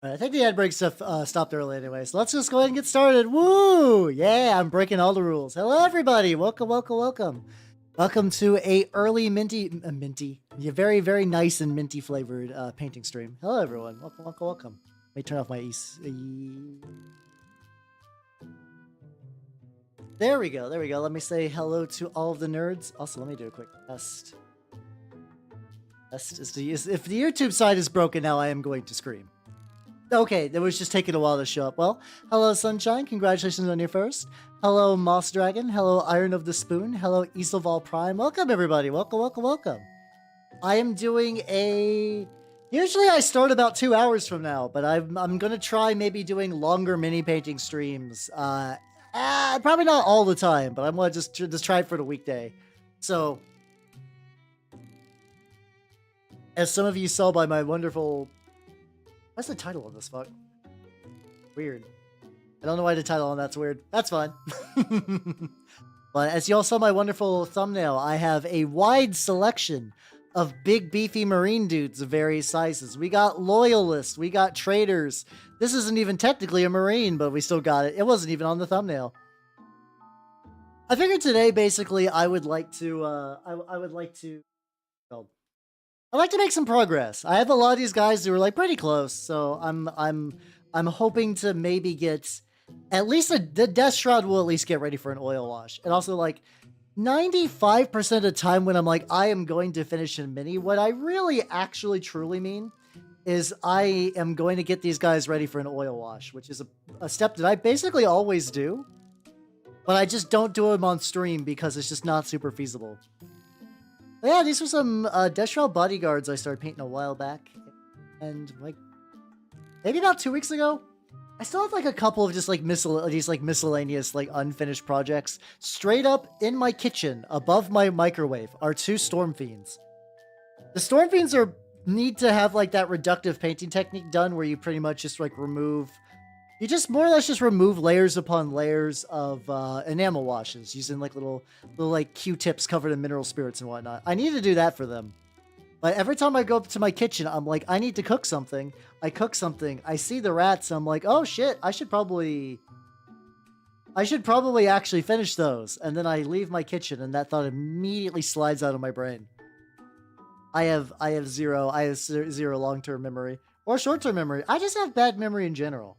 I think the ad break stuff stopped early anyway, so let's just go ahead and get started. Woo! Yeah, I'm breaking all the rules. Hello, everybody. Welcome, welcome, welcome. Welcome to a early yeah, very, very nice and minty flavored painting stream. Hello, everyone. Welcome, welcome, welcome. Let me turn off my There we go. There we go. Let me say hello to all of the nerds. Also, let me do a quick test. If the YouTube side is broken now, I am going to scream. Okay, that was just taking a while to show up. Well, hello, Sunshine. Congratulations on your first. Hello, Moss Dragon. Hello, Iron of the Spoon. Hello, Isilval Prime. Welcome, everybody. Welcome, welcome, welcome. I am doing a... Usually I start about 2 hours from now, but I'm going to try maybe doing longer mini painting streams. Probably not all the time, but I'm going to just try it for the weekday. So, as some of you saw by my wonderful... What's the title of this fuck? Weird. I don't know why the title on that's weird. That's fine. But as you all saw my wonderful thumbnail, I have a wide selection of big beefy marine dudes of various sizes. We got loyalists, we got traders. This isn't even technically a marine, but we still got it. It wasn't even on the thumbnail. I figured today, basically, I would like to, I'd like to make some progress. I have a lot of these guys who are like pretty close, so I'm hoping to maybe get at least the Deathshroud will at least get ready for an oil wash. And also like 95% of the time when I'm like I am going to finish a mini, what I really actually truly mean is I am going to get these guys ready for an oil wash, which is a step that I basically always do, but I just don't do them on stream because it's just not super feasible. Yeah, these were some Deathshroud bodyguards I started painting a while back. And, like, maybe about 2 weeks ago. I still have, like, a couple of just, like, miscellaneous, like, unfinished projects. Straight up in my kitchen, above my microwave, are 2 Storm Fiends. The Storm Fiends need to have, like, that reductive painting technique done where you pretty much just, like, you just more or less just remove layers upon layers of enamel washes using like little like Q-tips covered in mineral spirits and whatnot. I need to do that for them. But every time I go up to my kitchen, I'm like, I need to cook something. I cook something. I see the rats. I'm like, oh shit, I should probably actually finish those. And then I leave my kitchen, and that thought immediately slides out of my brain. I have zero long-term memory or short-term memory. I just have bad memory in general.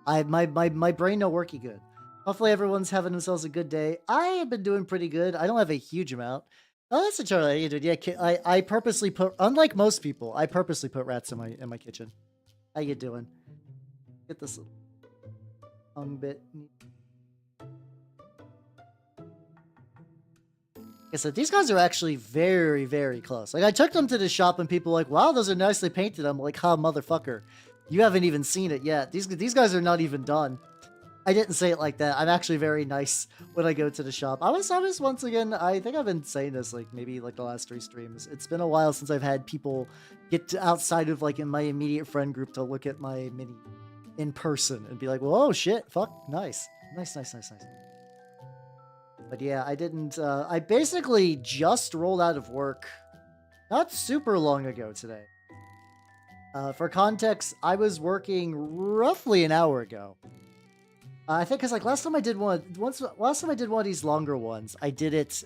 My brain no worky good. Hopefully everyone's having themselves a good day. I have been doing pretty good. I don't have a huge amount. Oh, that's a Charlie. You did. Yeah, I purposely put, unlike most people, I purposely put rats in my kitchen. How you doing? Get this tongue bit. Like I said, these guys are actually very, very close. Like I took them to the shop and people were like, wow, those are nicely painted. I'm like, ha, motherfucker. You haven't even seen it yet. These guys are not even done. I didn't say it like that. I'm actually very nice when I go to the shop. I was once again, I think I've been saying this like maybe like the last 3 streams. It's been a while since I've had people get outside of like in my immediate friend group to look at my mini in person and be like, well, oh shit, fuck, nice. Nice. But yeah, I didn't, I basically just rolled out of work not super long ago today. For context, I was working roughly an hour ago. I think because like last time I did one of these longer ones, I did it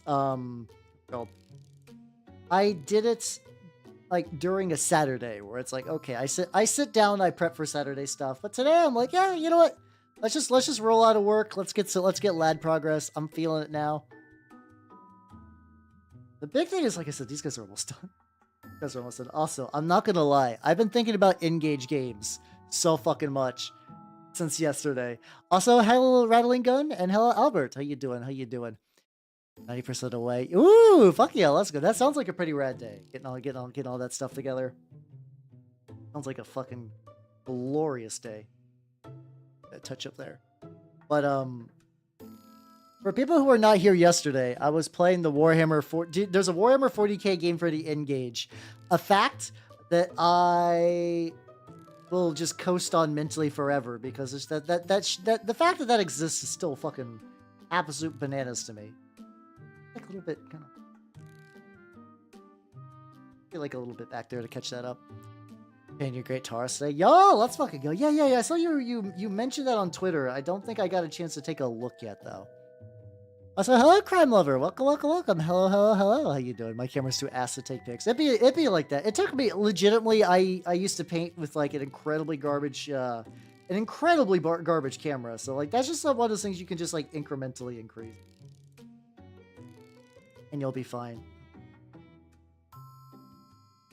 like during a Saturday where it's like, okay, I sit down, I prep for Saturday stuff. But today I'm like, yeah, you know what? Let's just roll out of work. Let's get lad progress. I'm feeling it now. The big thing is, like I said, these guys are almost done. Also, I'm not gonna lie. I've been thinking about Engage games so fucking much since yesterday. Also, hello Rattling Gun and hello Albert. How you doing? 90% away. Ooh, fuck yeah, let's go. That sounds like a pretty rad day. Getting all that stuff together. Sounds like a fucking glorious day. That touch up there. But for people who were not here yesterday, I was playing the Warhammer 40. There's a Warhammer 40k game for the Engage. A fact that I will just coast on mentally forever because it's the fact that exists is still fucking absolute bananas to me. Like a little bit, kind of. Feel like a little bit back there to catch that up. And your great Taurus today. Yo, let's fucking go. Yeah. I saw you mentioned that on Twitter. I don't think I got a chance to take a look yet though. Also, hello, crime lover. Welcome. Hello. How you doing? My camera's too ass to take pics. It'd be like that. It took me legitimately. I used to paint with like an incredibly garbage camera. So like that's just one of those things you can just like incrementally increase, and you'll be fine.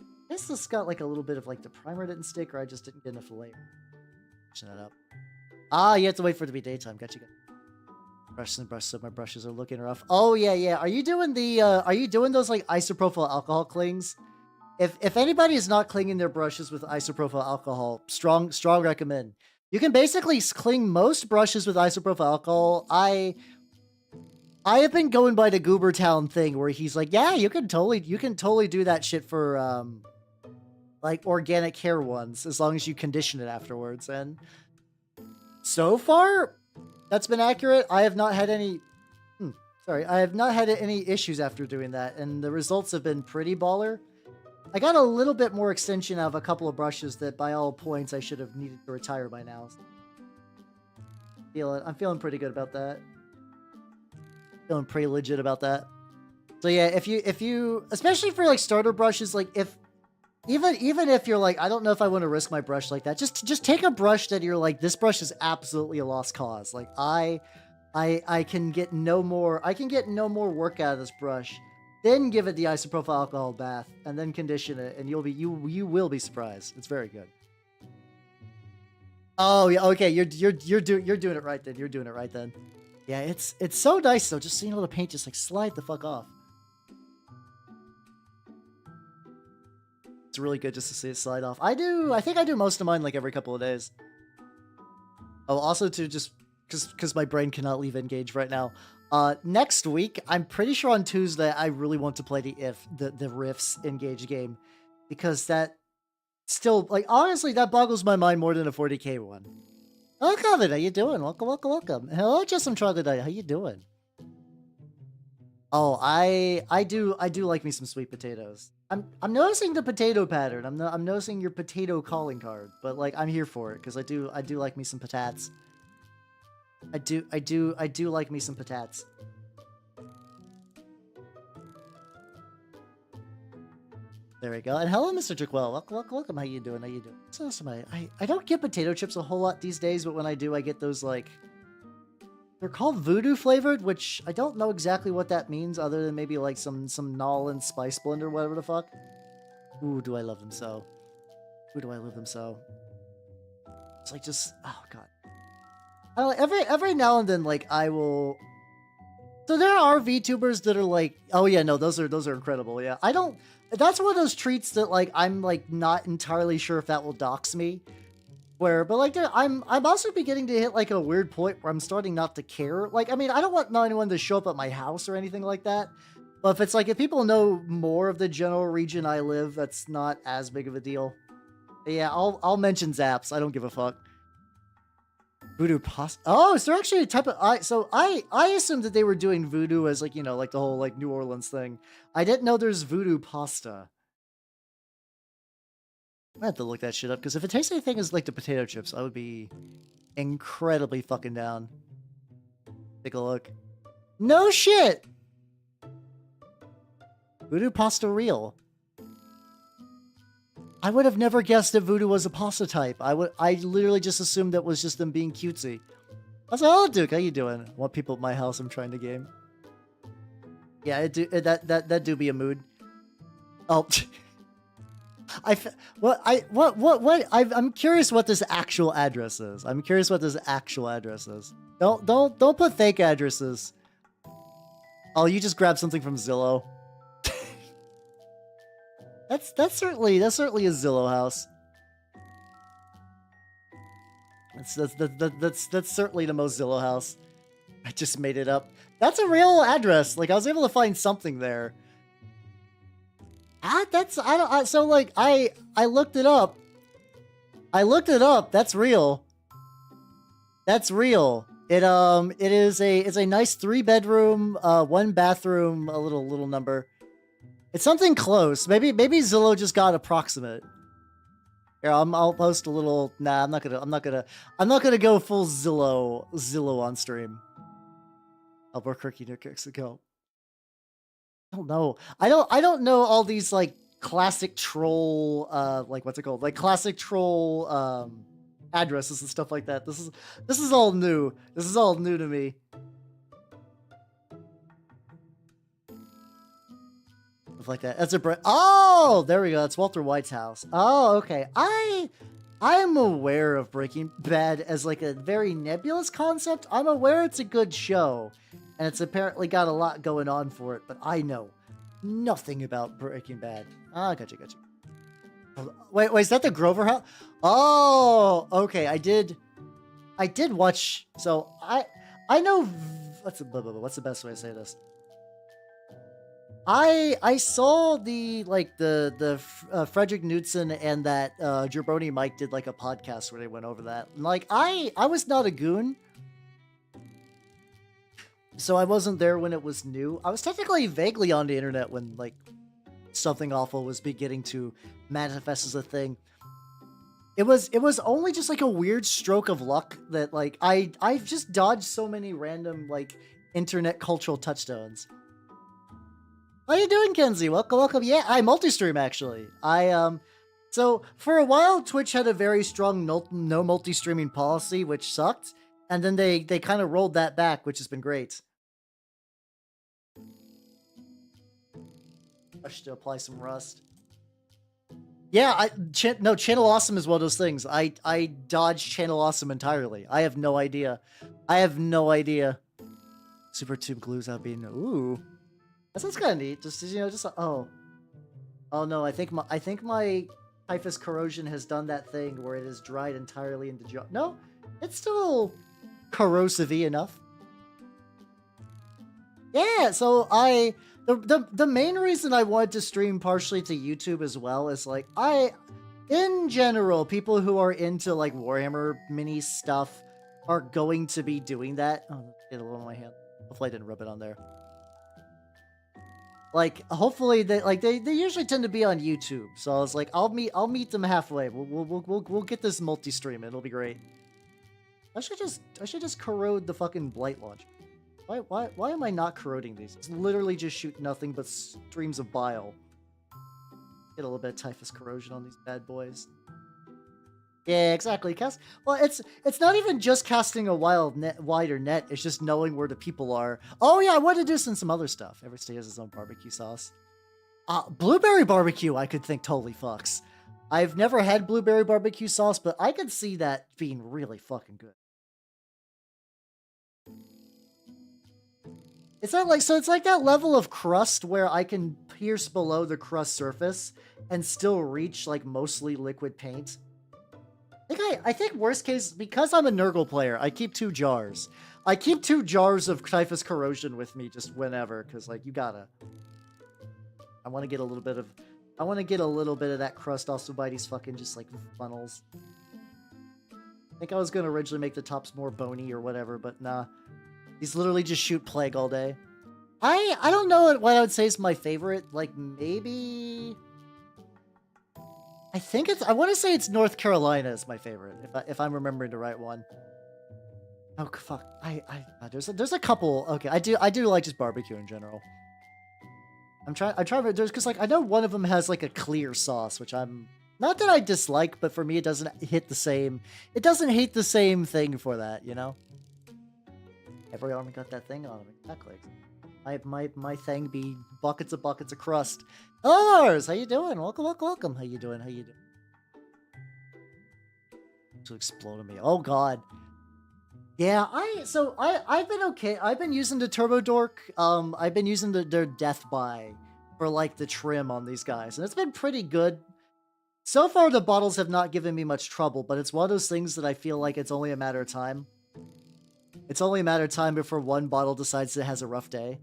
I guess this got like a little bit of like the primer didn't stick, or I just didn't get enough layer. That up. Ah, you have to wait for it to be daytime. Gotcha. Brushes. So my brushes are looking rough. Oh yeah. Are you doing the? Are you doing those like isopropyl alcohol clings? If anybody is not cleaning their brushes with isopropyl alcohol, strong recommend. You can basically clean most brushes with isopropyl alcohol. I have been going by the Goober Town thing where he's like, yeah, you can totally do that shit for like organic hair ones as long as you condition it afterwards. And so far, that's been accurate. I have not had any. I have not had any issues after doing that, and the results have been pretty baller. I got a little bit more extension out of a couple of brushes that, by all points, I should have needed to retire by now. I'm feeling pretty good about that. Feeling pretty legit about that. So yeah, if you, especially for like starter brushes, like even if you're like, I don't know if I want to risk my brush like that, just take a brush that you're like, this brush is absolutely a lost cause. Like I can get no more work out of this brush. Then give it the isopropyl alcohol bath and then condition it, and you will be surprised. It's very good. Oh yeah, okay, you're doing it right then. You're doing it right then. Yeah, it's so nice though, just seeing all the paint just like slide the fuck off. It's really good just to see it slide off. I think I do most of mine like every couple of days. Oh, also to just because my brain cannot leave Engage right now. Next week, I'm pretty sure on Tuesday, I really want to play the Rifts Engage game, because that still, like, honestly, that boggles my mind more than a 40k one. Hello, Coven, how you doing? Welcome. Hello, just some troglodyte, how you doing? Oh, I do like me some sweet potatoes. I'm noticing the potato pattern. I'm noticing your potato calling card, but like I'm here for it because I do like me some patates. I do like me some patates. There we go. And hello, Mr. Jaquel. Welcome. How you doing? So I don't get potato chips a whole lot these days, but when I do, I get those like, they're called voodoo flavored, which I don't know exactly what that means other than maybe like some Nolan spice blend or whatever the fuck. Ooh, do I love them so. It's like just, oh god. I don't know, every now and then, like, I will... So there are VTubers that are like, oh yeah, no, those are incredible, yeah. I don't... That's one of those treats that, like, I'm, like, not entirely sure if that will dox me. But, like, I'm also beginning to hit, like, a weird point where I'm starting not to care. Like, I mean, I don't want anyone to show up at my house or anything like that. But if it's, like, if people know more of the general region I live, that's not as big of a deal. But yeah, I'll mention Zaps. I don't give a fuck. Voodoo pasta. Oh, is there actually a type of... I assumed that they were doing voodoo as, like, you know, like the whole, like, New Orleans thing. I didn't know there's voodoo pasta. I have to look that shit up, because if it tastes anything as like the potato chips, I would be incredibly fucking down. Take a look. No shit! Voodoo pasta real. I would have never guessed that voodoo was a pasta type. I literally just assumed that was just them being cutesy. I was like, oh, Duke, how you doing? I want people at my house, I'm trying to game. Yeah, that do be a mood. Oh... I'm curious what this actual address is. Don't put fake addresses. Oh, you just grabbed something from Zillow. that's certainly a Zillow house. That's certainly the most Zillow house. I just made it up. That's a real address. Like I was able to find something there. I looked it up. That's real. It's a nice 3-bedroom, 1 bathroom, a little number. It's something close. Maybe Zillow just got approximate. Here, I'll post a little. Nah, I'm not gonna go full Zillow on stream. Albuquerque, New Mexico. I don't know. I don't know all these like classic troll like what's it called? Like classic troll addresses and stuff like that. This is all new. This is all new to me. Stuff like that. That's a oh, there we go. It's Walter White's house. Oh, okay. I'm aware of Breaking Bad as like a very nebulous concept. I'm aware it's a good show, and it's apparently got a lot going on for it, but I know nothing about Breaking Bad. Ah, gotcha. Oh, wait, is that the Grover house? Oh, okay. I did watch. So I know what's the best way to say this? I saw the Frederick Knudsen and that Jabroni Mike did like a podcast where they went over that. And, like I was not a goon, so I wasn't there when it was new. I was technically vaguely on the internet when like something awful was beginning to manifest as a thing. It was only just like a weird stroke of luck that like I've just dodged so many random like internet cultural touchstones. How you doing, Kenzie? Welcome. Yeah, I multi-stream actually. So for a while, Twitch had a very strong no multi-streaming policy, which sucked, and then they kind of rolled that back, which has been great. I should apply some Rust. Yeah, no, Channel Awesome is one of those things. I dodged Channel Awesome entirely. I have no idea. Super tube glues out being ooh. That sounds kind of neat. Oh no, I think my typhus corrosion has done that thing where it has dried entirely into jar. No, it's still corrosive-y enough. Yeah, so the main reason I wanted to stream partially to YouTube as well is like in general, people who are into like Warhammer mini stuff are going to be doing that. Oh, get a little on my hand. Hopefully I didn't rub it on there. Like, hopefully they usually tend to be on YouTube. So I was like, I'll meet them halfway. We'll get this multi-stream. It'll be great. I should just corrode the fucking blight launch. Why am I not corroding these? It's literally just shoot nothing but streams of bile. Get a little bit of typhus corrosion on these bad boys. Yeah, exactly. Well, it's not even just casting a wider net. It's just knowing where the people are. Oh yeah, I wanted to do some other stuff. Every state has its own barbecue sauce. Blueberry barbecue, I could think totally fucks. I've never had blueberry barbecue sauce, but I could see that being really fucking good. It's not like, so it's like that level of crust where I can pierce below the crust surface and still reach like mostly liquid paint. I think worst case, because I'm a Nurgle player, I keep 2 jars. I keep 2 jars of typhus corrosion with me just whenever, because like you gotta. I want to get a little bit of that crust also by these fucking just like funnels. I think I was gonna originally make the tops more bony or whatever, but nah. These literally just shoot plague all day. I don't know what I would say is my favorite. Like maybe. I want to say it's North Carolina is my favorite, if I'm remembering the right one. Oh fuck! There's a couple. Okay, I do like just barbecue in general. I'm trying because like I know one of them has like a clear sauce, which I'm not that I dislike, but for me it doesn't hit the same. It doesn't hit the same thing for that, you know. Every army got that thing on them, exactly. My thing be buckets of crust. Hello, Lars! How you doing? Welcome. How you doing? To explode on me. Oh god. Yeah, I've been okay. I've been using the Turbo Dork. I've been using their Death By for like the trim on these guys, and it's been pretty good. So far, the bottles have not given me much trouble, but it's one of those things that I feel like it's only a matter of time. It's only a matter of time before one bottle decides it has a rough day.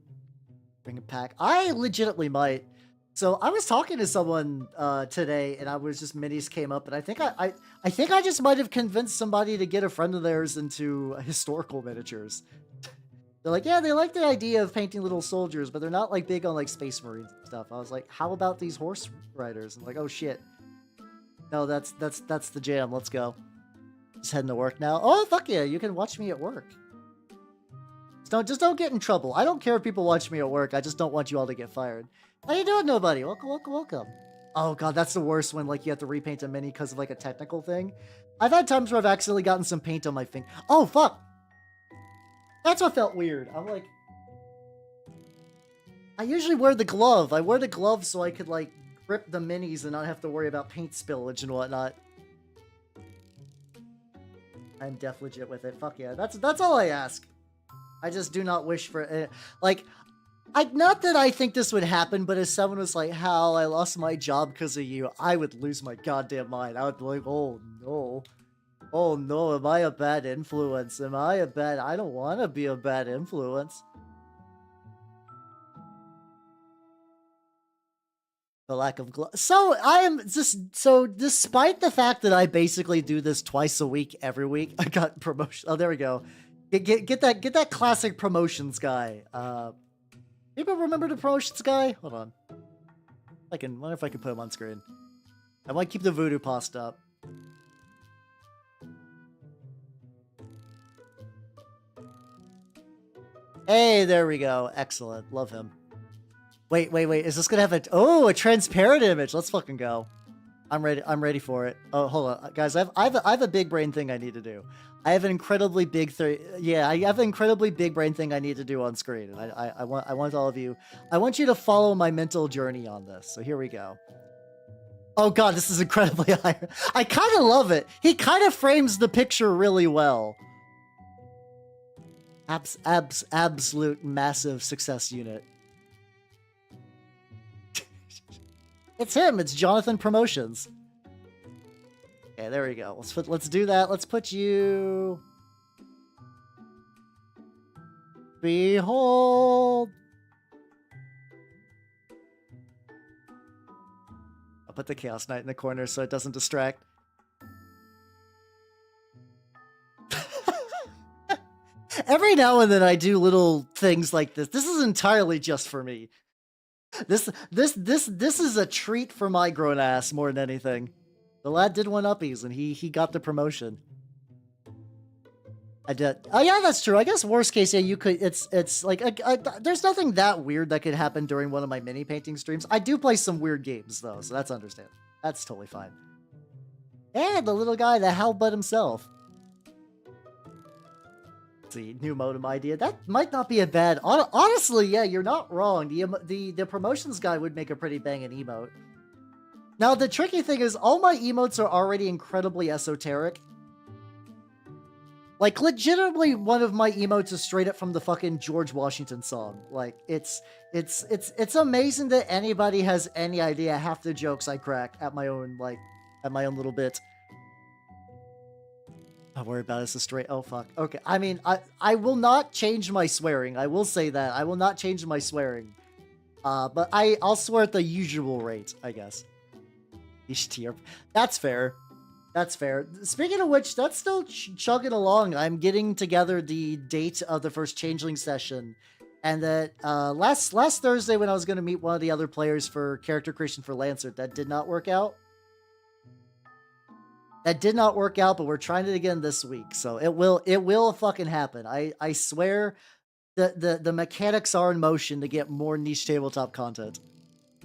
Bring a pack. I legitimately might. So I was talking to someone today, and I was just minis came up, and I think I just might have convinced somebody to get a friend of theirs into historical miniatures. They're like, yeah, they like the idea of painting little soldiers, but they're not like big on like Space Marines and stuff. I was like, how about these horse riders? And like, oh shit. No, that's the jam. Let's go. Just heading to work now. Oh, fuck yeah, you can watch me at work. Just don't get in trouble. I don't care if people watch me at work. I just don't want you all to get fired. How you doing, nobody? Welcome, welcome, welcome. Oh god, that's the worst when like you have to repaint a mini because of like a technical thing. I've had times where I've accidentally gotten some paint on my finger. Oh fuck! That's what felt weird. I'm like, I usually wear the glove. I wear the glove so I could like grip the minis and not have to worry about paint spillage and whatnot. I'm def legit with it. Fuck yeah, that's all I ask. I just do not wish for it. Like, not that I think this would happen, but if someone was like, Hal, I lost my job because of you, I would lose my goddamn mind. I would be like, oh no. Oh no, am I a bad influence? Am I a bad... I don't want to be a bad influence. The lack of glove. So, I am just... So, despite the fact that I basically do this twice a week, every week, I got promotion... Oh, there we go. Get that classic promotions guy. People remember the promotions guy? Hold on. Wonder if I can put him on screen. I might keep the voodoo pasta up. Hey, there we go. Excellent. Love him. Wait. Is this gonna have a transparent image? Let's fucking go. I'm ready for it. Oh, hold on, guys. I have a big brain thing I need to do. I have an incredibly big I have an incredibly big brain thing I need to do on screen, and I want all of you. I want you to follow my mental journey on this. So here we go. Oh god, this is incredibly high. I kind of love it. He kind of frames the picture really well. Absolute massive success unit. It's him. It's Jonathan Promotions. Okay, there we go. Let's do that. Let's put you. Behold. I'll put the Chaos Knight in the corner so it doesn't distract. Every now and then I do little things like this. This is entirely just for me. This is a treat for my grown ass more than anything. The lad did 1-uppies and he got the promotion. I did. Oh yeah, that's true. I guess worst case, yeah, you could. It's like there's nothing that weird that could happen during one of my mini painting streams. I do play some weird games though, so that's understandable. That's totally fine. And the little guy, the Halbud himself. See, new modem idea. That might not be a bad... Honestly, yeah, you're not wrong. The promotions guy would make a pretty banging emote. Now, the tricky thing is, all my emotes are already incredibly esoteric. Like, legitimately, one of my emotes is straight up from the fucking George Washington song. Like, it's amazing that anybody has any idea half the jokes I crack at my own little bit. Don't worry about it. It's a straight... Oh, fuck. Okay. I mean, I will not change my swearing. I will say that. I will not change my swearing. But I'll swear at the usual rate, I guess. That's fair. That's fair. Speaking of which, that's still chugging along. I'm getting together the date of the first Changeling session. And that last Thursday when I was going to meet one of the other players for character creation for Lancer, that did not work out. That did not work out, but we're trying it again this week, so it will fucking happen. I swear the mechanics are in motion to get more niche tabletop content.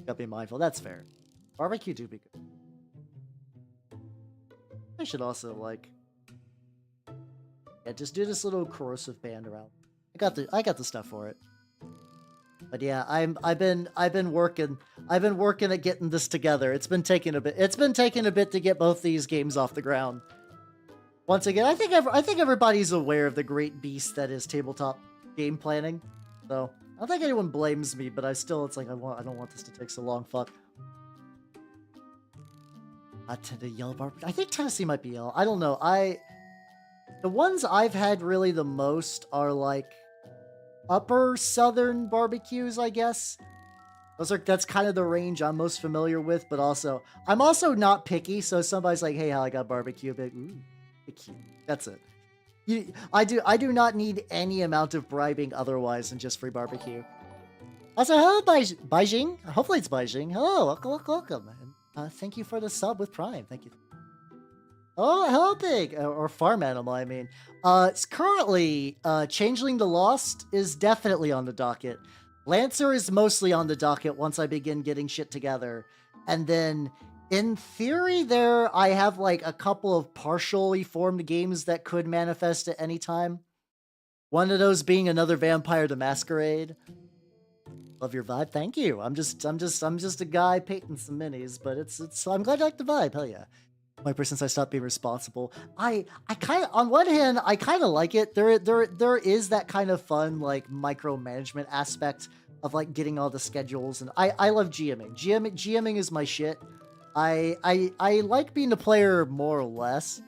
Gotta be mindful. That's fair. Barbecue do be good. I should also just do this little corrosive band around. I got the stuff for it. But yeah, I've been working at getting this together. It's been taking a bit to get both these games off the ground. Once again, I think everybody's aware of the great beast that is tabletop game planning. So I don't think anyone blames me, but it's like I don't want this to take so long. Fuck. I tend to yell barbecue. I think Tennessee might be yellow. I don't know. The ones I've had really the most are like upper southern barbecues, I guess. That's kind of the range I'm most familiar with, but also I'm also not picky, so if somebody's like, hey, Hal, I got barbecue, I'll be like, ooh, barbecue. That's it. I do not need any amount of bribing otherwise than just free barbecue. Also, hello, Beijing. Hopefully it's Beijing. Hello, welcome. Thank you for the sub with Prime. Thank you. Oh, hello, pig, or farm animal. I mean, it's currently Changeling the Lost is definitely on the docket. Lancer is mostly on the docket once I begin getting shit together, and then in theory, I have like a couple of partially formed games that could manifest at any time. One of those being another Vampire the Masquerade. Love your vibe, thank you. I'm just a guy painting some minis, but I'm glad you like the vibe. Hell yeah. Since I stopped being responsible. I kind of, on one hand, I kind of like it. There is that kind of fun, like, micromanagement aspect of, like, getting all the schedules, and I love GMing. GMing is my shit. I like being a player more or less.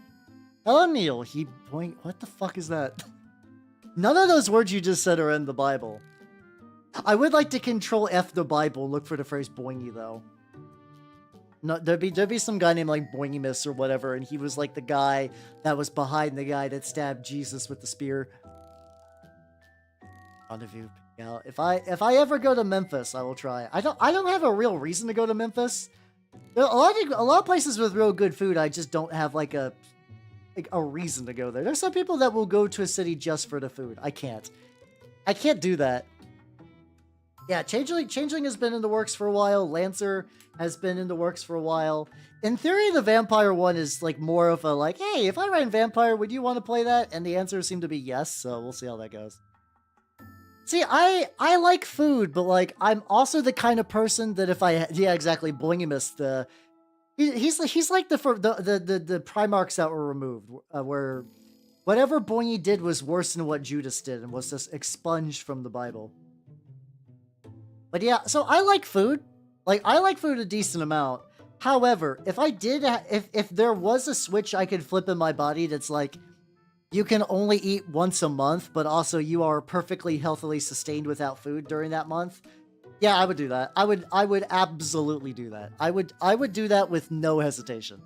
Hello, Neil. What the fuck is that? None of those words you just said are in the Bible. I would like to control F the Bible, look for the phrase boingy, though. No, there'd be some guy named like Boingimus or whatever, and he was like the guy that was behind the guy that stabbed Jesus with the spear. Rendezvous. Yeah, if I ever go to Memphis, I will try. I don't have a real reason to go to Memphis. There are a lot of places with real good food. I just don't have like a reason to go there. There's some people that will go to a city just for the food. I can't do that. Yeah, Changeling has been in the works for a while. Lancer has been in the works for a while. In theory, the Vampire one is like more of a like, hey, if I ran Vampire, would you want to play that? And the answer seemed to be yes, so we'll see how that goes. See, I like food, but like I'm also the kind of person that if yeah, exactly, Boingimus, he's like the Primarchs that were removed, where whatever Boingy did was worse than what Judas did and was just expunged from the Bible. But yeah, so I like food. Like, I like food a decent amount. However, if there was a switch I could flip in my body that's like, you can only eat once a month, but also you are perfectly healthily sustained without food during that month, yeah, I would do that. I would absolutely do that. I would do that with no hesitation.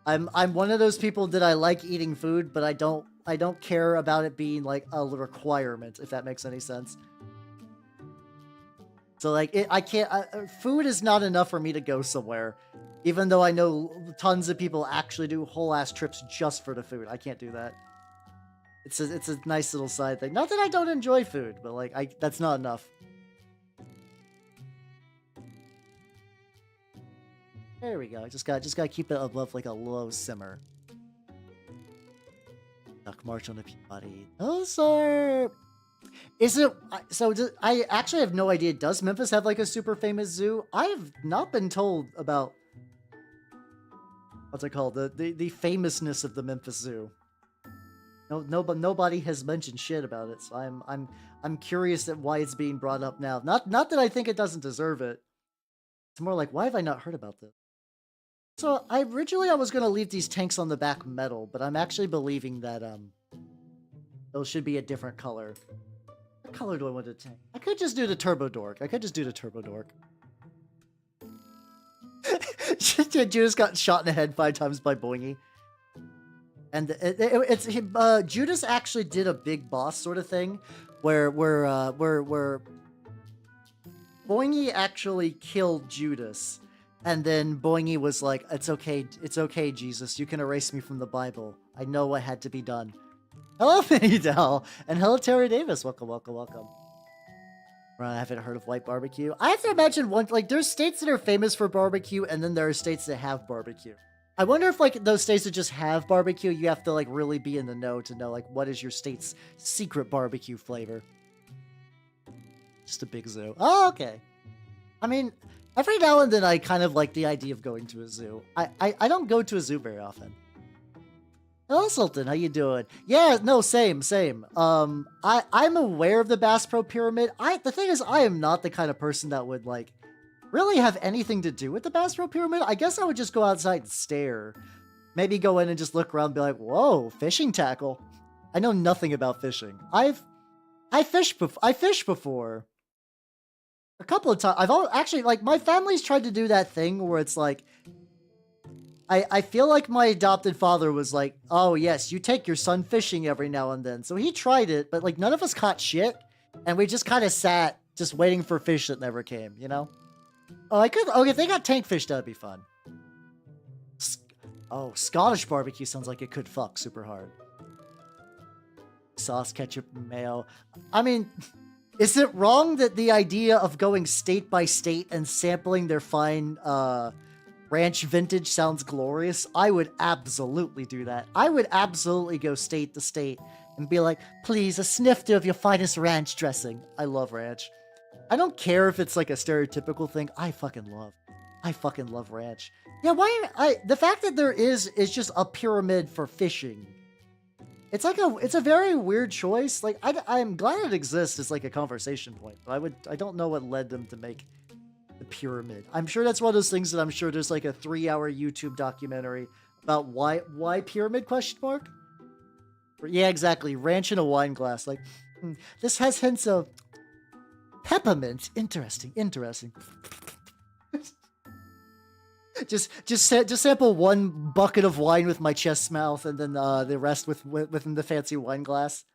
I'm one of those people that I like eating food, but I don't care about it being like a requirement, if that makes any sense. So, like, food is not enough for me to go somewhere. Even though I know tons of people actually do whole-ass trips just for the food. I can't do that. It's a nice little side thing. Not that I don't enjoy food, but, like, that's not enough. There we go. Just gotta keep it above, like, a low simmer. Duck March on the Peabody. Those are... Is it so? I actually have no idea. Does Memphis have like a super famous zoo? I have not been told about what's it called, the famousness of the Memphis Zoo. No, but nobody has mentioned shit about it. So I'm curious at why it's being brought up now. Not that I think it doesn't deserve it. It's more like, why have I not heard about this? So originally I was gonna leave these tanks on the back metal, but I'm actually believing that those should be a different color. What color do I want to tank? I could just do the Turbo Dork. Judas got shot in the head 5 times by Boingy. And Judas actually did a big boss sort of thing where Boingy actually killed Judas. And then Boingy was like, it's okay, Jesus. You can erase me from the Bible. I know what had to be done. Hello, Finidel, and hello, Terry Davis. Welcome. I haven't heard of white barbecue. I have to imagine there's states that are famous for barbecue, and then there are states that have barbecue. I wonder if like those states that just have barbecue, you have to like really be in the know to know like what is your state's secret barbecue flavor. Just a big zoo. Oh, okay. I mean, every now and then I kind of like the idea of going to a zoo. I don't go to a zoo very often. Hello, Sultan. How you doing? Yeah, no, same. I'm aware of the Bass Pro Pyramid. The thing is, I am not the kind of person that would, like, really have anything to do with the Bass Pro Pyramid. I guess I would just go outside and stare. Maybe go in and just look around and be like, whoa, fishing tackle. I know nothing about fishing. I fished before. A couple of times. Actually, like, my family's tried to do that thing where it's like, I feel like my adopted father was like, oh yes, you take your son fishing every now and then. So he tried it, but like none of us caught shit. And we just kind of sat just waiting for fish that never came, you know? Oh, I could. Okay, if they got tank fish, that'd be fun. Oh, Scottish barbecue sounds like it could fuck super hard. Sauce, ketchup, mayo. I mean, is it wrong that the idea of going state by state and sampling their fine ranch vintage sounds glorious? I would absolutely do that. I would absolutely go state to state and be like, please, a snifter of your finest ranch dressing. I love ranch. I don't care if it's like a stereotypical thing. I fucking love ranch. Yeah, the fact that there is just a pyramid for fishing. It's a very weird choice. Like, I'm glad it exists as like a conversation point, but I don't know what led them to make the pyramid. I'm sure that's one of those things that I'm sure there's like a 3-hour YouTube documentary about why pyramid question mark? Yeah, exactly. Ranch in a wine glass. Like, this has hints of peppermint. Interesting. just sample one bucket of wine with my chest mouth, and then the rest within the fancy wine glass.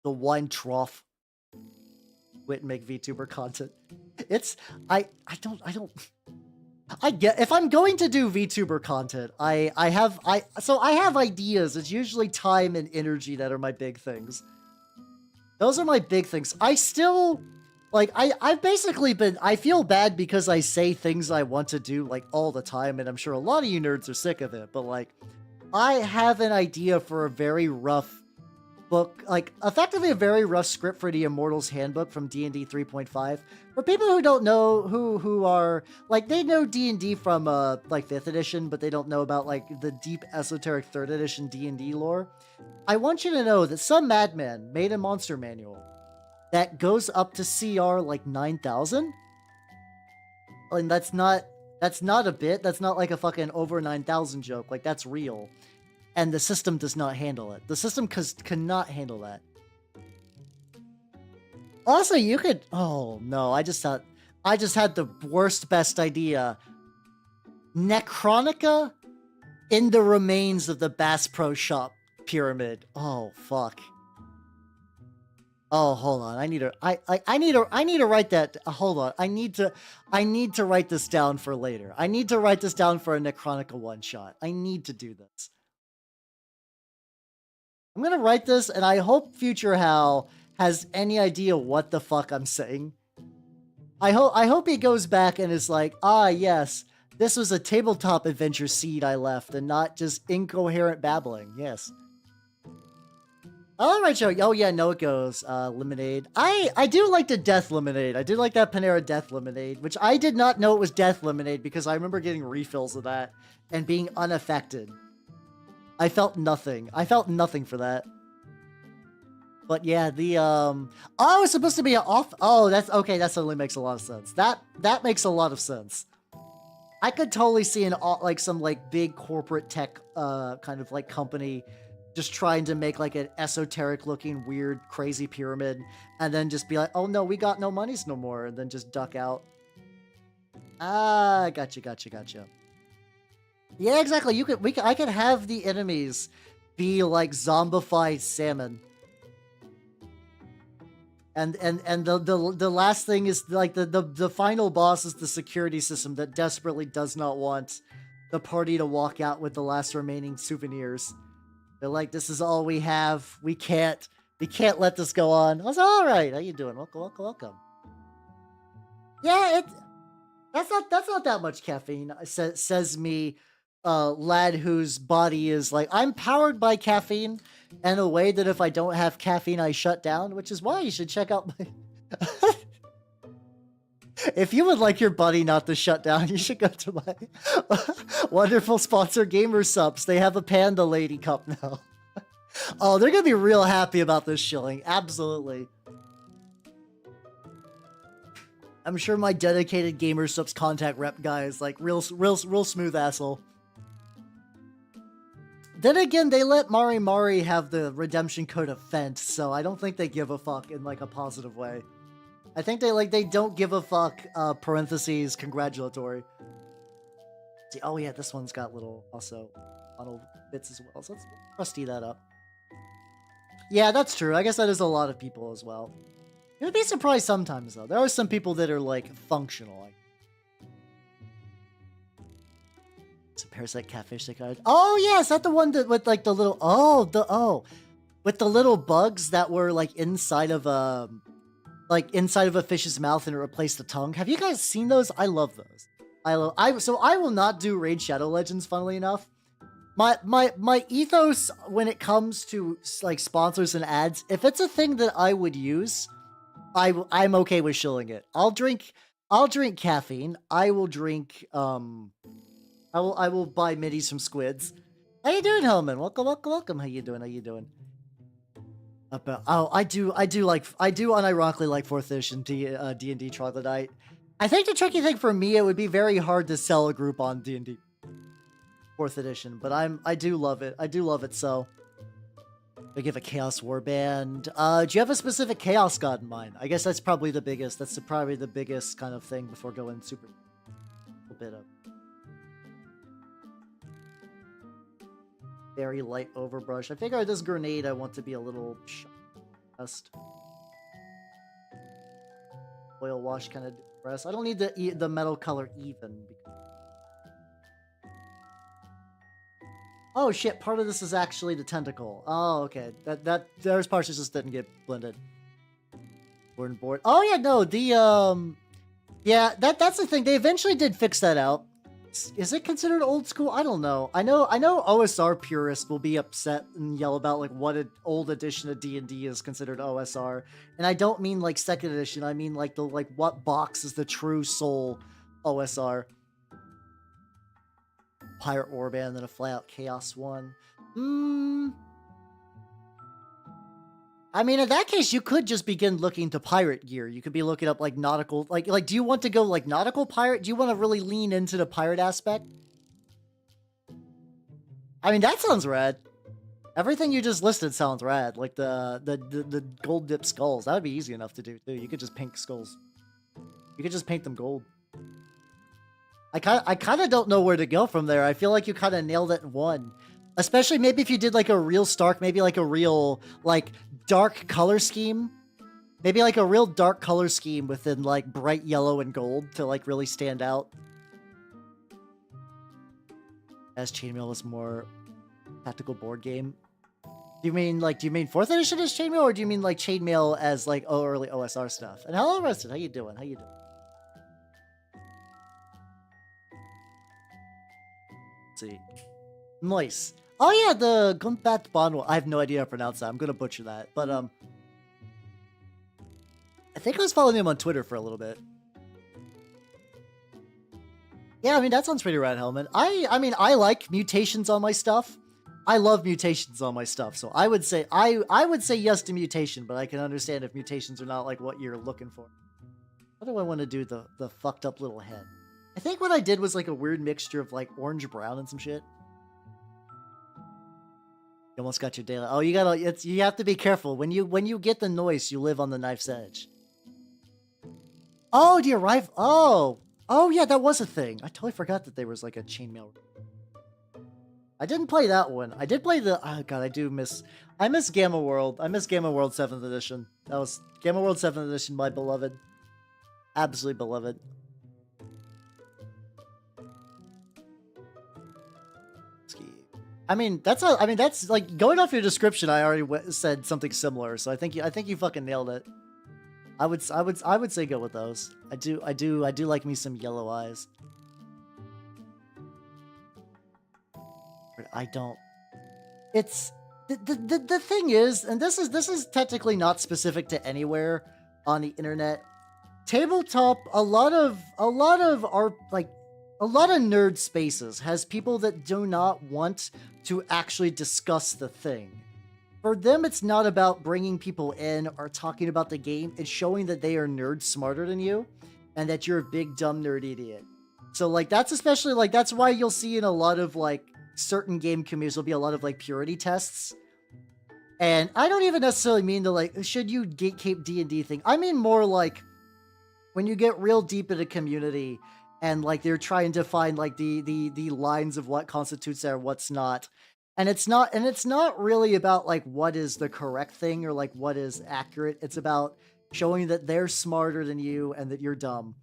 The wine trough. Wit and make VTuber content. I get, if I'm going to do VTuber content, I have ideas. It's usually time and energy that are my big things. Those are my big things. I still, like, I've basically been, I feel bad because I say things I want to do, like, all the time, and I'm sure a lot of you nerds are sick of it, but, like, I have an idea for a very rough book, like, effectively a very rough script for the Immortals Handbook from D&D 3.5. For people who don't know, who are, like, they know D&D from, like, 5th edition, but they don't know about, like, the deep esoteric 3rd edition D&D lore. I want you to know that some madman made a monster manual that goes up to CR, like, 9,000. And that's not a bit. That's not, like, a fucking over 9,000 joke. Like, that's real. And the system does not handle it. The system cannot handle that. Also, you could... Oh, no. I just had the worst, best idea. Necronica in the remains of the Bass Pro Shop pyramid. Oh, fuck. Oh, hold on. I need to write that. Hold on. I need to write this down for later. I need to write this down for a Necronica one-shot. I need to do this. I'm gonna write this, and I hope Future Hal has any idea what the fuck I'm saying. I hope he goes back and is like, ah, yes, this was a tabletop adventure seed I left, and not just incoherent babbling. Yes. All right, show. Oh yeah, no, it goes. Lemonade. I do like the Death Lemonade. I do like that Panera Death Lemonade, which I did not know it was Death Lemonade because I remember getting refills of that and being unaffected. I felt nothing. I felt nothing for that. But yeah, the oh, it's supposed to be an off. Oh, that's okay. That suddenly makes a lot of sense. That makes a lot of sense. I could totally see an like some like big corporate tech kind of like company just trying to make like an esoteric looking weird crazy pyramid, and then just be like, oh no, we got no monies no more, and then just duck out. Ah, gotcha. Yeah, exactly. I could have the enemies be like zombified salmon. And the last thing is like the final boss is the security system that desperately does not want the party to walk out with the last remaining souvenirs. They're like, this is all we have. We can't let this go on. I was like, all right, how you doing? Welcome. Yeah, that's not that much caffeine. Says me, lad whose body is like, I'm powered by caffeine in a way that if I don't have caffeine, I shut down, which is why you should check out my... If you would like your body not to shut down, you should go to my wonderful sponsor, Gamer Subs. They have a Panda Lady cup now. Oh, they're going to be real happy about this shilling. Absolutely. I'm sure my dedicated Gamer Subs contact rep guy is like real smooth asshole. Then again, they let Mari have the redemption code of Fent, so I don't think they give a fuck in like a positive way. I think they don't give a fuck, parentheses, congratulatory. See, oh yeah, this one's got little bits as well, so let's crusty that up. Yeah, that's true. I guess that is a lot of people as well. You would be surprised sometimes, though. There are some people that are, like, functional. Like, it's a parasite catfish that got... Oh, yeah, is that the one that with, like, the little... with the little bugs that were, like, inside of a fish's mouth and it replaced the tongue. Have you guys seen those? I love those. So I will not do Raid Shadow Legends, funnily enough. My ethos when it comes to, like, sponsors and ads, if it's a thing that I would use... I'm okay with shilling it. I'll drink caffeine. I will drink I will buy middies from squids. How you doing, Hellman? Welcome. How you doing? I do unironically like 4th edition D&D Troglodyte. I think the tricky thing for me, it would be very hard to sell a group on D&D 4th edition, but I do love it. So I give a Chaos Warband. Do you have a specific Chaos God in mind? I guess that's probably the biggest. That's probably the biggest kind of thing before going super. A bit of very light overbrush. I figure this grenade I want to be a little just oil wash kind of depressed. I don't need the metal color even. Oh shit, part of this is actually the tentacle. Oh, okay. There's parts that just didn't get blended. Board. Oh yeah, no, yeah, that's the thing. They eventually did fix that out. Is it considered old school? I don't know. I know OSR purists will be upset and yell about like what an old edition of D&D is considered OSR. And I don't mean like 2nd edition. I mean like what box is the true soul OSR. Pirate Warband, then a flat-out Chaos one. I mean, in that case, you could just begin looking to pirate gear. You could be looking up, like, nautical... Like, do you want to go, like, nautical pirate? Do you want to really lean into the pirate aspect? I mean, that sounds rad. Everything you just listed sounds rad. Like, the gold-dipped skulls. That would be easy enough to do, too. You could just paint skulls. You could just paint them gold. I kind of don't know where to go from there. I feel like you kind of nailed it in one. Especially maybe if you did like a real stark, maybe like a real like dark color scheme. Maybe like a real dark color scheme within like bright yellow and gold to like really stand out. As Chainmail was more tactical board game. Do you mean 4th edition as Chainmail, or do you mean like Chainmail as like early OSR stuff? And hello, Rusted. How you doing? See. Nice. Oh yeah, the Gunbat Bond. I have no idea how to pronounce that. I'm gonna butcher that. But I think I was following him on Twitter for a little bit. Yeah, I mean that sounds pretty rad, Hellman. I mean I like mutations on my stuff. I love mutations on my stuff, so I would say I would say yes to mutation, but I can understand if mutations are not like what you're looking for. What do I want to do? The fucked up little head. I think what I did was like a weird mixture of like orange brown and some shit. You almost got your daylight. Oh, you have to be careful. When you get the noise, you live on the knife's edge. Oh, do you arrive? Oh yeah, that was a thing. I totally forgot that there was like a chainmail. I didn't play that one. I did play the... Oh god, I miss Gamma World. I miss Gamma World 7th edition. That was Gamma World 7th edition, my beloved. Absolutely beloved. I mean, that's like going off your description. I already said something similar, so I think you fucking nailed it. I would say go with those. I do like me some yellow eyes. But I don't. It's the thing is, and this is technically not specific to anywhere on the internet. Tabletop, a lot of nerd spaces has people that do not want to actually discuss the thing. For them, it's not about bringing people in or talking about the game. It's showing that they are nerds smarter than you and that you're a big, dumb nerd idiot. So, like, that's especially, like, that's why you'll see in a lot of, like, certain game communities, there'll be a lot of, like, purity tests. And I don't even necessarily mean to, like, should you gatekeep D&D thing? I mean more like when you get real deep in a community and like they're trying to find like the lines of what constitutes there, what's not. And it's not really about like what is the correct thing or like what is accurate. It's about showing that they're smarter than you and that you're dumb.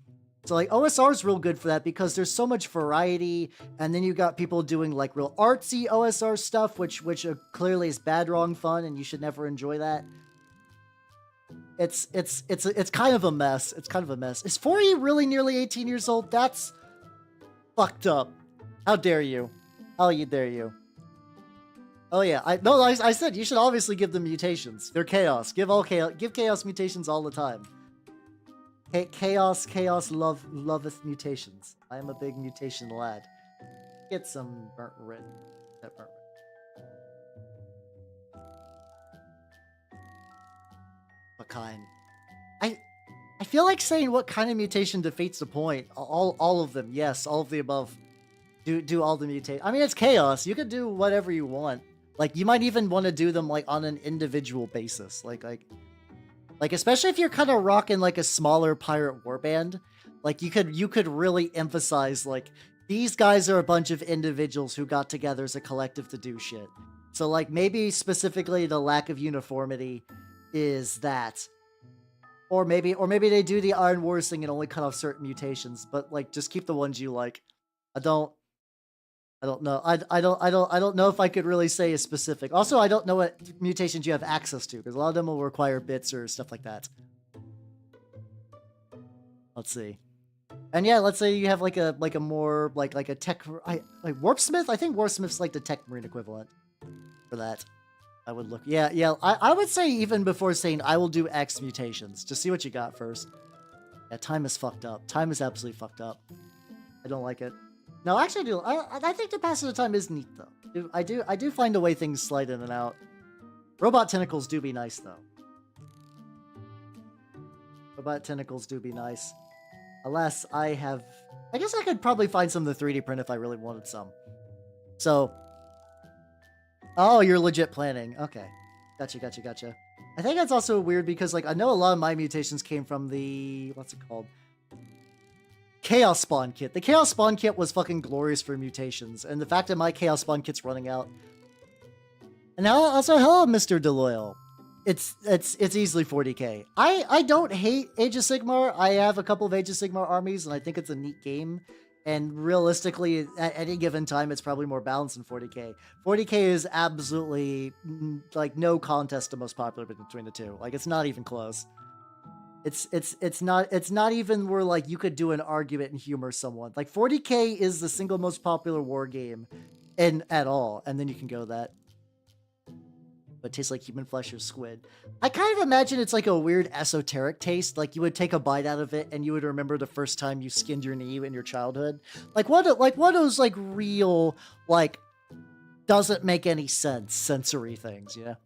So like OSR is real good for that because there's so much variety, and then you got people doing like real artsy OSR stuff, which clearly is bad, wrong, fun, and you should never enjoy that. It's kind of a mess. It's kind of a mess. Is 4E really nearly 18 years old? That's fucked up. How dare you? How dare you? Oh yeah, I said you should obviously give them mutations. They're chaos. Give chaos mutations all the time. Chaos loveth mutations. I am a big mutation lad. Get some burnt red. What kind? I feel like saying what kind of mutation defeats the point. All of them. Yes, all of the above. Do all the mutate. I mean, it's chaos. You could do whatever you want. Like, you might even want to do them, like, on an individual basis. Like, especially if you're kind of rocking, like, a smaller pirate warband. Like, you could really emphasize, like, these guys are a bunch of individuals who got together as a collective to do shit. So, like, maybe specifically the lack of uniformity is that. Or maybe they do the Iron Wars thing and only cut off certain mutations. But, like, just keep the ones you like. I don't know. I don't know if I could really say a specific. Also, I don't know what mutations you have access to, because a lot of them will require bits or stuff like that. Let's see. And yeah, let's say you have like a more like a tech like Warpsmith. I think Warpsmith's like the tech marine equivalent for that. I would look. Yeah. I would say even before saying I will do X mutations, just see what you got first. Yeah, time is fucked up. Time is absolutely fucked up. I don't like it. No, actually, I do. I think the passage of time is neat, though. I do find the way things slide in and out. Robot tentacles do be nice, though. Robot tentacles do be nice. Alas, I guess I could probably find some of the 3D print if I really wanted some. So. Oh, you're legit planning. Okay. Gotcha. I think that's also weird because, like, I know a lot of my mutations came from the... What's it called? Chaos Spawn Kit. The Chaos Spawn Kit was fucking glorious for mutations, and the fact that my Chaos Spawn Kit's running out. And now, also, hello, Mr. DeLoyal. It's easily 40k. I don't hate Age of Sigmar. I have a couple of Age of Sigmar armies, and I think it's a neat game. And realistically, at any given time, it's probably more balanced than 40k. 40k is absolutely, like, no contest the most popular between the two. Like, it's not even close. It's not even where, like, you could do an argument and humor someone. Like, 40k is the single most popular war game at all, and then you can go that. But it tastes like human flesh or squid. I kind of imagine it's like a weird esoteric taste. Like, you would take a bite out of it and you would remember the first time you skinned your knee in your childhood. Like one of those, like, real, like, doesn't make any sense sensory things, you know?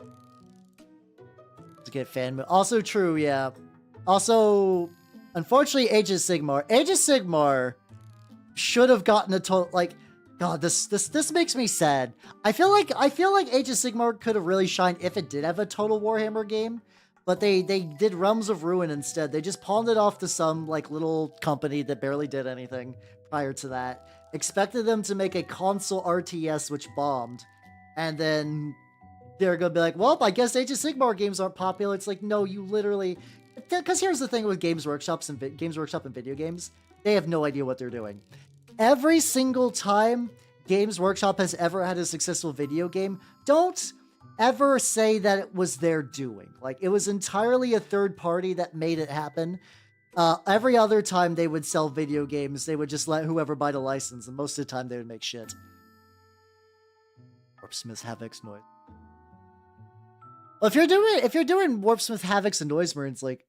To get fan mail. Also true, yeah. Also, unfortunately, Age of Sigmar should have gotten a total, like, God, this makes me sad. I feel like Age of Sigmar could have really shined if it did have a total Warhammer game, but they did Realms of Ruin instead. They just pawned it off to some, like, little company that barely did anything prior to that. Expected them to make a console RTS which bombed, and then they're gonna be like, well, I guess Age of Sigmar games aren't popular. It's like, no, you literally... Because here's the thing with Games Workshop and video games. They have no idea what they're doing. Every single time Games Workshop has ever had a successful video game, don't ever say that it was their doing. Like, it was entirely a third party that made it happen. Every other time they would sell video games, they would just let whoever buy the license, and most of the time they would make shit. Warpsmith Havoc's Noise. Well, if you're doing Warpsmith Havoc's and Noise Marines, like,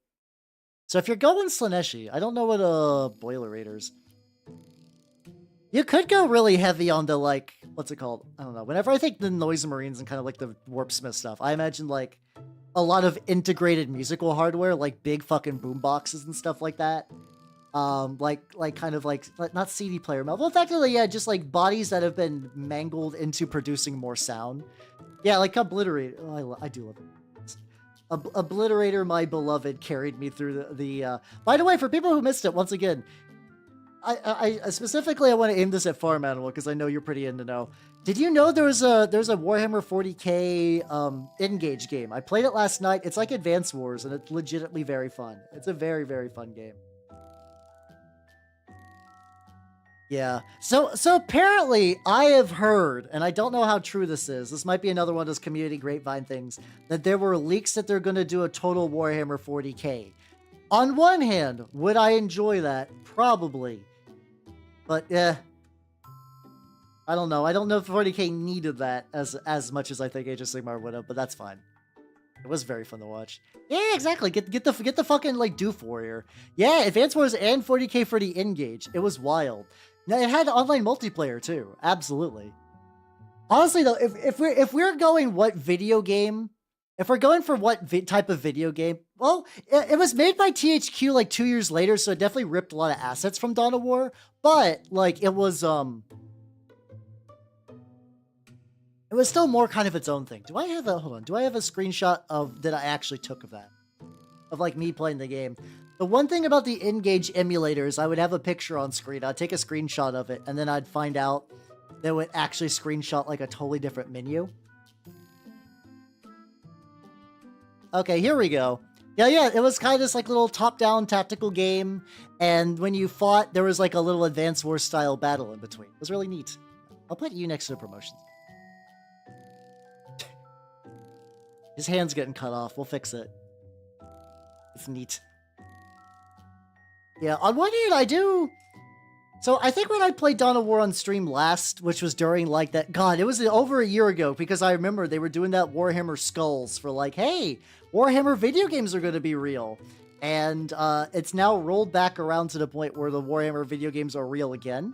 so if you're going Slaneshi, I don't know what Boiler Raiders. You could go really heavy on the, like, what's it called? I don't know. Whenever I think the Noise Marines and kind of like the Warpsmith stuff, I imagine like a lot of integrated musical hardware, like big fucking boom boxes and stuff like that. Like kind of like not CD player mount. Well, effectively, yeah, just like bodies that have been mangled into producing more sound. Yeah, like Obliterator. Oh, I do love it. Obliterator, my beloved, carried me through the By the way, for people who missed it, once again, I specifically I want to aim this at Farm Animal because I know you're pretty into know. Did you know there's a Warhammer 40k Engage game? I played it last night. It's like Advance Wars, and it's legitimately very fun. It's a very, very fun game. Yeah. So apparently I have heard, and I don't know how true this is. This might be another one of those community grapevine things, that there were leaks that they're going to do a total Warhammer 40k. On one hand, would I enjoy that? Probably. But yeah. I don't know. I don't know if 40k needed that as much as I think Age of Sigmar would have, but that's fine. It was very fun to watch. Yeah, exactly. Get the fucking like Doof Warrior. Yeah, Advance Wars and 40k for the Engage. It was wild. Now it had online multiplayer too. Absolutely. Honestly though, if we're going what video game, if we're going for what type of video game, well, it was made by THQ like 2 years later, so it definitely ripped a lot of assets from Dawn of War. But like it was still more kind of its own thing. Do I have a, hold on, do I have a screenshot of, that I actually took of that? Of like me playing the game. The one thing about the Engage emulators, I would have a picture on screen. I'd take a screenshot of it, and then I'd find out that it would actually screenshot like a totally different menu. Okay, here we go. Yeah, it was kind of this like little top-down tactical game, and when you fought, there was like a little Advance Wars style battle in between. It was really neat. I'll put you next to the promotions. His hand's getting cut off. We'll fix it. It's neat. Yeah, on one hand, I do... So, I think when I played Dawn of War on stream last, which was during, like, that... God, it was over a year ago, because I remember they were doing that Warhammer Skulls for, like, hey, Warhammer video games are going to be real. And it's now rolled back around to the point where the Warhammer video games are real again.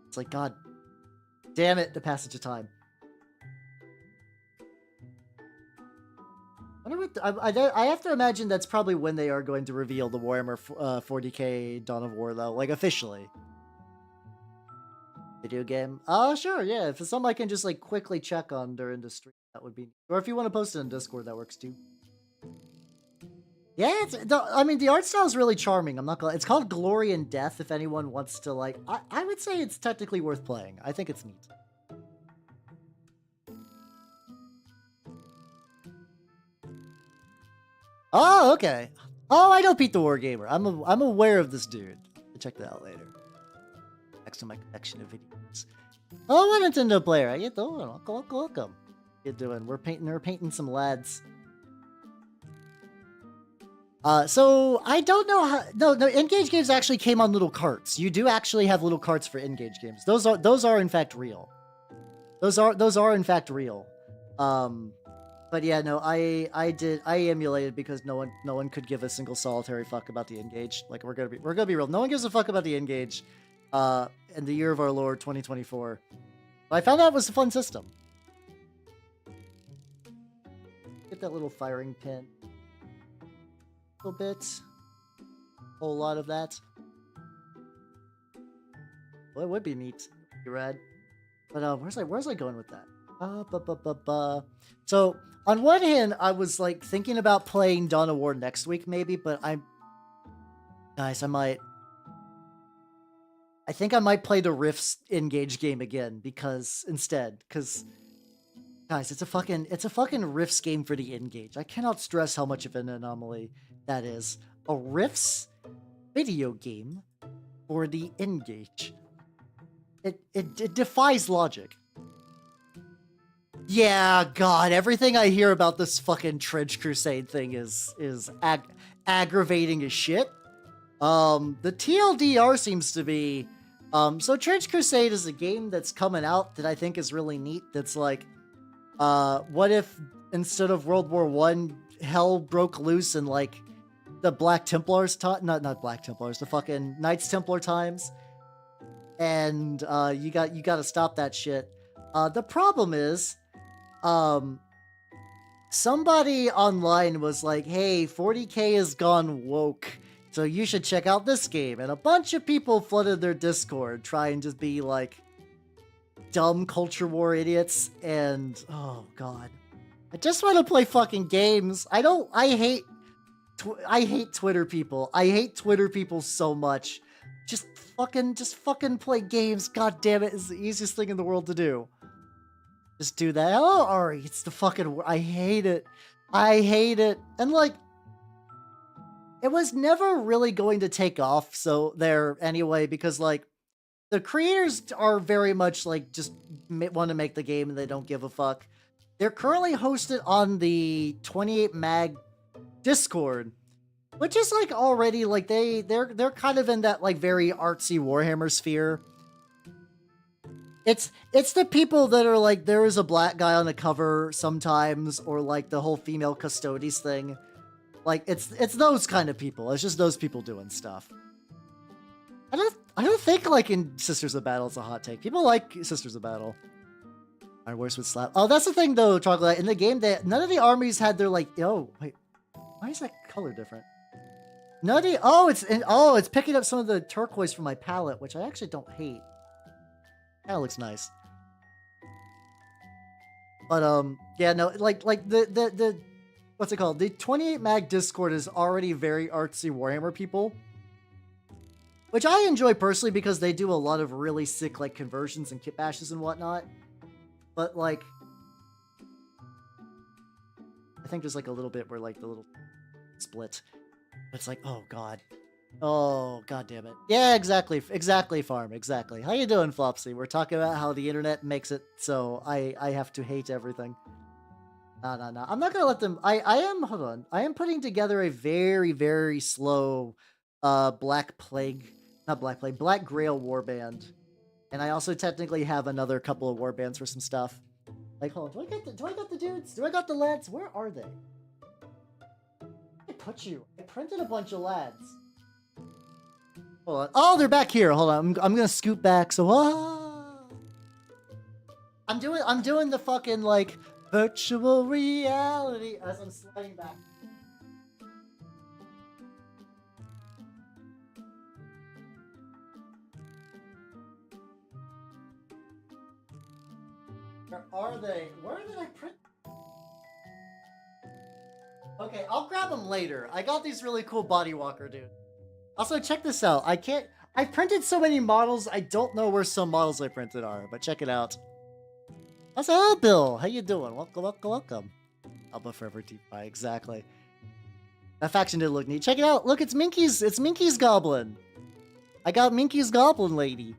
It's like, God damn it, the passage of time. I have to imagine that's probably when they are going to reveal the Warhammer 40k Dawn of War, though, like, officially. Video game? Oh, sure, yeah. If it's something I can just, like, quickly check on during the stream, that would be... Or if you want to post it in Discord, that works, too. Yeah, I mean, the art style is really charming. I'm not gonna... It's called Glory and Death, if anyone wants to, like... I would say it's technically worth playing. I think it's neat. Oh, okay. Oh, I know Pete the Wargamer. I'm aware of this dude. I'll check that out later. Next to my collection of videos. Oh, I'm a Nintendo player. How you doing? Welcome. How you doing? We're painting some lads. So I don't know how. No, Engage games actually came on little carts. You do actually have little carts for Engage games. Those are in fact real. Those are in fact real. But yeah, no, I emulated because no one could give a single solitary fuck about the Engage. Like we're gonna be real. No one gives a fuck about the Engage, in the year of our Lord 2024. But I found out it was a fun system. Get that little firing pin. A little bit. Whole lot of that. Well, it would be neat. Be rad. But where's I going with that? So on one hand, I was like thinking about playing Dawn of War next week, maybe, but I think I might play the Rifts Engage game again because guys, it's a fucking Rifts game for the Engage. I cannot stress how much of an anomaly that is. A Rifts video game for the Engage. It defies logic. Yeah, God, everything I hear about this fucking Trench Crusade thing is aggravating as shit. The TLDR seems to be... So Trench Crusade is a game that's coming out that I think is really neat. That's like, what if instead of World War I, hell broke loose in like the Black Templars not Black Templars, the fucking Knights Templar times. And you got to stop that shit. The problem is, somebody online was like, hey, 40k has gone woke, so you should check out this game. And a bunch of people flooded their Discord trying to be like dumb culture war idiots. And oh God, I just want to play fucking games. I hate Twitter people. I hate Twitter people so much just fucking play games. God damn it, it's the easiest thing in the world to do. Just do that. Oh, Ari, it's the fucking... I hate it. I hate it. And, like, it was never really going to take off so there anyway, because, like, the creators are very much, like, just want to make the game and they don't give a fuck. They're currently hosted on the 28 Mag Discord, which is, like, already, like, they're kind of in that, like, very artsy Warhammer sphere. It's the people that are like, there is a black guy on the cover sometimes, or like the whole female custodes thing. Like, it's those kind of people. It's just those people doing stuff. I don't think, like, in Sisters of Battle it's a hot take. People like Sisters of Battle. My worst would slap. Oh, that's the thing though, Chocolate. In the game, none of the armies had their, like, oh wait, why is that color different? None of the, it's picking up some of the turquoise from my palette, which I actually don't hate. That looks nice. But yeah, no, like the what's it called? The 28 Mag Discord is already very artsy Warhammer people, which I enjoy personally because they do a lot of really sick, like, conversions and kit bashes and whatnot. But, like, I think there's, like, a little bit where, like, the little split. It's like, oh god. Oh, god damn it. Yeah, exactly, Farm, exactly. How you doing, Flopsy? We're talking about how the internet makes it so I have to hate everything. No. I'm not gonna let them... hold on. I am putting together a very, very slow, Black Grail warband. And I also technically have another couple of warbands for some stuff. Like, hold on, do I got the dudes? Do I got the lads? Where are they? I put you. I printed a bunch of lads. Hold on. Oh, they're back here. Hold on. I'm gonna scoot back. So, I'm doing the fucking, like, virtual reality as I'm sliding back. Where are they? Where did I print? Okay, I'll grab them later. I got these really cool body walker dude. Also, check this out. I printed so many models, I don't know where some models I printed are, but check it out. What's up, Bill? How you doing? Welcome. Alpha Forever T5, exactly. That faction did look neat. Check it out. Look, it's Minky's goblin. I got Minky's goblin lady.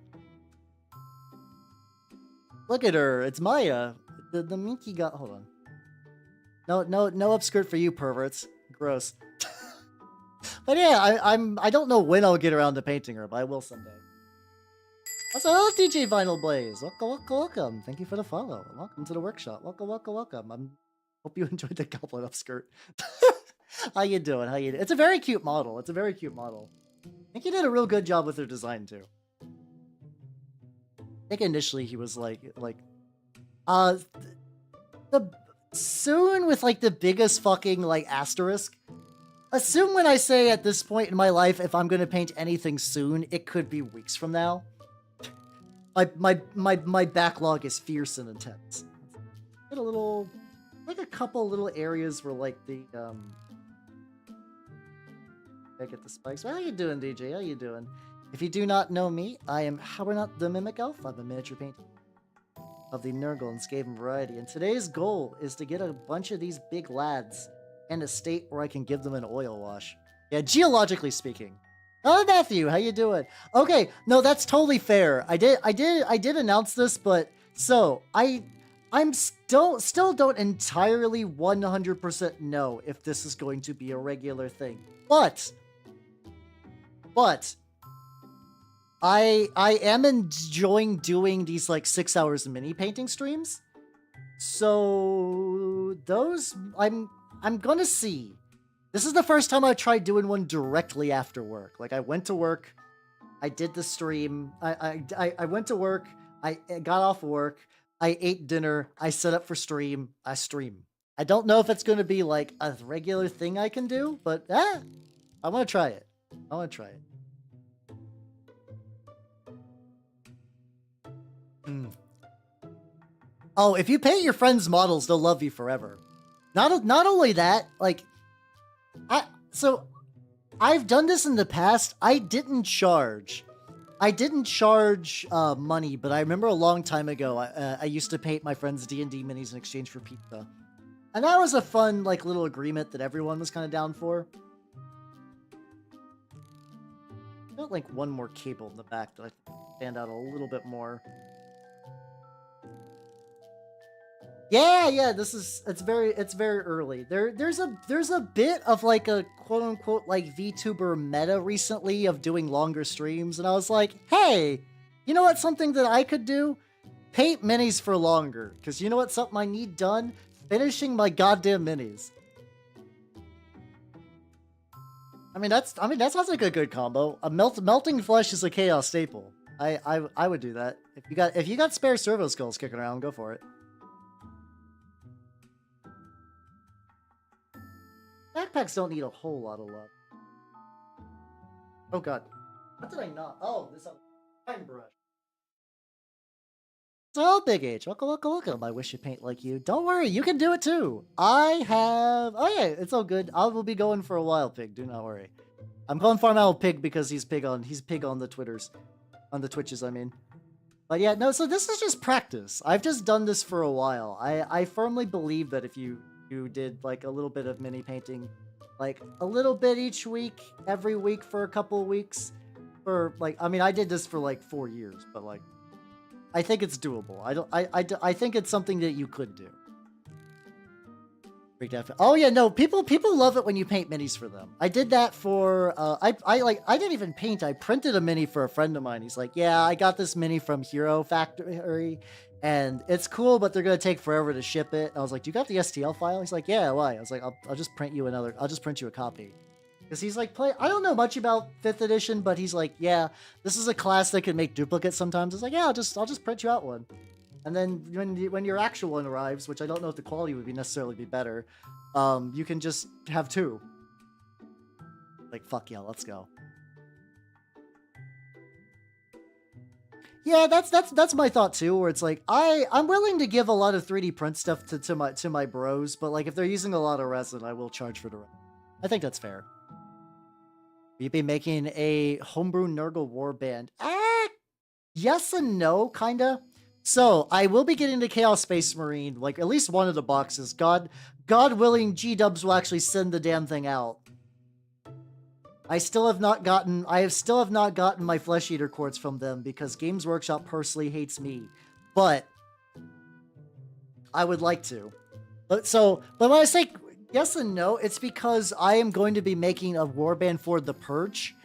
Look at her. It's Maya. The Minky got... Hold on. No upskirt for you, perverts. Gross. But yeah, I don't know when I'll get around to painting her, but I will someday. Also, hello, DJ Vinyl Blaze. Welcome. Thank you for the follow. Welcome to the workshop. Welcome. Hope you enjoyed the goblin upskirt. How you doing? It's a very cute model. I think he did a real good job with their design too. I think initially he was like soon with, like, the biggest fucking, like, asterisk. Assume when I say at this point in my life, if I'm gonna paint anything soon, it could be weeks from now. My backlog is fierce and intense. Get a little, like, a couple little areas where, like, the I get the spikes. How you doing, DJ? How you doing? If you do not know me, I am Howard the Mimic Elf. I'm a miniature painter of the Nurgle and Skaven variety, and today's goal is to get a bunch of these big lads in a state where I can give them an oil wash. Yeah, geologically speaking. Oh, Matthew, how you doing? Okay, no, that's totally fair. I did announce this, but so I'm still don't entirely 100% know if this is going to be a regular thing, but I am enjoying doing these, like, 6 hours of mini painting streams. So those I'm gonna see. This is the first time I tried doing one directly after work. Like, I went to work, I did the stream, I went to work, I got off work, I ate dinner, I set up for stream, I stream. I don't know if it's gonna be, like, a regular thing I can do, but I wanna try it. Oh, if you paint your friends' models, they'll love you forever. Not only that, like, I've done this in the past. I didn't charge I didn't charge money, but I remember a long time ago, I used to paint my friends' D&D minis in exchange for pizza. And that was a fun, like, little agreement that everyone was kind of down for. Got, like, one more cable in the back that I stand out a little bit more. Yeah, it's very early. There's a bit of like a quote unquote like VTuber meta recently of doing longer streams, and I was like, hey, you know what, something that I could do? Paint minis for longer, because you know what, something I need done? Finishing my goddamn minis. I mean that sounds like a good combo. Melting flesh is a chaos staple. I would do that. If you got spare servo skulls kicking around, go for it. Backpacks don't need a whole lot of love. Oh god. What did I not? Oh, this time brush. So, Big H, look at my wish to paint like you. Don't worry, you can do it too. I have... Oh yeah, it's all good. I will be going for a while, Pig. Do not worry. I'm calling Farm Owl Pig because he's pig on the Twitters. On the Twitches, I mean. But yeah, no, so this is just practice. I've just done this for a while. I firmly believe that if you did like a little bit of mini painting, like a little bit each week, every week for a couple of weeks, for like, I mean, I did this for like 4 years, but like, I think it's doable. I think it's something that you could do. Oh yeah, no, people love it when you paint minis for them. I did that for, I didn't even paint, I printed a mini for a friend of mine. He's like, yeah, I got this mini from Hero Factory, and it's cool, but they're gonna take forever to ship it. I was like, "Do you got the STL file?" He's like, "Yeah, why?" I was like, "I'll just print you another. I'll just print you a copy." Because he's like, I don't know much about 5th edition, but he's like, "Yeah, this is a class that can make duplicates sometimes." It's like, "Yeah, I'll just print you out one." And then when your actual one arrives, which I don't know if the quality would necessarily be better, you can just have 2. Like, fuck yeah, let's go. Yeah, that's my thought too, where it's like I'm willing to give a lot of 3D print stuff to my bros, but like if they're using a lot of resin, I will charge for the resin. I think that's fair. We'd be making a homebrew Nurgle warband. Yes and no, kinda. So I will be getting the Chaos Space Marine, like at least one of the boxes. God willing, G-Dubs will actually send the damn thing out. I still have not gotten my Flesh Eater quartz from them because Games Workshop personally hates me. But I would like to. But when I say yes and no, it's because I am going to be making a warband for the Purge,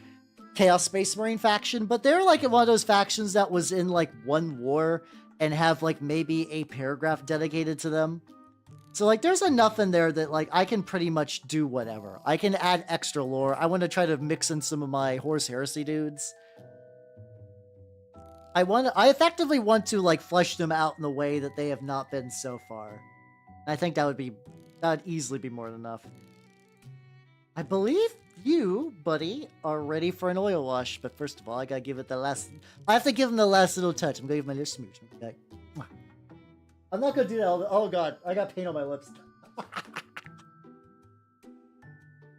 Chaos Space Marine faction, but they're like one of those factions that was in like one war and have like maybe a paragraph dedicated to them. So, like, there's enough in there that, like, I can pretty much do whatever. I can add extra lore. I want to try to mix in some of my Horus Heresy dudes. I effectively want to, like, flesh them out in the way that they have not been so far. And I think that would easily be more than enough. I believe you, buddy, are ready for an oil wash. But first of all, I gotta give it I have to give him the last little touch. I'm gonna give him a little smooch. Okay. I'm not gonna do that. Oh god, I got paint on my lips.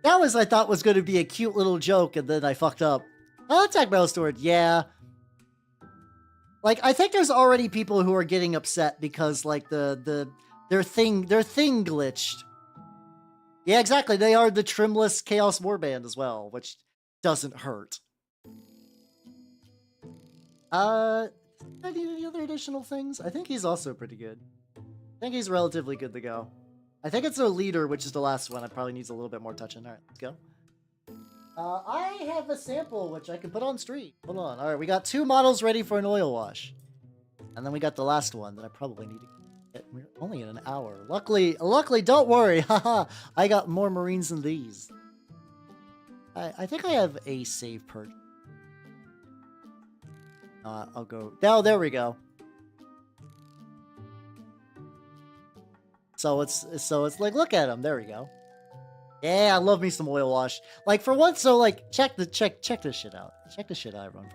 That was, I thought, was gonna be a cute little joke, and then I fucked up. Oh, attack metal storage, yeah. Like, I think there's already people who are getting upset because, like, their thing glitched. Yeah, exactly. They are the trimless Chaos Warband as well, which doesn't hurt. Any other additional things? I think he's also pretty good. I think he's relatively good to go. I think it's their leader, which is the last one. It probably needs a little bit more touching. All right, let's go. I have a sample, which I can put on stream. Hold on. All right, we got 2 models ready for an oil wash. And then we got the last one that I probably need to get. We're only in an hour. Luckily, don't worry. Haha, I got more Marines than these. I think I have a save perk. I'll go. Oh, there we go. So it's like, look at him. There we go. Yeah, I love me some oil wash. Like, for once, so like check this shit out. Check this shit out, everyone.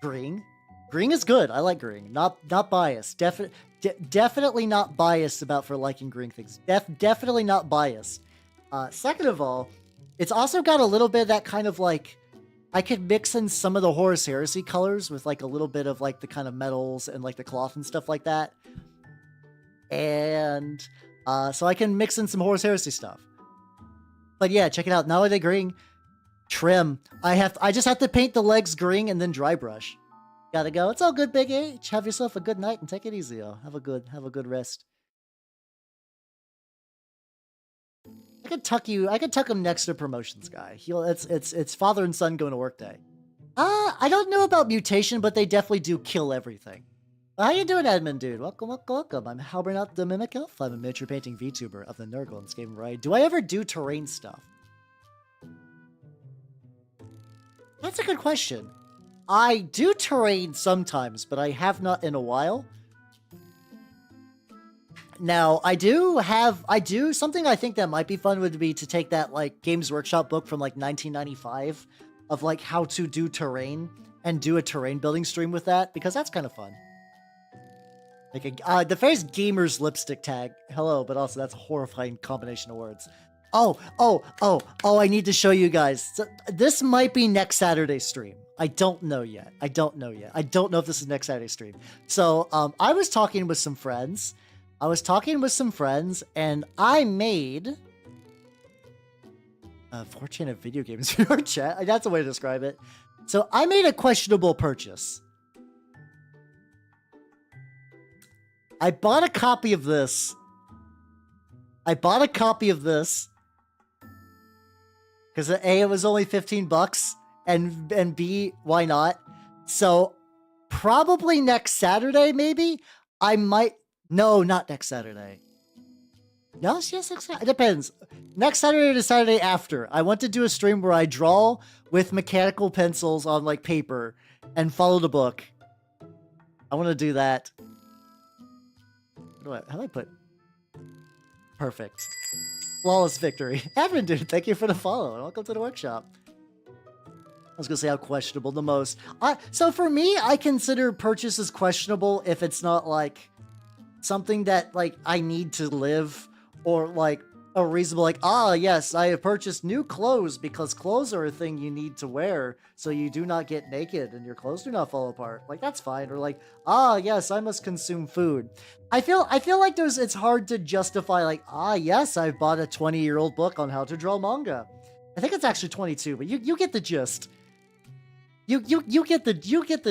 Green is good. I like green. Not biased. Definitely not biased for liking green things. Definitely not biased. Second of all, it's also got a little bit of that kind of like I could mix in some of the Horus Heresy colors with like a little bit of like the kind of metals and like the cloth and stuff like that. And so I can mix in some Horus Heresy stuff. But yeah, check it out. Now they green trim. I just have to paint the legs green and then dry brush. Gotta go. It's all good, Big H. Have yourself a good night and take it easy, yo. Have a good rest. I could tuck him next to promotions guy. It's father and son going to work day. I don't know about mutation, but they definitely do kill everything. How you doing, admin dude? Welcome. I'm Halbernat the Mimic Elf. I'm a miniature painting VTuber of the Nurgle in this game, right? Do I ever do terrain stuff? That's a good question. I do terrain sometimes, but I have not in a while. Now, I do something I think that might be fun would be to take that like Games Workshop book from like 1995 of like how to do terrain and do a terrain building stream with that, because that's kind of fun. Like the phrase gamer's lipstick tag. Hello, but also that's a horrifying combination of words. Oh, I need to show you guys. So, this might be next Saturday's stream. I don't know yet. I don't know if this is next Saturday's stream. So, I was talking with some friends. And I made 4chan of video games in our chat. That's a way to describe it. So, I made a questionable purchase. I bought a copy of this. Because A, it was only $15, and B, why not? So, probably next Saturday, maybe? I might... No, not next Saturday. Yes, it depends. Next Saturday to Saturday after. I want to do a stream where I draw with mechanical pencils on, like, paper and follow the book. I want to do that. How do I put... Perfect. Flawless victory. Admin dude, thank you for the follow and welcome to the workshop. I was gonna say how questionable the most. So for me, I consider purchases questionable if it's not like something that like I need to live, or like a reasonable like, yes, I have purchased new clothes because clothes are a thing you need to wear so you do not get naked and your clothes do not fall apart. Like that's fine. Or like, yes, I must consume food. I feel like it's hard to justify like, yes, I've bought a 20-year-old book on how to draw manga. I think it's actually 22, but you get the gist. You get the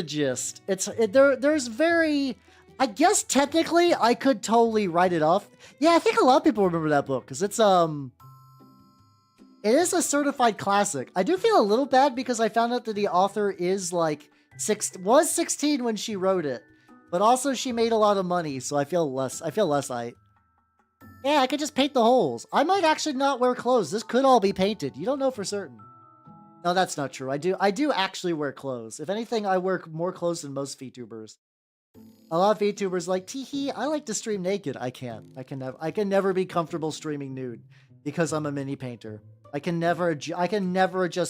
gist. There's very, I guess technically I could totally write it off. Yeah, I think a lot of people remember that book because it is a certified classic. I do feel a little bad because I found out that the author is like was 16 when she wrote it, but also she made a lot of money, so I feel less. Yeah, I could just paint the holes. I might actually not wear clothes. This could all be painted. You don't know for certain. No, that's not true. I do actually wear clothes. If anything, I wear more clothes than most VTubers. A lot of VTubers like, teehee, I like to stream naked. I can't. I can never be comfortable streaming nude because I'm a mini painter. I can never adjust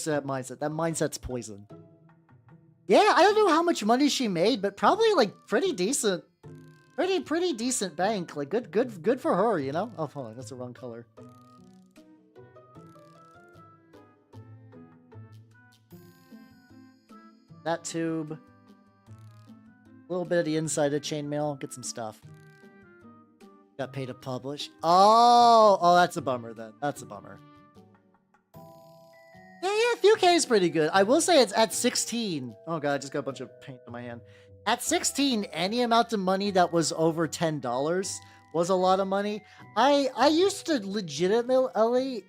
to that mindset. That mindset's poison. Yeah, I don't know how much money she made, but probably like pretty decent. Pretty decent bank. Like good for her, you know? Oh, hold on, that's the wrong color. That tube. A little bit of the inside of chainmail. Get some stuff. Got paid to publish. Oh, that's a bummer then. That's a bummer. Yeah, a few K is pretty good. I will say it's at 16. Oh god, I just got a bunch of paint on my hand. At 16, any amount of money that was over $10 was a lot of money. I used to legitimately...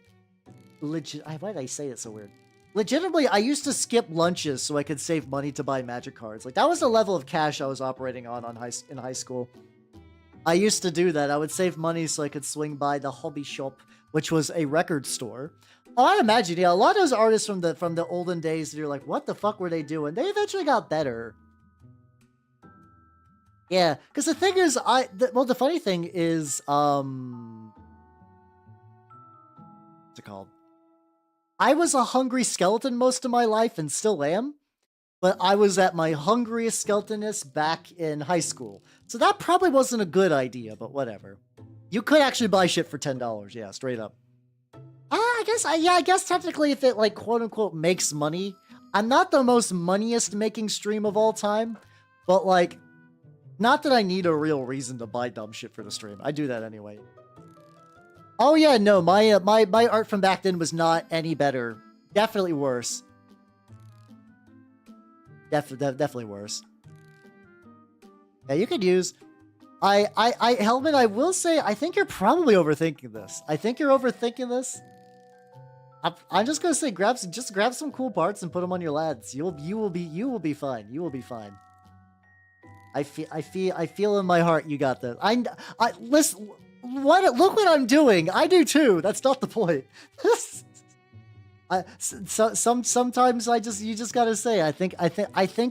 why did I say it so weird? Legitimately, I used to skip lunches so I could save money to buy magic cards. Like, that was the level of cash I was operating on in high school. I used to do that. I would save money so I could swing by the hobby shop, which was a record store. Oh, I imagine, yeah, a lot of those artists from the olden days, you're like, what the fuck were they doing? They eventually got better. Yeah, because the thing is, the funny thing is, what's it called? I was a hungry skeleton most of my life and still am, but I was at my hungriest skeletonist back in high school. So that probably wasn't a good idea, but whatever. You could actually buy shit for $10, yeah, straight up. I guess technically if it like quote unquote makes money, I'm not the most moneyest making stream of all time, but like, not that I need a real reason to buy dumb shit for the stream. I do that anyway. Oh yeah, no, my art from back then was not any better. Definitely worse. Definitely worse. Yeah, you could use. Helmet, I will say, I think you're probably overthinking this. I think you're overthinking this. I'm just gonna say, just grab some cool parts and put them on your lads. You will be fine. You will be fine. I feel in my heart you got this. Listen. Look what I'm doing. I do too. That's not the point. Sometimes you just gotta say, I think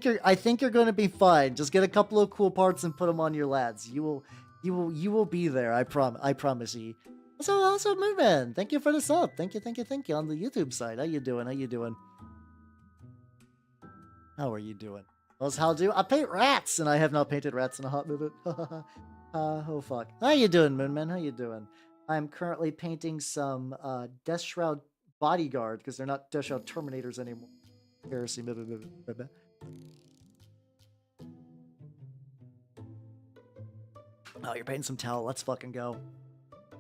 you're gonna be fine. Just get a couple of cool parts and put them on your lads. You will be there. I promise you. Also, Moonman, thank you for the sub. Thank you on the YouTube side. How you doing? How are you doing? How do I paint rats? And I have not painted rats in a hot minute. Oh fuck. How you doing, Moonman? How you doing? I'm currently painting some Deathshroud Bodyguard because they're not Deathshroud Terminators anymore. Heresy. Oh, you're painting some towel. Let's fucking go.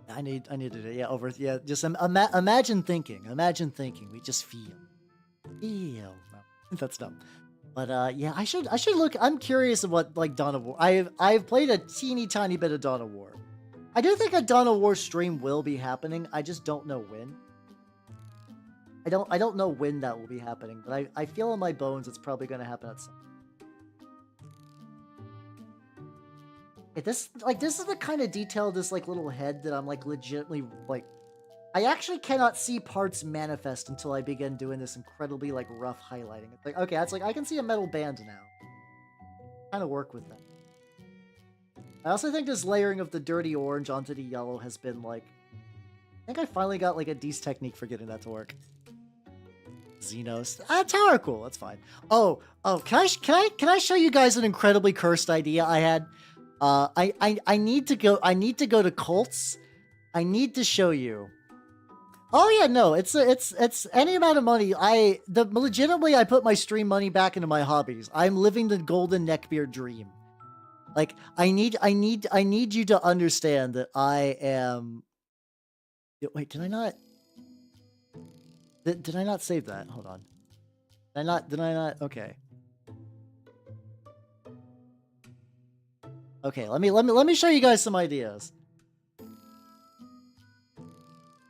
I need to do it. Yeah, just imagine thinking. We just feel. No, that's dumb. But yeah, I should look. I'm curious of what like Dawn of War. I've played a teeny tiny bit of Dawn of War. I do think a Dawn of War stream will be happening. I just don't know when. I don't know when that will be happening, but I feel in my bones it's probably going to happen at some. This is the kind of detail, this like little head that I'm like legitimately like. I actually cannot see parts manifest until I begin doing this incredibly like rough highlighting. It's like, okay, that's like I can see a metal band now. Kind of work with that. I also think this layering of the dirty orange onto the yellow has been like. I think I finally got like a decent technique for getting that to work. Xenos. Tower cool. That's fine. Oh, can I show you guys an incredibly cursed idea I had? I need to go to cults. I need to show you. Oh yeah, no, it's any amount of money. Legitimately I put my stream money back into my hobbies. I'm living the golden neckbeard dream. Like I need you to understand that I am. Wait, did I not? Did I not save that? Hold on. Did I not? Okay. Okay, let me show you guys some ideas.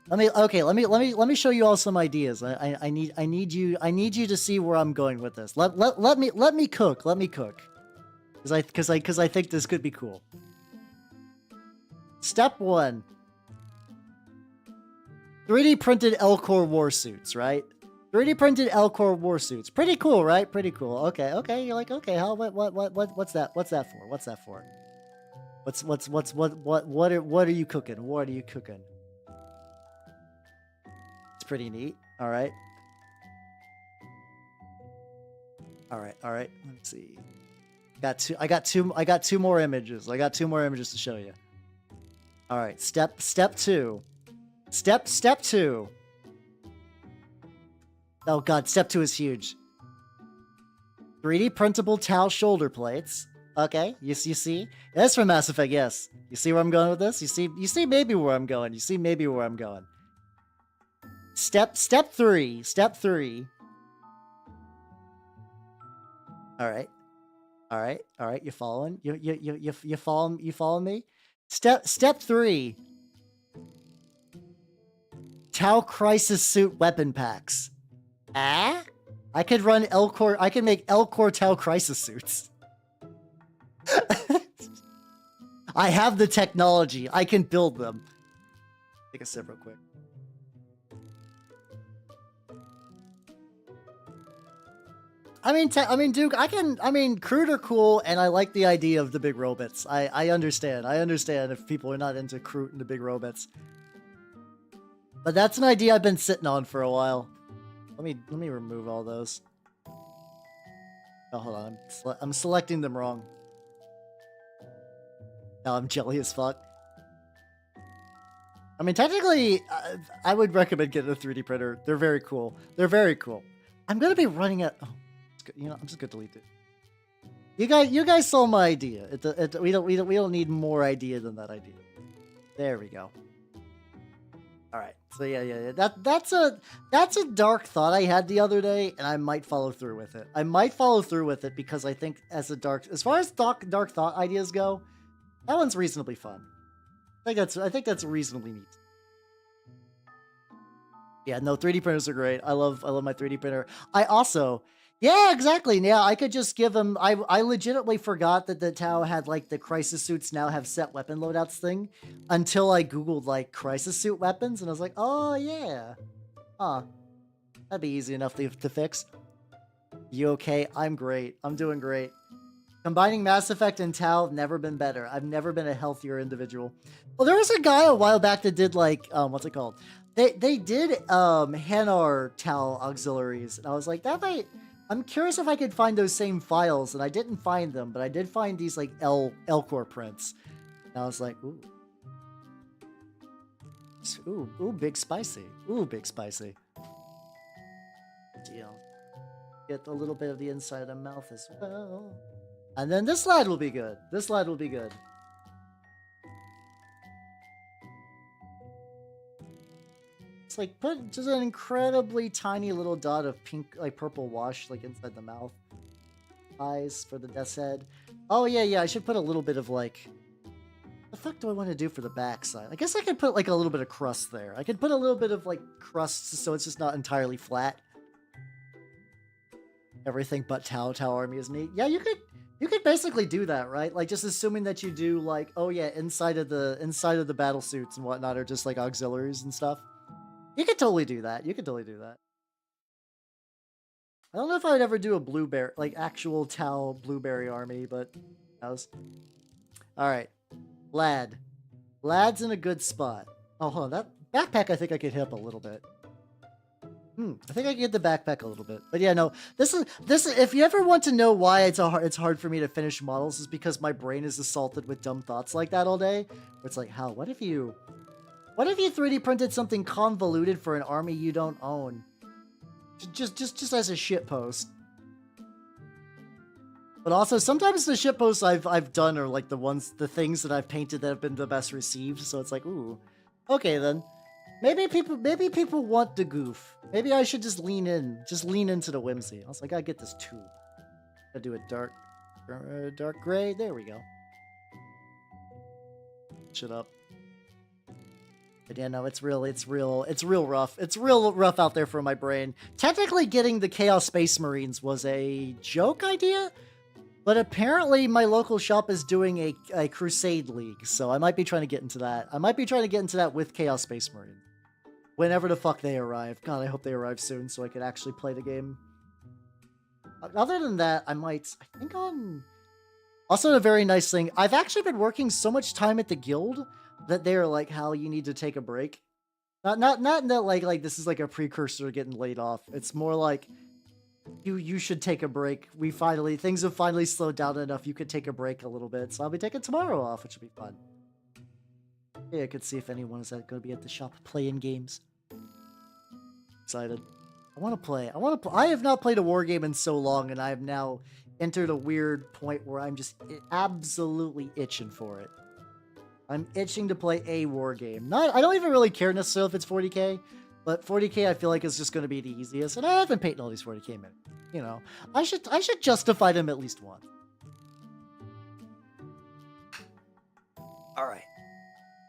Let me show you all some ideas. I need you to see where I'm going with this. Let me cook. Because I think this could be cool. Step 1. 3D printed Elcor war suits, right? 3D printed Elcor war suits. Pretty cool, right? Pretty cool. Okay. You're like, okay, what's that for? What's that for? What are you cooking? What are you cooking? It's pretty neat. All right. Let me see. I got two more images. I got two more images to show you. All right. Step 2. Step 2. Oh god, step 2 is huge. 3D printable towel shoulder plates. Okay, you see? That's from Mass Effect, yes. You see where I'm going with this? You see maybe where I'm going. Step 3. All right. You following? You follow me? Step 3. Tau Crisis Suit weapon packs. I could run Elcor. I can make Elcor Tau Crisis suits. I have the technology. I can build them. Take a sip real quick. Duke, crude are cool, and I like the idea of the big robots. I understand. I understand if people are not into crude and the big robots. But that's an idea I've been sitting on for a while. Let me remove all those. Oh, hold on. I'm selecting them wrong. Now I'm jelly as fuck. Technically, I would recommend getting a 3D printer. They're very cool. I'm gonna be running out. Oh, you know, I'm just gonna delete it. You guys saw my idea. We don't need more idea than that idea. There we go. All right. So yeah. That's a dark thought I had the other day, and I might follow through with it. I might follow through with it because I think as far as dark thought ideas go, that one's reasonably fun. I think that's reasonably neat. Yeah, no, 3D printers are great. I love my 3D printer. I also, yeah, exactly. Yeah, I could just give them. I legitimately forgot that the Tau had like the crisis suits now have set weapon loadouts thing until I googled like crisis suit weapons, and I was like, oh yeah, that'd be easy enough to fix. You okay? I'm great. I'm doing great. Combining Mass Effect and Tau, never been better. I've never been a healthier individual. Well, there was a guy a while back that did like what's it called? They did Hanar Tau auxiliaries, and I was like, that might. I'm curious if I could find those same files, and I didn't find them, but I did find these like Elcor prints, and I was like, ooh, big spicy, big spicy. Deal. Get a little bit of the inside of the mouth as well, and then this slide will be good. This slide will be good. It's like put just an incredibly tiny little dot of pink, like purple wash, like inside the mouth. Eyes for the death's head. Oh yeah. I should put a little bit of like. The fuck do I want to do for the backside? I guess I could put like a little bit of crust there. I could put a little bit of like crust so it's just not entirely flat. Everything but Tau Army is neat. Yeah, you could basically do that, right? Like just assuming that you do like, oh yeah, inside of the battle suits and whatnot are just like auxiliaries and stuff. You could totally do that. I don't know if I would ever do a blueberry, like actual Tau blueberry army, but that was... Alright. Lad's in a good spot. Oh, hold on. That backpack I think I could hit up a little bit. I think I can get the backpack a little bit. But yeah, no. This is if you ever want to know why it's hard for me to finish models, is because my brain is assaulted with dumb thoughts like that all day. Where it's like, how? What if you 3D printed something convoluted for an army you don't own? Just as a shitpost. But also, sometimes the shitposts I've done are like the things that I've painted that have been the best received. So it's like, ooh, okay then. Maybe people want the goof. Maybe I should just lean into the whimsy. I was like, I get this too. I do a dark gray. There we go. Shut up. But yeah, no, it's real rough. It's real rough out there for my brain. Technically, getting the Chaos Space Marines was a joke idea, but apparently my local shop is doing a Crusade League, so I might be trying to get into that. I might be trying to get into that with Chaos Space Marines. Whenever the fuck they arrive. God, I hope they arrive soon so I can actually play the game. Other than that, I think on... Also, a very nice thing, I've actually been working so much time at the guild that they're like, Hal, you need to take a break. Not that like this is like a precursor to getting laid off. It's more like you should take a break. Things have finally slowed down enough. You could take a break a little bit. So I'll be taking tomorrow off, which will be fun. Yeah, I could see if anyone is going to be at the shop playing games. Excited. I want to play. I have not played a war game in so long, and I have now entered a weird point where I'm just absolutely itching for it. I'm itching to play a war game. I don't even really care necessarily if it's 40k, but 40k I feel like is just going to be the easiest, and I have been painting all these 40k minutes. You know, I should justify them at least once. All right.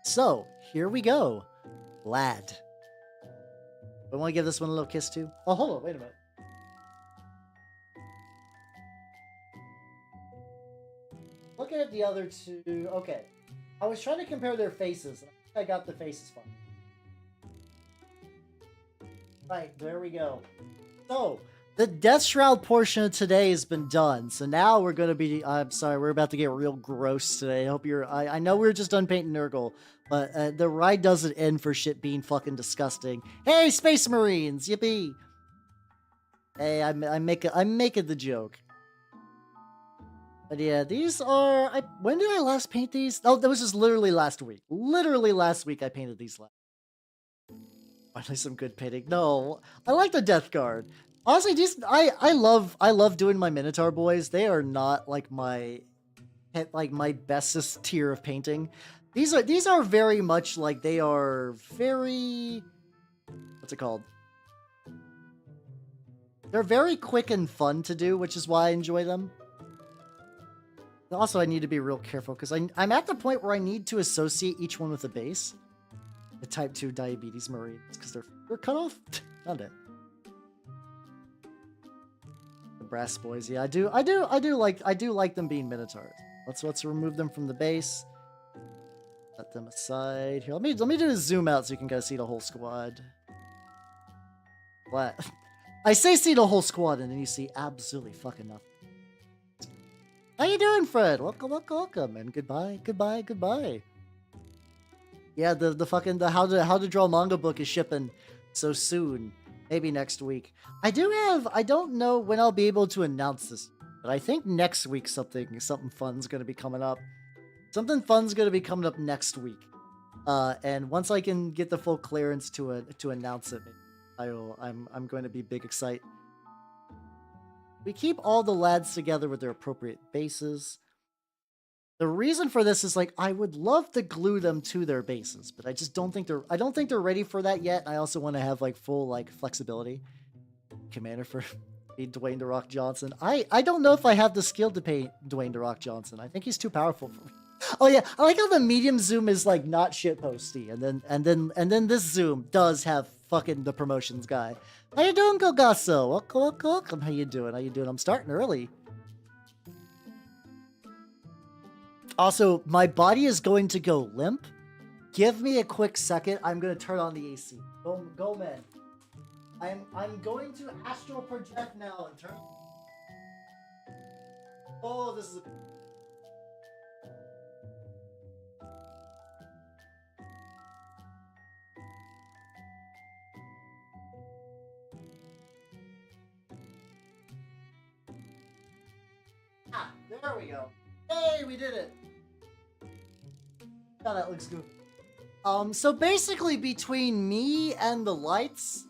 So here we go, Lad. I want to give this one a little kiss too. Oh, hold on, wait a minute. Looking at the other two, okay. I was trying to compare their faces. I got the faces fine. Right, there we go. So, the Deathshroud portion of today has been done. So now we're going to be... I'm sorry, we're about to get real gross today. I hope you're... I know we're just done painting Nurgle, but the ride doesn't end for shit being fucking disgusting. Hey, Space Marines! Yippee! Hey, I'm making the joke. But yeah, these are... when did I last paint these? Oh, that was just literally last week. Literally last week I painted these last. Finally some good painting. No, I like the Death Guard. Honestly, I love doing my Minotaur boys. They are not like my bestest tier of painting. These are very much like they are very, what's it called? They're very quick and fun to do, which is why I enjoy them. Also, I need to be real careful because I'm at the point where I need to associate each one with a base. The type 2 diabetes Marines, because they're cut off. Not it. The brass boys, yeah, I do like them being Minotaurs. Let's remove them from the base. Set them aside. Here, let me do a zoom out so you can kind of see the whole squad. What? I say see the whole squad, and then you see absolutely fucking nothing. How you doing, Fred? Welcome, and goodbye. Yeah, the how to draw manga book is shipping so soon. Maybe next week. I don't know when I'll be able to announce this, but I think next week something fun's gonna be coming up. Something fun's gonna be coming up next week. And once I can get the full clearance to announce it, I'm going to be big excited. We keep all the lads together with their appropriate bases. The reason for this is like I would love to glue them to their bases, but I just don't think they're ready for that yet. And I also want to have like full like flexibility. Commander for Dwayne "The Rock" Johnson. I don't know if I have the skill to paint Dwayne "The Rock" Johnson. I think he's too powerful for me. Oh yeah, I like how the medium zoom is like not shitposty, and then this zoom does have fucking the promotions guy. How you doing, Gogasso? Welcome. How you doing? I'm starting early. Also, my body is going to go limp. Give me a quick second. I'm going to turn on the AC. Go, man. I'm going to astral project now and turn. Oh, this is. There we go. Hey, we did it. Oh, that looks good. So basically between me and the lights,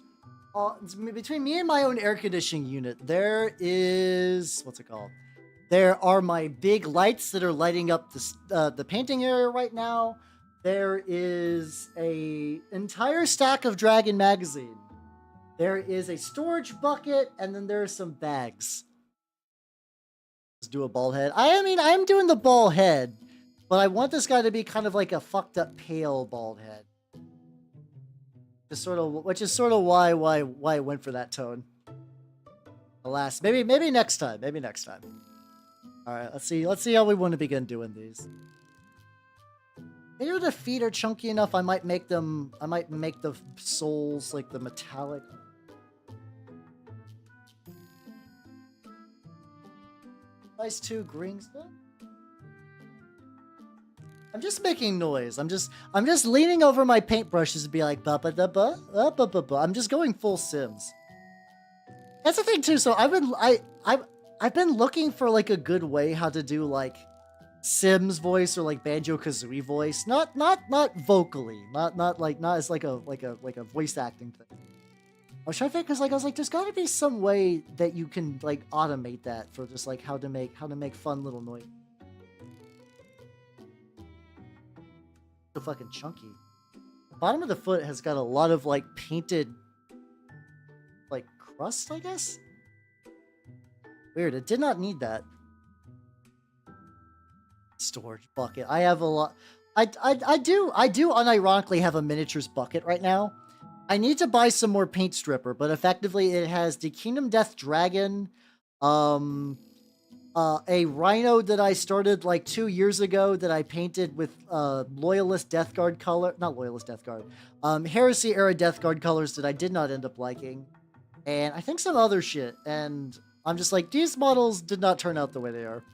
between me and my own air conditioning unit, there is, what's it called? There are my big lights that are lighting up the painting area right now. There is a entire stack of Dragon magazine. There is a storage bucket, and then there are some bags. Let's do a bald head. I mean, I'm doing the bald head, but I want this guy to be kind of like a fucked up pale bald head. Which is sort of why I went for that tone. Alas, maybe next time. All right, let's see how we want to begin doing these. Maybe the feet are chunky enough. I might make the soles like the metallic. Nice 2 green stuff. I'm just making noise. I'm just leaning over my paintbrushes and be like ba ba da ba ba ba ba. I'm just going full Sims. That's the thing too. So I've been looking for like a good way how to do like Sims voice or like Banjo-Kazooie voice. Not vocally. Not as like a voice acting thing. I was trying to think because like I was like, there's got to be some way that you can like automate that for just like how to make fun little noise. So fucking chunky. The bottom of the foot has got a lot of like painted like crust, I guess. Weird. It did not need that. Storage bucket. I have a lot. I do unironically have a miniatures bucket right now. I need to buy some more paint stripper, but effectively it has the Kingdom Death Dragon, a rhino that I started like 2 years ago that I painted with Loyalist Death Guard color, not Loyalist Death Guard, Heresy era Death Guard colors that I did not end up liking, and I think some other shit, and I'm just like, these models did not turn out the way they are.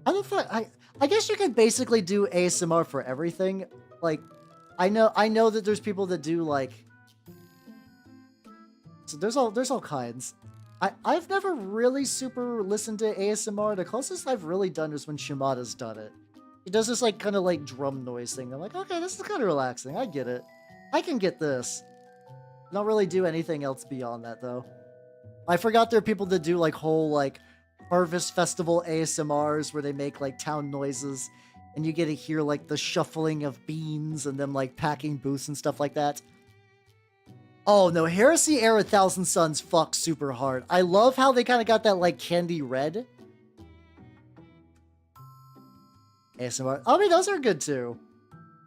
How the fuck? I guess you could basically do ASMR for everything, like. I know that there's people that do like, so there's all kinds. I've never really super listened to ASMR. The closest I've really done is when Shimada's done it. He does this like kind of like drum noise thing. I'm like, okay, this is kind of relaxing. I get it. I can get this. I don't really do anything else beyond that though. I forgot there are people that do like whole like harvest festival ASMRs where they make like town noises and you get to hear like the shuffling of beans and them like packing booths and stuff like that. Oh no, Heresy Era Thousand Suns fucks super hard. I love how they kind of got that like candy red ASMR. I mean, those are good too.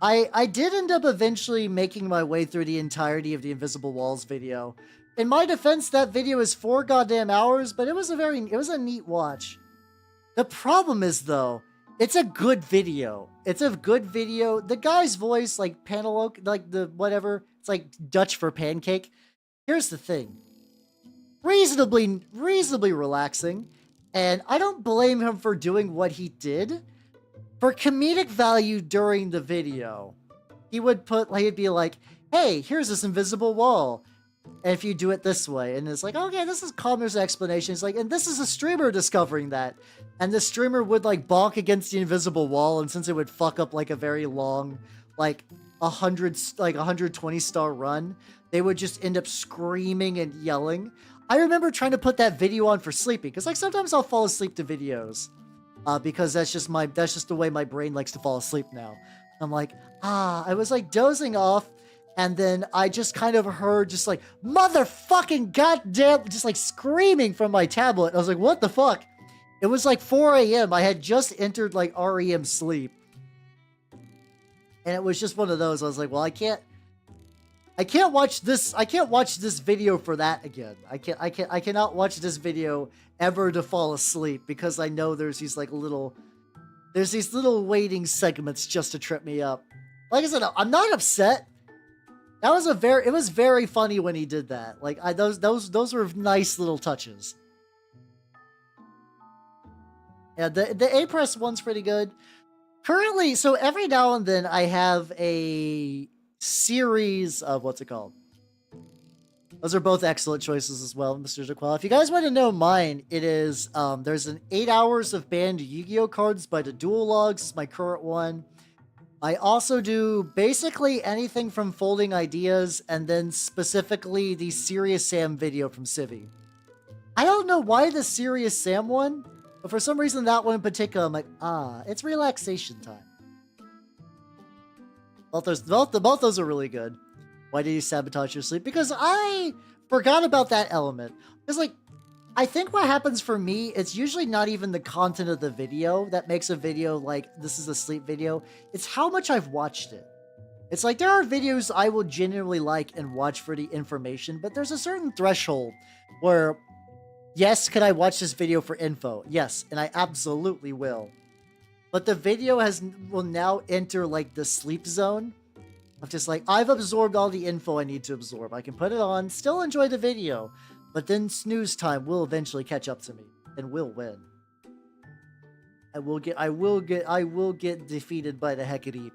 I did end up eventually making my way through the entirety of the Invisible Walls video. In my defense, that video is 4 goddamn hours, but it was a neat watch. The problem is though, it's a good video. It's a good video. The guy's voice, like panel, like the whatever, it's like Dutch for pancake. Here's the thing. Reasonably relaxing, and I don't blame him for doing what he did. For comedic value during the video, he'd be like, hey, here's this invisible wall. And if you do it this way, and it's like, okay, this is Calmer's explanation. It's like, and this is a streamer discovering that. And the streamer would like bonk against the invisible wall, and since it would fuck up like a very long, like 120 star run, they would just end up screaming and yelling. I remember trying to put that video on for sleeping, because like sometimes I'll fall asleep to videos. Because that's just the way my brain likes to fall asleep now. I'm like, I was like dozing off, and then I just kind of heard just like, motherfucking goddamn, just like screaming from my tablet. I was like, what the fuck? It was like 4 a.m. I had just entered like REM sleep. And it was just one of those. I was like, well, I can't watch this video for that again. I cannot watch this video ever to fall asleep, because I know there's these little waiting segments just to trip me up. Like I said, I'm not upset. It was very funny when he did that. Like those were nice little touches. Yeah, the A-Press one's pretty good. Currently, so every now and then I have a series of, what's it called? Those are both excellent choices as well, Mr. Jaquel. If you guys want to know mine, it is, there's an 8 hours of banned Yu-Gi-Oh cards by the Dual Logs, my current one. I also do basically anything from Folding Ideas, and then specifically the Serious Sam video from Civi. I don't know why the Serious Sam one, but for some reason that one in particular, I'm like, it's relaxation time. Both those are really good. Why did you sabotage your sleep? Because I forgot about that element. Because, like, I think what happens for me, it's usually not even the content of the video that makes a video like, this is a sleep video. It's how much I've watched it. It's like, there are videos I will genuinely like and watch for the information, but there's a certain threshold where, yes, can I watch this video for info? Yes, and I absolutely will. But the video will now enter, like, the sleep zone. I'm just like, I've absorbed all the info I need to absorb. I can put it on, still enjoy the video, but then snooze time will eventually catch up to me and will win. I will get defeated by the Hecate.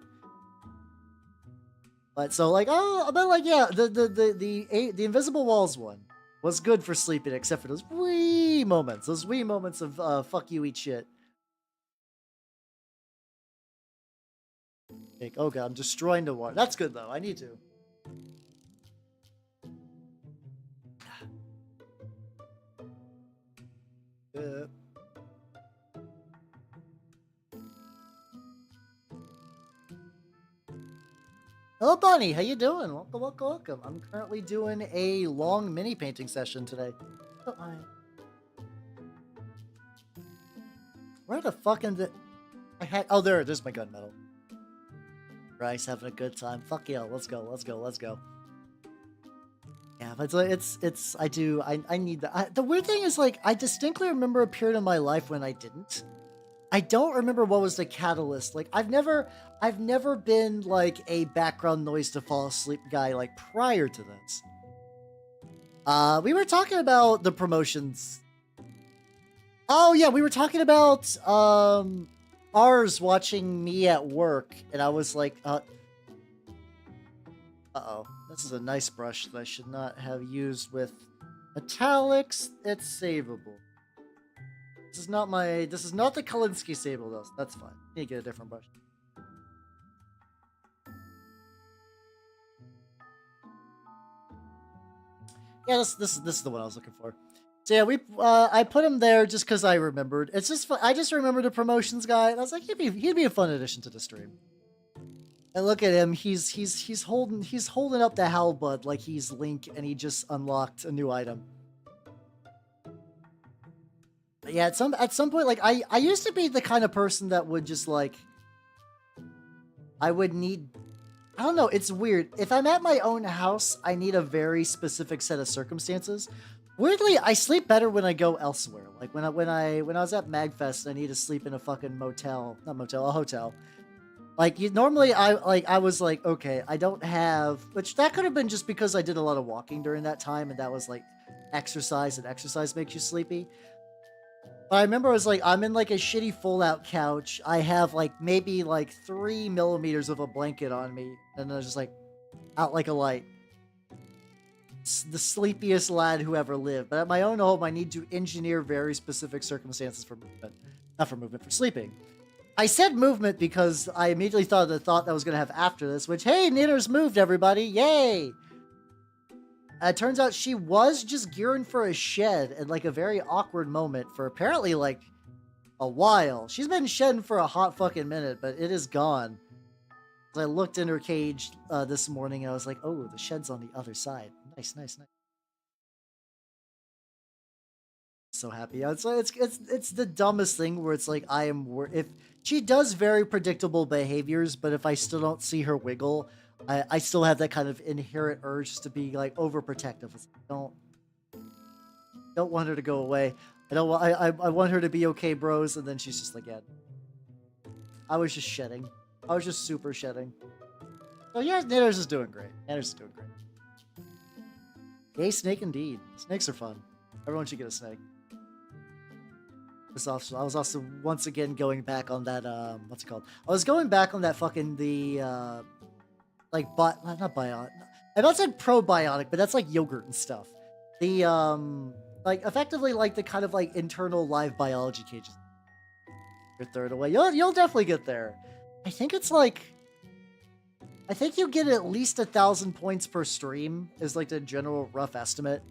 But so like, yeah, the Invisible Walls one was good for sleeping, except for those wee moments of fuck you, eat shit. Oh god, I'm destroying the water. That's good though. I need to. Hello, Bonnie. How you doing? Welcome. I'm currently doing a long mini painting session today. Where the fuck in the... there's my gunmetal. Bryce having a good time. Fuck yeah, let's go. Yeah, but I need that. The weird thing is, like, I distinctly remember a period in my life when I didn't. I don't remember what was the catalyst. Like, I've never been, like, a background noise to fall asleep guy, like, prior to this. We were talking about the promotions. Oh, yeah, we were talking about, ours watching me at work, and I was like, uh-oh. This is a nice brush that I should not have used with metallics. It's savable. This is not the Kalinsky Sable, though. That's fine. I need to get a different brush. Yeah, this is the one I was looking for. So yeah, I put him there just because I remembered. It's just I just remembered a promotions guy, and I was like, he'd be a fun addition to the stream. And look at him, he's holding up the halberd like he's Link, and he just unlocked a new item. But yeah, at some point, like I used to be the kind of person that would just like I would need. I don't know, it's weird. If I'm at my own house, I need a very specific set of circumstances. Weirdly, I sleep better when I go elsewhere. Like when I was at Magfest, I need to sleep in a fucking motel, not motel, a hotel. Like normally I was like, okay, I don't have, which that could have been just because I did a lot of walking during that time, and that was like exercise, and exercise makes you sleepy. But I remember I was like, I'm in like a shitty fold-out couch. I have like maybe like 3 millimeters of a blanket on me, and I was just like out like a light. It's the sleepiest lad who ever lived. But at my own home, I need to engineer very specific circumstances for movement, not for movement, for sleeping. I said movement because I immediately thought of the thought that I was going to have after this, which, hey, Nina's moved, everybody. Yay! It turns out she was just gearing for a shed at like a very awkward moment for apparently like a while. She's been shedding for a hot fucking minute, but it is gone. I looked in her cage this morning and I was like, oh, the shed's on the other side. Nice, nice, nice. So happy. It's the dumbest thing where it's like if she does very predictable behaviors, but if I still don't see her wiggle, I still have that kind of inherent urge to be like overprotective. It's like, don't want her to go away. I want her to be okay, bros. And then she's just like, yeah. I was just shedding. I was just super shedding. So yeah, Nanners is doing great. Nanners is doing great. Yay, snake indeed. Snakes are fun. Everyone should get a snake. I was also once again going back on that, what's it called? I was going back on that fucking, like, not bionic. I about said probiotic, but that's like yogurt and stuff. The, like, effectively, like, the kind of, like, internal live biology cages. Your third away. You'll definitely get there. I think it's like... I think you get at least 1,000 points per stream, is, like, the general rough estimate.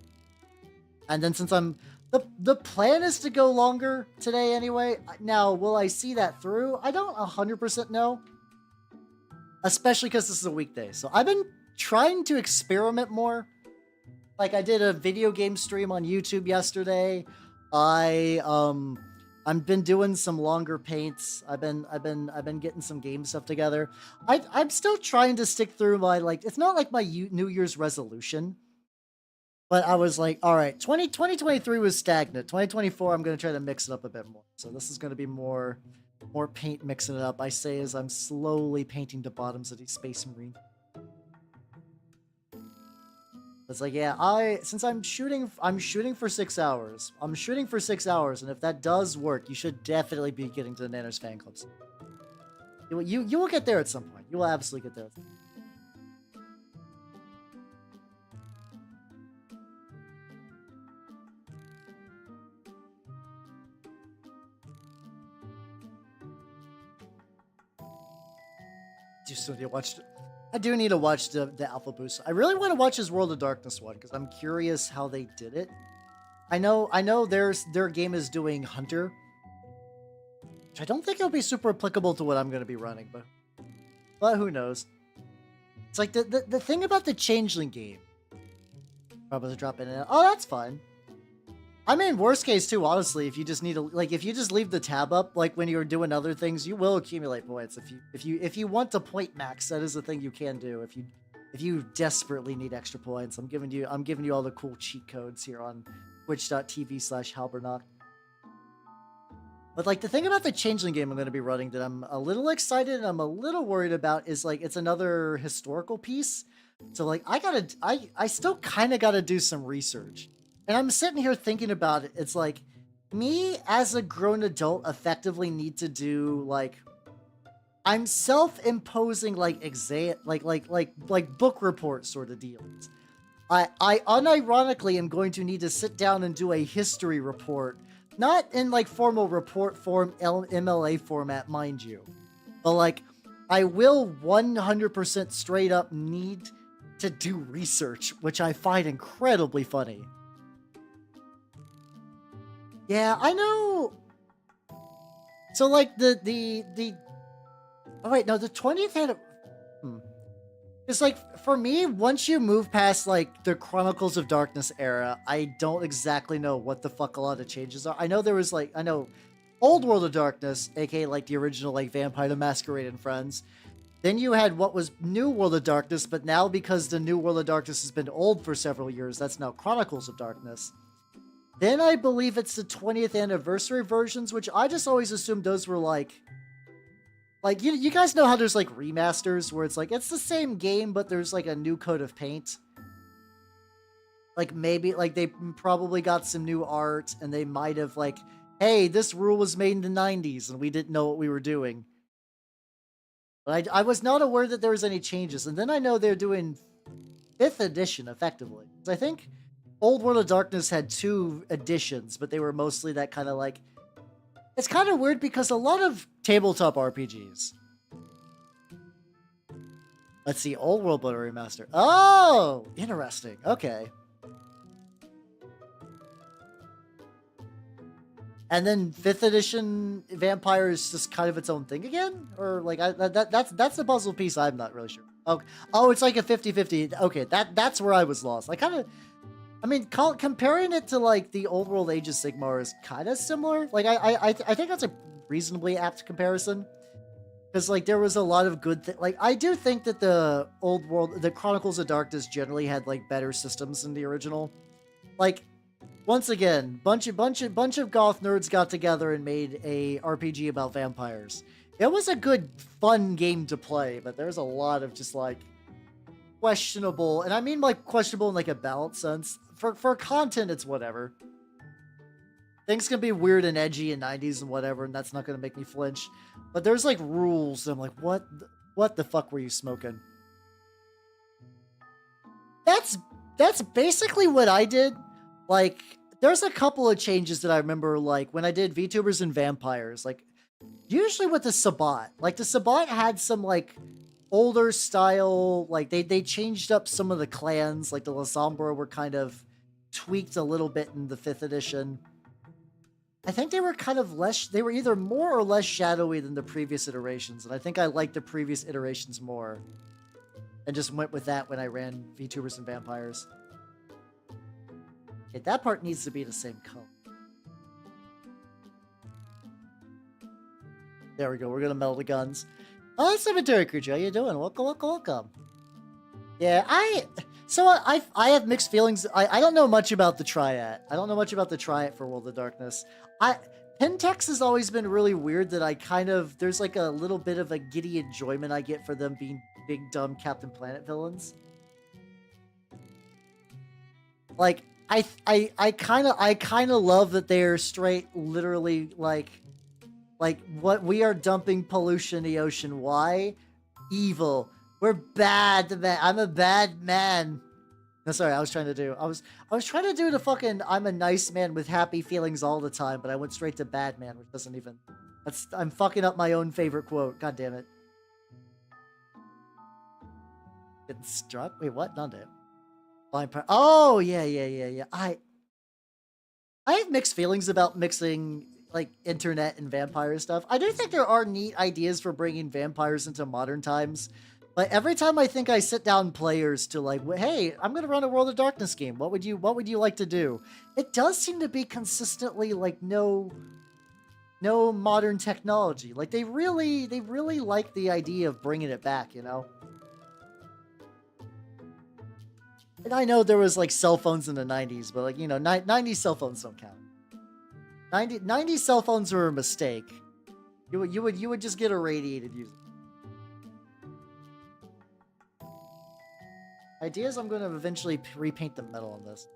And then since I'm... The plan is to go longer today anyway. Now, will I see that through? I don't 100% know. Especially because this is a weekday. So I've been trying to experiment more. Like I did a video game stream on YouTube yesterday. I've been doing some longer paints. I've been getting some game stuff together. I'm still trying to stick through my like. It's not like my New Year's resolution. But I was like, all right, 2023 was stagnant. 2024, I'm going to try to mix it up a bit more. So this is going to be more paint mixing it up. I say as I'm slowly painting the bottoms of these Space Marine. It's like, yeah, I'm shooting for 6 hours. I'm shooting for 6 hours, and if that does work, you should definitely be getting to the Nanners fan clubs. You will get there at some point. You will absolutely get there. I do need to watch the Alpha Boost. I really want to watch his World of Darkness one because I'm curious how they did it. I know their game is doing Hunter, which I don't think it'll be super applicable to what I'm going to be running, but who knows? It's like the thing about the Changeling game. Probably drop in and oh, that's fine. I mean, worst case too, honestly, if you just need to, like, if you just leave the tab up, like when you're doing other things, you will accumulate points. If you want to point max, that is a thing you can do. If you desperately need extra points, I'm giving you all the cool cheat codes here on twitch.tv/Halbernock. But like the thing about the Changeling game I'm going to be running that I'm a little excited and I'm a little worried about is like it's another historical piece. So like I still kind of got to do some research. And I'm sitting here thinking about it. It's like me as a grown adult effectively need to do like I'm self-imposing like exam like book report sort of deals. I unironically am going to need to sit down and do a history report, not in like formal report form MLA format, mind you, but like I will 100% straight up need to do research, which I find incredibly funny. Yeah, I know. So like oh wait, no, the 20th anniversary. It's like, for me, once you move past like the Chronicles of Darkness era, I don't exactly know what the fuck a lot of changes are. I know there was like, I know Old World of Darkness, aka like the original like Vampire the Masquerade and Friends. Then you had what was New World of Darkness, but now because the New World of Darkness has been old for several years, that's now Chronicles of Darkness. Then I believe it's the 20th anniversary versions, which I just always assumed those were like you guys know how there's like remasters where it's like it's the same game but there's like a new coat of paint. Like maybe like they probably got some new art and they might have like, hey, this rule was made in the 90s and we didn't know what we were doing. But I was not aware that there was any changes. And then I know they're doing 5th edition effectively. I think Old World of Darkness had 2 editions, but they were mostly that kind of like, it's kind of weird because a lot of tabletop RPGs. Let's see, Old World Builder Remaster. Oh, interesting. Okay. And then 5th edition Vampire is just kind of its own thing again? Or like, that's the puzzle piece I'm not really sure. Oh, it's like a 50-50. Okay, that's where I was lost. I mean, comparing it to like the Old World Age of Sigmar is kind of similar. Like I think that's a reasonably apt comparison, because like there was a lot of good like I do think that the Old World, the Chronicles of Darkness generally had like better systems than the original. Like once again, bunch of goth nerds got together and made a RPG about vampires. It was a good, fun game to play, but there's a lot of just like questionable, and I mean like questionable in like a balanced sense. For content, it's whatever. Things can be weird and edgy in 90s and whatever, and that's not going to make me flinch. But there's like rules, and I'm like, what the fuck were you smoking? That's basically what I did. Like, there's a couple of changes that I remember, like when I did VTubers and Vampires, like usually with the Sabbat. Like the Sabbat had some like older style, like they changed up some of the clans, like the La Sombra were kind of tweaked a little bit in the 5th edition. I think they were kind of less, they were either more or less shadowy than the previous iterations, and I think I liked the previous iterations more and just went with that when I ran VTubers and Vampires. Okay, that part needs to be the same color. There we go, we're gonna meld the guns. Oh, Cemetery Creature, how you doing? Welcome, welcome, welcome. Yeah, I have mixed feelings. I don't know much about the Triad. I don't know much about the Triad for World of Darkness. Pentex has always been really weird that I kind of, there's like a little bit of a giddy enjoyment I get for them being big, dumb Captain Planet villains. Like, I kind of love that they're straight, literally, like, what we are dumping pollution in the ocean. Why? Evil. We're bad, man. I'm a bad man. No, sorry, I was trying to do the fucking I'm a nice man with happy feelings all the time, but I went straight to bad man, which doesn't even, I'm fucking up my own favorite quote. God damn it. Getting struck? Wait, what? Not it. Oh, yeah. I have mixed feelings about mixing like internet and vampire stuff. I do think there are neat ideas for bringing vampires into modern times. But every time I think I sit down players to like, hey, I'm gonna run a World of Darkness game. What would you like to do? It does seem to be consistently like no modern technology. Like they really like the idea of bringing it back, you know. And I know there was like cell phones in the 90s, but like, you know, 90s cell phones don't count. 90s cell phones were a mistake. You would just get irradiated using them. Ideas, I'm going to eventually repaint the metal on this.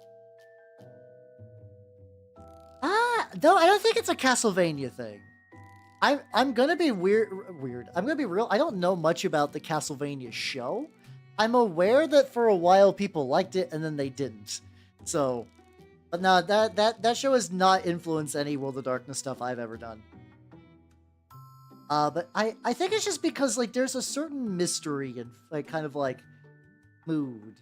No, I don't think it's a Castlevania thing. I'm going to be weird. I'm going to be real. I don't know much about the Castlevania show. I'm aware that for a while people liked it and then they didn't. So, but no, that show has not influenced any World of Darkness stuff I've ever done. But I think it's just because like there's a certain mystery and like kind of like mood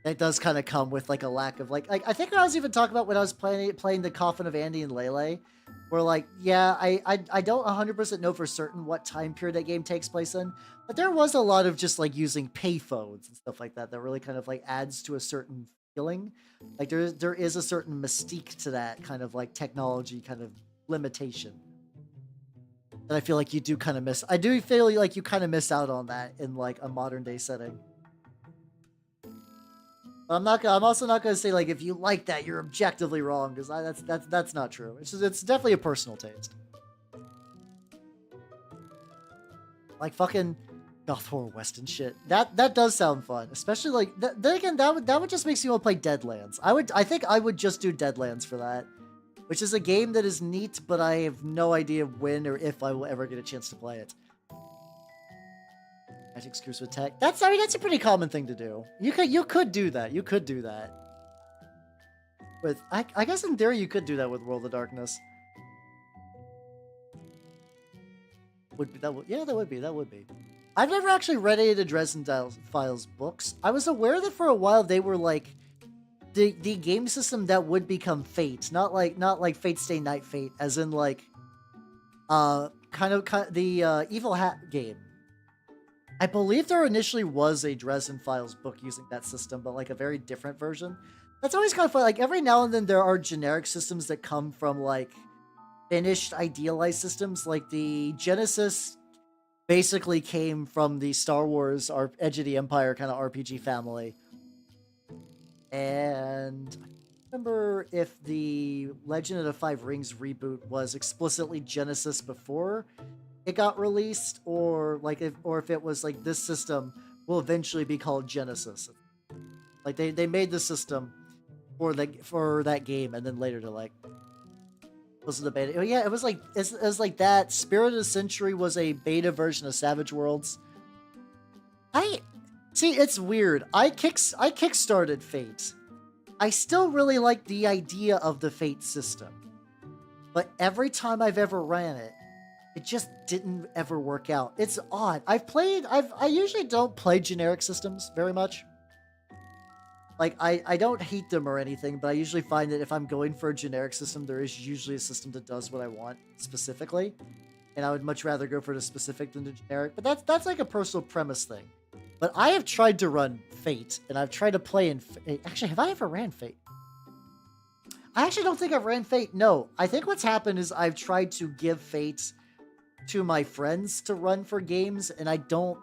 That does kind of come with like a lack of like I think I was even talking about when I was playing the Coffin of Andy and Lele, where like yeah I don't 100% know for certain what time period that game takes place in, but there was a lot of just like using payphones and stuff like that that really kind of like adds to a certain feeling. Like there is a certain mystique to that kind of like technology kind of limitation that I feel like you do kind of miss. I do feel like you kind of miss out on that in like a modern day setting. I'm not. I'm also not going to say like if you like that you're objectively wrong, because that's not true. It's definitely a personal taste. Like fucking Goth Horror West and shit. That does sound fun, especially like then again that would just makes me want to play Deadlands. I think I would just do Deadlands for that, which is a game that is neat, but I have no idea when or if I will ever get a chance to play it. Magic screws with tech. That's a pretty common thing to do. You could do that. You could do that. With I guess in theory you could do that with World of Darkness. That would be. I've never actually read any of the Dresden Files books. I was aware that for a while they were like the game system that would become Fate, not like Fate Stay Night Fate, as in like kind of the Evil Hat game. I believe there initially was a Dresden Files book using that system, but like a very different version. That's always kind of fun. Like every now and then there are generic systems that come from like finished idealized systems. Like the Genesis basically came from the Star Wars Edge of the Empire kind of RPG family. And I don't remember if the Legend of the Five Rings reboot was explicitly Genesis before it got released, or if it was like this system will eventually be called Genesis. Like they made the system for that game, and then later to like was the beta. Yeah, it was like like that. Spirit of the Century was a beta version of Savage Worlds. I see. It's weird. I kickstarted Fate. I still really like the idea of the Fate system, but every time I've ever ran it, it just didn't ever work out. It's odd. I usually don't play generic systems very much. Like, I don't hate them or anything, but I usually find that if I'm going for a generic system, there is usually a system that does what I want specifically. And I would much rather go for the specific than the generic. But that's like a personal premise thing. But I have tried to run Fate, and I've tried to play in... Actually, have I ever ran Fate? I actually don't think I've ran Fate. No, I think what's happened is I've tried to give Fate to my friends to run for games, and I don't...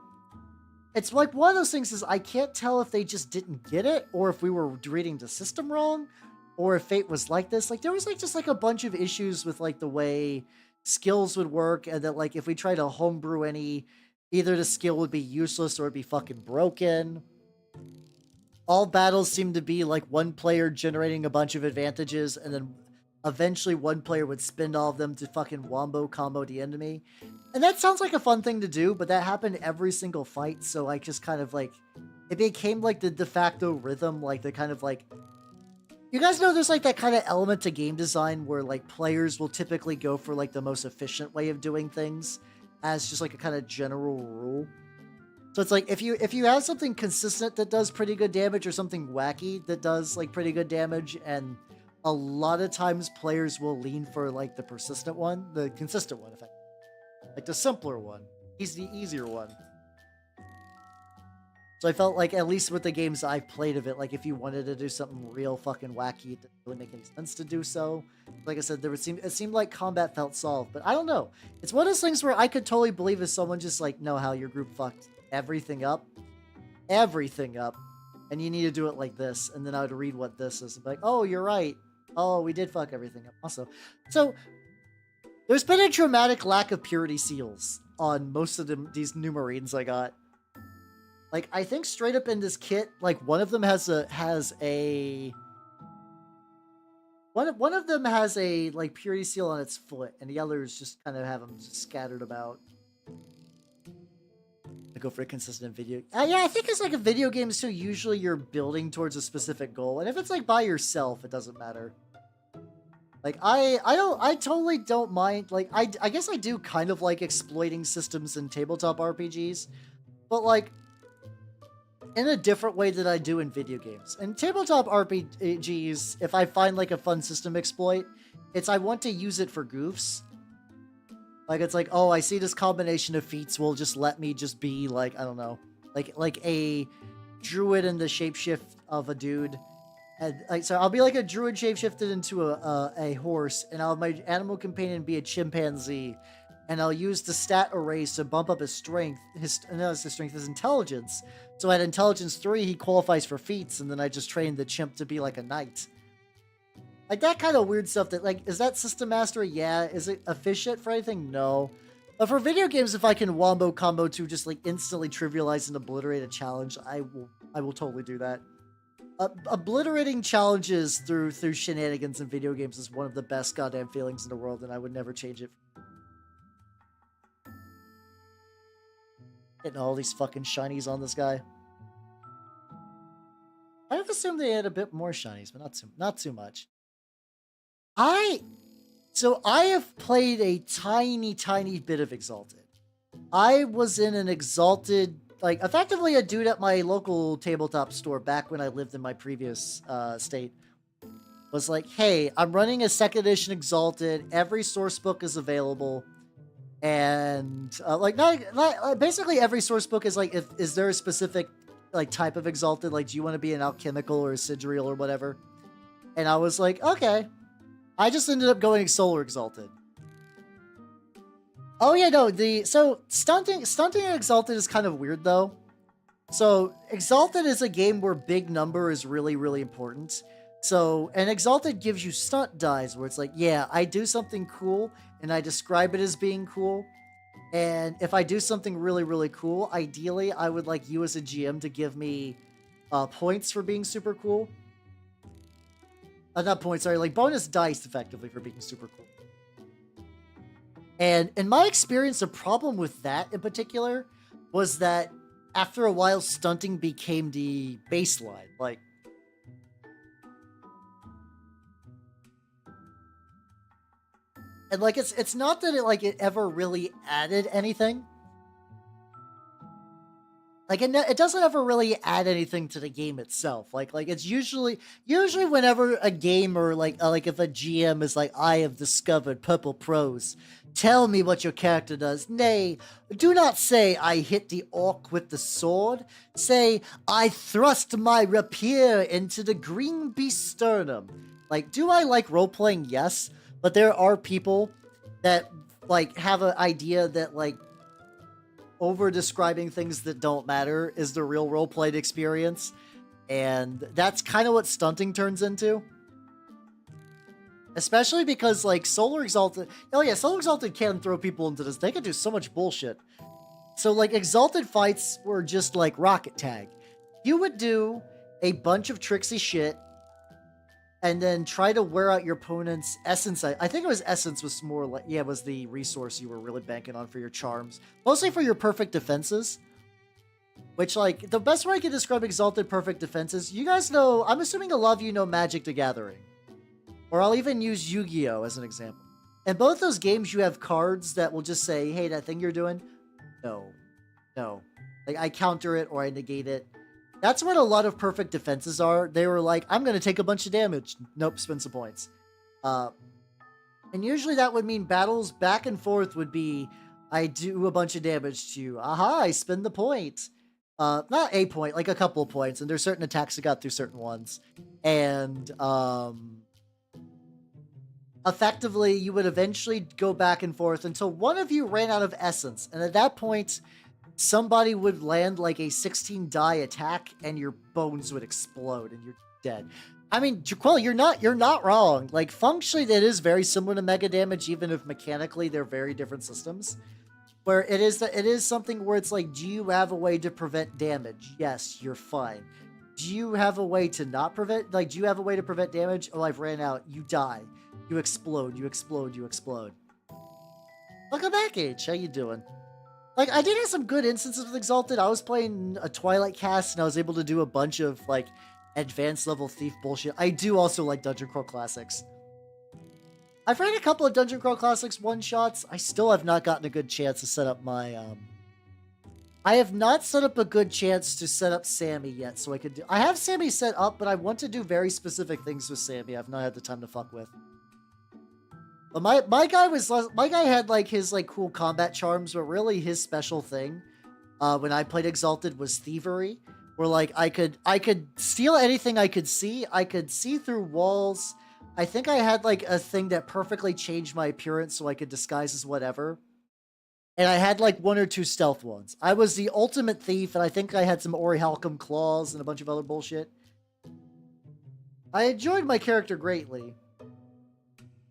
It's like one of those things is I can't tell if they just didn't get it, or if we were reading the system wrong, or if Fate was like this. Like, there was like just like a bunch of issues with like the way skills would work, and that like if we try to homebrew any, either the skill would be useless or it'd be fucking broken. All battles seem to be like one player generating a bunch of advantages, and then eventually one player would spend all of them to fucking wombo combo the enemy. And that sounds like a fun thing to do, but that happened every single fight, so I just kind of like... It became like the de facto rhythm, like the kind of like... You guys know there's like that kind of element to game design where like players will typically go for like the most efficient way of doing things as just like a kind of general rule. So it's like if you have something consistent that does pretty good damage, or something wacky that does like pretty good damage, and a lot of times players will lean for like the persistent one, the consistent one, in fact. Like the simpler one. He's the easier one. So I felt like, at least with the games I've played of it, like if you wanted to do something real fucking wacky, it didn't really make any sense to do so. Like I said, it seemed like combat felt solved, but I don't know. It's one of those things where I could totally believe if someone just like, no, how your group fucked everything up, and you need to do it like this, and then I would read what this is and be like, oh, you're right. Oh, we did fuck everything up also. So there's been a dramatic lack of purity seals on most of these new Marines I got. Like, I think straight up in this kit, like one of them has a like purity seal on its foot, and the others just kind of have them just scattered about. I go for a consistent video. Yeah, I think it's like a video game, so usually you're building towards a specific goal, and if it's like by yourself, it doesn't matter. Like, I totally don't mind. Like, I guess I do kind of like exploiting systems in tabletop RPGs, but like, in a different way than I do in video games. In tabletop RPGs, if I find like a fun system exploit, I want to use it for goofs. Like it's like, oh, I see this combination of feats will just let me just be like, I don't know, like a druid in the shapeshift of a dude. And like, so I'll be like a druid shapeshifted into a horse, and I'll have my animal companion be a chimpanzee, and I'll use the stat arrays to bump up his strength. His intelligence. So at intelligence 3, he qualifies for feats, and then I just train the chimp to be like a knight. Like that kind of weird stuff that, like, is that system mastery? Yeah. Is it efficient for anything? No. But for video games, if I can wombo combo to just like instantly trivialize and obliterate a challenge, I will totally do that. Obliterating challenges through shenanigans in video games is one of the best goddamn feelings in the world, and I would never change it. Getting all these fucking shinies on this guy. I would assume they had a bit more shinies, but not too much. So I have played a tiny bit of Exalted. I was in an Exalted, like, effectively a dude at my local tabletop store back when I lived in my previous state was like, hey, I'm running a 2nd edition Exalted. Every source book is available. And, like, not basically every source book is like, is there a specific, like, type of Exalted? Like, do you want to be an alchemical or a sidereal or whatever? And I was like, okay. I just ended up going Solar Exalted. Oh yeah, no, so stunting and Exalted is kind of weird though. So Exalted is a game where big number is really, really important. So, and Exalted gives you stunt dice where it's like, yeah, I do something cool and I describe it as being cool. And if I do something really, really cool, ideally I would like you as a GM to give me points for being super cool. Not points, sorry, like bonus dice effectively for being super cool. And in my experience, the problem with that in particular was that after a while, stunting became the baseline. Like, and like it's not that it ever really added anything. Like, it doesn't ever really add anything to the game itself. Like it's usually whenever a game or like if a GM is like, I have discovered purple prose, tell me what your character does. Nay, do not say I hit the orc with the sword. Say I thrust my rapier into the green beast's sternum. Like, do I like role playing? Yes, but there are people that like have an idea that like over describing things that don't matter is the real role-played experience, and that's kind of what stunting turns into. Especially because like Solar Exalted, oh yeah, Solar Exalted can throw people into this. They can do so much bullshit. So like Exalted fights were just like rocket tag. You would do a bunch of tricksy shit and then try to wear out your opponent's essence. I think it was essence was more like, yeah, it was the resource you were really banking on for your charms. Mostly for your perfect defenses. Which, like, the best way I can describe Exalted perfect defenses, you guys know, I'm assuming a lot of you know Magic the Gathering. Or I'll even use Yu-Gi-Oh! As an example. In both those games, you have cards that will just say, hey, that thing you're doing? No. Like, I counter it or I negate it. That's what a lot of perfect defenses are. They were like, I'm going to take a bunch of damage. Nope, spend some points. And usually that would mean battles back and forth would be, I do a bunch of damage to you. Aha, I spend the point. Not a point, like a couple of points. And there's certain attacks that got through certain ones. And effectively, you would eventually go back and forth until one of you ran out of essence. And at that point, somebody would land like a 16 die attack and your bones would explode and you're dead. I mean, Jaquel, you're not wrong. Like, functionally, it is very similar to Mega Damage, even if mechanically they're very different systems. Where it is something where it's like, do you have a way to prevent damage? Yes, you're fine. Do you have a way to not prevent, like, do you have a way to prevent damage? Oh, I've ran out. You die. You explode. Welcome back, H. How you doing? Like, I did have some good instances with Exalted. I was playing a Twilight cast, and I was able to do a bunch of, like, advanced level thief bullshit. I do also like Dungeon Crawl Classics. I've ran a couple of Dungeon Crawl Classics one-shots. I still have not gotten a good chance to set up my I have not set up a good chance to set up Sammy yet, so I could do... I have Sammy set up, but I want to do very specific things with Sammy I've not had the time to fuck with. But my guy had like his like cool combat charms, but really his special thing when I played Exalted was thievery, where like I could steal anything I could see through walls. I think I had like a thing that perfectly changed my appearance so I could disguise as whatever. And I had like 1 or 2 stealth ones. I was the ultimate thief, and I think I had some Orichalcum claws and a bunch of other bullshit. I enjoyed my character greatly.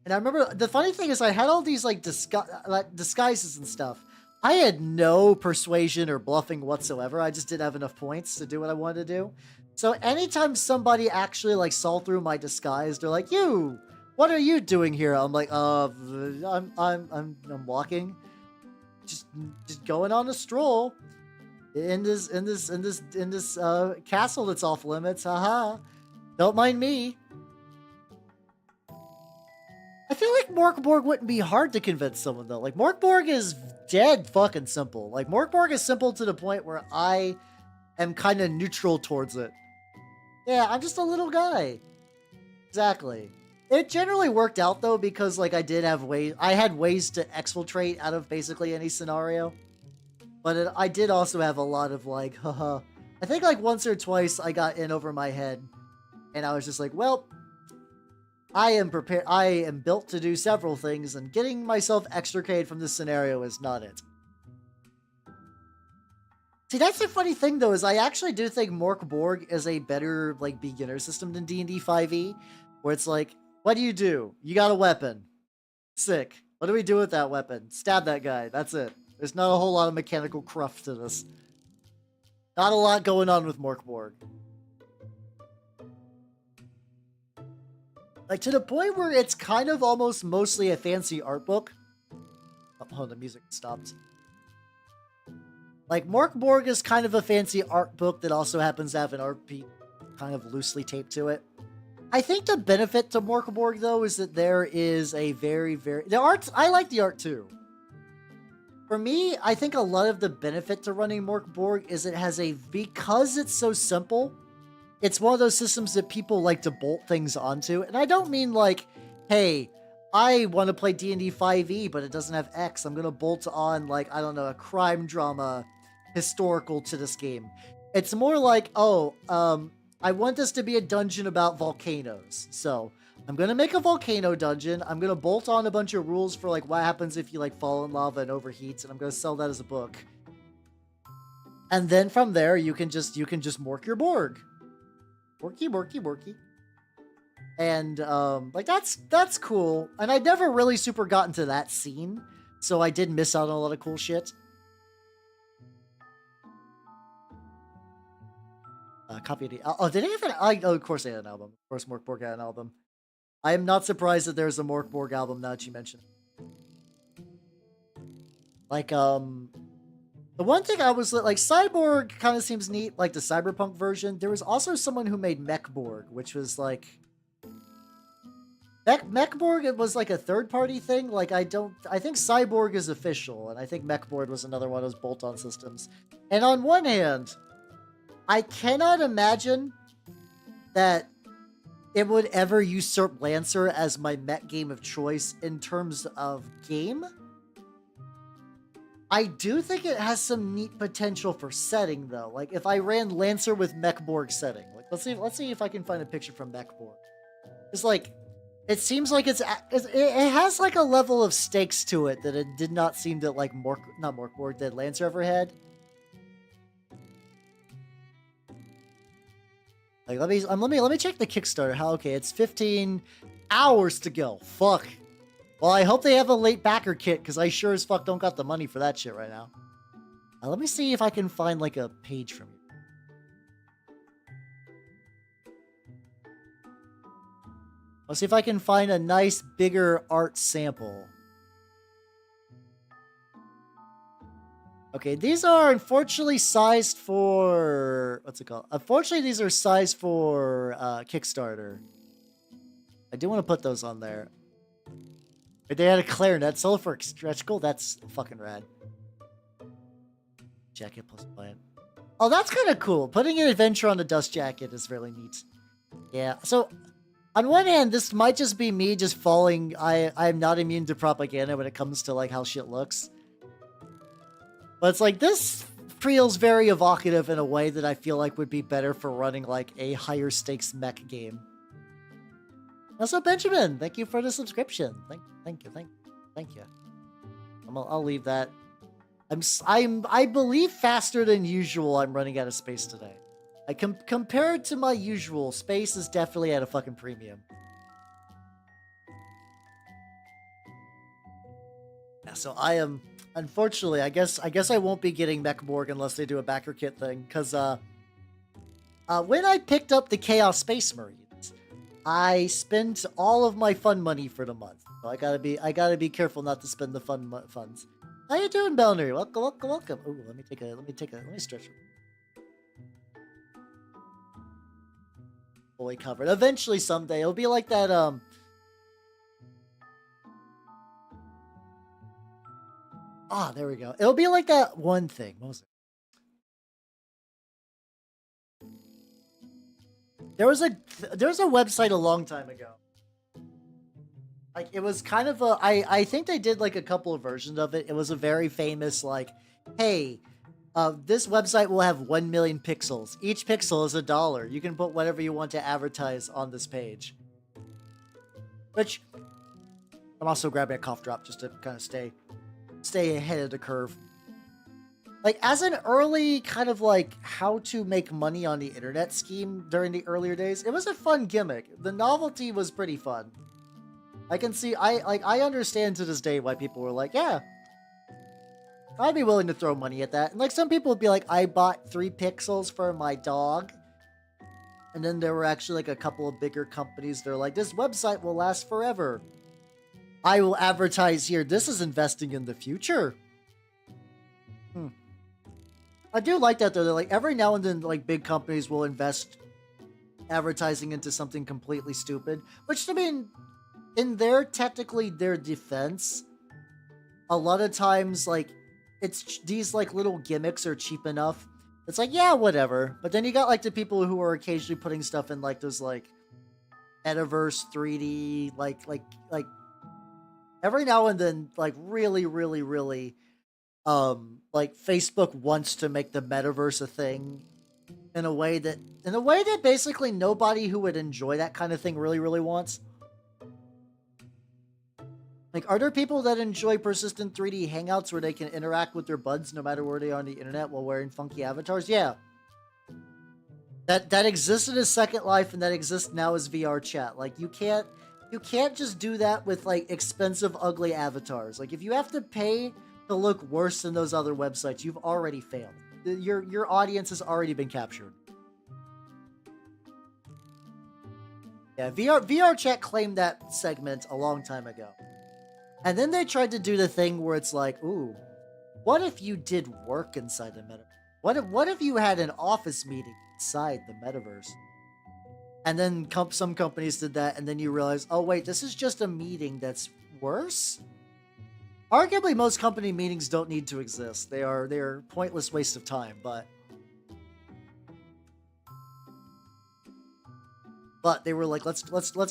And I remember, the funny thing is I had all these like disguises and stuff. I had no persuasion or bluffing whatsoever. I just didn't have enough points to do what I wanted to do. So anytime somebody actually like saw through my disguise, they're like, "You, what are you doing here?" I'm like, I'm walking, just going on a stroll in this castle that's off limits. Haha, don't mind me. I feel like Morkborg wouldn't be hard to convince someone, though. Like, Morkborg is dead fucking simple. Like, Morkborg is simple to the point where I am kind of neutral towards it. Yeah, I'm just a little guy. Exactly. It generally worked out, though, because, like, I had ways to exfiltrate out of basically any scenario. But I did also have a lot of, like, haha. I think, like, once or twice I got in over my head. And I was just like, well... I am prepared. I am built to do several things, and getting myself extricated from this scenario is not it. See, that's the funny thing, though, is I actually do think Morkborg is a better, like, beginner system than D&D 5e, where it's like, what do? You got a weapon. Sick. What do we do with that weapon? Stab that guy. That's it. There's not a whole lot of mechanical cruft to this. Not a lot going on with Morkborg. Like, to the point where it's kind of almost mostly a fancy art book. Oh, the music stopped. Like, Morkborg is kind of a fancy art book that also happens to have an art piece kind of loosely taped to it. I think the benefit to Morkborg, though, is that there is a very... The art... I like the art, too. For me, I think a lot of the benefit to running Morkborg is it has a... Because it's so simple... It's one of those systems that people like to bolt things onto. And I don't mean like, hey, I want to play D&D 5e, but it doesn't have X. I'm going to bolt on, like, I don't know, a crime drama historical to this game. It's more like, oh, I want this to be a dungeon about volcanoes. So I'm going to make a volcano dungeon. I'm going to bolt on a bunch of rules for, like, what happens if you, like, fall in lava and overheats. And I'm going to sell that as a book. And then from there, you can just mork your Borg. Worky. And, like, that's cool. And I never really super got into that scene, so I did miss out on a lot of cool shit. Copy of the... Oh, did they have an... Oh, of course they had an album. Of course Morkborg had an album. I am not surprised that there's a Morkborg album now that you mention it. Like, the one thing I was like, Cyborg kind of seems neat, like the cyberpunk version. There was also someone who made Mechborg, which was like... Mechborg, it was like a third-party thing. Like, I think Cyborg is official, and I think Mechborg was another one of those bolt-on systems. And on one hand, I cannot imagine that it would ever usurp Lancer as my mech game of choice in terms of game. I do think it has some neat potential for setting, though. Like, if I ran Lancer with Mechborg setting. Like, let's see if I can find a picture from Mechborg. It's like, it seems like it has, like, a level of stakes to it that it did not seem that, like, not Morkborg, that Lancer ever had. Like, let me check the Kickstarter. Okay, it's 15 hours to go. Fuck. Well, I hope they have a late backer kit, because I sure as fuck don't got the money for that shit right now. Let me see if I can find, like, a page from you. Let's see if I can find a nice, bigger art sample. Okay, these are unfortunately sized for... What's it called? Unfortunately, these are sized for Kickstarter. I do want to put those on there. They had a clarinet solo for stretch goal. That's fucking rad. jacket plus plant. Oh, that's kind of cool. Putting an adventure on the dust jacket is really neat. Yeah, so on one hand, this might just be me just falling. I'm not immune to propaganda when it comes to like how shit looks. But it's like this feels very evocative in a way that I feel like would be better for running like a higher stakes mech game. Also, Benjamin, thank you for the subscription. Thank you. I'll leave that. I believe faster than usual. I'm running out of space today. Compared to my usual, space is definitely at a fucking premium. Yeah, so I am, unfortunately, I guess I won't be getting Mechborg unless they do a backer kit thing, because when I picked up the Chaos Space Marines, I spent all of my fun money for the month. So I gotta be careful not to spend the funds. How you doing, Belner? Welcome. Ooh, let me stretch. Fully covered. Eventually, someday, it'll be like that, there we go. It'll be like that one thing. What was it? There was a website a long time ago. Like, it was kind of I think they did like a couple of versions of it. It was a very famous, like, hey, this website will have 1 million pixels. Each pixel is $1. You can put whatever you want to advertise on this page. Which, I'm also grabbing a cough drop just to kind of stay ahead of the curve. Like, as an early kind of like how to make money on the internet scheme during the earlier days, it was a fun gimmick. The novelty was pretty fun. I can see, I understand to this day why people were like, yeah, I'd be willing to throw money at that. And like, some people would be like, I bought 3 pixels for my dog. And then there were actually like a couple of bigger companies. They're like, this website will last forever. I will advertise here. This is investing in the future. I do like that though. They're like, every now and then, like, big companies will invest advertising into something completely stupid. Which, I mean, in technically their defense, a lot of times, like, it's these like little gimmicks are cheap enough. It's like, yeah, whatever. But then you got like the people who are occasionally putting stuff in like those like metaverse 3D, like every now and then, like really like Facebook wants to make the metaverse a thing in a way that basically nobody who would enjoy that kind of thing really wants. Like, are there people that enjoy persistent 3D hangouts where they can interact with their buds no matter where they are on the internet while wearing funky avatars? Yeah. That existed as Second Life, and that exists now as VR chat. Like, you can't just do that with like expensive, ugly avatars. Like, if you have to pay to look worse than those other websites, you've already failed. Your audience has already been captured. Yeah, VR chat claimed that segment a long time ago. And then they tried to do the thing where it's like, ooh, what if you did work inside the metaverse? What if you had an office meeting inside the metaverse? And then some companies did that, and then you realize, oh wait, this is just a meeting that's worse? Arguably, most company meetings don't need to exist. They're pointless waste of time, but they were like, let's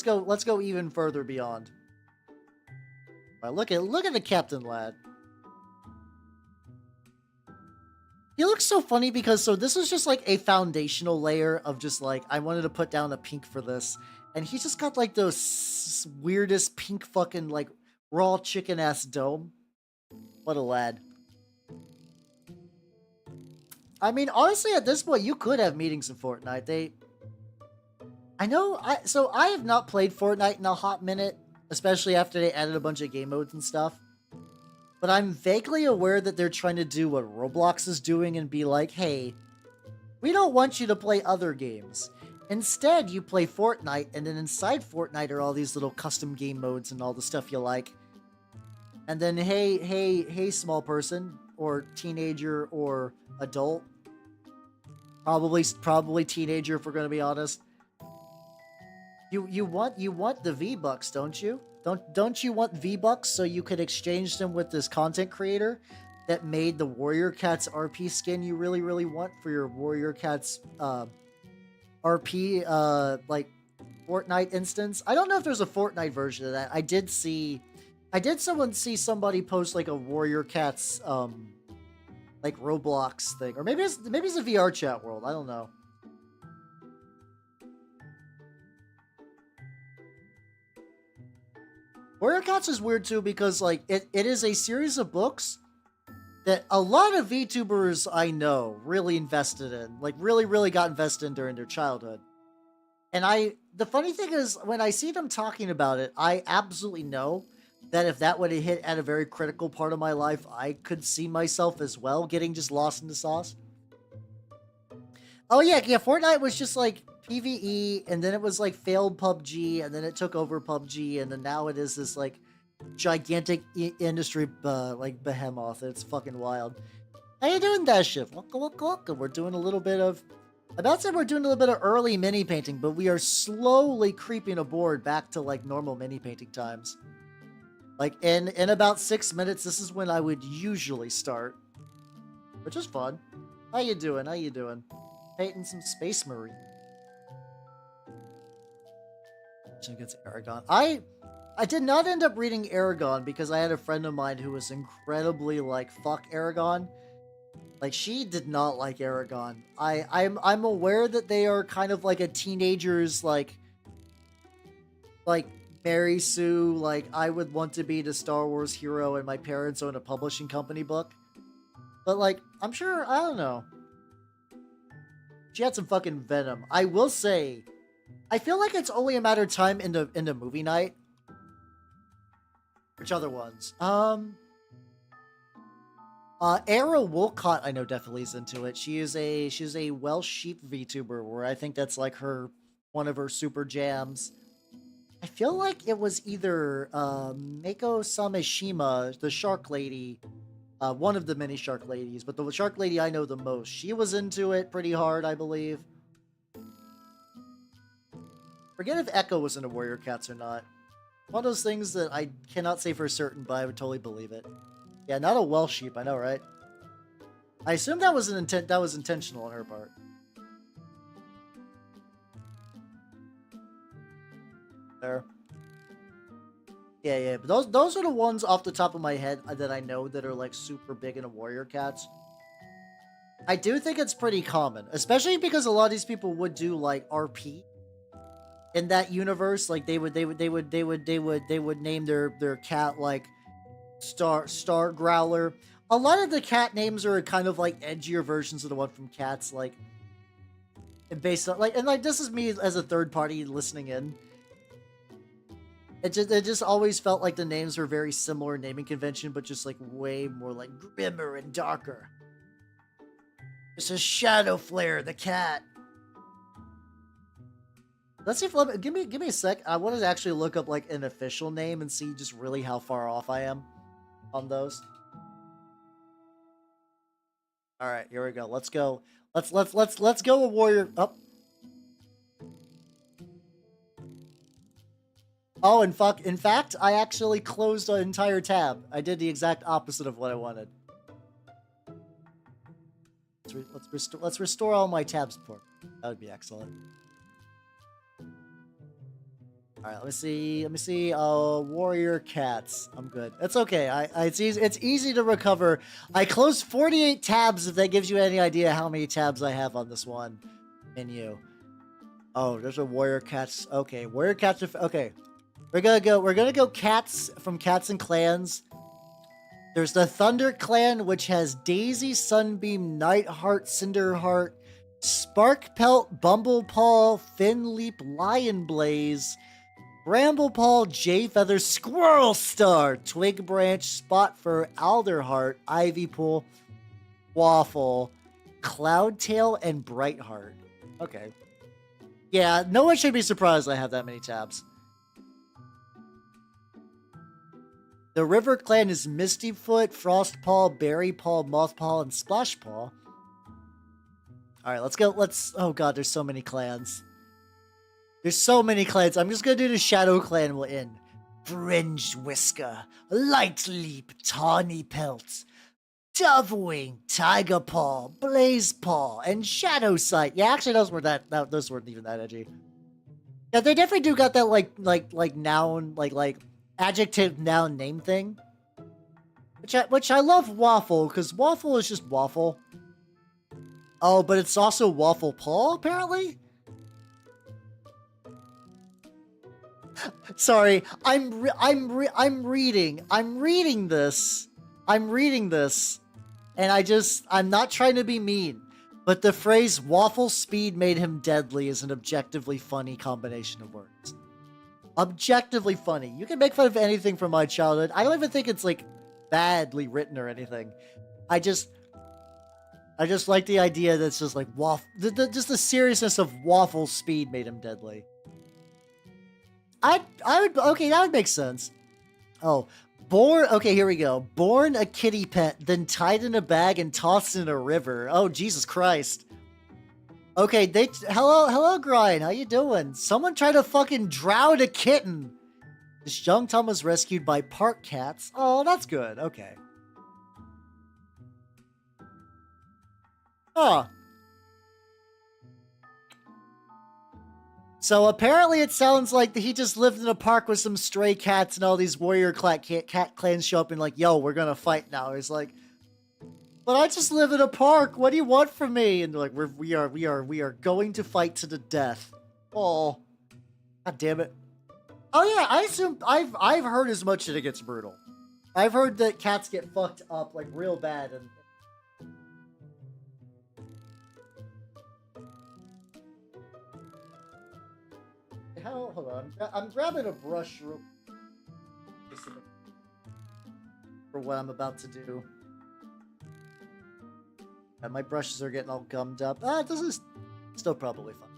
go even further beyond. Wow, look at the captain lad. He looks so funny because this is just like a foundational layer of just like, I wanted to put down a pink for this, and he just got like those weirdest pink fucking like raw chicken ass dome. What a lad. I mean, honestly, at this point, you could have meetings in Fortnite. I have not played Fortnite in a hot minute, especially after they added a bunch of game modes and stuff. But I'm vaguely aware that they're trying to do what Roblox is doing and be like, hey, we don't want you to play other games. Instead, you play Fortnite, and then inside Fortnite are all these little custom game modes and all the stuff you like. And then, hey, small person, or teenager, or adult. Probably teenager, if we're going to be honest. You want the V-Bucks, don't you? Don't you want V-Bucks so you could exchange them with this content creator? that made the Warrior Cats RP skin you really, really want for your Warrior Cats RP like Fortnite instance. I don't know if there's a Fortnite version of that. I did see somebody post like a Warrior Cats like Roblox thing, or maybe it's a VR chat world. I don't know. Warrior Cats is weird too because like it is a series of books that a lot of VTubers I know really invested in, like really got invested in during their childhood. And the funny thing is, when I see them talking about it, I absolutely know that if that would have hit at a very critical part of my life, I could see myself as well getting just lost in the sauce. Oh yeah, Fortnite was just like PvE, and then it was like failed PUBG, and then it took over PUBG, and then now it is this like gigantic industry like behemoth. It's fucking wild. How you doing, Deathshroud? Welcome. We're doing a little bit of... About to say we're doing a little bit of early mini painting, but we are slowly creeping aboard back to like normal mini painting times. Like in about 6 minutes, this is when I would usually start, which is fun. How you doing? How you doing? Painting some Space Marine. Gets Aragon. I did not end up reading Aragon because I had a friend of mine who was incredibly like fuck Aragon. Like, she did not like Aragon. I'm aware that they are kind of like a teenager's like Mary Sue, like I would want to be the Star Wars hero and my parents own a publishing company book. But like, I'm sure, I don't know. She had some fucking venom. I will say, I feel like it's only a matter of time in the movie night. Which other ones? Era Wolcott, I know definitely is into it. She's a Welsh sheep VTuber where I think that's like one of her super jams. I feel like it was either Mako Samishima, the shark lady, one of the many shark ladies, but the shark lady I know the most. She was into it pretty hard, I believe. Forget if Echo was into Warrior Cats or not. One of those things that I cannot say for certain, but I would totally believe it. Yeah, not a Welsh sheep, I know, right? I assume that was intentional on her part. There. Yeah, but those are the ones off the top of my head that I know that are like super big into Warrior Cats. I do think it's pretty common, especially because a lot of these people would do like RP in that universe. Like they would name their cat like Star Growler. A lot of the cat names are kind of like edgier versions of the one from Cats, like based on like this is me as a third party listening in. It just always felt like the names were very similar naming convention, but just like way more like grimmer and darker. It's a Shadow Flare, the cat. Let's see if give me a sec. I wanted to actually look up like an official name and see just really how far off I am on those. All right, here we go. Let's go. Let's go a warrior up. Oh, in fact, I actually closed an entire tab. I did the exact opposite of what I wanted. Let's restore all my tabs for. That would be excellent. All right, let me see. Warrior Cats. I'm good. It's okay. It's easy to recover. I closed 48 tabs. If that gives you any idea how many tabs I have on this one menu. Oh, there's a Warrior Cats. Okay, Warrior Cats. Okay, we're gonna go cats from Cats and Clans. There's the Thunder Clan, which has Daisy, Sunbeam, Nightheart, Cinderheart, Sparkpelt, Bumblepaw, Finleap, Lionblaze, Bramblepaw, Jayfeather, Squirrel Star, Twig Branch, Spotfur, Alderheart, Ivypool, Waffle, Cloudtail, and Brightheart. Okay. Yeah, no one should be surprised I have that many tabs. The River Clan is Mistyfoot, Frostpaw, Berrypaw, Mothpaw, and Splashpaw. Alright, let's go. Oh god, there's so many clans. There's so many clans. I'm just gonna do the Shadow Clan we'll end. Fringed Whisker, Light Leap, Tawny Pelt, Dovewing, Tiger Paw, Blaze Paw, and Shadow Sight. Yeah, actually, those weren't even that edgy. Yeah, they definitely do got that like noun, like adjective noun name thing. Which I love Waffle, because Waffle is just Waffle. Oh, but it's also Waffle Paw, apparently? Sorry, I'm reading this, and I'm not trying to be mean, but the phrase waffle speed made him deadly is an objectively funny combination of words. Objectively funny. You can make fun of anything from my childhood. I don't even think it's like badly written or anything. I just like the idea that it's just like just the seriousness of waffle speed made him deadly. Okay, that would make sense. Oh, okay, here we go. Born a kitty pet, then tied in a bag and tossed in a river. Oh, Jesus Christ. Okay, hello, Grind, how you doing? Someone tried to fucking drown a kitten. This young Tom was rescued by park cats. Oh, that's good, okay. Huh. So apparently it sounds like he just lived in a park with some stray cats and all these warrior cat clans show up and like, yo, we're gonna fight now. He's like, but I just live in a park. What do you want from me? And they're like, we are going to fight to the death. Oh, god damn it. Oh yeah, I assume I've heard as much that it gets brutal. I've heard that cats get fucked up like real bad and hold on. I'm grabbing a brush for what I'm about to do. And my brushes are getting all gummed up. This is still probably fun.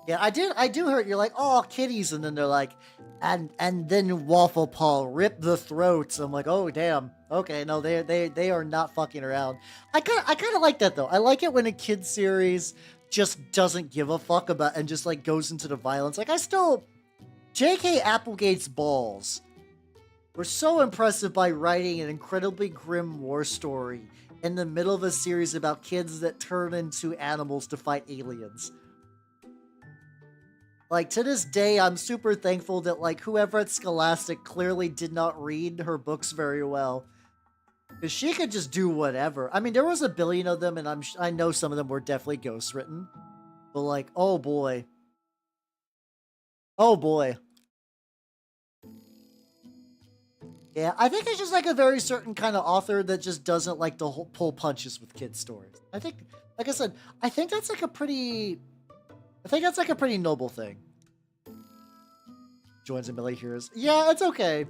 Yeah, I do hear you're like, oh, kitties, and then they're like, and then Waffle Paw rip the throats. I'm like, oh damn. Okay, no, they are not fucking around. I kind of like that though. I like it when a kid series just doesn't give a fuck about and just like goes into the violence. Like J.K. Applegate's balls were so impressive by writing an incredibly grim war story in the middle of a series about kids that turn into animals to fight aliens. Like, to this day, I'm super thankful that, like, whoever at Scholastic clearly did not read her books very well. Because she could just do whatever. I mean, there was a billion of them, and I know some of them were definitely ghost-written. But, like, oh boy. Oh boy. Yeah, I think it's just, like, a very certain kind of author that just doesn't like to pull punches with kids' stories. I think, like I said, I think that's, like, a pretty noble thing. Joins a melee heroes. Yeah, it's okay.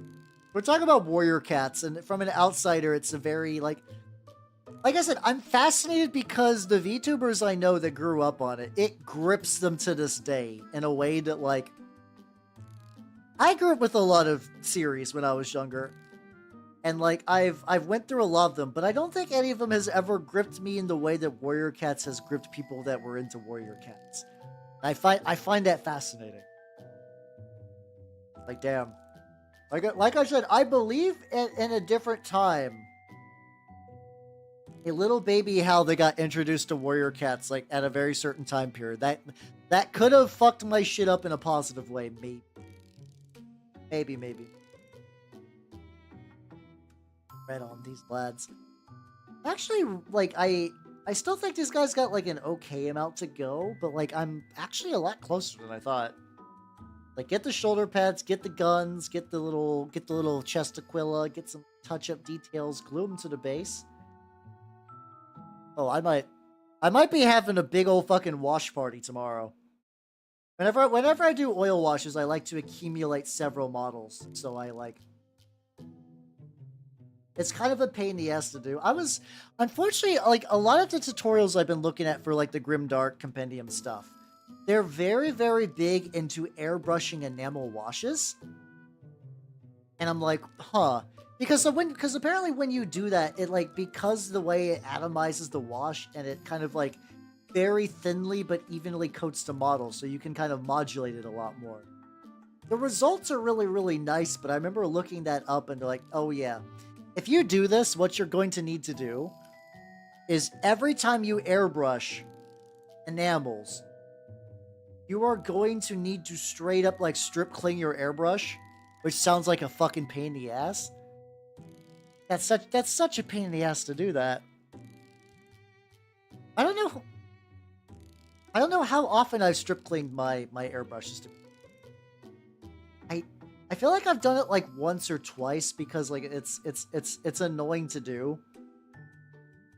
We're talking about warrior cats, and from an outsider, it's a very, like I said, I'm fascinated because the VTubers I know that grew up on it, it grips them to this day in a way that, like, I grew up with a lot of series when I was younger, and, like, I've went through a lot of them, but I don't think any of them has ever gripped me in the way that Warrior Cats has gripped people that were into Warrior Cats. I find that fascinating. Like, damn. Like I said, I believe in a different time, a little baby how they got introduced to warrior cats, like, at a very certain time period. That could have fucked my shit up in a positive way, maybe. Maybe. Right on, these lads. Actually, like, I still think these guys got, like, an okay amount to go, but, like, I'm actually a lot closer than I thought. Like, get the shoulder pads, get the guns, get the little chest Aquila, get some touch-up details, glue them to the base. Oh, I might be having a big old fucking wash party tomorrow. Whenever I do oil washes, I like to accumulate several models. So it's kind of a pain in the ass to do. Unfortunately, like, a lot of the tutorials I've been looking at for, like, the Grimdark Compendium stuff, they're very, very big into airbrushing enamel washes. And I'm like, huh. Because apparently when you do that, it, like, because the way it atomizes the wash and it kind of, like, very thinly but evenly coats the model, so you can kind of modulate it a lot more. The results are really, really nice, but I remember looking that up and they're like, oh yeah. if you do this, what you're going to need to do is every time you airbrush enamels, you are going to need to straight up like strip clean your airbrush, which sounds like a fucking pain in the ass. That's such a pain in the ass to do that. I don't know how often I've strip cleaned my airbrushes. I feel like I've done it like once or twice because like it's annoying to do.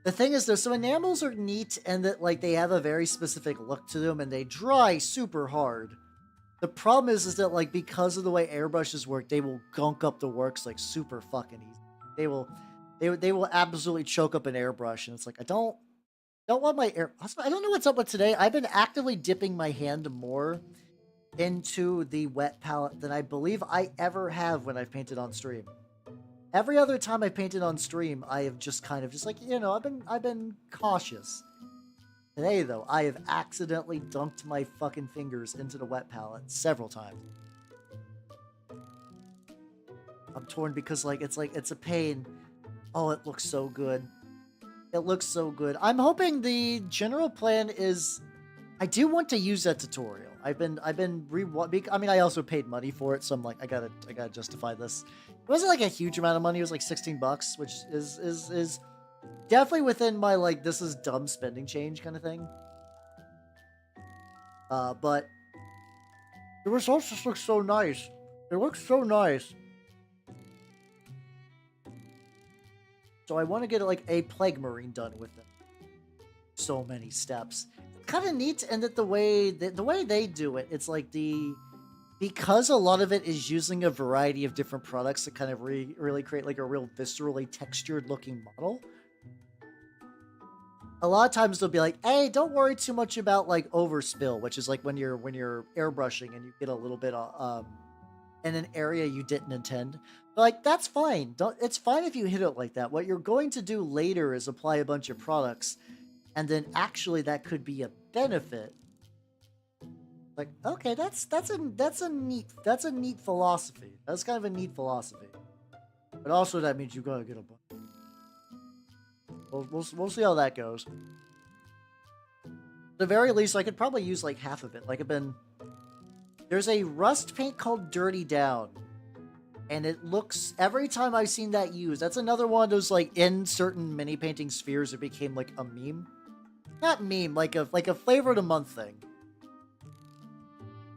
The thing is though, some enamels are neat and that like they have a very specific look to them and they dry super hard. The problem is that like because of the way airbrushes work, they will gunk up the works like super fucking easy. They will absolutely choke up an airbrush, and it's like I don't want my air. I don't know what's up with today. I've been actively dipping my hand more into the wet palette than I believe I ever have when I've painted on stream. Every other time I painted on stream, I have just kind of just like, you know, I've been cautious. Today though, I have accidentally dunked my fucking fingers into the wet palette several times. I'm torn because like it's a pain. Oh, it looks so good. It looks so good. I'm hoping the general plan is I do want to use that tutorial. I mean, I also paid money for it, so I'm like, I gotta justify this. It wasn't like a huge amount of money. It was like $16, which is definitely within my like this is dumb spending change kind of thing. But the results just look so nice. It looks so nice. So I want to get like a Plague Marine done with it. So many steps. Kind of neat, and that the way they do it, it's like because a lot of it is using a variety of different products to kind of really create like a real viscerally textured looking model. A lot of times they'll be like, hey, don't worry too much about like overspill, which is like when you're airbrushing and you get a little bit in an area you didn't intend. But like that's fine. It's fine if you hit it like that. What you're going to do later is apply a bunch of products, and then actually that could be a benefit. Like, okay, that's a neat philosophy. That's kind of a neat philosophy. But also that means you gotta get a bunch. We'll see how that goes. At the very least, I could probably use like half of it. Like there's a rust paint called Dirty Down. And it looks, every time I've seen that used, that's another one of those like in certain mini painting spheres it became like a meme. Not meme, like a flavor of the month thing.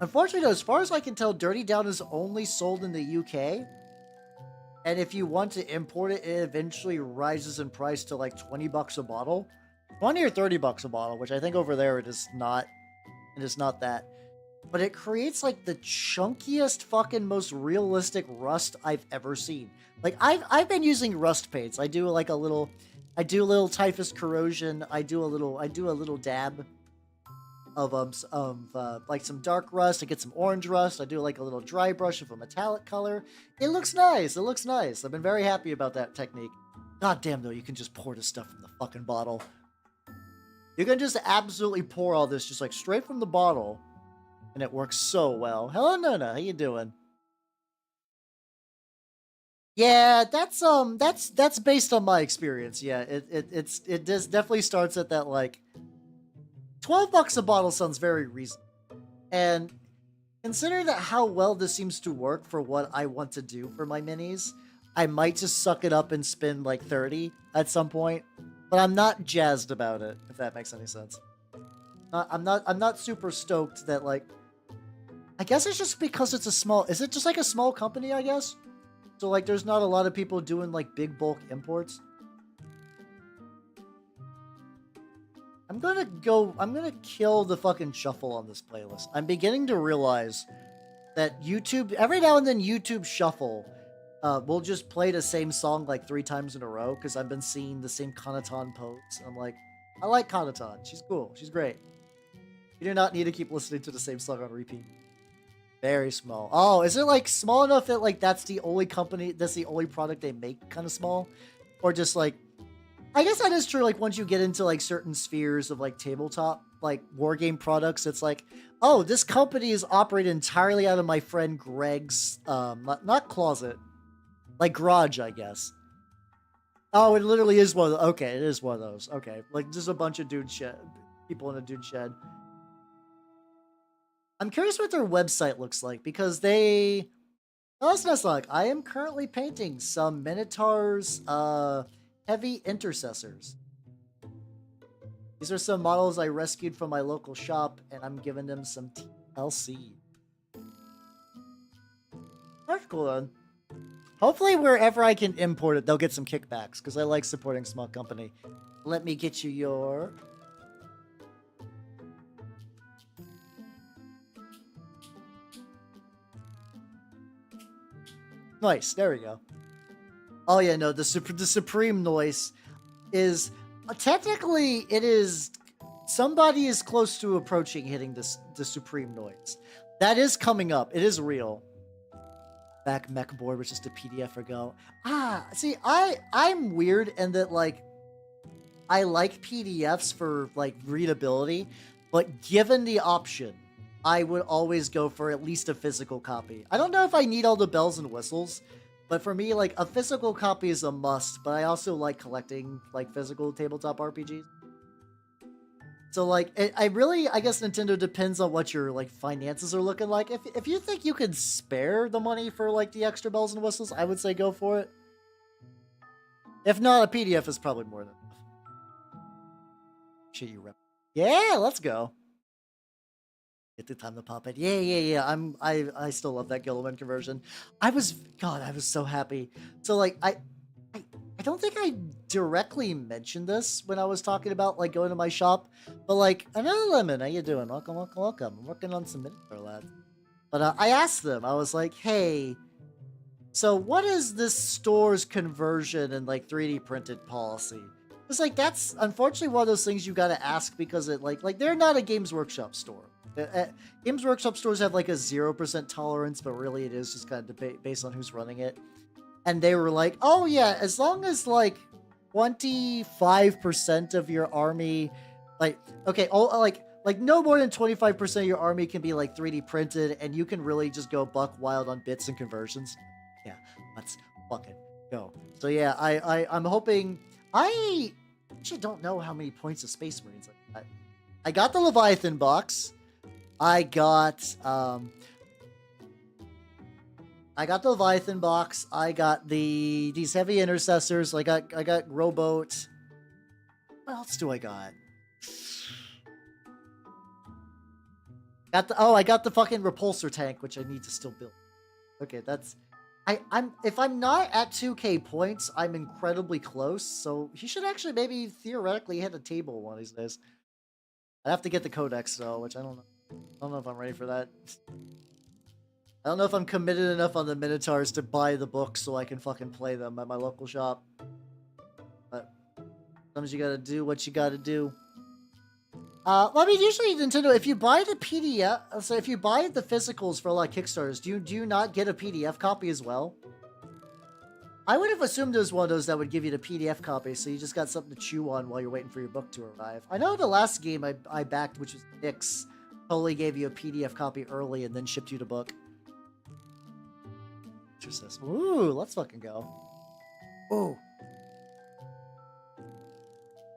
Unfortunately though, as far as I can tell, Dirty Down is only sold in the UK. And if you want to import it, it eventually rises in price to like $20 a bottle. 20 or $30 a bottle, which I think over there it is not that. But it creates like the chunkiest fucking most realistic rust I've ever seen. Like I've been using rust paints. I do a little typhus corrosion. I do a little dab of like some dark rust. I get some orange rust. I do like a little dry brush of a metallic color. It looks nice. It looks nice. I've been very happy about that technique. God damn though, you can just pour this stuff from the fucking bottle. You can just absolutely pour all this just like straight from the bottle. And it works so well. Hello, Nona. How you doing? Yeah, that's based on my experience. Yeah, it does definitely starts at that like $12 a bottle sounds very reasonable. And considering that how well this seems to work for what I want to do for my minis, I might just suck it up and spend like 30 at some point. But I'm not jazzed about it, if that makes any sense. I'm not super stoked that like I guess it's just because it's a small... Is it just like a small company, I guess? So, like, there's not a lot of people doing, like, big bulk imports. I'm gonna kill the fucking shuffle on this playlist. I'm beginning to realize that YouTube... Every now and then, YouTube Shuffle will just play the same song, like, 3 times in a row, because I've been seeing the same Kanatan pose. And I'm like, I like Kanatan. She's cool. She's great. You do not need to keep listening to the same song on repeat. Very small. Oh, is it like small enough that like that's the only product they make kind of small? Or just like, I guess that is true. Like once you get into like certain spheres of like tabletop, like wargame products, it's like, oh, this company is operated entirely out of my friend Greg's, not closet, like garage, I guess. Oh, it literally is one of those. Okay, it is one of those. Okay, like just a bunch of people in a dude shed. I'm curious what their website looks like because they. Oh, that's not like I am currently painting some Minotaurs, heavy Intercessors. These are some models I rescued from my local shop, and I'm giving them some TLC. That's cool then. Hopefully, wherever I can import it, they'll get some kickbacks because I like supporting small company. Let me get you your. Nice. There we go. Oh yeah, no, the supreme noise is technically it is somebody is close to approaching hitting the supreme noise. That is coming up. It is real. Back mech board was just a PDF ago. See, I'm weird in that like I like PDFs for like readability, but given the option, I would always go for at least a physical copy. I don't know if I need all the bells and whistles, but for me, like a physical copy is a must. But I also like collecting like physical tabletop RPGs. So like, I guess Nintendo depends on what your like finances are looking like. If you think you can spare the money for like the extra bells and whistles, I would say go for it. If not, a PDF is probably more than enough. Shit, you rep. Yeah, let's go. Get the time to pop it. Yeah. I still love that Gilliman conversion. I was so happy. So like I don't think I directly mentioned this when I was talking about like going to my shop, but like, another lemon, how you doing? Welcome. I'm working on some Minotaur lads. But I asked them, I was like, hey, so what is this store's conversion and like 3D printed policy? It's like, that's unfortunately one of those things you got to ask because it like they're not a Games Workshop store. Games Workshop stores have like a 0% tolerance, but really it is just kind of based on who's running it. And they were like, oh yeah, as long as like 25% of your army, like, okay, like no more than 25% of your army can be like 3D printed, and you can really just go buck wild on bits and conversions. Yeah, let's fucking go. So yeah, I'm hoping. I actually don't know how many points of Space Marines I got. I got the Leviathan box. I got the Leviathan box. I got these heavy intercessors. I got rowboat. What else do I got? I got the fucking repulsor tank, which I need to still build. Okay, that's if I'm not at 2k points, I'm incredibly close. So he should actually maybe theoretically hit a table one of these days. I have to get the codex though, which I don't know. I don't know if I'm ready for that. I don't know if I'm committed enough on the Minotaurs to buy the book so I can fucking play them at my local shop. But sometimes you gotta do what you gotta do. I mean, usually Nintendo, if you buy the PDF, so if you buy the physicals for a lot of Kickstarters, do you not get a PDF copy as well? I would have assumed it was one of those that would give you the PDF copy, so you just got something to chew on while you're waiting for your book to arrive. I know the last game I backed, which was Nyx, totally gave you a PDF copy early and then shipped you the book. Ooh, let's fucking go. Ooh.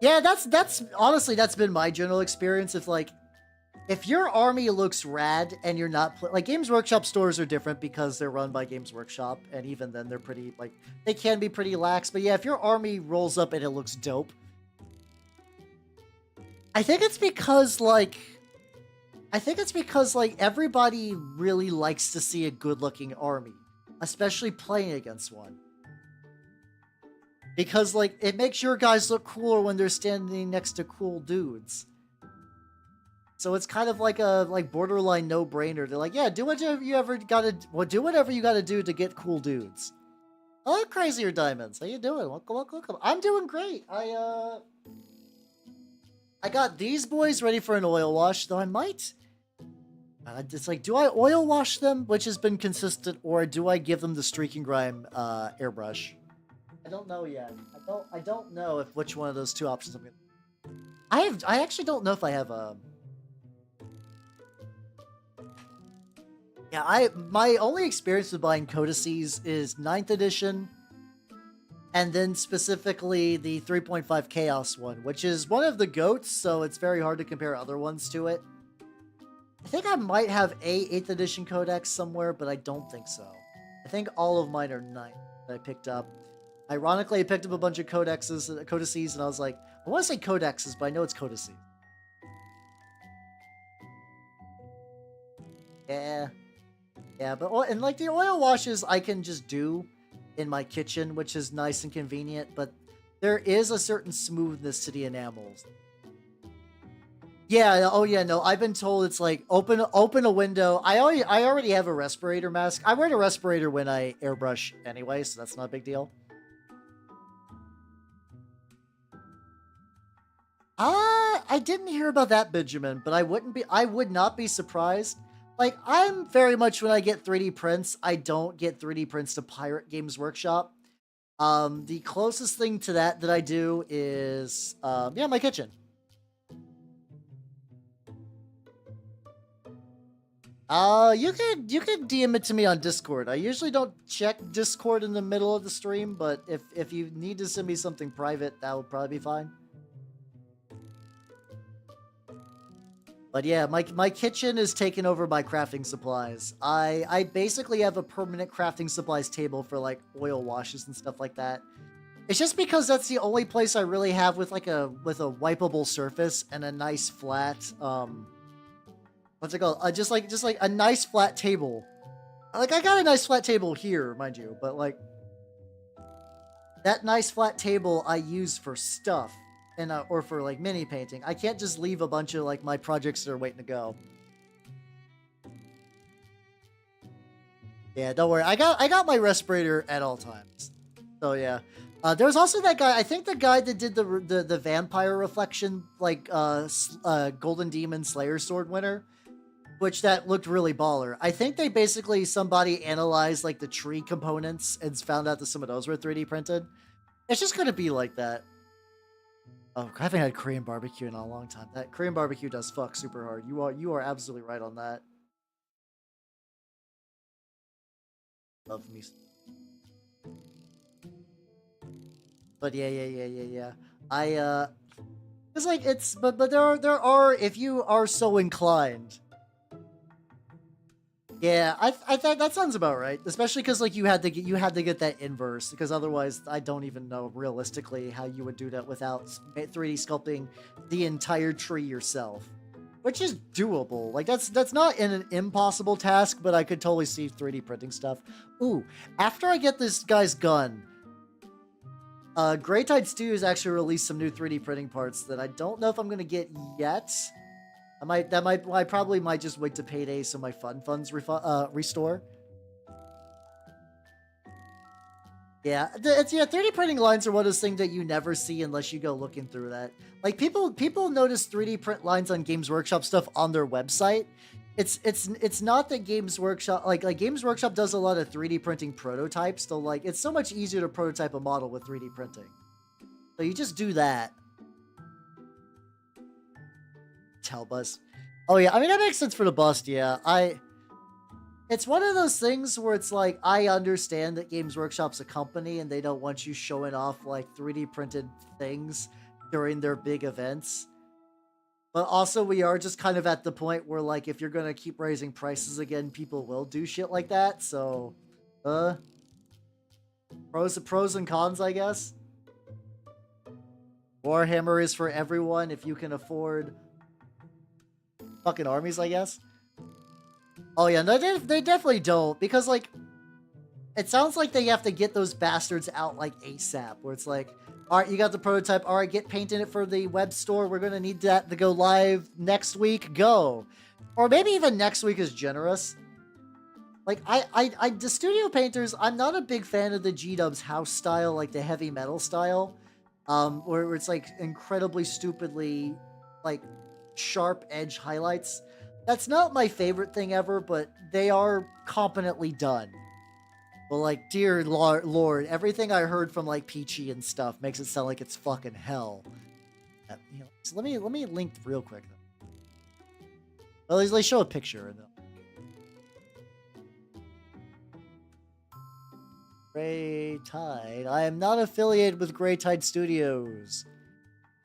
Yeah, that's honestly, that's been my general experience. If your army looks rad and you're not like, Games Workshop stores are different because they're run by Games Workshop, and even then they're pretty like, they can be pretty lax. But yeah, if your army rolls up and it looks dope, I think it's because like everybody really likes to see a good-looking army, especially playing against one. Because, like, it makes your guys look cooler when they're standing next to cool dudes. So it's kind of like a, borderline no-brainer. They're like, yeah, do whatever you gotta do to get cool dudes. Oh, Crazier Diamonds, how you doing? Welcome. I'm doing great. I got these boys ready for an oil wash, though I might... it's like, do I oil wash them, which has been consistent, or do I give them the Streak and Grime airbrush? I don't know yet. I don't know if which one of those two options I'm gonna... I actually don't know if I have a... Yeah, my only experience with buying codices is 9th edition, and then specifically the 3.5 Chaos one, which is one of the GOATs, so it's very hard to compare other ones to it. I think I might have a 8th edition codex somewhere, but I don't think so. I think all of mine are 9th that I picked up. Ironically, I picked up a bunch of codices, and I was like, I want to say codexes, but I know it's codices. Yeah. Yeah, but and like the oil washes I can just do in my kitchen, which is nice and convenient, but there is a certain smoothness to the enamels. Yeah, oh yeah, no, I've been told it's like open a window. I already have a respirator mask. I wear a respirator when I airbrush anyway, so that's not a big deal. I didn't hear about that, Benjamin, but I would not be surprised. Like, I'm very much, when I get 3D prints, I don't get 3D prints to pirate Games Workshop. The closest thing to that I do is, yeah, my kitchen. You could DM it to me on Discord. I usually don't check Discord in the middle of the stream, but if you need to send me something private, that would probably be fine. But yeah, my kitchen is taken over by crafting supplies. I basically have a permanent crafting supplies table for like oil washes and stuff like that. It's just because that's the only place I really have with like a wipeable surface and a nice flat what's it called? Just like a nice flat table. Like, I got a nice flat table here, mind you, but like that nice flat table I use for stuff. And, or for like mini painting. I can't just leave a bunch of like my projects that are waiting to go. Yeah, don't worry. I got my respirator at all times. So yeah. There was also that guy. I think the guy that did the vampire reflection, like Golden Demon Slayer Sword winner, which that looked really baller. I think they basically somebody analyzed like the tree components and found out that some of those were 3D printed. It's just gonna be like that. Oh, I haven't had Korean barbecue in a long time. That Korean barbecue does fuck super hard. You are absolutely right on that. Love me. But yeah. It's like but there are if you are so inclined. Yeah, I thought that sounds about right. Especially because like you had to get that inverse, because otherwise I don't even know realistically how you would do that without 3D sculpting the entire tree yourself, which is doable. Like that's not an impossible task, but I could totally see 3D printing stuff. Ooh, after I get this guy's gun, Grey Tide Studios actually released some new 3D printing parts that I don't know if I'm gonna get yet. I probably might just wait to payday so my funds restore. Yeah, 3D printing lines are one of those things that you never see unless you go looking through that. Like people notice 3D print lines on Games Workshop stuff on their website. It's not that Games Workshop like Games Workshop does a lot of 3D printing prototypes, so like it's so much easier to prototype a model with 3D printing. So you just do that. Tell bust. Oh yeah, I mean that makes sense for the bust. Yeah, it's one of those things where it's like I understand that Games Workshop's a company and they don't want you showing off like 3D printed things during their big events. But also we are just kind of at the point where like if you're gonna keep raising prices again, people will do shit like that. So, pros and cons, I guess. Warhammer is for everyone if you can afford fucking armies, I guess. Oh yeah, no, they definitely don't, because like it sounds like they have to get those bastards out like ASAP, where it's like, all right, you got the prototype, all right, get painting it for the web store, we're gonna need that to go live next week, go. Or maybe even next week is generous. Like the studio painters, I'm not a big fan of the G-Dubs house style, like the heavy metal style, where it's like incredibly stupidly like sharp edge highlights. That's not my favorite thing ever, but they are competently done. But like, dear Lord, everything I heard from like Peachy and stuff makes it sound like it's fucking hell. You know, so let me link real quick. Well, let's show a picture. Grey Tide. I am not affiliated with Grey Tide Studios.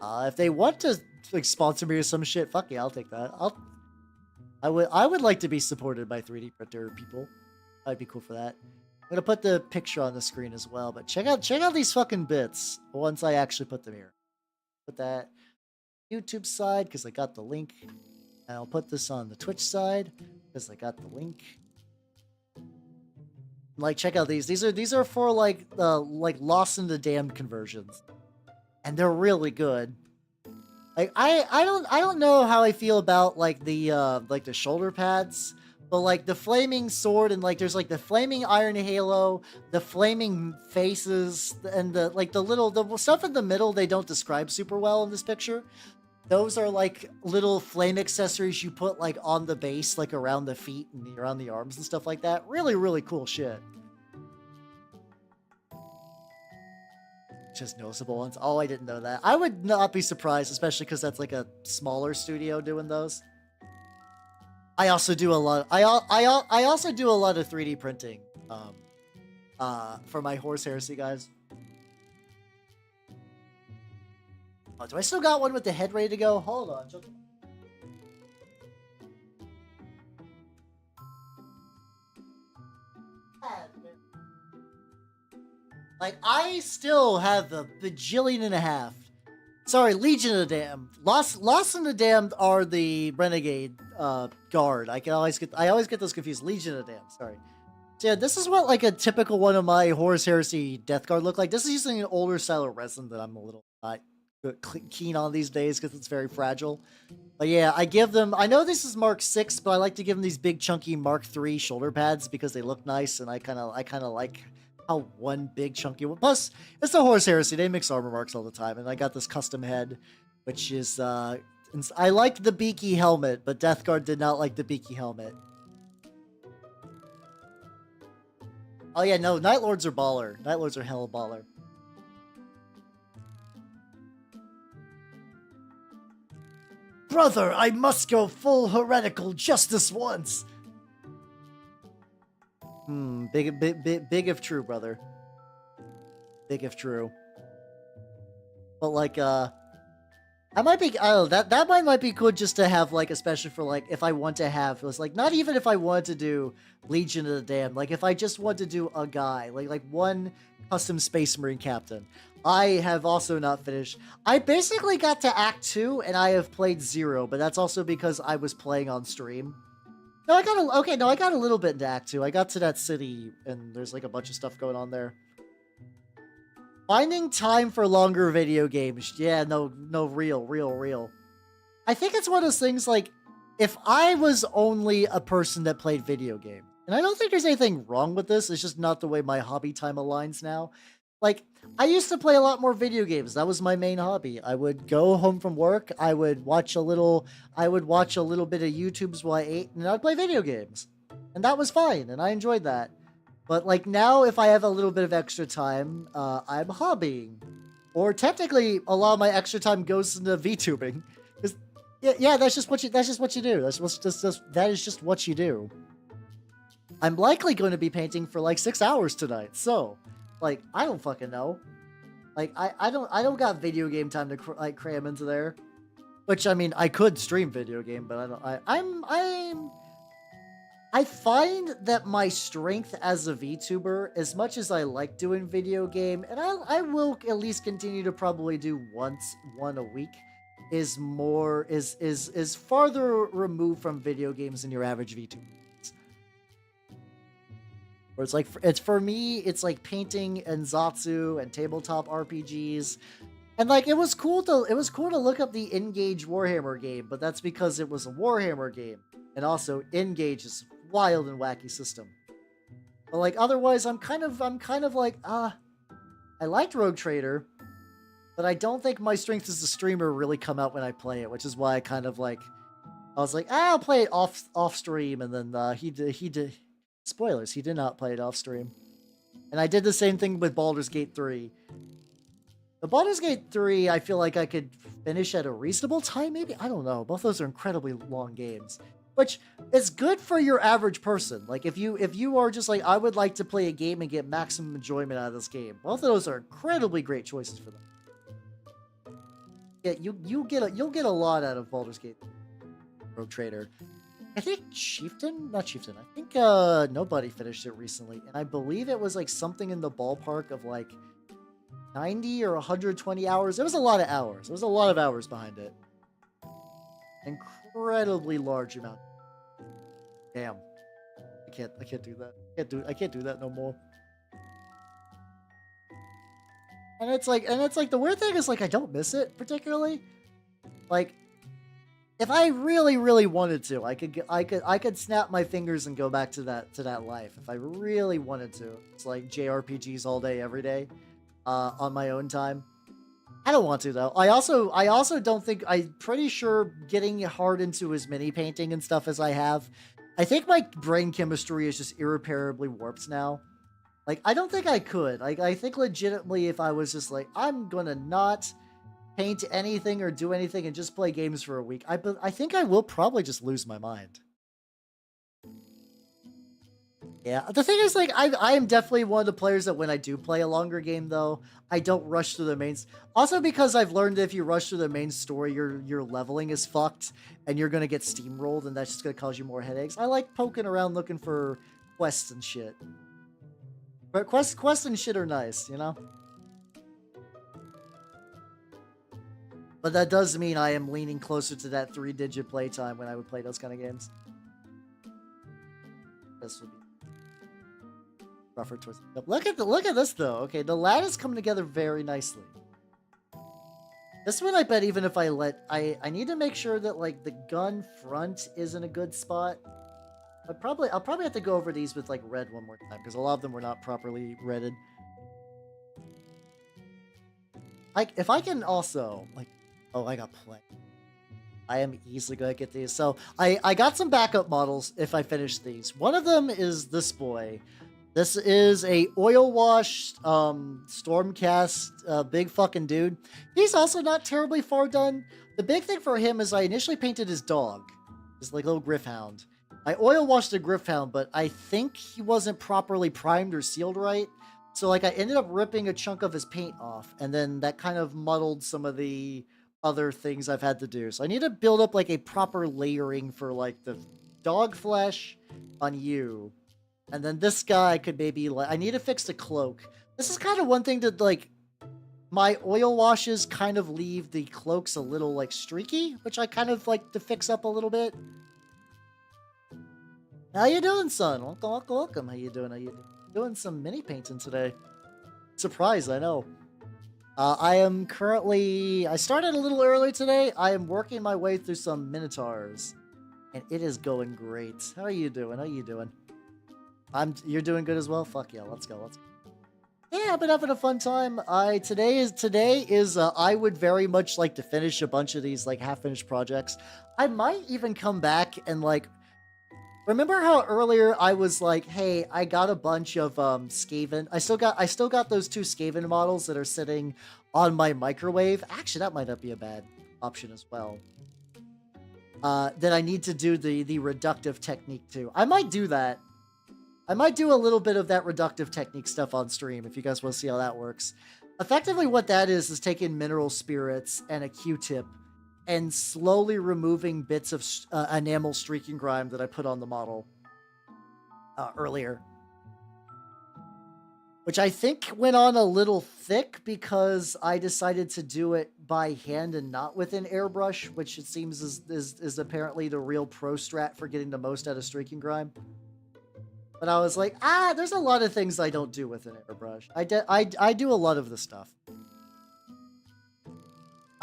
If they want to like sponsor me or some shit, fuck yeah, I'll take that. I would like to be supported by 3D printer people. I'd be cool for that. I'm gonna put the picture on the screen as well, but check out these fucking bits once I actually put them here. Put that YouTube side because I got the link. And I'll put this on the Twitch side because I got the link. Like, check out these. These are for like Lost in the Damned conversions, and they're really good. Like I don't know how I feel about like the shoulder pads, but like the flaming sword and like there's like the flaming iron halo, the flaming faces, and the stuff in the middle they don't describe super well in this picture. Those are like little flame accessories you put like on the base, like around the feet and around the arms and stuff like that. Really, really cool shit. Just noticeable ones. Oh, I didn't know that. I would not be surprised, especially because that's like a smaller studio doing those. I also do a lot. I also do a lot of 3D printing. For my Horse Heresy guys. Oh, do I still got one with the head ready to go? Hold on. Like, I still have a bajillion and a half. Sorry, Legion of the Damned. Lost in the Damned are the Renegade guard. I always get those confused. Legion of the Damned, sorry. So yeah, this is what like a typical one of my Horus Heresy Death Guard look like. This is using an older style of resin that I'm a little not keen on these days because it's very fragile. But yeah, I give them, I know this is Mark 6, but I like to give them these big chunky Mark 3 shoulder pads because they look nice, and I kind of like how one big chunky one. Plus, it's the Horus Heresy. They mix armor marks all the time, and I got this custom head, which is I liked the beaky helmet, but Death Guard did not like the beaky helmet. Oh yeah, no, Night Lords are baller. Night Lords are hella baller. Brother, I must go full heretical just this once. Big if true, brother. Big if true. But like, I might be, I don't know, that might be cool just to have, like, especially for, like, if I want to have, it was like, not even if I wanted to do Legion of the Damned, like, if I just want to do a guy, like one custom Space Marine captain. I have also not finished. I basically got to Act 2, and I have played 0, but that's also because I was playing on stream. No, I got a little bit into Act 2. I got to that city, and there's, like, a bunch of stuff going on there. Finding time for longer video games. Yeah, no, real. I think it's one of those things, like, if I was only a person that played video games, and I don't think there's anything wrong with this, it's just not the way my hobby time aligns now. Like, I used to play a lot more video games. That was my main hobby. I would go home from work, I would watch a little bit of YouTubes while I ate, and I'd play video games. And that was fine, and I enjoyed that. But, like, now, if I have a little bit of extra time, I'm hobbying. Or, technically, a lot of my extra time goes into VTubing. Yeah, that's just what you do. That is just what you do. I'm likely going to be painting for, like, 6 hours tonight, so... Like, I don't fucking know. Like, I don't got video game time to cram into there. Which, I mean, I could stream video game, but I find that my strength as a VTuber, as much as I like doing video game, and I will at least continue to probably do one a week, is farther removed from video games than your average VTuber. Where it's like, for me, it's like painting and Zatsu and tabletop RPGs. And like, it was cool to look up the Engage Warhammer game, but that's because it was a Warhammer game. And also, Engage is a wild and wacky system. But like, otherwise, I'm kind of like, I liked Rogue Trader, but I don't think my strength as a streamer really come out when I play it, which is why I kind of like, I was like, I'll play it off stream, and then he did. Spoilers, he did not play it off stream. And I did the same thing with Baldur's Gate 3. The Baldur's Gate 3, I feel like I could finish at a reasonable time, maybe? I don't know. Both those are incredibly long games. which is good for your average person. Like if you are just like, I would like to play a game and get maximum enjoyment out of this game, both of those are incredibly great choices for them. Yeah, you'll get a lot out of Baldur's Gate Rogue Trader. I think not Chieftain. I think nobody finished it recently, and I believe it was like something in the ballpark of like 90 or 120 hours. It was a lot of hours. There was a lot of hours behind it. Incredibly large amount. Damn. I can't do that. I can't do that no more. And it's like the weird thing is like I don't miss it particularly. Like if I really, really wanted to, I could snap my fingers and go back to that life if I really wanted to. It's like JRPGs all day, every day, on my own time. I don't want to though. I also don't think. I'm pretty sure getting hard into as many painting and stuff as I have, I think my brain chemistry is just irreparably warped now. Like I don't think I could. Like I think legitimately, if I was just like, I'm gonna not paint anything or do anything and just play games for a week, I think I will probably just lose my mind. Yeah, the thing is, like, I am definitely one of the players that when I do play a longer game, though, I don't rush through the mains. Also, because I've learned that if you rush through the main story, your leveling is fucked, and you're gonna get steamrolled, and that's just gonna cause you more headaches. I like poking around looking for quests and shit. But quests and shit are nice, you know? But that does mean I am leaning closer to that 3-digit playtime when I would play those kind of games. This would be rougher towards. Look at this though. Okay, the lad is coming together very nicely. This one, I bet, even if I need to make sure that like the gun front is in a good spot. I'll probably have to go over these with like red one more time because a lot of them were not properly redded. Like if I can also like, oh, I got plenty. I am easily going to get these. So I got some backup models if I finish these. One of them is this boy. This is a oil washed Stormcast big fucking dude. He's also not terribly far done. The big thing for him is I initially painted his dog, his like little Griffhound. I oil washed the Griffhound, but I think he wasn't properly primed or sealed right. So like I ended up ripping a chunk of his paint off, and then that kind of muddled some of the other things I've had to do. So I need to build up like a proper layering for like the dog flesh on you. And then this guy could maybe like, I need to fix the cloak. This is kind of one thing that like my oil washes kind of leave the cloaks a little like streaky, which I kind of like to fix up a little bit. How you doing, son? Welcome. How you doing? Doing some mini painting today. Surprise, I know. I am currently... I started a little early today. I am working my way through some Minotaurs. And it is going great. How are you doing? You're doing good as well? Fuck yeah, let's go. Yeah, I've been having a fun time. Today is I would very much like to finish a bunch of these like half-finished projects. I might even come back and like... Remember how earlier I was like, hey, I got a bunch of Skaven. I still got those 2 Skaven models that are sitting on my microwave. Actually, that might not be a bad option as well. That I need to do the reductive technique too. I might do that. I might do a little bit of that reductive technique stuff on stream if you guys want to see how that works. Effectively, what that is taking mineral spirits and a Q-tip and slowly removing bits of enamel streaking grime that I put on the model earlier. Which I think went on a little thick because I decided to do it by hand and not with an airbrush, which it seems is apparently the real pro strat for getting the most out of streaking grime. But I was like, there's a lot of things I don't do with an airbrush. I do a lot of the stuff.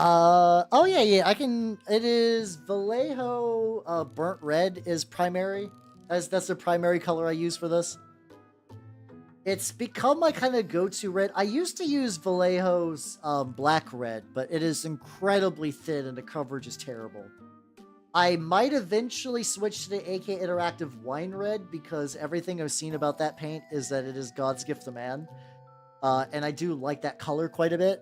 Oh yeah, I can, it is Vallejo, burnt red is primary. That's the primary color I use for this. It's become my kind of go-to red. I used to use Vallejo's, black red, but it is incredibly thin and the coverage is terrible. I might eventually switch to the AK Interactive wine red because everything I've seen about that paint is that it is God's gift to man. And I do like that color quite a bit.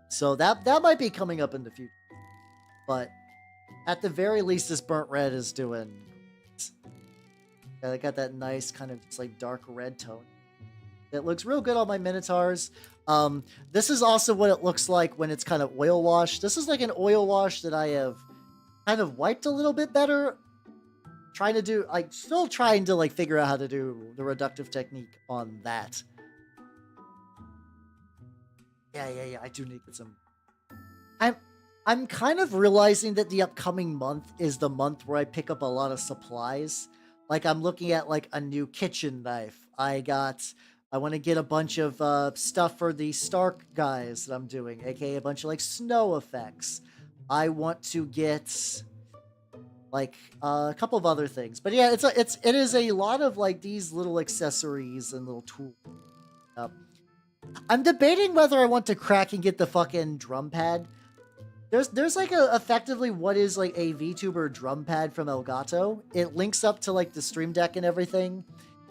So that might be coming up in the future. But At the very least, this burnt red is doing. I got that nice kind of just like dark red tone. It looks real good on my Minotaurs. This is also what it looks like when it's kind of oil washed. This is like an oil wash that I have kind of wiped a little bit better. Trying to do, like, still trying to like figure out how to do the reductive technique on that. Yeah. I do need some. I'm kind of realizing that the upcoming month is the month where I pick up a lot of supplies. Like I'm looking at like a new kitchen knife. I want to get a bunch of stuff for the Stark guys that I'm doing, aka a bunch of like snow effects. I want to get like a couple of other things. But yeah, it is a lot of like these little accessories and little tools. I'm debating whether I want to crack and get the fucking drum pad. There's like effectively what is like a VTuber drum pad from Elgato. It links up to like the Stream Deck and everything.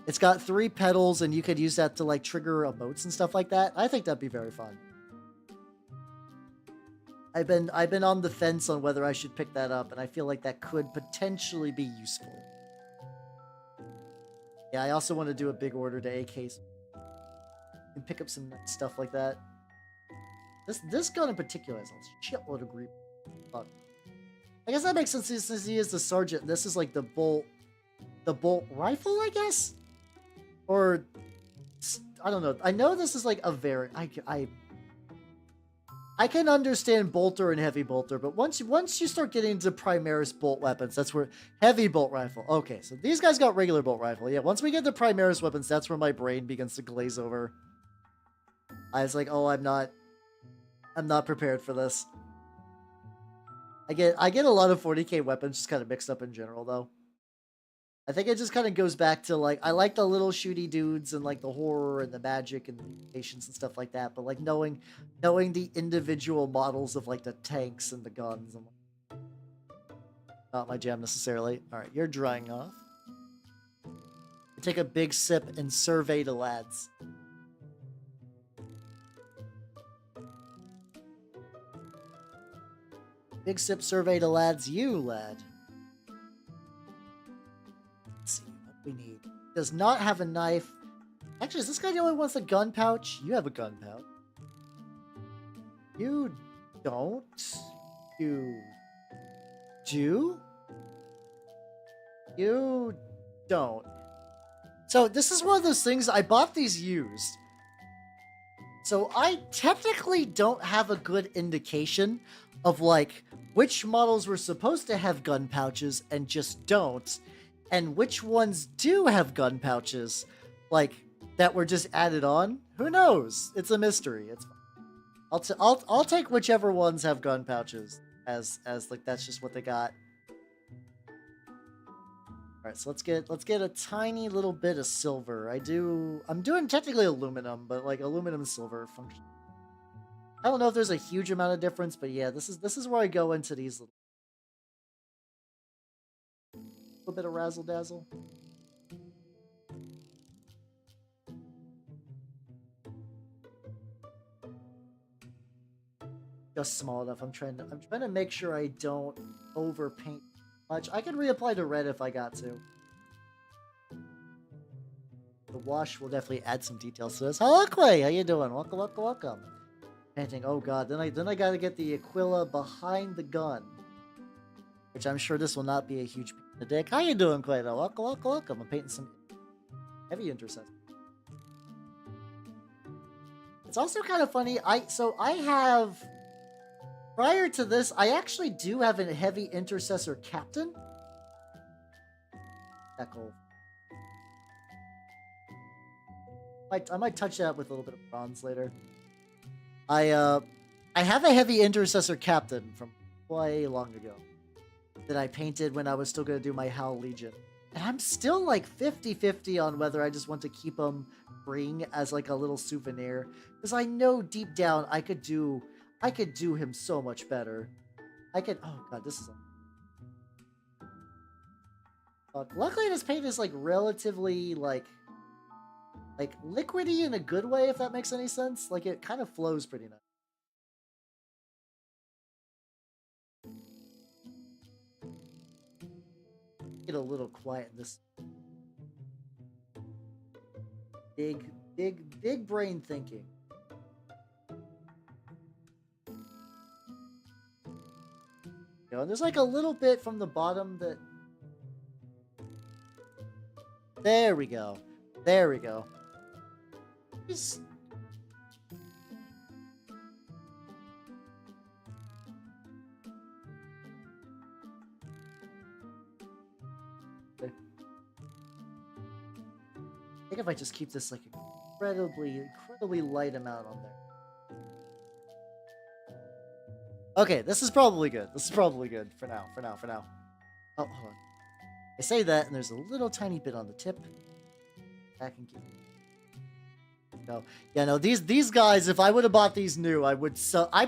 It's got 3 pedals and you could use that to like trigger emotes and stuff like that. I think that'd be very fun. I've been on the fence on whether I should pick that up, and I feel like that could potentially be useful. Yeah, I also want to do a big order to AKs and pick up some stuff like that. This gun in particular has a shitload of green. Fuck. I guess that makes sense since he is the sergeant. This is like the bolt rifle, I guess, or I don't know. I know this is like a variant. I can understand bolter and heavy bolter, but once you start getting into Primaris bolt weapons, that's where heavy bolt rifle. Okay, so these guys got regular bolt rifle. Yeah, once we get to Primaris weapons, that's where my brain begins to glaze over. I was like, oh, I'm not prepared for this. I get a lot of 40k weapons just kind of mixed up in general, though. I think it just kind of goes back to, like, I like the little shooty dudes and, like, the horror and the magic and the mutations and stuff like that, but, like, knowing the individual models of, like, the tanks and the guns, I'm like, not my jam necessarily. All right, you're drying off. Take a big sip and survey the lads. Big sip survey the lads, you lad. Let's see what we need. Does not have a knife. Actually, is this guy the only one with a gun pouch? You have a gun pouch. You don't. You do? You don't. So this is one of those things, I bought these used. So I technically don't have a good indication of like which models were supposed to have gun pouches and just don't, and which ones do have gun pouches, like that were just added on. Who knows? It's a mystery. It's fine. I'll take whichever ones have gun pouches as like that's just what they got. All right, so let's get a tiny little bit of silver. I'm doing technically aluminum, but like aluminum silver function. I don't know if there's a huge amount of difference, but yeah, this is where I go into these little bit of razzle dazzle. Just small enough. I'm trying to make sure I don't overpaint much. I can reapply to red if I got to. The wash will definitely add some details to this. Hello, Quay. How you doing? Welcome. Painting. Oh god. Then I gotta get the Aquila behind the gun, which I'm sure this will not be a huge pain in the dick. How you doing, Quay? Welcome. I'm painting some heavy intercessors. It's also kind of funny. I have, prior to this, I actually do have a heavy intercessor captain. Echo. I might touch that with a little bit of bronze later. I have a heavy intercessor captain from way long ago that I painted when I was still going to do my Howl Legion. And I'm still like 50-50 on whether I just want to keep him bring as like a little souvenir, because I know deep down I could do him so much better. Oh god, this is luckily this paint is like relatively like liquidy in a good way, if that makes any sense. Like it kind of flows pretty nice. get a little quiet in this big brain thinking. You know, and there's like a little bit from the bottom that... There we go. There we go. Just... I think if I just keep this like incredibly light amount on there. Okay, this is probably good. This is probably good for now. Oh, hold on. I say that, and there's a little tiny bit on the tip. Back and keep. No, yeah, no. These guys, if I would have bought these new, I would. I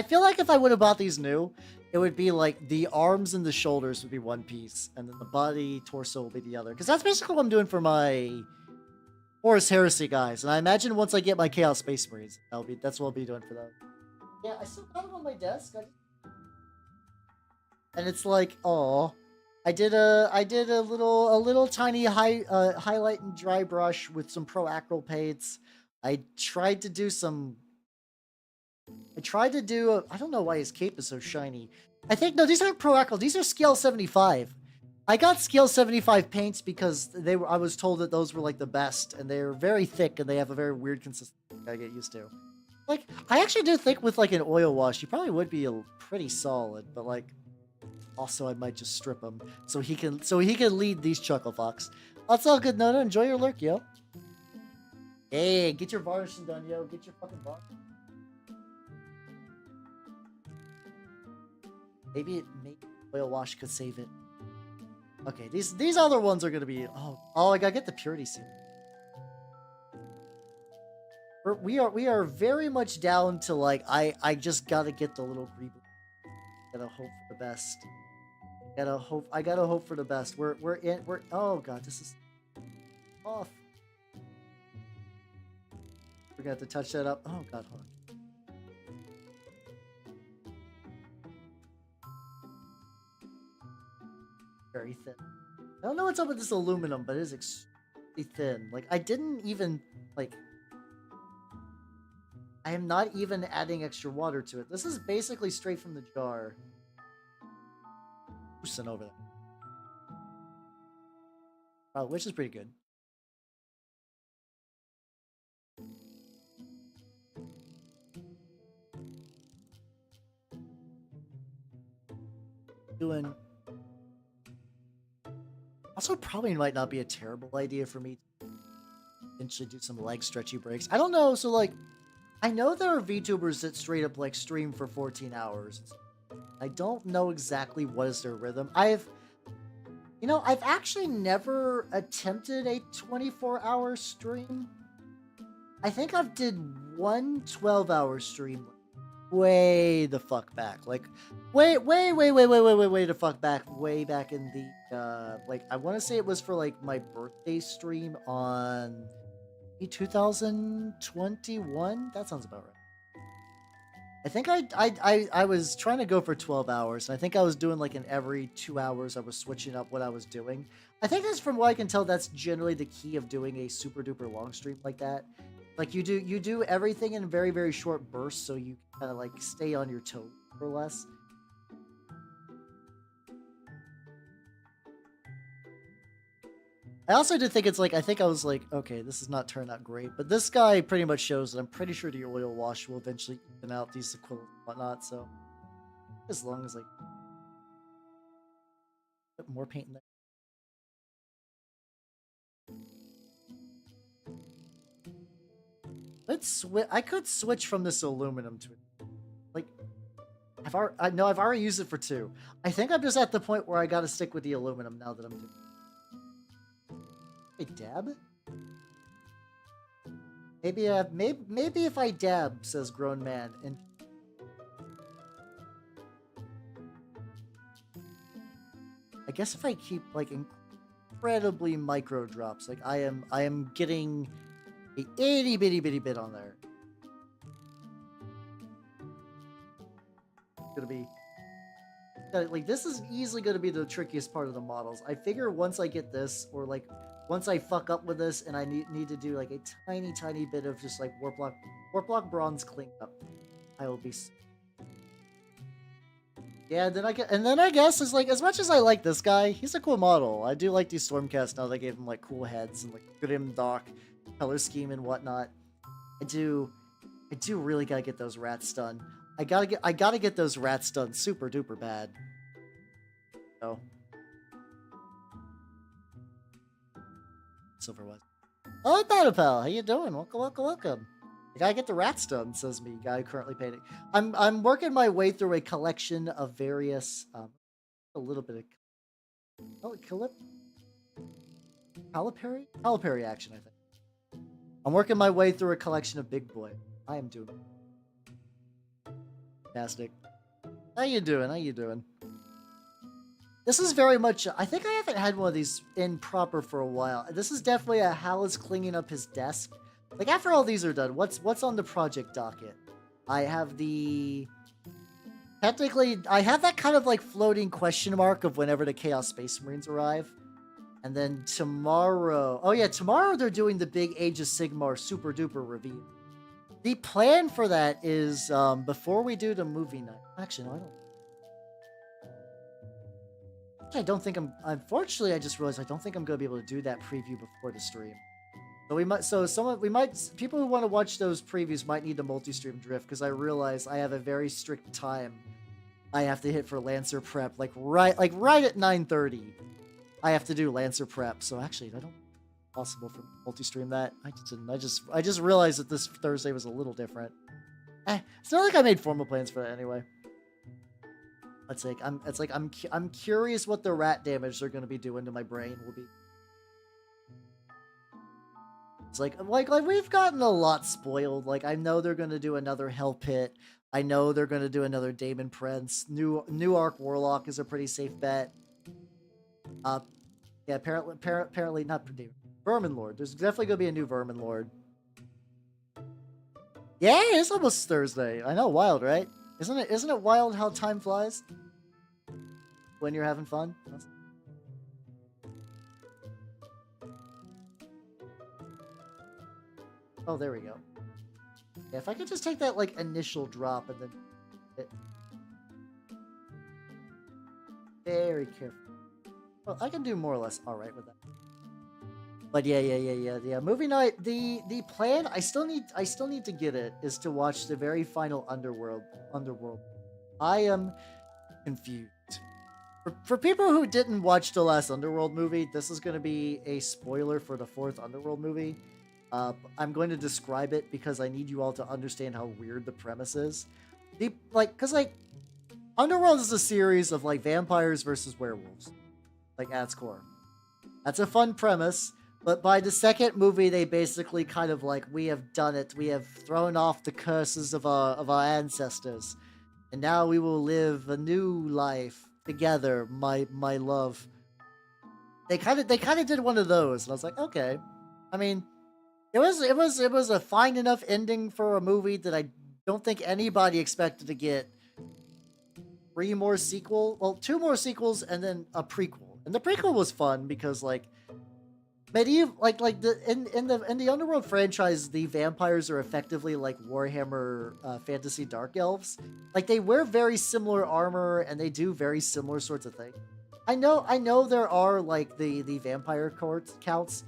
feel like if I would have bought these new, it would be like the arms and the shoulders would be one piece, and then the body, torso will be the other. Because that's basically what I'm doing for my Horus Heresy guys. And I imagine once I get my Chaos Space Marines, that's what I'll be doing for them. Yeah, I still got them on my desk. And it's like, oh, I did a little tiny highlight and dry brush with some pro acryl paints. I tried to do I don't know why his cape is so shiny. I think, no, these aren't pro acryl. These are scale 75. I got scale 75 paints because I was told that those were like the best, and they're very thick and they have a very weird consistency I get used to. Like, I actually do think with like an oil wash, you probably would be pretty solid, but like, also I might just strip him so he can lead these Chuckle Fox. That's all good, Nona. Enjoy your lurk, yo. Hey, get your varnishing done, yo. Get your fucking varnish. Maybe oil wash could save it. Okay, these other ones are gonna be... Oh, I gotta get the purity soon. We are very much down to like, I just gotta get the little green. Gotta hope for the best. I gotta hope for the best. Oh god, this is off. We're gonna have to touch that up. Oh god, hold on. Very thin. I don't know what's up with this aluminum, but it is extremely thin. Like, I didn't even, like... I am not even adding extra water to it. This is basically straight from the jar. Loosen over there. Oh, which is pretty good. Doing... Also, probably might not be a terrible idea for me to eventually do some leg stretchy breaks. I don't know, so like, I know there are VTubers that straight up like stream for 14 hours. I don't know exactly what is their rhythm. I've actually never attempted a 24-hour stream. I think I've did one 12-hour stream way the fuck back. Like, way the fuck back. Way back in the, like, I want to say it was for, like, my birthday stream on 2021? That sounds about right. I think I was trying to go for 12 hours, and I think I was doing, like, in every 2 hours I was switching up what I was doing. I think that's, from what I can tell, that's generally the key of doing a super duper long stream like that. Like, you do everything in very, very short bursts, so you kind of, like, stay on your toes, more or less. I also did think it's like, I think I was like, okay, this is not turning out great, but this guy pretty much shows that I'm pretty sure the oil wash will eventually even out these equivalents and whatnot, so as long as, like, put more paint in there. I could switch from this aluminum to, like, I've already used it for 2. I think I'm just at the point where I gotta stick with the aluminum now that I'm doing. Hey, dab? Maybe if I dab, says grown man, and I guess if I keep, like, incredibly micro drops, like I am getting a itty bitty bit on there. It's gonna be like this is easily going to be the trickiest part of the models. I figure once I get this, or like once I fuck up with this, and I need to do like a tiny bit of just like warp block bronze cleanup, I will be. Yeah, then I guess it's like, as much as I like this guy, he's a cool model. I do like these Stormcast now. They gave him like cool heads and like grim dark color scheme and whatnot. I do really gotta get those rats done. I gotta get those rats done super duper bad. So Silver was. Oh, Batapal, how you doing? Welcome. I gotta get the rats done, says me, guy currently painting. I'm working my way through a collection of various a little bit of Calipari action, I think. I'm working my way through a collection of Big Boy. I am doing fantastic. How you doing? This is very much, I think I haven't had one of these in proper for a while. This is definitely a Hal is cleaning up his desk. Like, after all these are done, what's on the project docket? I have technically, I have that kind of like floating question mark of whenever the Chaos Space Marines arrive. And then tomorrow, oh yeah, tomorrow they're doing the big Age of Sigmar super duper reveal. The plan for that is, before we do the movie night, actually, no, unfortunately, I just realized I don't think I'm going to be able to do that preview before the stream. So people who want to watch those previews might need the multi-stream drift, because I realize I have a very strict time I have to hit for Lancer prep, like right at 9:30. I have to do Lancer prep. So actually, I don't possible for multi-stream that. I just realized that this Thursday was a little different. It's not like I made formal plans for that anyway. I'm curious what the rat damage they're going to be doing to my brain will be. It's like we've gotten a lot spoiled. Like, I know they're gonna do another Hell Pit. I know they're gonna do another Daemon Prince. New Arc Warlock is a pretty safe bet. Yeah, apparently not Vermin Lord. There's definitely gonna be a new Vermin Lord. Yeah, it's almost Thursday. I know, wild, right? Isn't it wild how time flies when you're having fun? Oh, there we go. Yeah, if I could just take that, like, initial drop and then... Very careful. Well, I can do more or less alright with that. But yeah. Movie night, the plan, I still need to get it, is to watch the very final Underworld. I am confused. For people who didn't watch the last Underworld movie, this is going to be a spoiler for the 4th Underworld movie. I'm going to describe it because I need you all to understand how weird the premise is. Underworld is a series of, like, vampires versus werewolves. Like, at its core. That's a fun premise, but by the second movie, they basically kind of like, we have done it. We have thrown off the curses of our ancestors. And now we will live a new life together, my love. They kind of did one of those, and I was like, okay. I mean, it was a fine enough ending for a movie that I don't think anybody expected to get 2 more sequels and then a prequel. And the prequel was fun because, like, medieval, in the Underworld franchise, the vampires are effectively like Warhammer fantasy dark elves. Like, they wear very similar armor and they do very similar sorts of things. I know there are, like, the vampire counts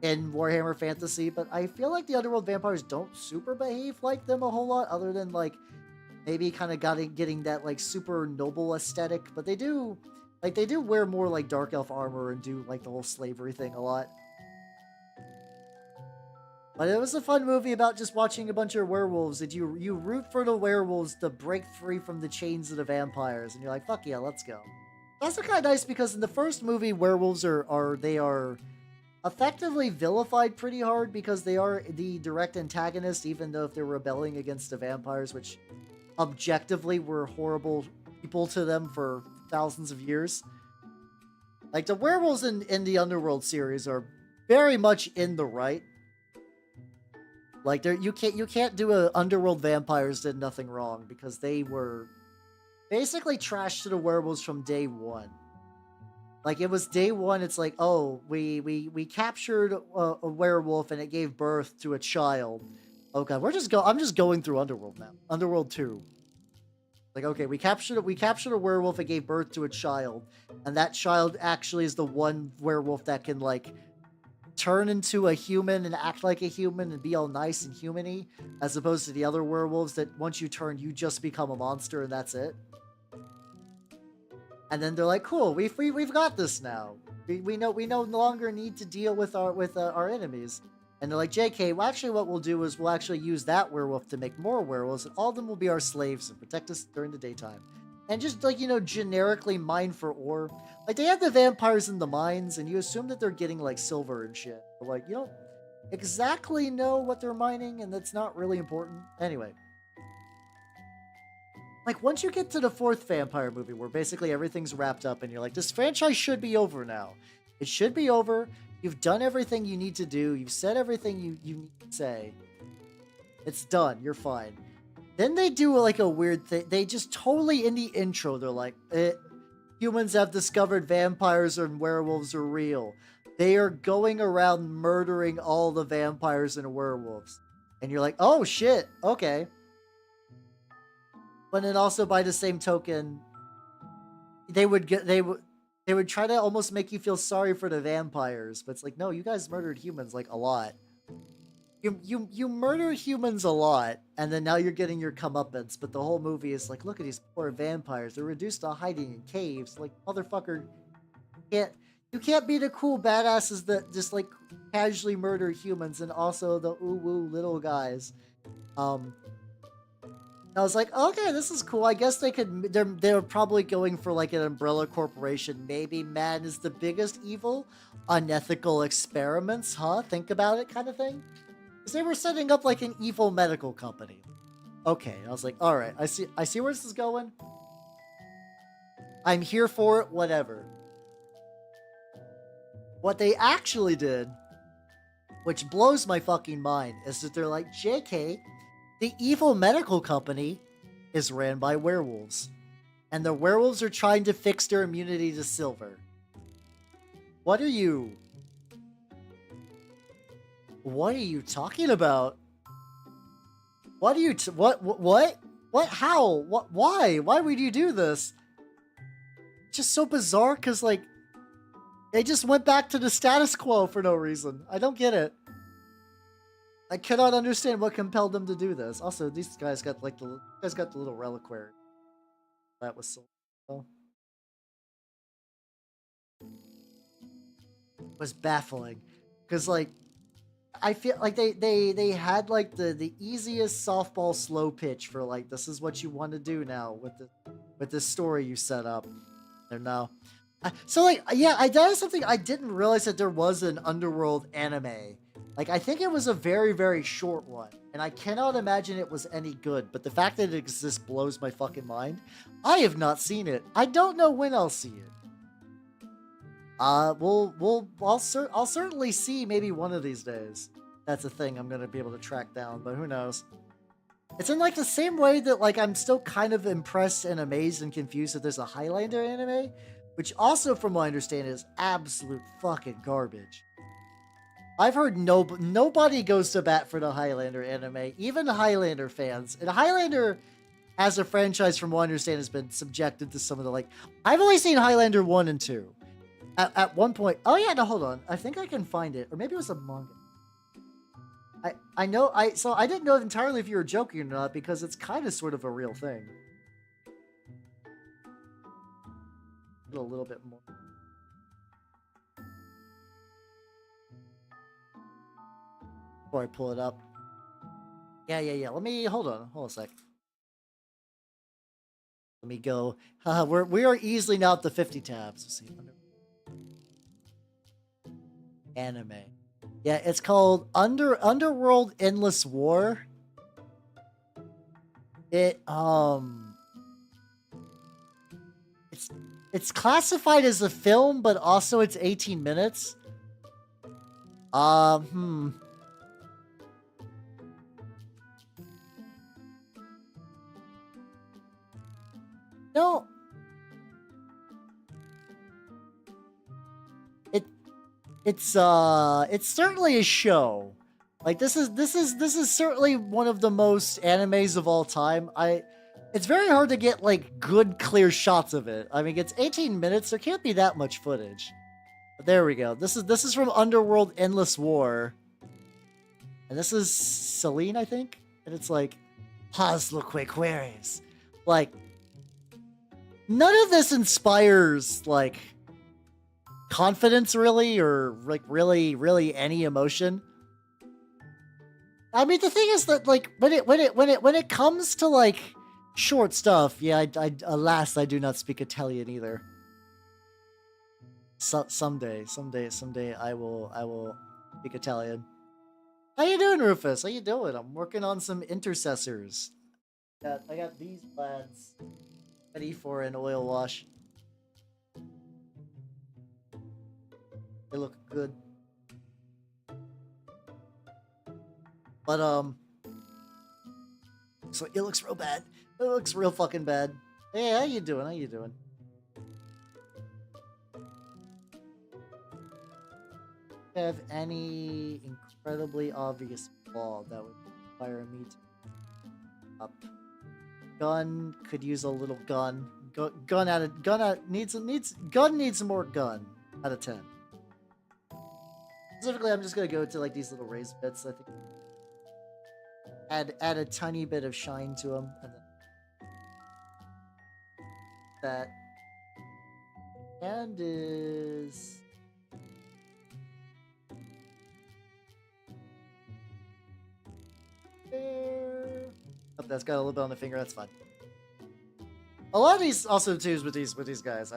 in Warhammer Fantasy, but I feel like the Underworld vampires don't super behave like them a whole lot, other than, like, maybe kind of getting that, like, super noble aesthetic. But they do wear more, like, dark elf armor and do, like, the whole slavery thing a lot. But it was a fun movie about just watching a bunch of werewolves, and you root for the werewolves to break free from the chains of the vampires, and you're like, fuck yeah, let's go. Also kind of nice because in the first movie, werewolves are effectively vilified pretty hard because they are the direct antagonist, even though if they're rebelling against the vampires, which objectively were horrible people to them for thousands of years. Like, the werewolves in the Underworld series are very much in the right. Like, you can't do a Underworld vampires did nothing wrong, because they were basically trash to the werewolves from day one. Like it was day one. It's like, oh, we captured a werewolf and it gave birth to a child. Oh god, I'm just going through Underworld now. Underworld 2. Like, okay, we captured a werewolf. It gave birth to a child, and that child actually is the one werewolf that can like turn into a human and act like a human and be all nice and human-y, as opposed to the other werewolves that once you turn, you just become a monster and that's it. And then they're like, cool, we've got this now. We no longer need to deal with our enemies. And they're like, JK, well, actually what we'll do is we'll actually use that werewolf to make more werewolves, and all of them will be our slaves and protect us during the daytime. And just, like, you know, generically mine for ore. Like, they have the vampires in the mines, and you assume that they're getting, like, silver and shit. But, like, you don't exactly know what they're mining, and that's not really important. Anyway. Like, once you get to the 4th vampire movie, where basically everything's wrapped up, and you're like, this franchise should be over now. It should be over. You've done everything you need to do. You've said everything you need to say. It's done. You're fine. Then they do like a weird thing. They just totally, in the intro, they're like, humans have discovered vampires and werewolves are real. They are going around murdering all the vampires and werewolves. And you're like, oh shit, okay. But then also by the same token, they would try to almost make you feel sorry for the vampires, but it's like, no, you guys murdered humans like a lot. You murder humans a lot, and then now you're getting your comeuppance, but the whole movie is like, look at these poor vampires. They're reduced to hiding in caves. Like, motherfucker, you can't be the cool badasses that just like casually murder humans and also the ooh-woo little guys. I was like, okay, this is cool. I guess they're probably going for like an umbrella corporation. Maybe man is the biggest evil. Unethical experiments, huh? Think about it kind of thing. Because they were setting up like an evil medical company. Okay, I was like, all right, I see where this is going. I'm here for it, whatever. What they actually did, which blows my fucking mind, is that they're like, JK, the evil medical company is ran by werewolves. And the werewolves are trying to fix their immunity to silver. What are you talking about? What are you what how why would you do this? Just so bizarre, because like they just went back to the status quo for no reason. I don't get it. I cannot understand what compelled them to do this. Also, these guys got like the little reliquary. That was so cool. It was baffling, because like I feel like they had like the easiest softball slow pitch for like, this is what you want to do now with the story you set up. And now, so like, yeah, that is something I didn't realize, that there was an Underworld anime. Like, I think it was a very, very short one, and I cannot imagine it was any good, but the fact that it exists blows my fucking mind. I have not seen it. I don't know when I'll see it. I'll certainly see maybe one of these days. That's a thing I'm gonna be able to track down, but who knows? It's in like the same way that like I'm still kind of impressed and amazed and confused that there's a Highlander anime, which also, from what I understand, is absolute fucking garbage. I've heard nobody goes to bat for the Highlander anime, even Highlander fans. And Highlander, as a franchise, from what I understand, has been subjected to some of the like. I've only seen Highlander 1 and 2. At one point, oh yeah, no, hold on. I think I can find it, or maybe it was a manga. I didn't know entirely if you were joking or not, because it's kind of sort of a real thing. A little bit more. Before I pull it up. Yeah. Let me hold a sec. Let me go. We are easily now at the 50 tabs. Let's see. Anime. Yeah, it's called Underworld Endless War. It's classified as a film, but also it's 18 minutes. No, it's certainly a show. Like this is certainly one of the most animes of all time. It's very hard to get like good clear shots of it. I mean, it's 18 minutes. There can't be that much footage. But there we go. This is from Underworld Endless War. And this is Celine, I think. And it's like Hazloque Queries. Like none of this inspires like confidence really, or like really any emotion. I mean, the thing is that like when it comes to like short stuff, yeah, alas I do not speak Italian either. Someday I will speak Italian. How you doing, Rufus? How you doing? I'm working on some Intercessors. I got these lads ready for an oil wash. They look good. But so it looks real bad. It looks real fucking bad. Hey, how you doing? How you doing? Have any incredibly obvious flaw that would require me to up? Gun could use a little gun. Gun needs more gun out of 10. Specifically, I'm just gonna go to like these little raised bits. I think add a tiny bit of shine to them, and then that and is. Oh, that's got a little bit on the finger. That's fine. A lot of these also twos with these guys.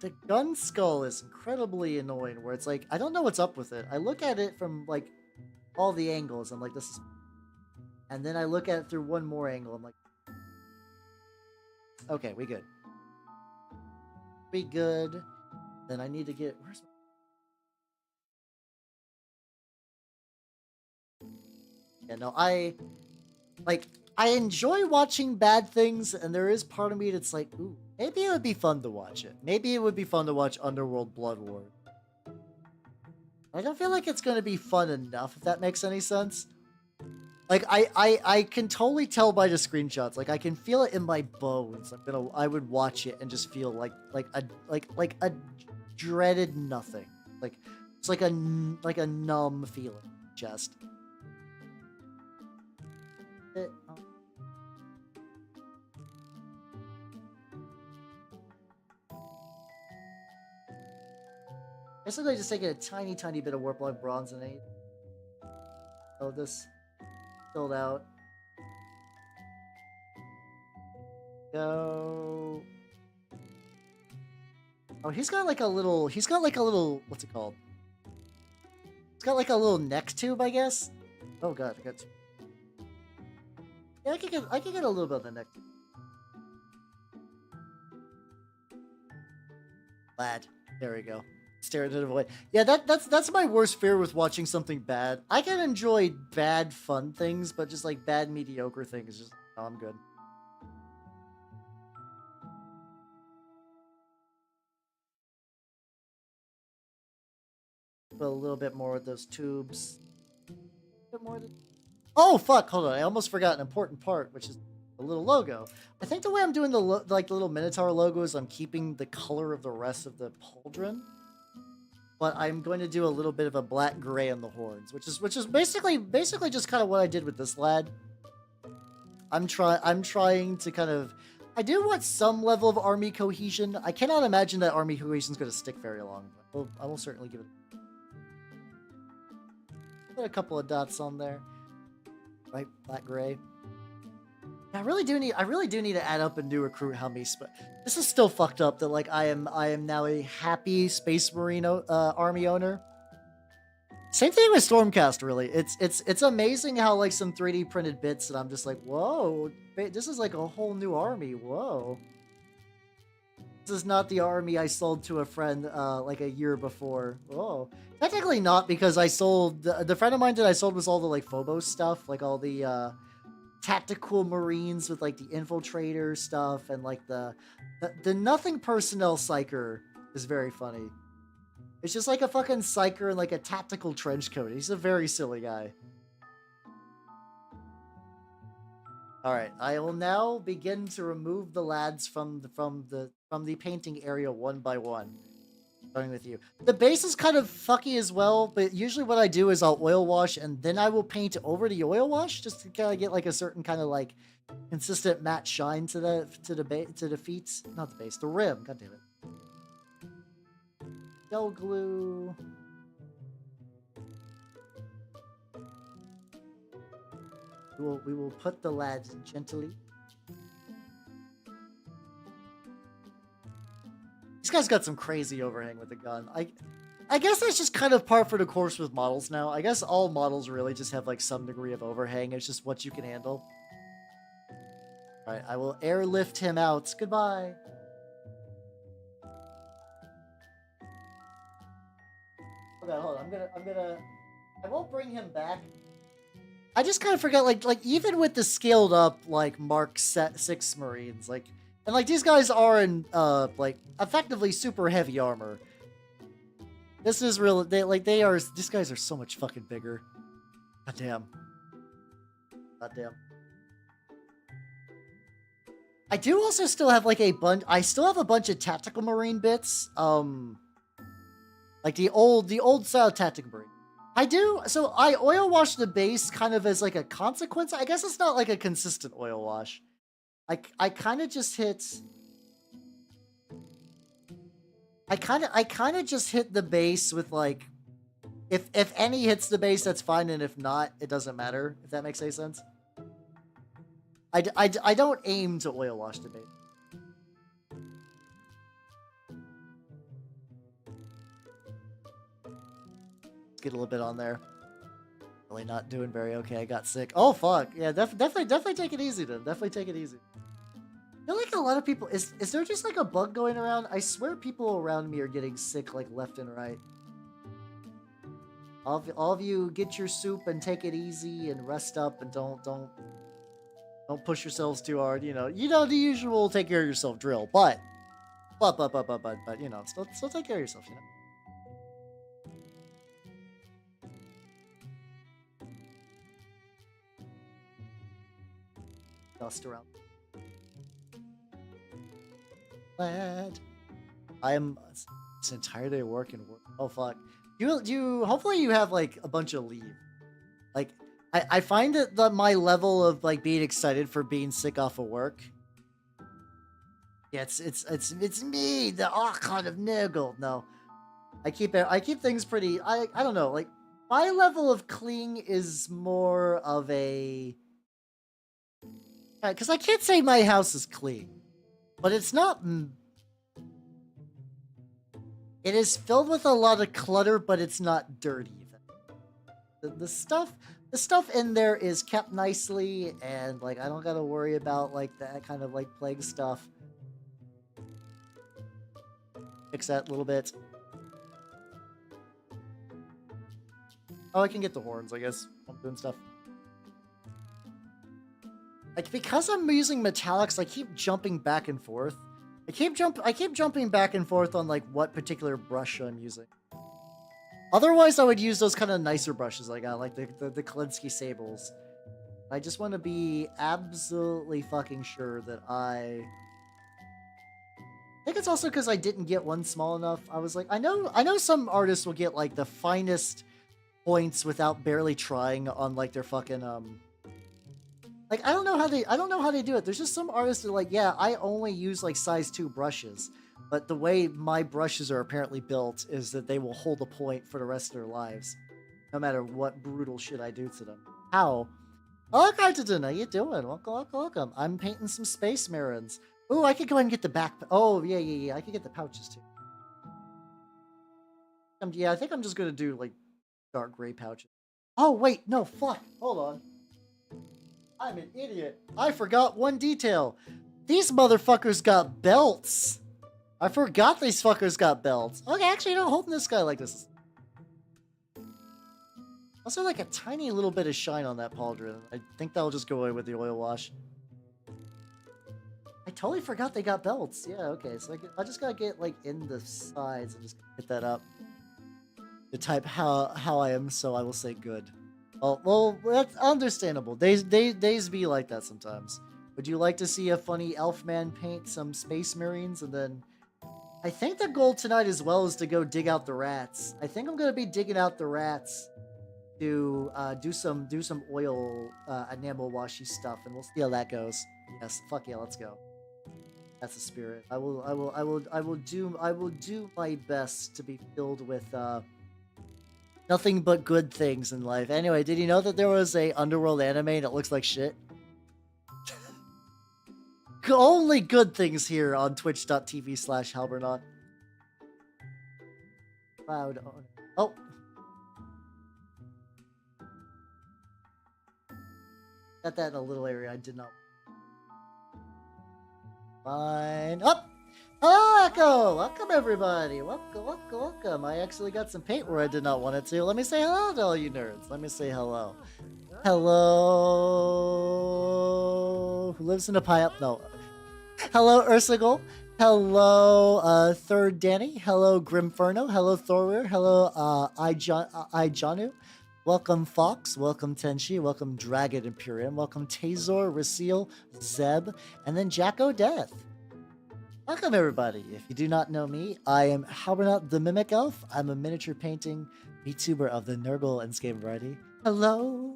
The gun skull is incredibly annoying. Where it's like I don't know what's up with it. I look at it from like all the angles. I'm like this is, and then I look at it through one more angle. I'm like, okay, we good. We good. Then I need to get where's. Yeah, no, I enjoy watching bad things, and there is part of me that's like, ooh, maybe it would be fun to watch it. Maybe it would be fun to watch Underworld Blood War. I don't feel like it's going to be fun enough, if that makes any sense. Like, I can totally tell by the screenshots. Like, I can feel it in my bones. I would watch it and just feel like a dreaded nothing. Like, it's like a numb feeling in the chest. Basically, just taking a tiny bit of warp like bronzonate. Oh, this filled out. Go. Oh, he's got like a little. What's it called? He's got like a little neck tube, I guess. Oh god, I got two. Yeah, I can get a little bit of the neck. Lad. There we go. Staring it away. Yeah, that's my worst fear with watching something bad. I can enjoy bad fun things, but just like bad mediocre things, just oh, I'm good. Put a little bit more with those tubes. A bit more. Oh fuck! Hold on, I almost forgot an important part, which is the little logo. I think the way I'm doing the little Minotaur logo is I'm keeping the color of the rest of the pauldron, but I'm going to do a little bit of a black gray on the horns, which is basically just kind of what I did with this lad. I'm trying to kind of. I do want some level of army cohesion. I cannot imagine that army cohesion is going to stick very long. But I will certainly give it. Put a couple of dots on there. Right, black gray. I really do need to add up a new recruit Hummies, but this is still fucked up that like I am now a happy Space Marine army owner. Same thing with Stormcast, really. It's amazing how like some 3D printed bits and I'm just like, whoa, this is like a whole new army. Whoa. This is not the army I sold to a friend like a year before. Whoa. Technically not, because I sold the friend of mine that I sold was all the like Phobos stuff, like all the tactical marines with like the infiltrator stuff and like the nothing personnel psyker is very funny. It's just like a fucking psyker in like a tactical trench coat. He's a very silly guy. All right, I will now begin to remove the lads from the painting area one by one. Starting with you. The base is kind of fucky as well, but usually what I do is I'll oil wash and then I will paint over the oil wash just to kind of get like a certain kind of like consistent matte shine to the feet, not the base, the rim. God damn it. Gel glue. We will put the lads gently. This guy's got some crazy overhang with the gun. I guess that's just kind of par for the course with models now. I guess all models really just have like some degree of overhang. It's just what you can handle. Alright, I will airlift him out. Goodbye. Okay, hold on. I won't bring him back. I just kind of forgot, like even with the scaled up, like, Mark 6 Marines, like, and, like, these guys are in, like, effectively super heavy armor. This is real, these guys are so much fucking bigger. God damn. God damn. I do also still have, like, I still have a bunch of tactical marine bits, like the old style tactical marine. I do, so I oil wash the base kind of as like a consequence. I guess it's not like a consistent oil wash. I kind of just hit... I kind of just hit the base with like... If any hits the base, that's fine, and if not, it doesn't matter, if that makes any sense. I don't aim to oil wash the base. Get a little bit on there. Really not doing very okay. I got sick. Oh fuck. Yeah, definitely take it easy then. Definitely take it easy. I feel like a lot of people is there just like a bug going around? I swear people around me are getting sick like left and right. All of you get your soup and take it easy and rest up and don't push yourselves too hard, you know the usual take care of yourself drill, but you know, still take care of yourself, you know. Dust around. Glad. I am. It's an entire day of work and work. Oh fuck. You hopefully you have like a bunch of leave. Like I find that my level of like being excited for being sick off of work. Yeah, it's me, the Archon of Nurgle. No, I keep things pretty. I don't know. Like my level of clean is more of a. Because I can't say my house is clean, but it's not. It is filled with a lot of clutter, but it's not dirty even. The stuff in there is kept nicely, and like I don't gotta worry about like that kind of like plague stuff. Fix that a little bit. Oh, I can get the horns, I guess. I'm doing stuff. Like, because I'm using metallics, I keep jumping back and forth. I keep jumping back and forth on, like, what particular brush I'm using. Otherwise, I would use those kind of nicer brushes I got, like the Klinsky Sables. I just want to be absolutely fucking sure that I think it's also because I didn't get one small enough. I was like, I know some artists will get, like, the finest points without barely trying on, like, their fucking, like, I don't know how they do it. There's just some artists that are like, yeah, I only use like size 2 brushes, but the way my brushes are apparently built is that they will hold a point for the rest of their lives, no matter what brutal shit I do to them. How? Oh, Cartadon, how you doing? Welcome. I'm painting some Space Marines. Ooh, I could go ahead and get the back. Oh, yeah. I could get the pouches too. Yeah, I think I'm just gonna do like dark gray pouches. Oh wait, no, fuck. Hold on. I'm an idiot. I forgot one detail. These motherfuckers got belts. I forgot these fuckers got belts. Okay, actually, no, holding this guy like this. Also, like a tiny little bit of shine on that pauldron. I think that'll just go away with the oil wash. I totally forgot they got belts. Yeah, okay. So I just gotta get like in the sides and just hit that up. To type how I am, so I will say good. Well, that's understandable. Days be like that sometimes. Would you like to see a funny elf man paint some space marines? And then I think the goal tonight as well is to go dig out the rats. I think I'm gonna be digging out the rats to do some oil enamel washy stuff, and we'll see how that goes. Yes, fuck yeah, let's go. That's the spirit. I will do my best to be filled with nothing but good things in life. Anyway, did you know that there was a Underworld anime that looks like shit? Only good things here on twitch.tv/Halbernaut. Cloud. Oh. Got that in a little area I did not. Fine. Up! Hello, Echo! Welcome, everybody! Welcome. I actually got some paint where I did not want it to. Let me say hello to all you nerds. Let me say hello. Hello... Who lives in a pie up? No. Hello, Ursagal. Hello, Third Danny. Hello, Grimferno. Hello, Thorir. Hello, Ijanu. Welcome, Fox. Welcome, Tenshi. Welcome, Dragon Imperium. Welcome, Tazor, Rasil, Zeb, and then Jacko Death. Welcome, everybody. If you do not know me, I am Halbernaut the Mimic Elf. I'm a miniature painting VTuber of the Nurgle and Game Variety. Hello?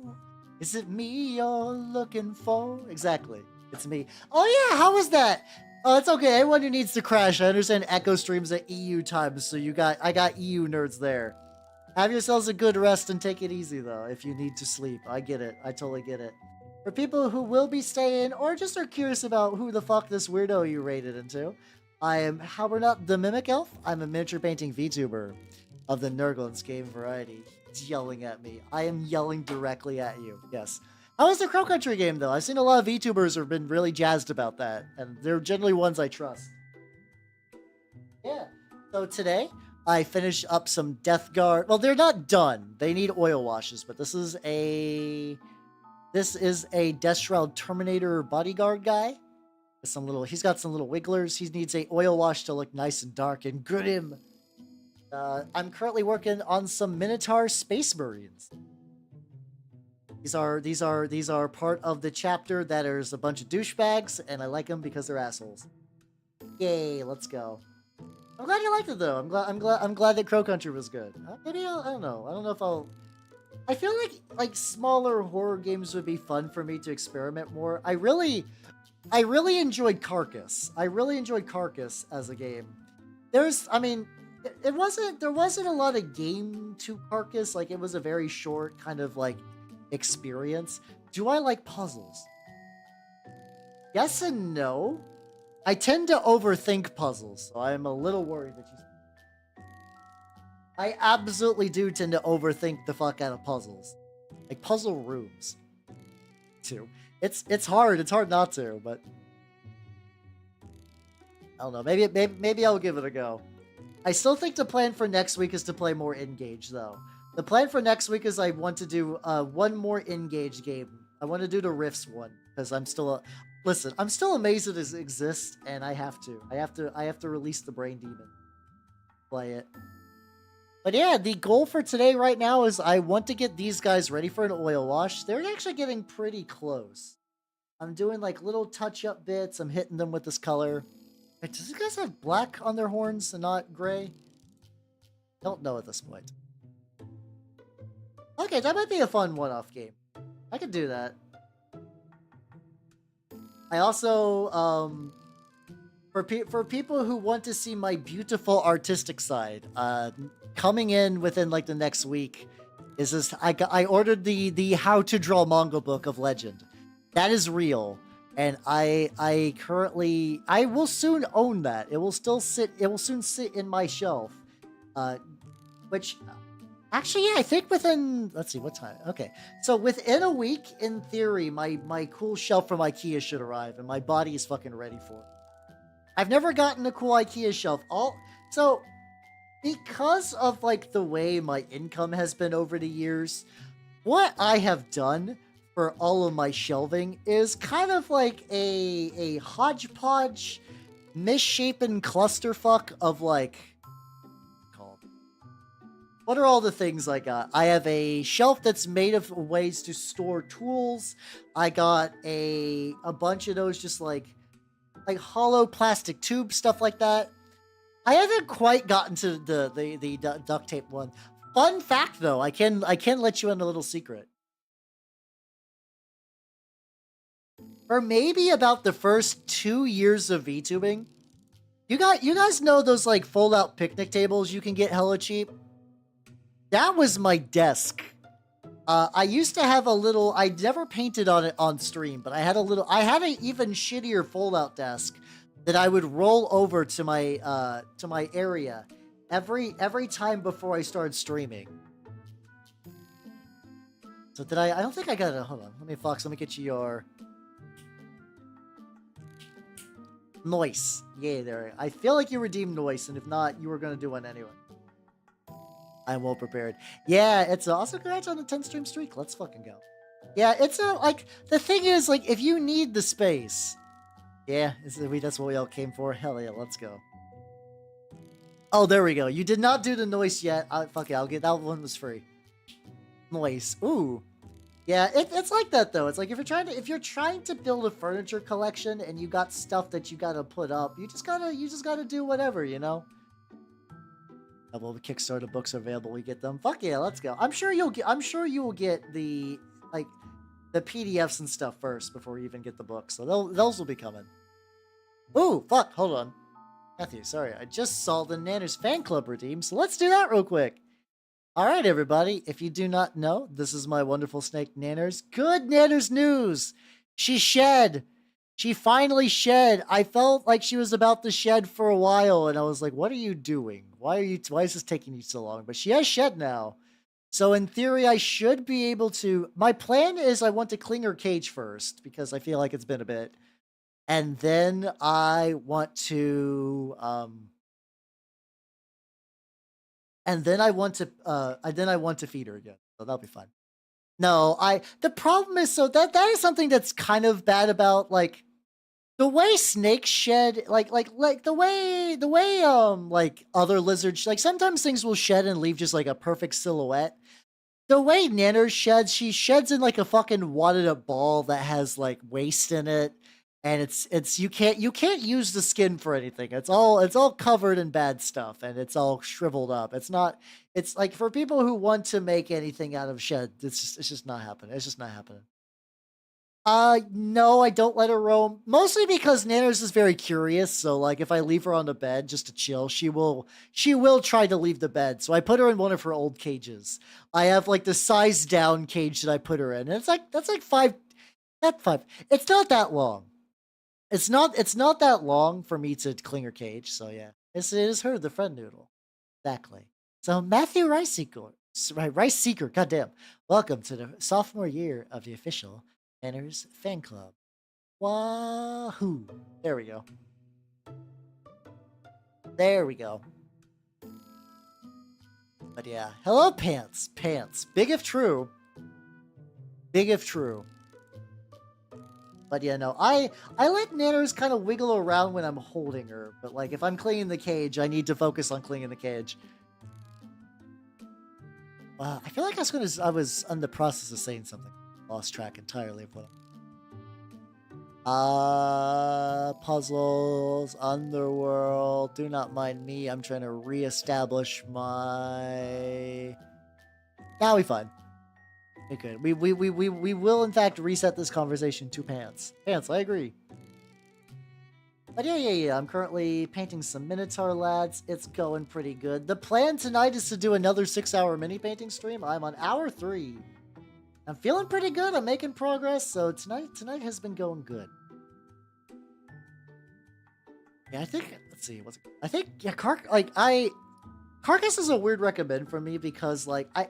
Is it me you're looking for? Exactly. It's me. Oh, yeah. How was that? Oh, it's okay. Anyone who needs to crash. I understand Echo streams at EU times, so I got EU nerds there. Have yourselves a good rest and take it easy, though, if you need to sleep. I get it. I totally get it. For people who will be staying or just are curious about who the fuck this weirdo you raided into, I am Halbernaut the Mimic Elf. I'm a miniature painting VTuber of the Nurgle Game Variety. It's yelling at me. I am yelling directly at you. Yes. How was the Crow Country game, though? I've seen a lot of VTubers who have been really jazzed about that, and they're generally ones I trust. Yeah. So today, I finished up some Death Guard. Well, they're not done. They need oil washes, but this is a Deathshroud Terminator bodyguard guy. With he's got some little wigglers. He needs a oil wash to look nice and dark and grim. I'm currently working on some Minotaur Space Marines. These are part of the chapter that there's a bunch of douchebags, and I like them because they're assholes. Yay, let's go. I'm glad you liked it, though. I'm glad that Crow Country was good. Maybe I don't know. I don't know if I'll. I feel like smaller horror games would be fun for me to experiment more. I really enjoyed Carcass. I really enjoyed Carcass as a game. There wasn't a lot of game to Carcass. Like, it was a very short kind of like experience. Do I like puzzles? Yes and no. I tend to overthink puzzles, so I'm a little worried that you... I absolutely do tend to overthink the fuck out of puzzles. Like, puzzle rooms. Too. It's hard. It's hard not to, but... I don't know. Maybe I'll give it a go. I still think the plan for next week is to play more Engage, though. The plan for next week is I want to do one more Engage game. I want to do the Rifts one, because I'm still... Listen, I'm still amazed it exists, and I have to. I have to release the Brain Demon. Play it. But yeah, the goal for today right now is I want to get these guys ready for an oil wash. They're actually getting pretty close. I'm doing like little touch-up bits. I'm hitting them with this color. Wait, does these guys have black on their horns and not gray? Don't know at this point. Okay, that might be a fun one-off game. I could do that. I also, for people who want to see my beautiful artistic side, coming in within like the next week is this. I ordered the How to Draw Manga book of Legend. That is real, and I will soon own that. It will soon sit in my shelf, which. Actually, yeah, I think within... Let's see, what time? Okay. So within a week, in theory, my cool shelf from IKEA should arrive, and my body is fucking ready for it. I've never gotten a cool IKEA shelf. So, because of, like, the way my income has been over the years, what I have done for all of my shelving is kind of like a hodgepodge, misshapen clusterfuck of like, called. What are all the things I got? I have a shelf that's made of ways to store tools. I got a bunch of those just like hollow plastic tube stuff like that. I haven't quite gotten to the duct tape one. Fun fact though, I can let you in a little secret. For maybe about the first 2 years of VTubing, you guys know those like fold out picnic tables you can get hella cheap? That was my desk. I used to have a little, I never painted on it on stream, but I had an even shittier fold out desk that I would roll over to my area every time before I started streaming. So did I don't think I got it. Hold on. Let me get you your noise. Yeah, there. I feel like you redeemed noise, and if not, you were gonna do one anyway. I'm well prepared. Yeah, it's also congrats on the 10 stream streak. Let's fucking go. Yeah, it's like the thing is like if you need the space. Yeah, that's what we all came for. Hell yeah, let's go. Oh, there we go. You did not do the noise yet. Fuck it, I'll get that one was free. Noise. Ooh. Yeah, it's like that though. It's like if you're trying to build a furniture collection and you got stuff that you gotta put up, you just gotta do whatever, you know. Well, the Kickstarter books are available. We get them. Fuck yeah, let's go. I'm sure you will get the the PDFs and stuff first before you even get the books. So those will be coming. Ooh, fuck. Hold on, Matthew. Sorry, I just saw the Nanners fan club redeem. So let's do that real quick. All right, everybody. If you do not know, this is my wonderful snake Nanners. Good Nanners news. She shed. She finally shed. I felt like she was about to shed for a while, and I was like, what are you doing? Why is this taking you so long? But she has shed now. So in theory, I should be able to... My plan is I want to clean her cage first, because I feel like it's been a bit. And then I want to... And then I want to feed her again. So that'll be fun. No, the problem is, so that is something that's kind of bad about, like, the way snakes shed, like the way like other lizards, like sometimes things will shed and leave just like a perfect silhouette. The way Nanner sheds, she sheds in like a fucking wadded up ball that has like waste in it, and it's you can't use the skin for anything. It's all covered in bad stuff, and it's all shriveled up. It's like for people who want to make anything out of shed, it's just not happening. It's just not happening. No, I don't let her roam. Mostly because Nanners is very curious, so like if I leave her on the bed just to chill, she will try to leave the bed. So I put her in one of her old cages. I have like the size down cage that I put her in. And that's like 5. It's not that long. It's not that long for me to clean her cage, so yeah. It is her, the friend noodle. Exactly. So Matthew Rice Seeker, goddamn. Welcome to the sophomore year of the official Nanners fan club. Wahoo! There we go. There we go. But yeah, hello Pants. Big if true. But yeah, no, I let Nanners kind of wiggle around when I'm holding her. But like, if I'm cleaning the cage, I need to focus on cleaning the cage. I feel like I was in the process of saying something. Lost track entirely of what. Puzzles, Underworld. Do not mind me. I'm trying to reestablish my. Now we fine. Okay, we will in fact reset this conversation to Pants. Pants, I agree. But yeah. I'm currently painting some Minotaur lads. It's going pretty good. The plan tonight is to do another 6-hour mini painting stream. I'm on hour 3. I'm feeling pretty good. I'm making progress. So tonight has been going good. Yeah, I think. Let's see. I think yeah. Carcass is a weird recommend for me because like I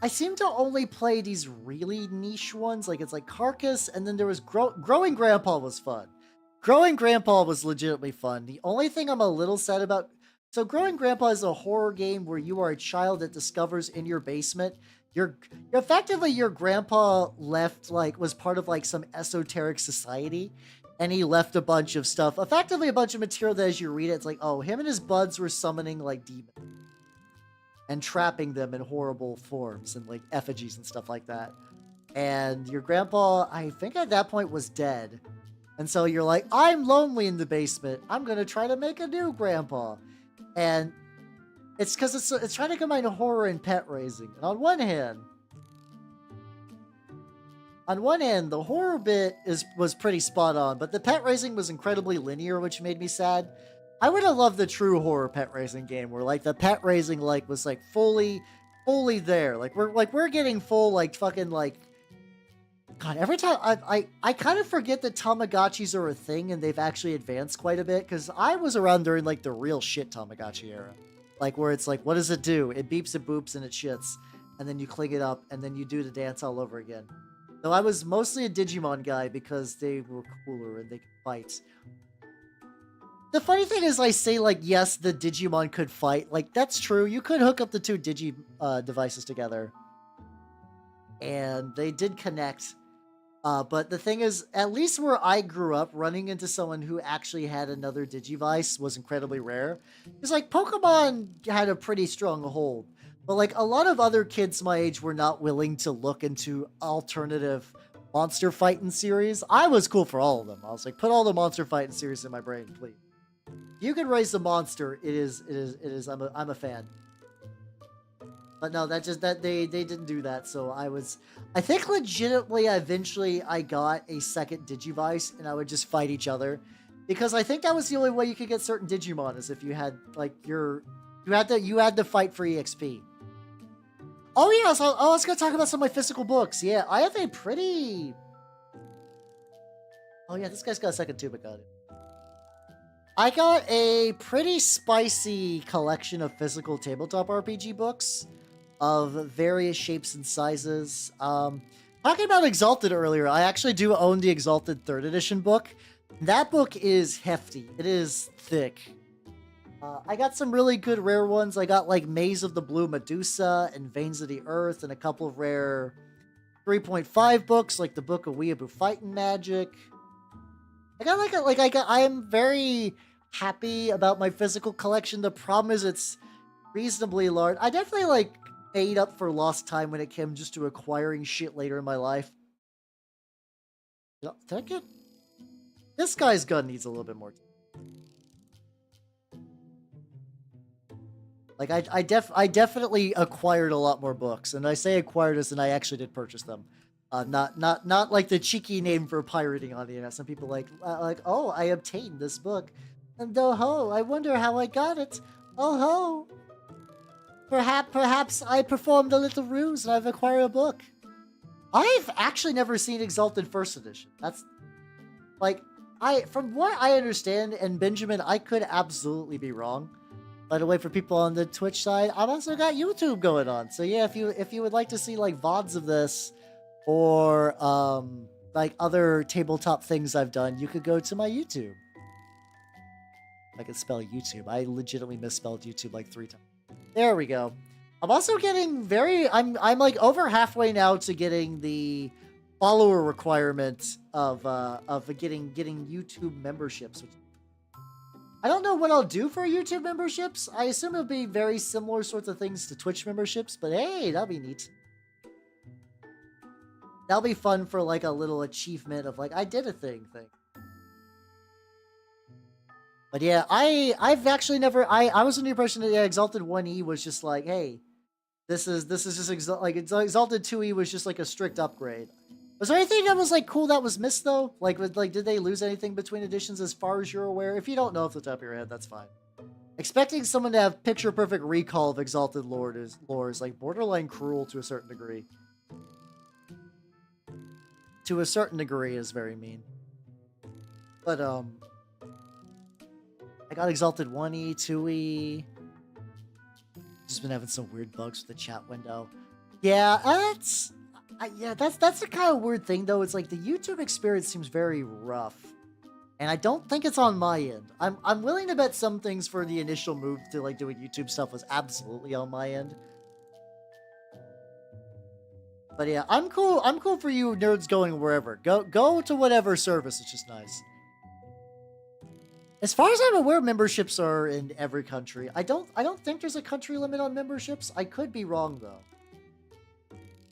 seem to only play these really niche ones. Like it's like Carcass, and then there was Growing Grandpa was fun. Growing Grandpa was legitimately fun. The only thing I'm a little sad about. So Growing Grandpa is a horror game where you are a child that discovers in your basement You're effectively your grandpa left like was part of like some esoteric society, and he left a bunch of stuff, effectively a bunch of material that as you read it, it's like, oh, him and his buds were summoning like demons and trapping them in horrible forms and like effigies and stuff like that. And your grandpa, I think at that point, was dead. And so you're like, I'm lonely in the basement. I'm gonna try to make a new grandpa. And it's because it's trying to combine horror and pet raising. And on one hand, the horror bit was pretty spot on, but the pet raising was incredibly linear, which made me sad. I would have loved the true horror pet raising game where like the pet raising like was like fully there. Like we're getting full like fucking like God, every time I kind of forget that Tamagotchis are a thing and they've actually advanced quite a bit, because I was around during like the real shit Tamagotchi era. Like where it's like, what does it do? It beeps, it boops, and it shits. And then you clean it up, and then you do the dance all over again. Though I was mostly a Digimon guy because they were cooler and they could fight. The funny thing is I say like, yes, the Digimon could fight. Like, that's true. You could hook up the two devices together. And they did connect. But the thing is, at least where I grew up, running into someone who actually had another Digivice was incredibly rare. Because, like, Pokemon had a pretty strong hold. But, like, a lot of other kids my age were not willing to look into alternative monster fighting series. I was cool for all of them. I was like, put all the monster fighting series in my brain, please. If you can raise a monster, it is, I'm a fan. But no, they didn't do that, so I think legitimately eventually I got a second Digivice and I would just fight each other. Because I think that was the only way you could get certain Digimon, is if you had like you had to fight for EXP. Oh yeah, so I was gonna talk about some of my physical books. Yeah, I have a pretty Oh yeah, this guy's got a second too, but got it. I got a pretty spicy collection of physical tabletop RPG books of various shapes and sizes. Talking about Exalted earlier, I actually do own the Exalted 3rd edition book. That book is hefty. It is thick. I got some really good rare ones. I got like Maze of the Blue Medusa and Veins of the Earth and a couple of rare 3.5 books like the Book of Weeaboo Fighting Magic. I am very happy about my physical collection. The problem is it's reasonably large. I definitely like paid up for lost time when it came just to acquiring shit later in my life. Did I get... This guy's gun needs a little bit more time. Like, I definitely acquired a lot more books. And I say acquired as in I actually did purchase them. Not like the cheeky name for pirating on the internet. Some people like, oh, I obtained this book. And oh ho, I wonder how I got it. Oh ho. Perhaps I performed a little ruse and I've acquired a book. I've actually never seen Exalted 1st edition. That's like, from what I understand, and Benjamin, I could absolutely be wrong. By the way, for people on the Twitch side, I've also got YouTube going on. So yeah, if you would like to see like VODs of this, or like other tabletop things I've done, you could go to my YouTube. I can spell YouTube. I legitimately misspelled YouTube like 3 times. There we go. I'm also getting I'm like over halfway now to getting the follower requirement of getting YouTube memberships. Which I don't know what I'll do for YouTube memberships. I assume it'll be very similar sorts of things to Twitch memberships, but hey, that'll be neat. That'll be fun for like a little achievement of like, I did a thing. But yeah, I've actually never, I was under the impression that Exalted 1E was just like, hey, this is just Exalted 2E was just like a strict upgrade. Was there anything that was like cool that was missed though? Did they lose anything between editions as far as you're aware? If you don't know off the top of your head, that's fine. Expecting someone to have picture perfect recall of Exalted lore is like borderline cruel to a certain degree. To a certain degree is very mean. But I got Exalted 1E, 2E. Just been having some weird bugs with the chat window. Yeah, that's the kind of weird thing though. It's like the YouTube experience seems very rough. And I don't think it's on my end. I'm willing to bet some things for the initial move to like doing YouTube stuff was absolutely on my end. But yeah, I'm cool. I'm cool for you nerds going wherever. Go to whatever service. It's just nice. As far as I'm aware, memberships are in every country. I don't think there's a country limit on memberships. I could be wrong though.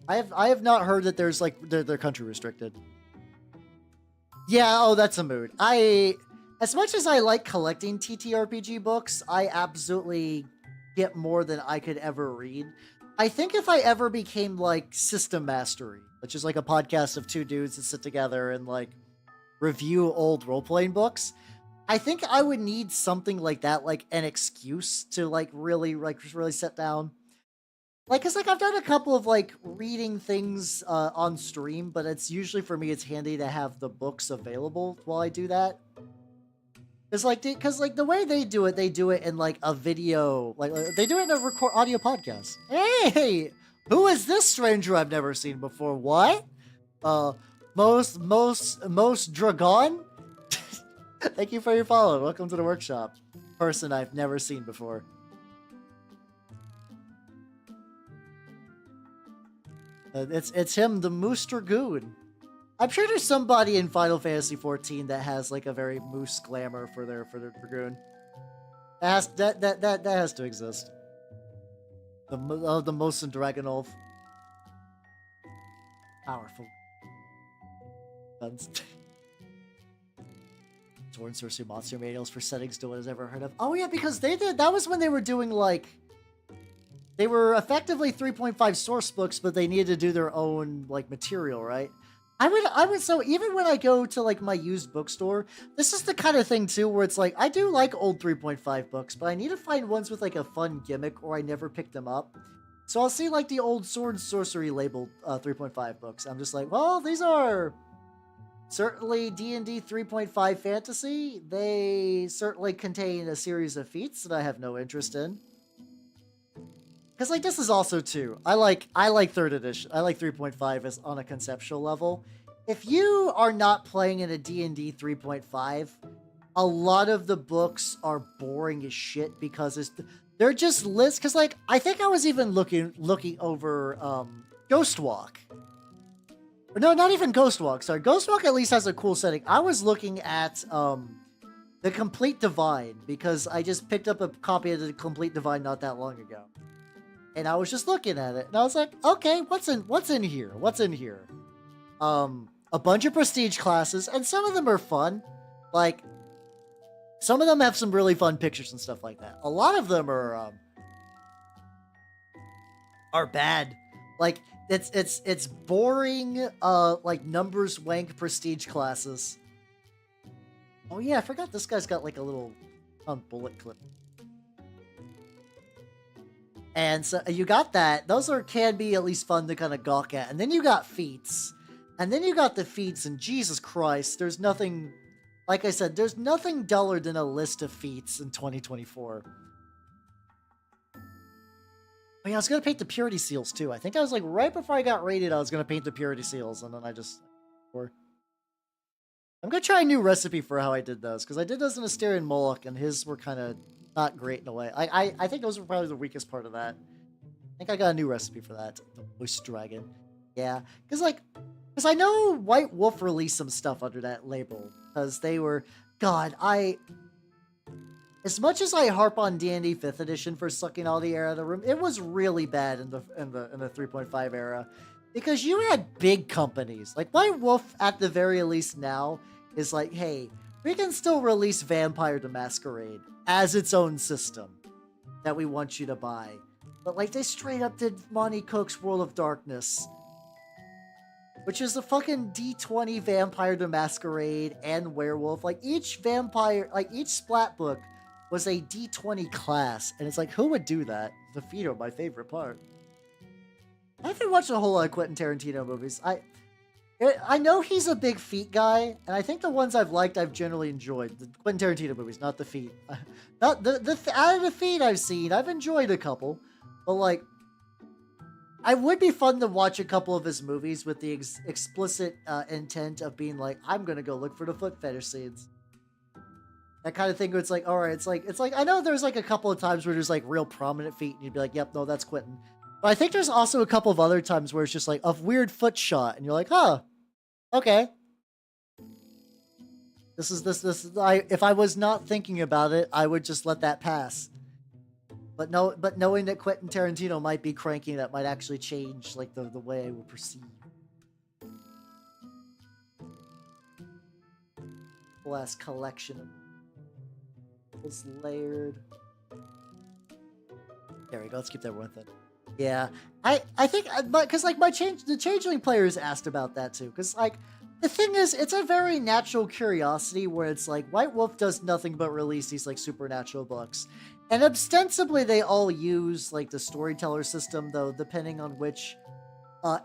I have not heard that there's like they're country restricted. Yeah, oh, that's a mood. As much as I like collecting TTRPG books, I absolutely get more than I could ever read. I think if I ever became like System Mastery, which is like a podcast of two dudes that sit together and like review old role-playing books, I think I would need something like that, like an excuse to like really sit down. Like, cause like I've done a couple of like reading things on stream, but it's usually for me it's handy to have the books available while I do that. Cause like the way they do it in like a video, like they do it in a record audio podcast. Hey, who is this stranger I've never seen before? What? Most Dragon? Thank you for your follow. Welcome to the workshop. Person I've never seen before. It's him, the Moose Dragoon. I'm sure there's somebody in Final Fantasy XIV that has like a very moose glamour for their Dragoon. That has to exist. The Moose and Dragonolf. Powerful guns. Sword Sorcery Monster Manuals for settings no one has ever heard of. Oh yeah, because they did. That was when they were doing like. They were effectively 3.5 source books, but they needed to do their own like material, right? I would. So even when I go to like my used bookstore, this is the kind of thing too, where it's like I do like old 3.5 books, but I need to find ones with like a fun gimmick, or I never pick them up. So I'll see like the old Sword Sorcery labeled 3.5 books. I'm just like, well, these are certainly D&D 3.5 fantasy. They certainly contain a series of feats that I have no interest in. Because like this is also too, I like 3rd edition. I like 3.5 as on a conceptual level. If you are not playing in a D&D 3.5, a lot of the books are boring as shit because they're just lists. Because like I think I was even looking over Ghostwalk. No, not even Ghostwalk. Sorry, Ghostwalk at least has a cool setting. I was looking at the Complete Divine because I just picked up a copy of the Complete Divine not that long ago. And I was just looking at it, and I was like, okay, what's in here? What's in here? A bunch of prestige classes, and some of them are fun. Like, some of them have some really fun pictures and stuff like that. A lot of them are bad. Like, it's boring, like, numbers wank prestige classes. Oh yeah, I forgot this guy's got, like, a little bullet clip. And so you got that. Those can be at least fun to kind of gawk at. And then you got feats. And then you got the feats, and Jesus Christ, there's nothing, like I said, there's nothing duller than a list of feats in 2024. Oh yeah, I was going to paint the purity seals too. I think I was like, right before I got raided, I was going to paint the purity seals, and then I just, I'm going to try a new recipe for how I did those, because I did those in Asterion Moloch, and his were kind of not great in a way. I think those were probably the weakest part of that. I think I got a new recipe for that. The Moist Dragon. Yeah. Because I know White Wolf released some stuff under that label. Because they were... God, as much as I harp on D&D 5th edition for sucking all the air out of the room, it was really bad in the 3.5 era. Because you had big companies. Like, White Wolf, at the very least now, is like, hey, we can still release Vampire the Masquerade as its own system that we want you to buy. But like they straight up did Monty Cook's World of Darkness, which is the fucking D20 Vampire the Masquerade and Werewolf. Like each vampire, like each splat book was a D20 class. And it's like, who would do that? The feet are my favorite part. I haven't watched a whole lot of Quentin Tarantino movies. I know he's a big feat guy, and I think the ones I've liked, I've generally enjoyed. The Quentin Tarantino movies, not the feat. Not out of the feat I've seen, I've enjoyed a couple. But, like, I would be fun to watch a couple of his movies with the explicit intent of being like, I'm gonna go look for the foot fetish scenes. That kind of thing where it's like, alright, it's like, I know there's like a couple of times where there's like real prominent feet, and you'd be like, yep, no, that's Quentin. But I think there's also a couple of other times where it's just like a weird foot shot, and you're like, huh, okay. If I was not thinking about it, I would just let that pass. But knowing that Quentin Tarantino might be cranking, that might actually change like the way I will perceive. Last collection of was layered. There we go. Let's keep that one thing. Yeah, I think because like the Changeling players asked about that too. Because like the thing is, it's a very natural curiosity where it's like White Wolf does nothing but release these like supernatural books, and ostensibly they all use like the storyteller system, though depending on which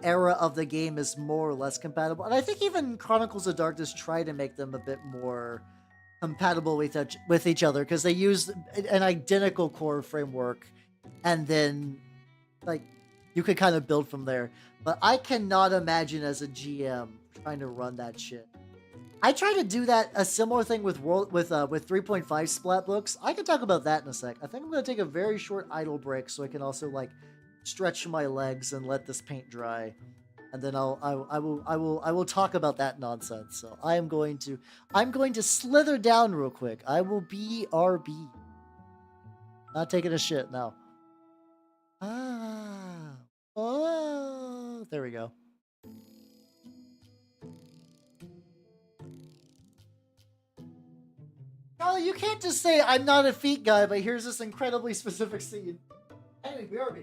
era of the game is more or less compatible. And I think even Chronicles of Darkness try to make them a bit more compatible with each other because they use an identical core framework, and then like you could kind of build from there. But I cannot imagine as a GM trying to run that shit. I try to do that a similar thing with 3.5 splat books. I can talk about that in a sec. I think I'm gonna take a very short idle break so I can also like stretch my legs and let this paint dry, and then I will talk about that nonsense. So I'm going to slither down real quick. I will be RB. Not taking a shit now. Oh, there we go. Charlie, you can't just say I'm not a feet guy, but here's this incredibly specific scene. Anyway, we are.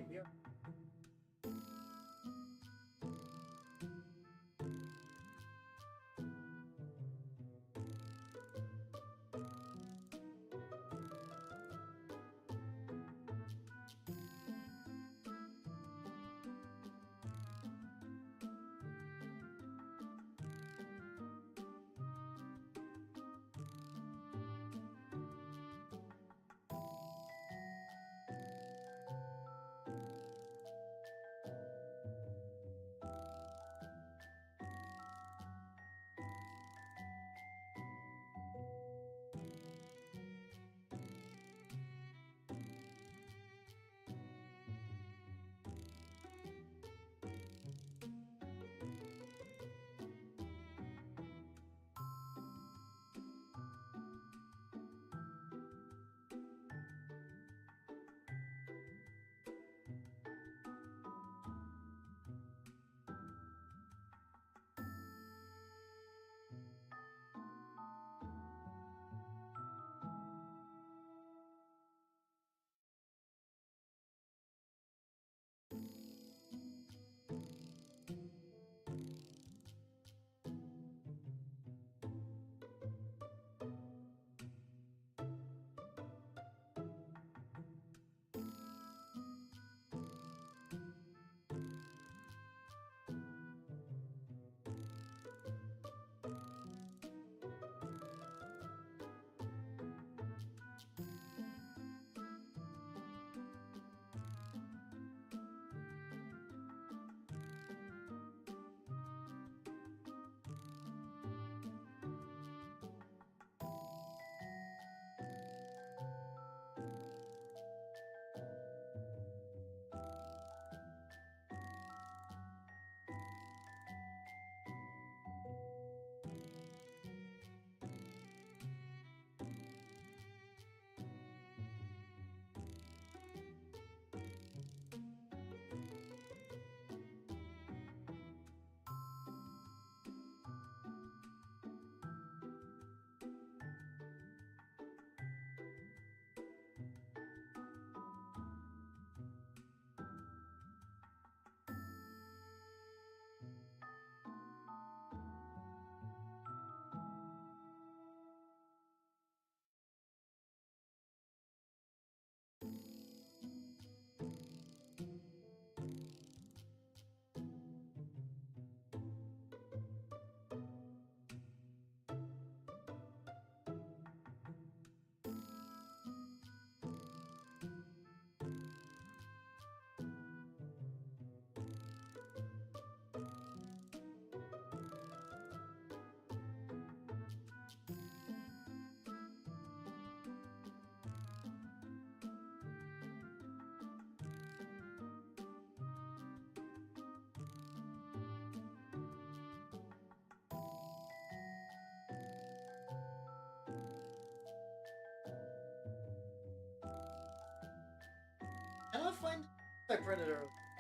I printed a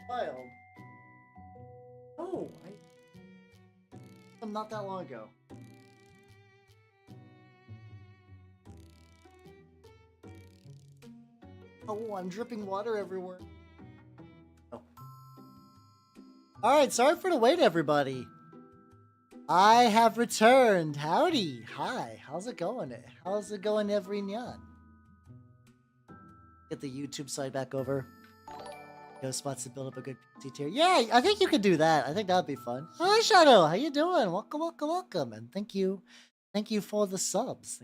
file. Oh, not that long ago. Oh, I'm dripping water everywhere. Oh. Alright, sorry for the wait, everybody. I have returned. Howdy. Hi. How's it going? How's it going, everyone? Get the YouTube side back over. Go spots to build up a good PC tier. Yeah, I think you could do that. I think that'd be fun. Hi, Shadow. How you doing? Welcome, welcome, welcome. And thank you for the subs.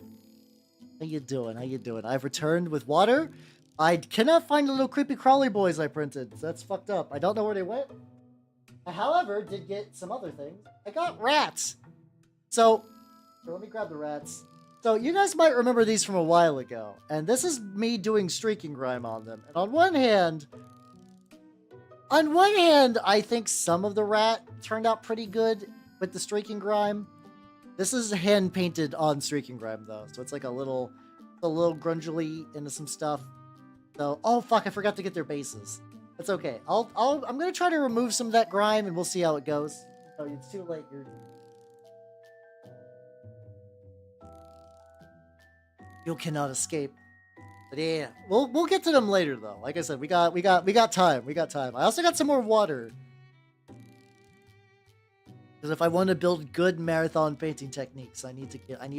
How you doing? How you doing? I've returned with water. I cannot find the little creepy crawly boys I printed. So that's fucked up. I don't know where they went. I, however, did get some other things. I got rats. So let me grab the rats. So you guys might remember these from a while ago. And this is me doing streaking grime on them. And on one hand, I think some of the rat turned out pretty good with the streaking grime. This is hand painted on streaking grime though. So it's like a little grungily into some stuff. So, oh fuck, I forgot to get their bases. That's okay. I'm gonna try to remove some of that grime and we'll see how it goes. Oh, it's too late. You cannot escape. But yeah, we'll get to them later though. Like I said, we got time. We got time. I also got some more water. Because if I want to build good marathon painting techniques, I need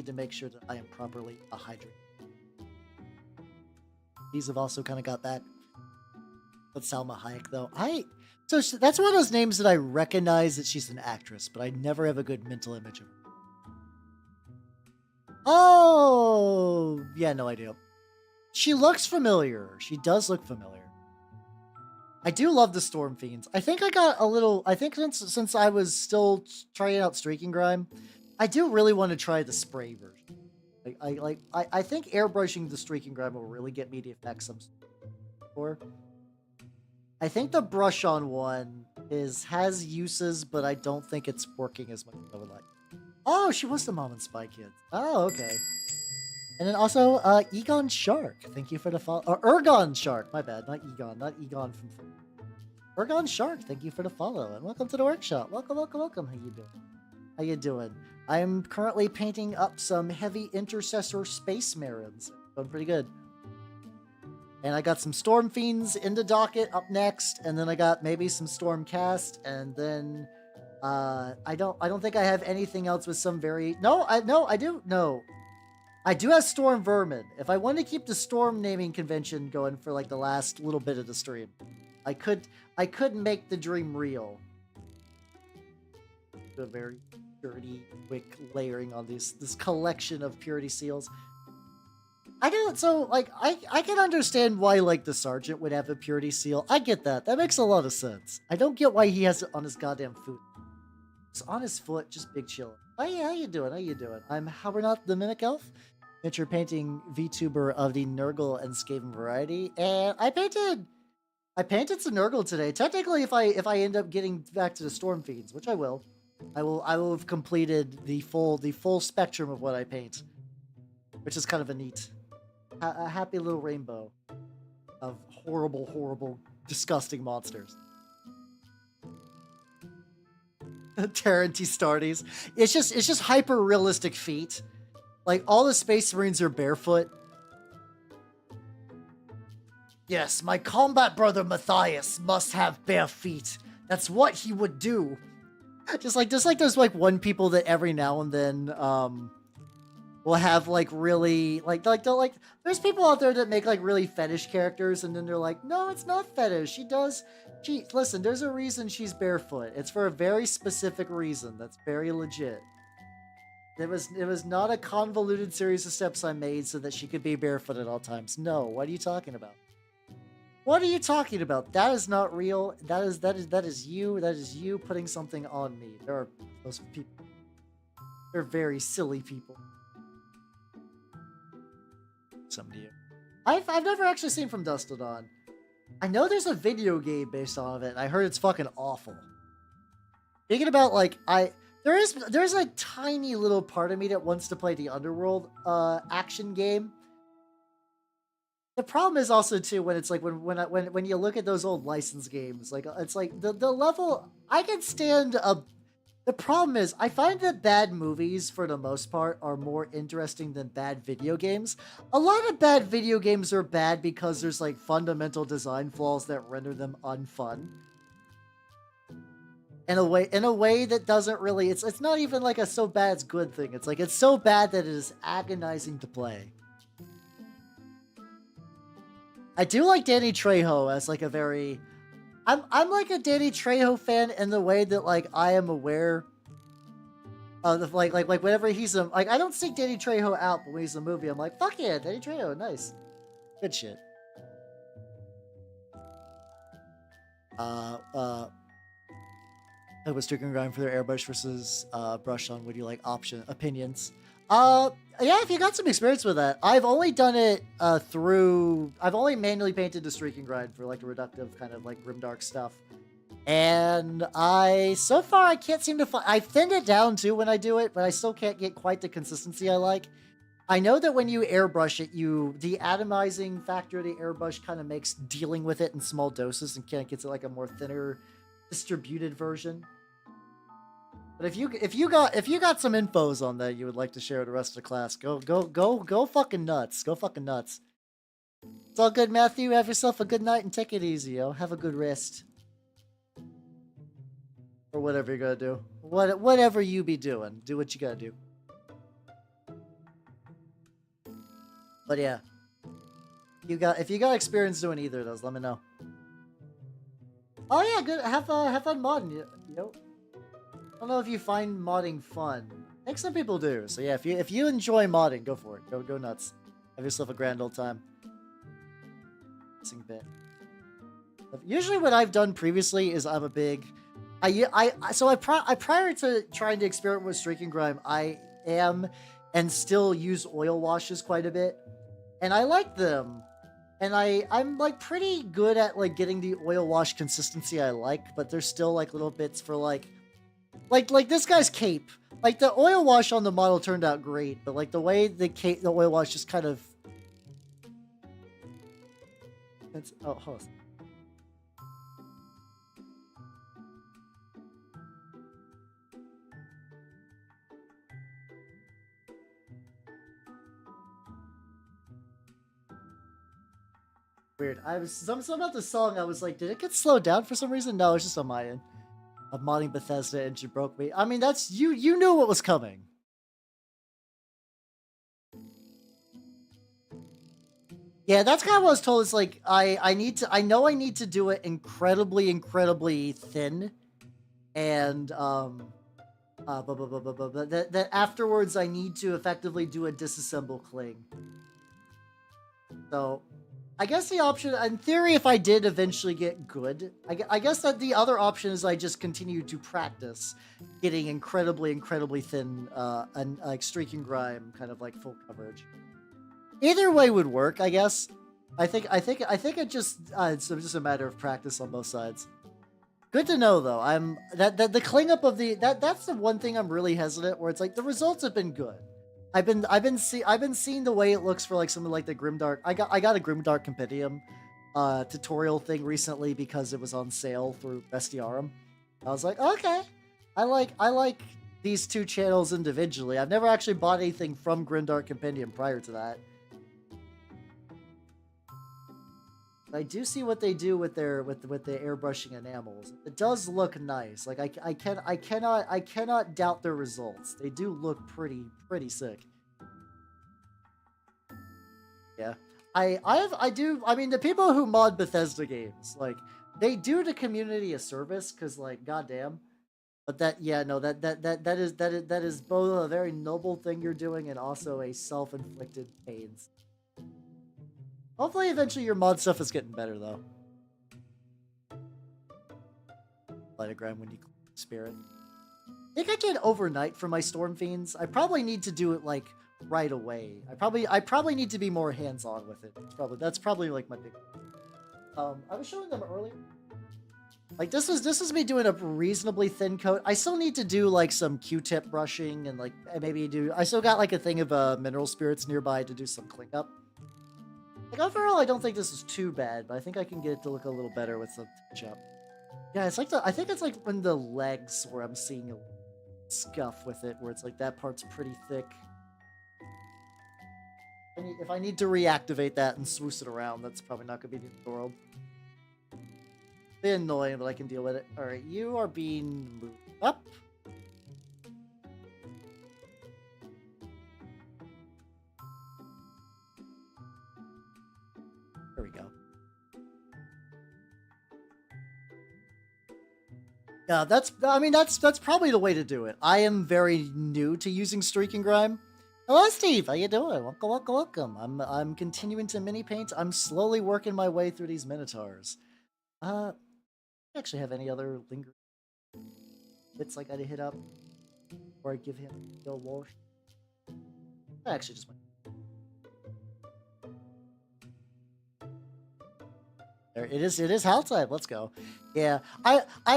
to make sure that I am properly hydrated. These have also kind of got that. But Salma Hayek though, so that's one of those names that I recognize that she's an actress, but I never have a good mental image of her. Oh, yeah, no idea. She looks familiar. She does look familiar. I do love the Storm Fiends. I think I got a little. I think since I was still trying out streaking grime, I do really want to try the spray version. I think airbrushing the streaking grime will really get me the effects I'm for. I think the brush on one has uses, but I don't think it's working as much as I would like. Oh, she was the mom in Spy Kids. Oh, okay. And then also, Egon Shark. Thank you for the follow. Or Ergon Shark. My bad. Not Egon. Not Egon from... Ergon Shark. Thank you for the follow. And welcome to the workshop. Welcome, welcome, welcome. How you doing? How you doing? I am currently painting up some heavy Intercessor Space Marines. Going pretty good. And I got some Storm Fiends in the docket up next. And then I got maybe some Storm Cast. And then... I don't think I have anything else with some very... I do have Storm Vermin. If I want to keep the Storm naming convention going for like the last little bit of the stream, I could make the dream real. A very dirty, quick layering on this collection of purity seals. I can understand why like the Sergeant would have a purity seal. I get that. That makes a lot of sense. I don't get why he has it on his goddamn foot. It's on his foot, just big chill. Oh yeah, how you doing? How you doing? I'm Howardnot the Mimic Elf, miniature painting VTuber of the Nurgle and Skaven variety, and I painted some Nurgle today. Technically, if I end up getting back to the Storm Fiends, which I will have completed the full spectrum of what I paint, which is kind of a happy little rainbow of horrible, disgusting monsters. Terranty Starties. It's just hyper realistic feet. Like all the Space Marines are barefoot. Yes, my combat brother Matthias must have bare feet. That's what he would do. Just like there's like one people that every now and then will have like really there's people out there that make like really fetish characters and then they're like, no, it's not fetish. Listen, there's a reason she's barefoot. It's for a very specific reason that's very legit. It was not a convoluted series of steps I made so that she could be barefoot at all times. No, what are you talking about? What are you talking about? That is not real. That is you putting something on me. There are those people. They're very silly people. Some of you. I've never actually seen From Dusk Till Dawn. I know there's a video game based on it, and I heard it's fucking awful. Thinking about like there's a tiny little part of me that wants to play the Underworld action game. The problem is also too when it's like when you look at those old license games, like it's like the level I can stand a. The problem is I find that bad movies for the most part are more interesting than bad video games. A lot of bad video games are bad because there's like fundamental design flaws that render them unfun. In a way that doesn't really it's not even like a so bad it's good thing. It's like it's so bad that it is agonizing to play. I do like Danny Trejo as like a very I'm like a Danny Trejo fan in the way that like I am aware of the, like whenever he's like I don't seek Danny Trejo out, but when he's in a movie I'm like fuck yeah, Danny Trejo, nice. Good shit. It was Stricken Grind for their airbrush versus brush on. Would you like opinions? Yeah, if you got some experience with that. I've only done it I've only manually painted the Streaking Grind for like a reductive kind of like grimdark stuff. And so far I can't seem to find, I thinned it down too when I do it, but I still can't get quite the consistency I like. I know that when you airbrush it, the atomizing factor of the airbrush kind of makes dealing with it in small doses and kind of gets it like a more thinner distributed version. But if you got some infos on that you would like to share with the rest of the class, go fucking nuts. Go fucking nuts. It's all good, Matthew. Have yourself a good night and take it easy, yo. Have a good rest. Or whatever you're gonna do. Whatever you be doing. Do what you gotta do. But yeah. If you got experience doing either of those, let me know. Oh yeah, good. Have fun modding, yo. I don't know if you find modding fun. I think some people do. So yeah, if you enjoy modding, go for it. Go nuts. Have yourself a grand old time. Bit. Usually, what I've done previously is I'm a big. Prior to trying to experiment with Streaking Grime, I am and still use oil washes quite a bit, and I like them. And I'm like pretty good at like getting the oil wash consistency I like, but there's still like little bits for like this guy's cape. Like the oil wash on the model turned out great, but like the way the oil wash just kind of. Oh, hold on. Weird. Something about the song. I was like, did it get slowed down for some reason? No, it's just on my end. I'm modding Bethesda and she broke me. I mean, that's you knew what was coming. Yeah, that's kind of what I was told. It's like I know I need to do it incredibly thin, and that afterwards I need to effectively do a disassemble cling. So I guess the option, in theory, if I did eventually get good, I guess that the other option is I just continue to practice getting incredibly thin and like Streaking Grime kind of like full coverage. Either way would work, I guess. I think it just it's just a matter of practice on both sides. Good to know though. The clean up of that's the one thing I'm really hesitant where it's like the results have been good. I've been seeing the way it looks for like something like the Grimdark. I got a Grimdark Compendium tutorial thing recently because it was on sale through Bestiarum. I was like, okay, I like these two channels individually. I've never actually bought anything from Grimdark Compendium prior to that. I do see what they do with their with the airbrushing enamels. It does look nice. Like I cannot doubt their results. They do look pretty sick. Yeah. I mean the people who mod Bethesda games, like they do the community a service cuz like goddamn. But that is both a very noble thing you're doing and also a self-inflicted pains. Hopefully, eventually your mod stuff is getting better, though. Light a grind when you spirit. I think I can overnight for my Storm Fiends. I probably need to do it, like, right away. I probably need to be more hands-on with it. That's probably, like, my big... I was showing them earlier. Like, this is me doing a reasonably thin coat. I still need to do, like, some Q-tip brushing and, like, maybe I still got, like, a thing of mineral spirits nearby to do some cleanup. Like, overall, I don't think this is too bad, but I think I can get it to look a little better with some touch-up. Yeah, it's like I think it's like when the legs where I'm seeing a scuff with it, where it's like that part's pretty thick. If I need to reactivate that and swoosh it around, that's probably not going to be the end of the world. Bit annoying, but I can deal with it. Alright, you are being moved up. There we go. Yeah, that's probably the way to do it. I am very new to using Streak and Grime. Hello, Steve. How you doing? Welcome, welcome, welcome. I'm continuing to mini paint. I'm slowly working my way through these Minotaurs. I actually have any other lingering bits I gotta hit up before I give him the wash. I actually just went. There it is. It is Hal type. Let's go. Yeah,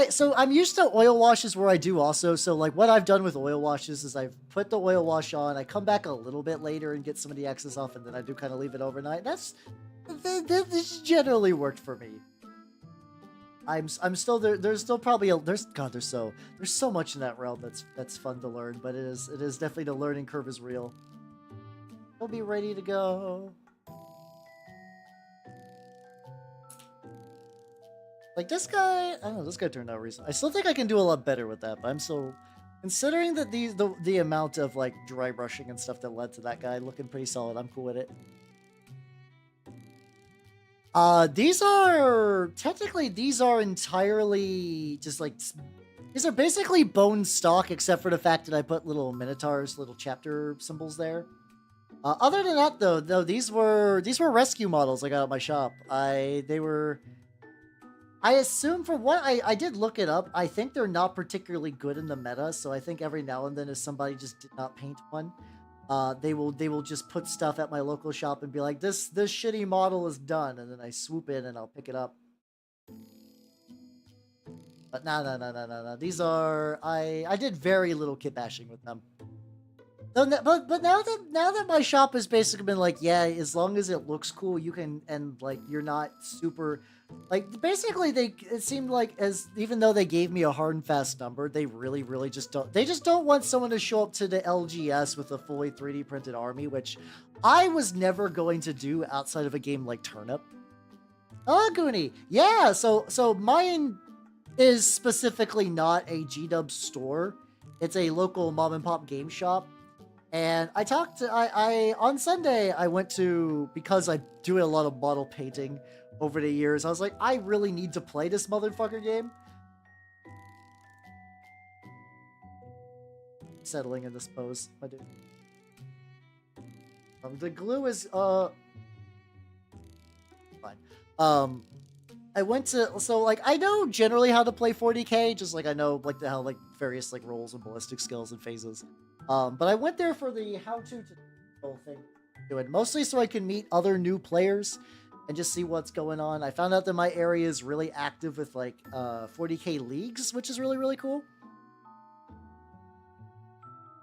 so I'm used to oil washes where I do also. So like what I've done with oil washes is I've put the oil wash on. I come back a little bit later and get some of the excess off, and then I do kind of leave it overnight. This generally worked for me. I'm still there. There's still probably there's so much in that realm that's fun to learn, but it is definitely the learning curve is real. We'll be ready to go. Like this guy, I don't know, this guy turned out recently. I still think I can do a lot better with that, but I'm still considering that the amount of like dry brushing and stuff that led to that guy looking pretty solid. I'm cool with it. These are entirely just like these are basically bone stock, except for the fact that I put little Minotaurs, little chapter symbols there. Other than that, though, these were rescue models I got at my shop. I assume from what I did look it up, I think they're not particularly good in the meta, so I think every now and then if somebody just did not paint one, they will just put stuff at my local shop and be like, this shitty model is done, and then I swoop in and I'll pick it up. But no. These are I did very little kit bashing with them. But now that my shop has basically been like, yeah, as long as it looks cool, you can, and like you're not super, like basically it seemed like even though they gave me a hard and fast number, they really just don't want someone to show up to the LGS with a fully 3D printed army, which I was never going to do outside of a game like Turnip. Oh, Goonie, yeah. So mine is specifically not a G-Dub store. It's a local mom and pop game shop. And on Sunday, I went to, because I do a lot of model painting over the years, I was like, I really need to play this motherfucker game. Settling in this pose, I do. The glue is, fine. I went to, so like, I know generally how to play 40k, just like I know like how like various like rolls and ballistic skills and phases. But I went there for the how-to tutorial thing, mostly so I can meet other new players and just see what's going on. I found out that my area is really active with like 40k leagues, which is really cool.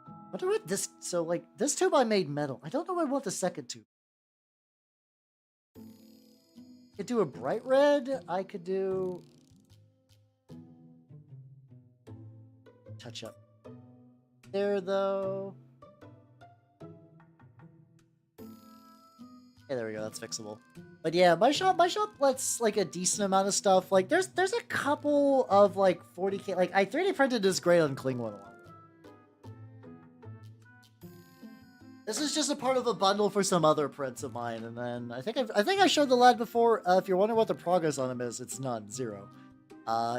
I wonder what this, so like this tube I made metal. I don't know what I want the second tube. I could do a bright red. I could do touch up there though. Okay, there we go. That's fixable. But yeah, my shop lets like a decent amount of stuff. Like there's a couple of like 40k. Like I 3D printed this great on Kling one. This is just a part of a bundle for some other prints of mine, and then I think I showed the lad before. If you're wondering what the progress on him is, it's none, 0.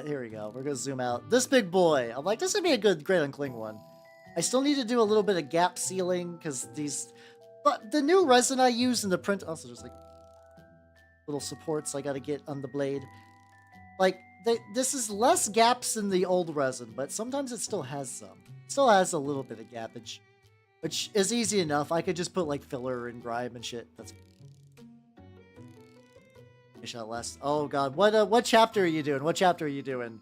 Here we go. We're gonna zoom out. This big boy. I'm like, this would be a good great on Kling one. I still need to do a little bit of gap sealing because but the new resin I use in the print also just like little supports I gotta get on the blade. Like this is less gaps than the old resin, but sometimes it still has some. It still has a little bit of gappage, which is easy enough. I could just put like filler and grime and shit. That's shot less. Oh god, what chapter are you doing? What chapter are you doing?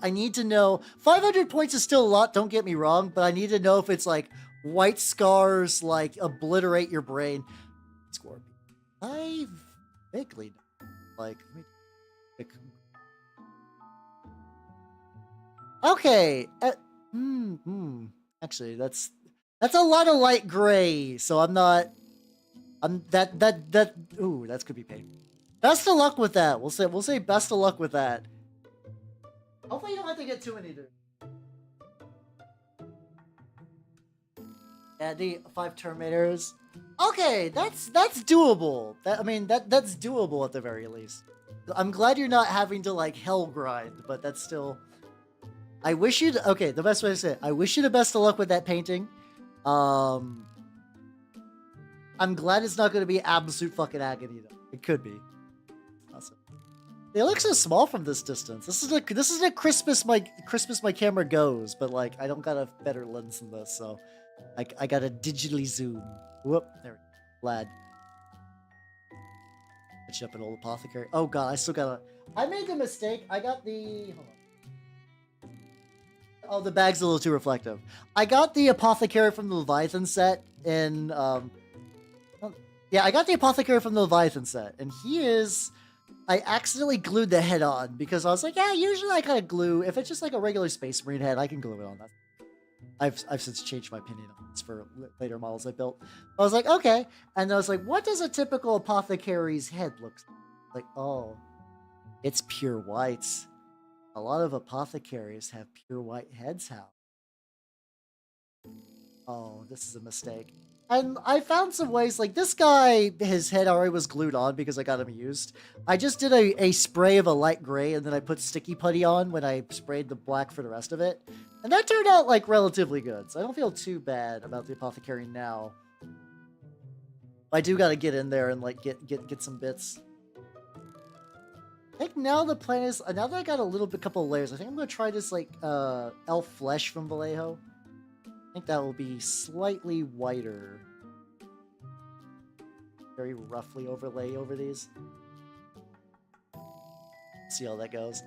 I need to know. 500 points is still a lot, don't get me wrong, but I need to know if it's like white scars like obliterate your brain. Scorpion. vaguely like. Let me pick. Okay. Actually, that's a lot of light gray. So I'm not. I'm that. Ooh, that could be painful. Best of luck with that. We'll say best of luck with that. Hopefully you don't have to get too many. Yeah, the 5 Terminators. Okay, that's doable. That's doable at the very least. I'm glad you're not having to like hell grind, but that's still. I wish you. Okay, the best way to say it. I wish you the best of luck with that painting. I'm glad it's not going to be absolute fucking agony though. It could be. Awesome. They look so small from this distance. This is a Christmas my camera goes, but like I don't got a better lens than this, so I gotta digitally zoom. Whoop, there we go. Glad. Catch up an old apothecary. Oh god, I still gotta. I made the mistake. I got the. Hold on. Oh, the bag's a little too reflective. I got the apothecary from the Leviathan set in. Yeah, I got the apothecary from the Leviathan set, and he is. I accidentally glued the head on because I was like, yeah, usually I kind of glue. If it's just like a regular Space Marine head, I can glue it on that. I've since changed my opinion on this for later models I built. I was like, okay. And I was like, what does a typical apothecary's head look like? Oh, it's pure whites. A lot of apothecaries have pure white heads, how? Oh, this is a mistake. And I found some ways, like this guy, his head already was glued on because I got him used. I just did a spray of a light gray and then I put sticky putty on when I sprayed the black for the rest of it. And that turned out like relatively good. So I don't feel too bad about the apothecary now. I do gotta get in there and like get some bits. I think now the plan is, now that I got a couple of layers, I think I'm gonna try this like elf flesh from Vallejo. I think that will be slightly whiter. Very roughly overlay over these. See how that goes.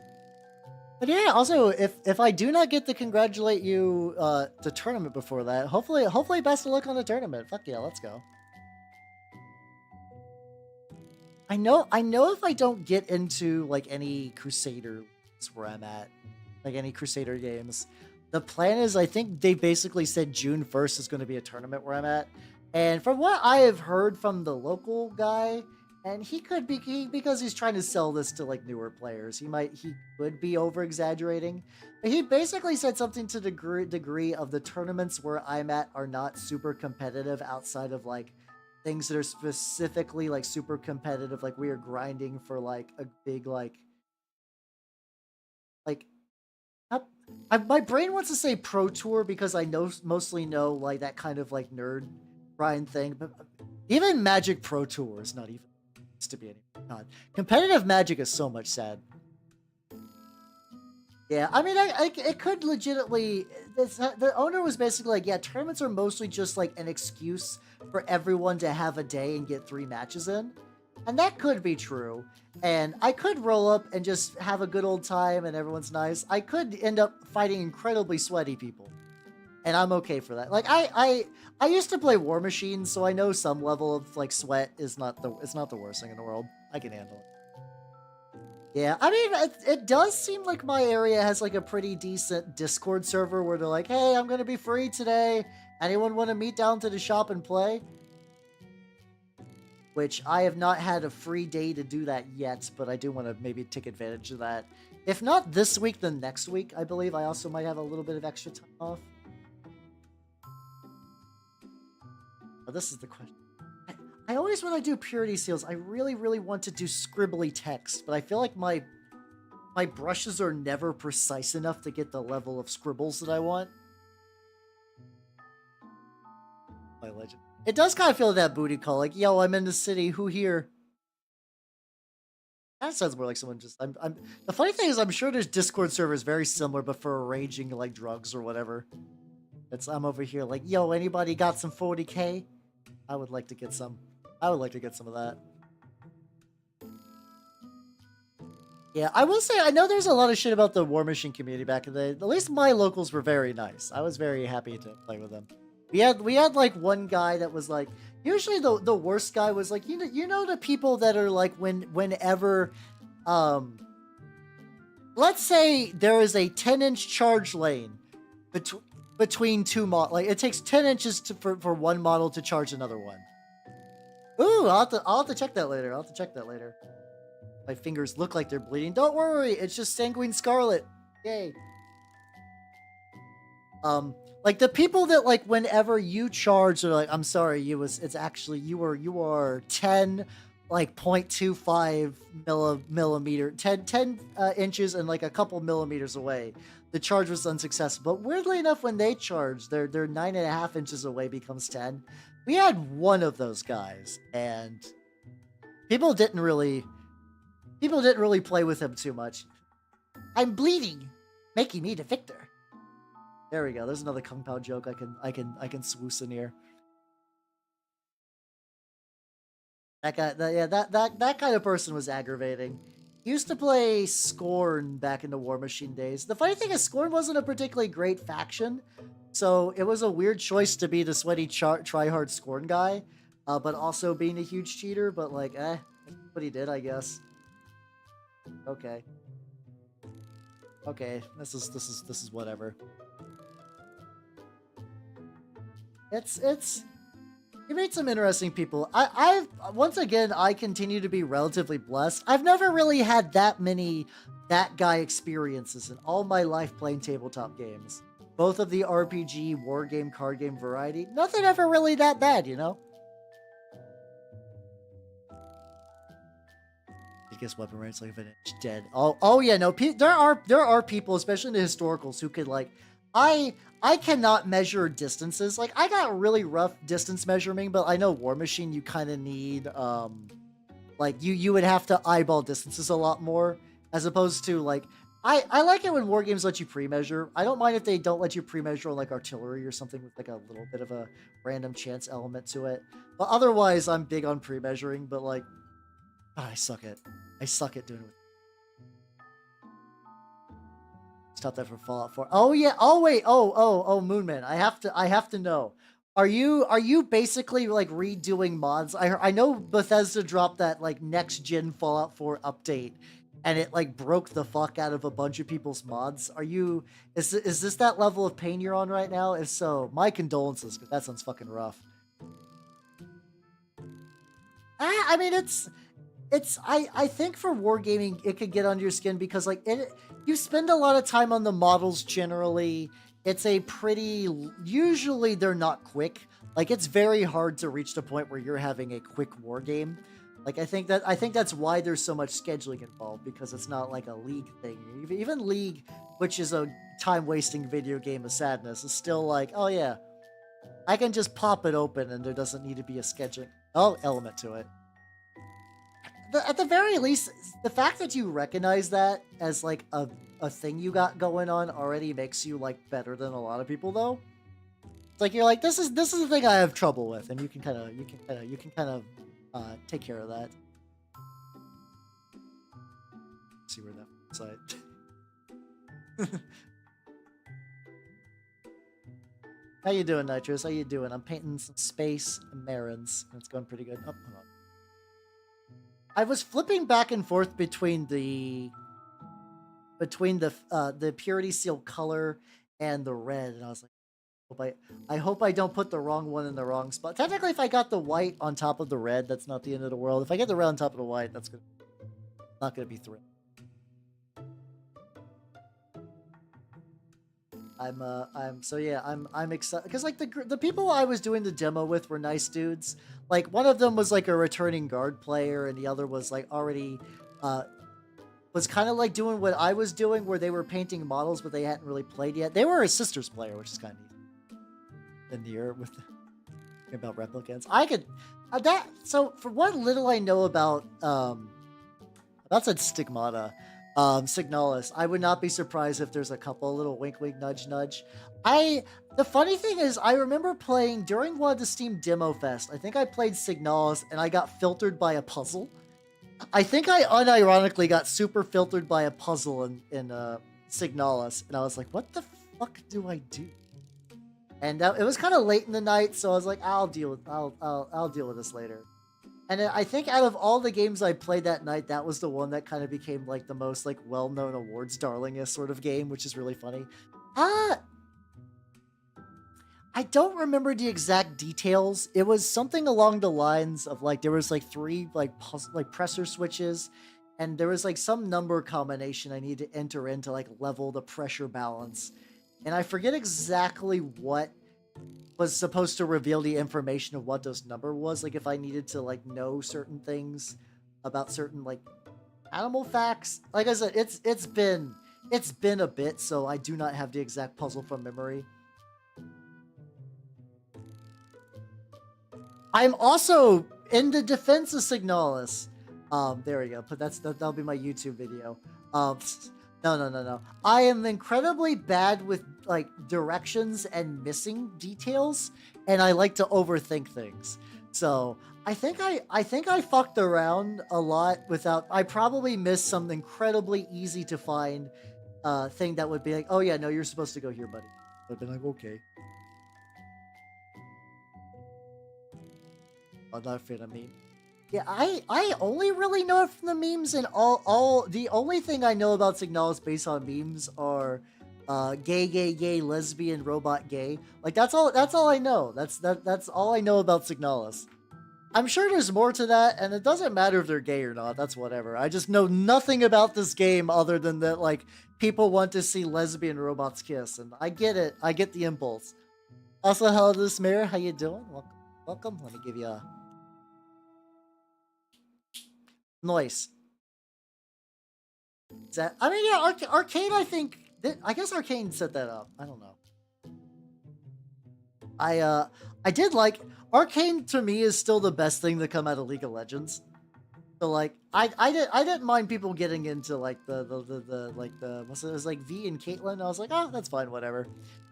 But yeah, also, if I do not get to congratulate you the tournament before that, hopefully best of luck on the tournament. Fuck yeah, let's go. I know if I don't get into like any Crusader where I'm at, like any Crusader games, the plan is, I think they basically said June 1st is going to be a tournament where I'm at. And from what I have heard from the local guy, and he could be, because he's trying to sell this to like newer players, he could be over exaggerating. But he basically said something to the degree of the tournaments where I'm at are not super competitive outside of like things that are specifically like super competitive. Like we are grinding for like a big like my brain wants to say Pro Tour because I mostly know like that kind of like nerd grind thing, but even Magic Pro Tour is not even to be any god. Competitive Magic is so much sad. Yeah, I mean, it could legitimately. The owner was basically like, yeah, tournaments are mostly just like an excuse for everyone to have a day and get 3 matches in. And that could be true. And I could roll up and just have a good old time and everyone's nice. I could end up fighting incredibly sweaty people. And I'm okay for that. Like I used to play War Machine, so I know some level of like sweat is not the worst thing in the world. I can handle it. Yeah, I mean, it does seem like my area has like a pretty decent Discord server where they're like, hey, I'm going to be free today. Anyone want to meet down to the shop and play? Which I have not had a free day to do that yet, but I do want to maybe take advantage of that. If not this week, then next week, I believe I also might have a little bit of extra time off. Oh, this is the question. I always, when I do purity seals, I really, really want to do scribbly text, but I feel like my brushes are never precise enough to get the level of scribbles that I want. My legend. It does kind of feel like that booty call, like, yo, I'm in the city, who here? That sounds more like someone just, the funny thing is, I'm sure there's Discord servers very similar, but for arranging, like, drugs or whatever. I'm over here like, yo, anybody got some 40K? I would like to get some. I would like to get some of that. Yeah, I will say, I know there's a lot of shit about the War Machine community back in the day. At least my locals were very nice. I was very happy to play with them. We had like one guy that was like, usually the worst guy was like, you know the people that are like whenever um let's say there is a 10-inch charge lane between two like it takes 10 inches for one model to charge another one. Ooh, I'll have to check that later. I'll have to check that later. My fingers look like they're bleeding. Don't worry, it's just Sanguine Scarlet. Yay. Like the people that like whenever you charge, they're like, I'm sorry, it's actually you are 10 like 0.25 millimeter 10 inches and like a couple millimeters away. The charge was unsuccessful. But weirdly enough, when they charge, they're 9.5 inches away becomes 10. We had one of those guys, and people didn't really play with him too much. I'm bleeding, making me the victor. There we go. There's another Kung Pao joke I can swoosh in here. That guy, that kind of person was aggravating. He used to play Scorn back in the War Machine days. The funny thing is, Scorn wasn't a particularly great faction, so it was a weird choice to be the sweaty try-hard Scorn guy, but also being a huge cheater. But like, what he did, I guess. Okay. Okay, this is whatever. You meet some interesting people. I've once again, I continue to be relatively blessed. I've never really had that many that guy experiences in all my life playing tabletop games. Both of the RPG, war game, card game variety. Nothing ever really that bad, you know? I guess weapon range like an inch dead. Oh yeah, no. There are people, especially in the historicals, who could like, I cannot measure distances. Like I got really rough distance measuring, but I know War Machine you kind of need like you would have to eyeball distances a lot more as opposed to like I like it when war games let you pre-measure. I don't mind if they don't let you pre-measure on like artillery or something with like a little bit of a random chance element to it. But otherwise, I'm big on pre-measuring. But like, I suck at doing it. Stop that for Fallout 4. Oh yeah. Oh wait. Oh Moonman. I have to know. Are you basically like redoing mods? I know Bethesda dropped that like next gen Fallout 4 update, and it like broke the fuck out of a bunch of people's mods. Is this that level of pain you're on right now? If so, my condolences, because that sounds fucking rough. I mean I think for wargaming it could get under your skin because like you spend a lot of time on the models generally. It's a pretty, usually they're not quick. Like it's very hard to reach the point where you're having a quick war game. Like I think that's why there's so much scheduling involved, because it's not like a League thing. Even League, which is a time-wasting video game of sadness, is still like, oh yeah, I can just pop it open and there doesn't need to be a scheduling element to it. At the very least, the fact that you recognize that as like a thing you got going on already makes you like better than a lot of people, though. It's like you're like, this is the thing I have trouble with, and you can kind of take care of that. Let's see where that side. How you doing, Nitrous? How you doing? I'm painting some space and Marins, and it's going pretty good. Oh, hold on. I was flipping back and forth between the Purity Seal color and the red, and I was like, I hope I don't put the wrong one in the wrong spot. Technically, if I got the white on top of the red, that's not the end of the world. If I get the red on top of the white, that's not gonna be thrilled. I'm excited because like the people I was doing the demo with were nice dudes. Like one of them was like a returning guard player, and the other was like already was kind of like doing what I was doing, where they were painting models but they hadn't really played yet. They were a sisters player, which is kind of neat. In the year with about replicants, I could that. So for what little I know about said Stigmata. Signalis, I would not be surprised if there's a couple little wink wink nudge nudge. The funny thing is, I remember playing during one of the Steam Demo Fest. I think I played Signalis and I got filtered by a puzzle. I think I unironically got super filtered by a puzzle in Signalis, and I was like, what the fuck do I do? and it was kind of late in the night, so I was like, I'll deal with this later. And I think out of all the games I played that night, that was the one that kind of became like the most like well-known awards darlingest sort of game, which is really funny. I don't remember the exact details. It was something along the lines of like there was like 3 like pressure switches, and there was like some number combination I need to enter in to like level the pressure balance. And I forget exactly what was supposed to reveal the information of what those number was. Like if I needed to like know certain things about certain like animal facts. Like I said, it's been a bit, so I do not have the exact puzzle from memory. I'm also in the defense of Signalis. There we go. But that'll be my YouTube video. No. I am incredibly bad with like directions and missing details, and I like to overthink things. So I think I fucked around a lot without. I probably missed some incredibly easy to find thing that would be like, oh yeah, no, you're supposed to go here, buddy. I've been like, okay. I'm not a fan of memes. Yeah, I only really know it from the memes, and all the only thing I know about Signalis based on memes are gay, lesbian, robot, gay. Like that's all I know. That's all I know about Signalis. I'm sure there's more to that, and it doesn't matter if they're gay or not. That's whatever. I just know nothing about this game other than that like people want to see lesbian robots kiss, and I get it. I get the impulse. Also, hello to this mirror. How you doing? Welcome. Let me give you a noise. Is that, I mean, yeah, Arcane, I think, I guess Arcane set that up. I don't know. I did like, Arcane to me is still the best thing to come out of League of Legends. So like, I didn't mind people getting into like it was like V and Caitlyn. I was like, oh, that's fine, whatever.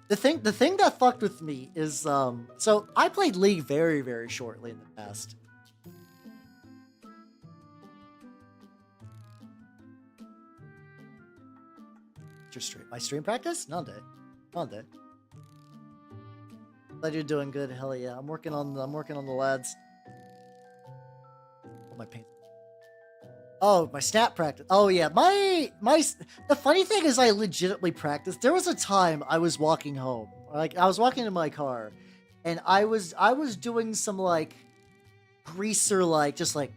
The thing that fucked with me is, so I played League very, very shortly in the past. My stream practice? Not day. Glad you're doing good. Hell yeah. I'm working on the lads. Oh, my paint. Oh, my snap practice. Oh yeah. The funny thing is I legitimately practiced. There was a time I was walking home. Like I was walking in my car and I was doing some like greaser like just like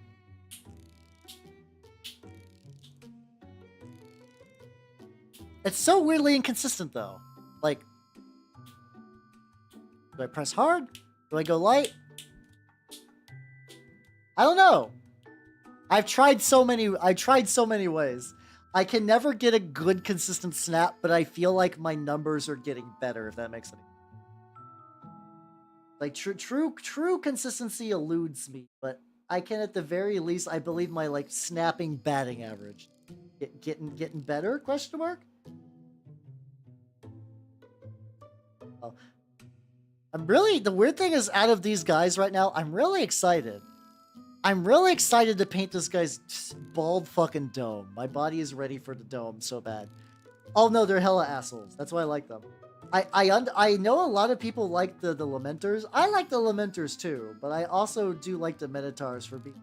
it's so weirdly inconsistent, though. Like, do I press hard? Do I go light? I don't know. I've tried so many ways. I can never get a good, consistent snap, but I feel like my numbers are getting better, if that makes any sense. Like, true consistency eludes me, but I can, at the very least, I believe my, like, snapping batting average. Getting better, question mark? The weird thing is, out of these guys right now, I'm really excited. I'm really excited to paint this guy's bald fucking dome. My body is ready for the dome so bad. Oh no, they're hella assholes. That's why I like them. I know a lot of people like the Lamenters. I like the Lamenters too, but I also do like the Minotaurs for being.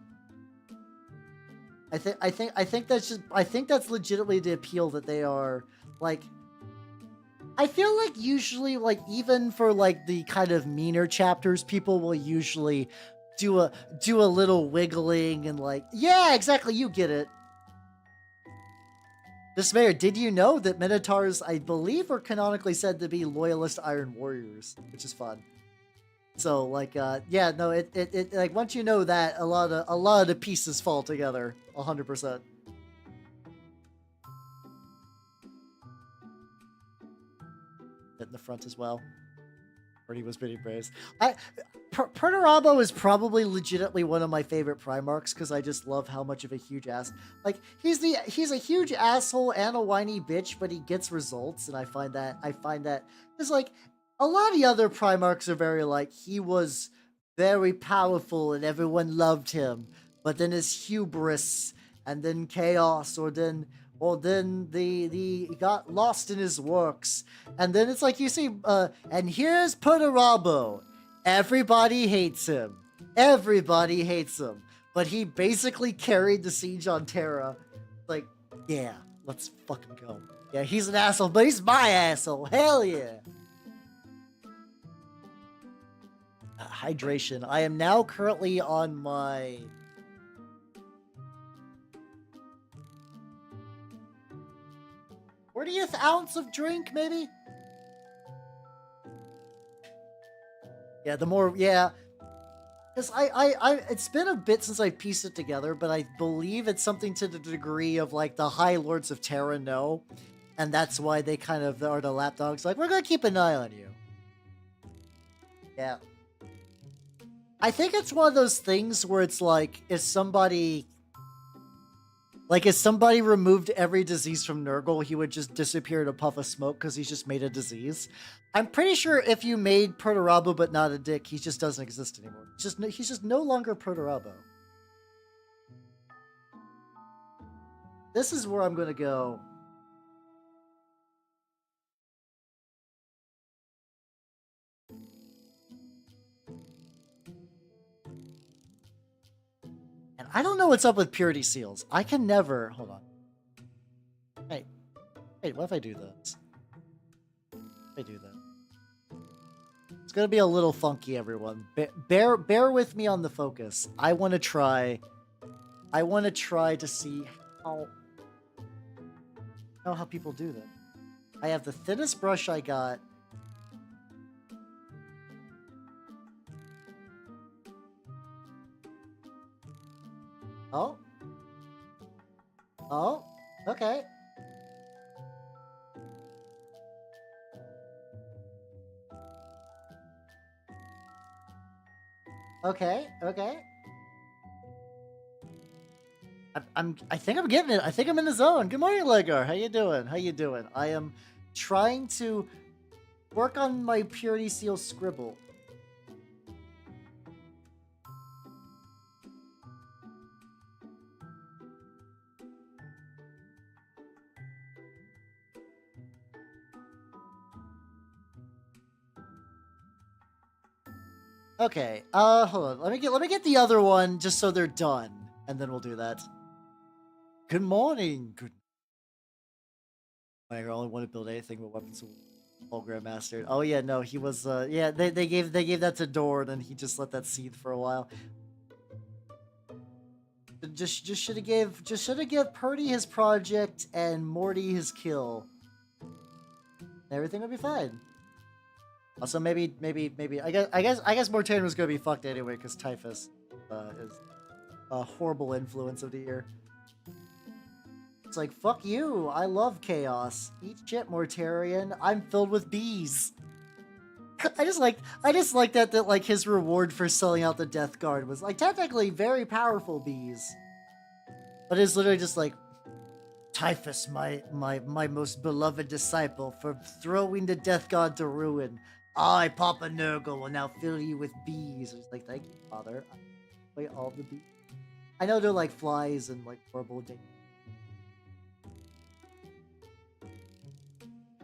I think that's legitimately the appeal that they are like. I feel like usually, like, even for, like, the kind of meaner chapters, people will usually do a little wiggling and, like, yeah, exactly, you get it. This mayor, did you know that Minotaurs, I believe, are canonically said to be loyalist Iron Warriors, which is fun. So, like, yeah, no, it like, once you know that, a lot of the pieces fall together, 100%. In the front as well. Pretty was pretty praised. Perturabo is probably legitimately one of my favorite Primarchs because I just love how much of a huge ass. Like he's a huge asshole and a whiny bitch, but he gets results, and I find that it's like a lot of the other Primarchs are very like he was very powerful and everyone loved him, but then his hubris and then chaos, or then or then he got lost in his works. And then it's like you see, and here's Perturabo. Everybody hates him. Everybody hates him. But he basically carried the siege on Terra. Like, yeah, let's fucking go. Yeah, he's an asshole, but he's my asshole. Hell yeah. Hydration. I am now currently on my... $40th ounce of drink, maybe? Yeah, the more... Yeah. Because it's been a bit since I pieced it together, but I believe it's something to the degree of, like, the High Lords of Terra know. And that's why they kind of are the lapdogs. Like, we're gonna keep an eye on you. Yeah. I think it's one of those things where it's like, if somebody removed every disease from Nurgle, he would just disappear in a puff of smoke because he's just made a disease. I'm pretty sure if you made Perturabo but not a dick, he just doesn't exist anymore. He's just no longer Perturabo. This is where I'm gonna go. And I don't know what's up with purity seals. I can never... Hold on. Hey. Wait, what if I do this? If I do that. It's gonna be a little funky, everyone. Bear with me on the focus. I want to try to see how people do that. I have the thinnest brush I got. Oh. Oh, okay. Okay, okay. I think I'm getting it. I think I'm in the zone. Good morning, Legar. How you doing? How you doing? I am trying to work on my purity seal scribble. Okay, hold on. Let me get the other one just so they're done, and then we'll do that. Good morning. Good. I only want to build anything but weapons of all Grandmaster. Oh yeah, no, he was. Yeah, they gave that to Dorn, and he just let that seethe for a while. Just should have give Purdy his project and Morty his kill. Everything would be fine. Also, maybe I guess Mortain was gonna be fucked anyway because Typhus is a horrible influence of the year. It's like, fuck you, I love chaos. Eat shit, Mortarian. I'm filled with bees. I just like that like his reward for selling out the Death Guard was like technically very powerful bees. But it's literally just like, Typhus, my most beloved disciple, for throwing the Death God to ruin. I, Papa Nurgle, will now fill you with bees. It's like, thank you, Father. Wait, all the bees. I know they're like flies and like horrible things.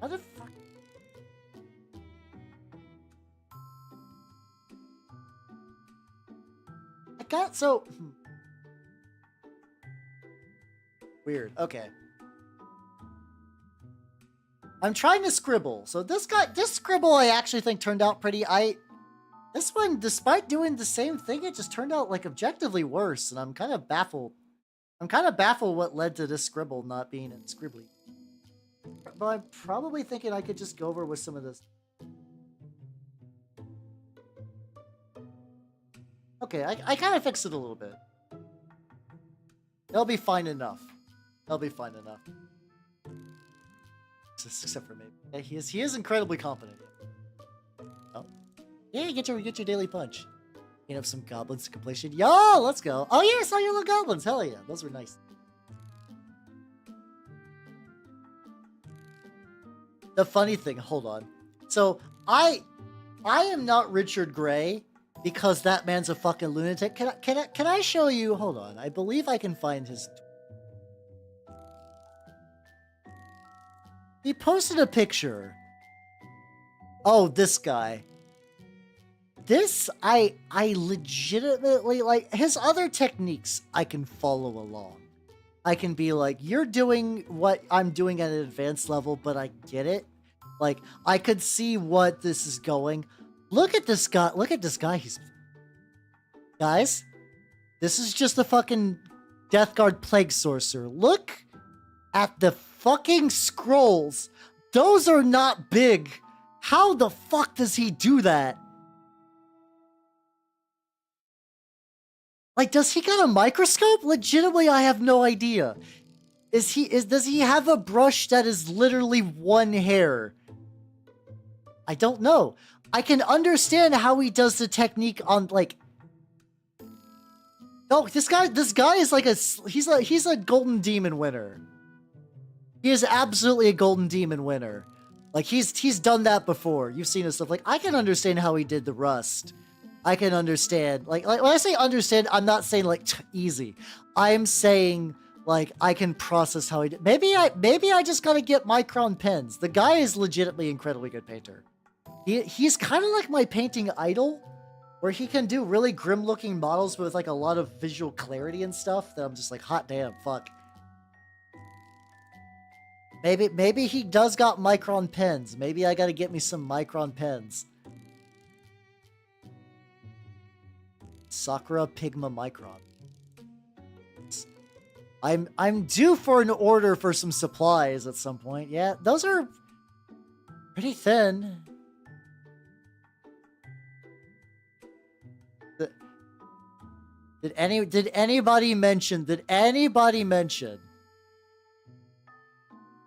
How the fuck? I got so weird. Okay. I'm trying to scribble. So this scribble I actually think turned out pretty. This one, despite doing the same thing, it just turned out like objectively worse, and I'm kind of baffled. I'm kind of baffled what led to this scribble not being in Scribbly. But I'm probably thinking I could just go over with some of this. Okay, I kind of fixed it a little bit. It'll be fine enough. It'll be fine enough. Except for maybe. Yeah, he is incredibly competent. Oh. Yeah, get your daily punch. You have some goblins to completion. Yo, let's go. Oh yeah, I saw your little goblins. Hell yeah, those were nice. The funny thing, hold on. So I am not Richard Gray because that man's a fucking lunatic. Can I show you? Hold on. I believe I can find his. He posted a picture. Oh, this guy. This, I legitimately, like, his other techniques I can follow along. I can be like, you're doing what I'm doing at an advanced level, but I get it. Like, I could see what this is going. Look at this guy. Look at this guy. Guys, this is just a fucking Death Guard Plague Sorcerer. Look at the fucking scrolls. Those are not big. How the fuck does he do that? Like, does he got a microscope? Legitimately, I have no idea. Does he have a brush that is literally one hair? I don't know. I can understand how he does the technique on, like... No, this guy is like he's a golden demon winner. He is absolutely a golden demon winner. Like, he's done that before. You've seen his stuff. Like, I can understand how he did the rust. I can understand. Like when I say understand, I'm not saying like easy. I'm saying like I can process how he did. Maybe I just gotta get micron pens. The guy is legitimately incredibly good painter. He's kind of like my painting idol, where he can do really grim looking models with like a lot of visual clarity and stuff that I'm just like, hot damn, fuck. Maybe he does got micron pens. Maybe I gotta get me some micron pens. Sakura Pigma Micron. I'm due for an order for some supplies at some point. Yeah, those are pretty thin. Did anybody mention?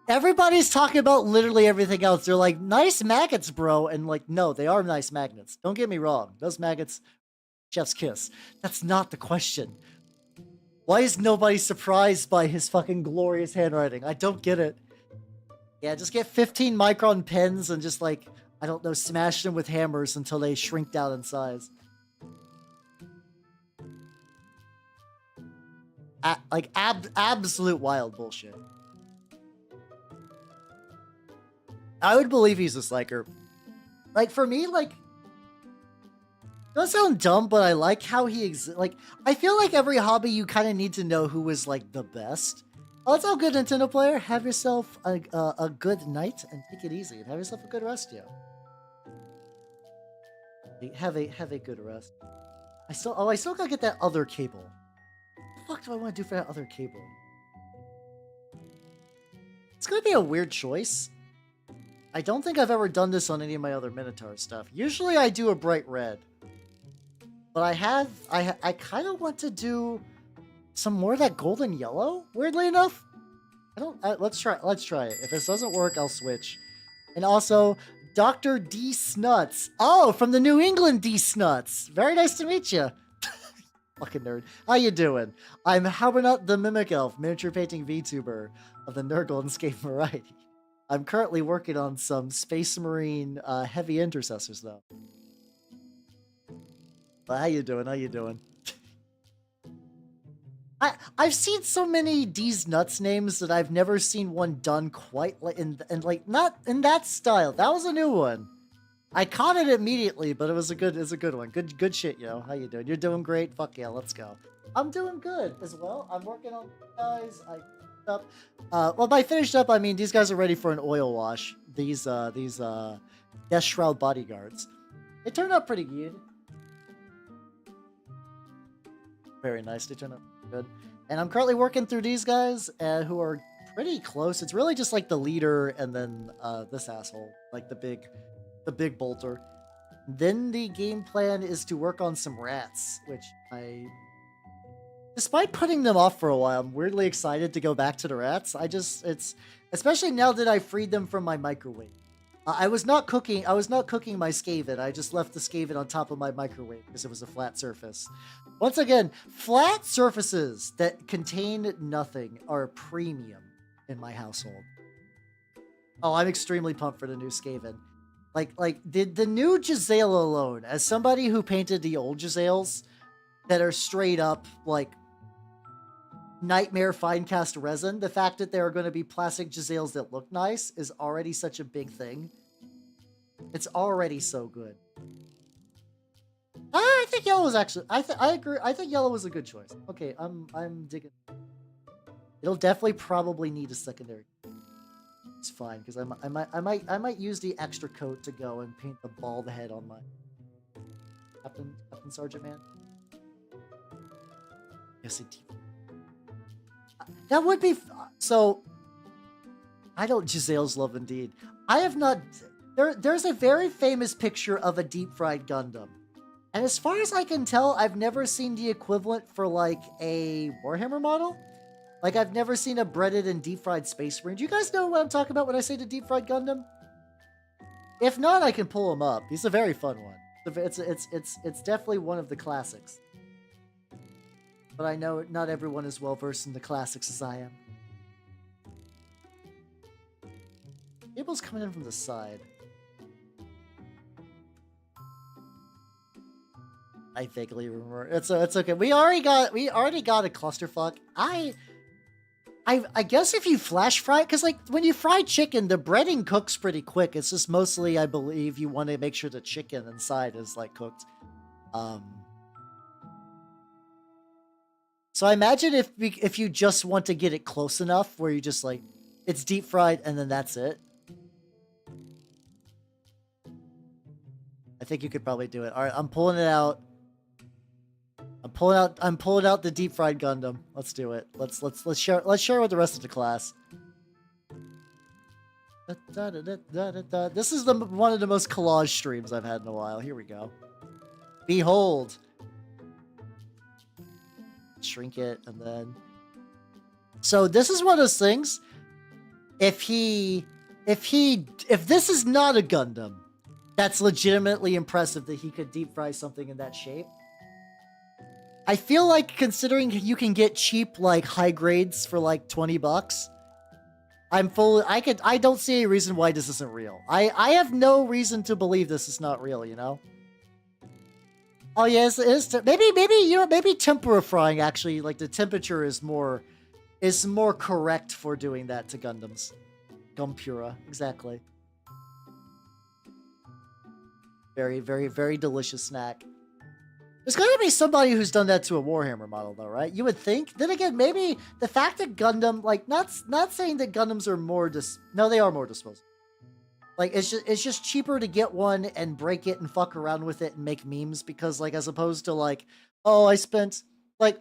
Everybody's talking about literally everything else. They're like, nice maggots, bro. And like, no, they are nice magnets. Don't get me wrong. Those maggots, chef's kiss. That's not the question. Why is nobody surprised by his fucking glorious handwriting? I don't get it. Yeah, just get 15 micron pens and just like, I don't know, smash them with hammers until they shrink down in size. Absolute wild bullshit. I would believe he's a Sliker. Like, for me, like, it does sound dumb, but I like how he like, I feel like every hobby you kind of need to know who is, like, the best. Oh, it's all good, Nintendo player. Have yourself a good night and take it easy and have yourself a good rest, yo. Have a good rest. I still gotta get that other cable. What the fuck do I want to do for that other cable? It's gonna be a weird choice. I don't think I've ever done this on any of my other Minotaur stuff. Usually I do a bright red. But I kind of want to do some more of that golden yellow, weirdly enough. Let's try it. If this doesn't work, I'll switch. And also, Dr. D. Snuts. Oh, from the New England D. Snuts. Very nice to meet you. Fucking nerd. How you doing? I'm Howbernut the Mimic Elf, miniature painting VTuber of the Nurgle and Skate variety. I'm currently working on some Space Marine heavy intercessors, though. But how you doing? I've seen so many D's Nuts names that I've never seen one done quite like like not in that style. That was a new one. I caught it immediately, but it was a good one. Good shit, yo. How you doing? You're doing great. Fuck yeah, let's go. I'm doing good as well. I'm working on guys. Well, by finished up, I mean these guys are ready for an oil wash. These Deathshroud bodyguards. They turned out pretty good. Very nice. They turned out good. And I'm currently working through these guys who are pretty close. It's really just like the leader and then this asshole, like the big bolter. Then the game plan is to work on some rats, which despite putting them off for a while, I'm weirdly excited to go back to the rats. It's especially now that I freed them from my microwave. I was not cooking my Skaven. I just left the Skaven on top of my microwave because it was a flat surface. Once again, flat surfaces that contain nothing are a premium in my household. Oh, I'm extremely pumped for the new Skaven. Like the new Giselle alone, as somebody who painted the old Giselles that are straight up like nightmare fine cast resin, the fact that there are going to be plastic Giselles that look nice is already such a big thing. It's already so good. I think yellow was actually. I agree. I think yellow was a good choice. Okay, I'm digging. It'll definitely probably need a secondary. It's fine because I might use the extra coat to go and paint the bald head on my Captain Sergeant Man. Yes, it. That would be so. I don't Gisele's love indeed. I have not. There's a very famous picture of a deep fried Gundam. And as far as I can tell, I've never seen the equivalent for, like, a Warhammer model. Like, I've never seen a breaded and deep-fried Space Marine. Do you guys know what I'm talking about when I say the deep-fried Gundam? If not, I can pull him up. He's a very fun one. It's definitely one of the classics. But I know not everyone is well-versed in the classics as I am. Cable's coming in from the side. I vaguely remember. It's okay. We already got a clusterfuck. I guess if you flash fry, because like when you fry chicken, the breading cooks pretty quick. It's just mostly, I believe, you want to make sure the chicken inside is like cooked. So I imagine if you just want to get it close enough, where you just like it's deep fried and then that's it. I think you could probably do it. All right, I'm pulling it out. I'm pulling out the deep fried Gundam. Let's do it. Let's share it with the rest of the class. This is one of the most collage streams I've had in a while. Here we go. Behold. Shrink it and then. So this is one of those things. If this is not a Gundam, that's legitimately impressive that he could deep fry something in that shape. I feel like considering you can get cheap like high grades for like $20, I don't see any reason why this isn't real. I have no reason to believe this is not real, you know? Oh yes, it is. Maybe tempura frying actually, like the temperature is more correct for doing that to Gundams. Gumpura, exactly. Very, very, very delicious snack. There's gotta be somebody who's done that to a Warhammer model, though, right? You would think. Then again, maybe the fact that Gundam, like, not saying that Gundams are more no, they are more disposable. Like, it's just cheaper to get one and break it and fuck around with it and make memes because, like, as opposed to like, oh, I spent like,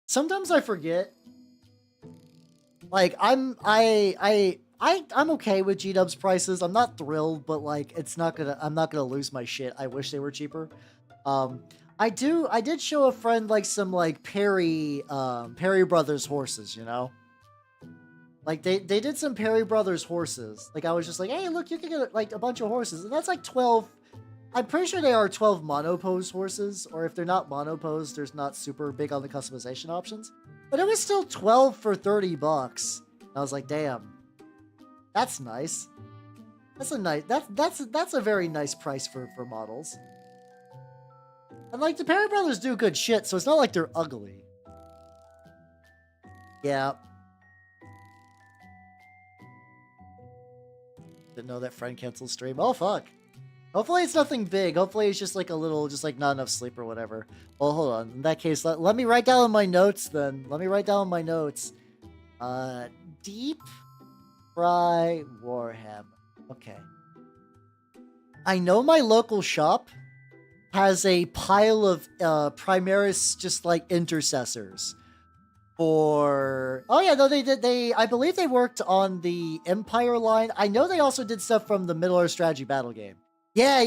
sometimes I forget. Like, I'm okay with G-Dub's prices. I'm not thrilled, but like, I'm not gonna lose my shit. I wish they were cheaper. I did show a friend like some like Perry Brothers horses, you know? Like they did some Perry Brothers horses. Like I was just like, hey, look, you can get like a bunch of horses. And that's like 12. I'm pretty sure they are 12 monopose horses, or if they're not monopose, there's not super big on the customization options. But it was still 12 for $30. I was like, damn. That's nice. That's a very nice price for models. And like the Perry Brothers do good shit, so it's not like they're ugly. Yeah. Didn't know that friend canceled stream. Oh fuck. Hopefully it's nothing big. Hopefully it's just like a little, just like not enough sleep or whatever. Well, hold on. In that case, let me write down my notes then. Let me write down my notes. Deep fry Warhammer. Okay. I know my local shop has a pile of Primaris, just like Intercessors. For oh yeah, no, I believe they worked on the Empire line. I know they also did stuff from the Middle Earth Strategy battle game. Yeah,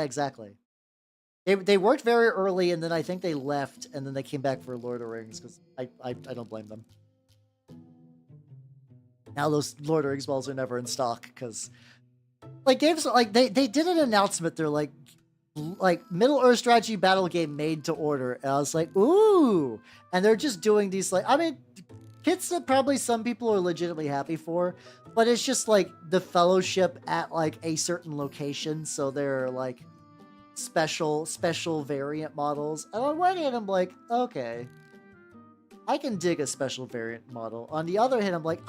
exactly. They worked very early, and then I think they left, and then they came back for Lord of the Rings because I don't blame them. Now those Lord of the Rings balls are never in stock because like games like they did an announcement. They're like Middle Earth Strategy battle game made to order, and I was like, ooh, and they're just doing these like, I mean, kits that probably some people are legitimately happy for, but it's just like the fellowship at like a certain location, so they're like special variant models, and on one hand I'm like, okay, I can dig a special variant model. On the other hand, I'm like,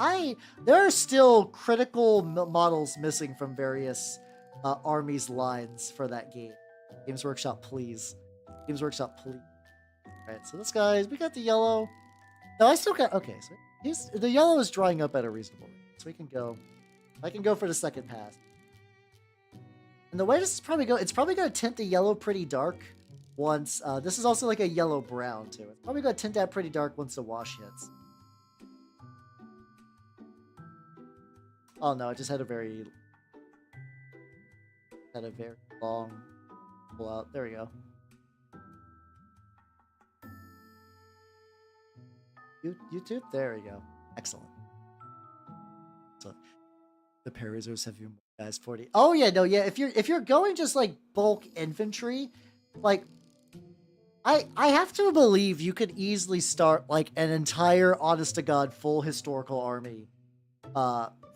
there are still critical models missing from various armies lines for that game. Games Workshop, please. Games Workshop, please. All right, so this guy's, we got the yellow. No, I still got, okay, so the yellow is drying up at a reasonable rate. So we can go, I can go for the second pass. And the way this is probably go, it's probably going to tint the yellow pretty dark once, this is also like a yellow brown too. It's probably going to tint that pretty dark once the wash hits. Oh no, it just had a very long pull out. There we go. YouTube? There we go. Excellent. So the Perizos have you guys 40. Oh yeah, no, yeah. If you're going just like bulk infantry, like I have to believe you could easily start like an entire honest to god full historical army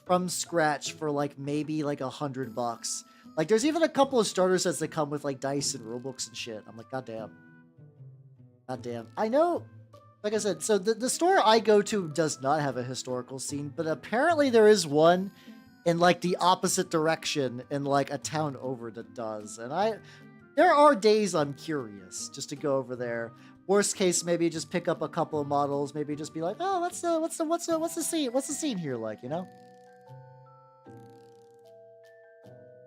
from scratch for like maybe like $100. Like there's even a couple of starter sets that come with like dice and rulebooks and shit. I'm like, goddamn. Goddamn. I know, like I said, so the store I go to does not have a historical scene, but apparently there is one in like the opposite direction in like a town over that does. And there are days I'm curious just to go over there. Worst case, maybe just pick up a couple of models, maybe just be like, oh, what's the scene here like, you know?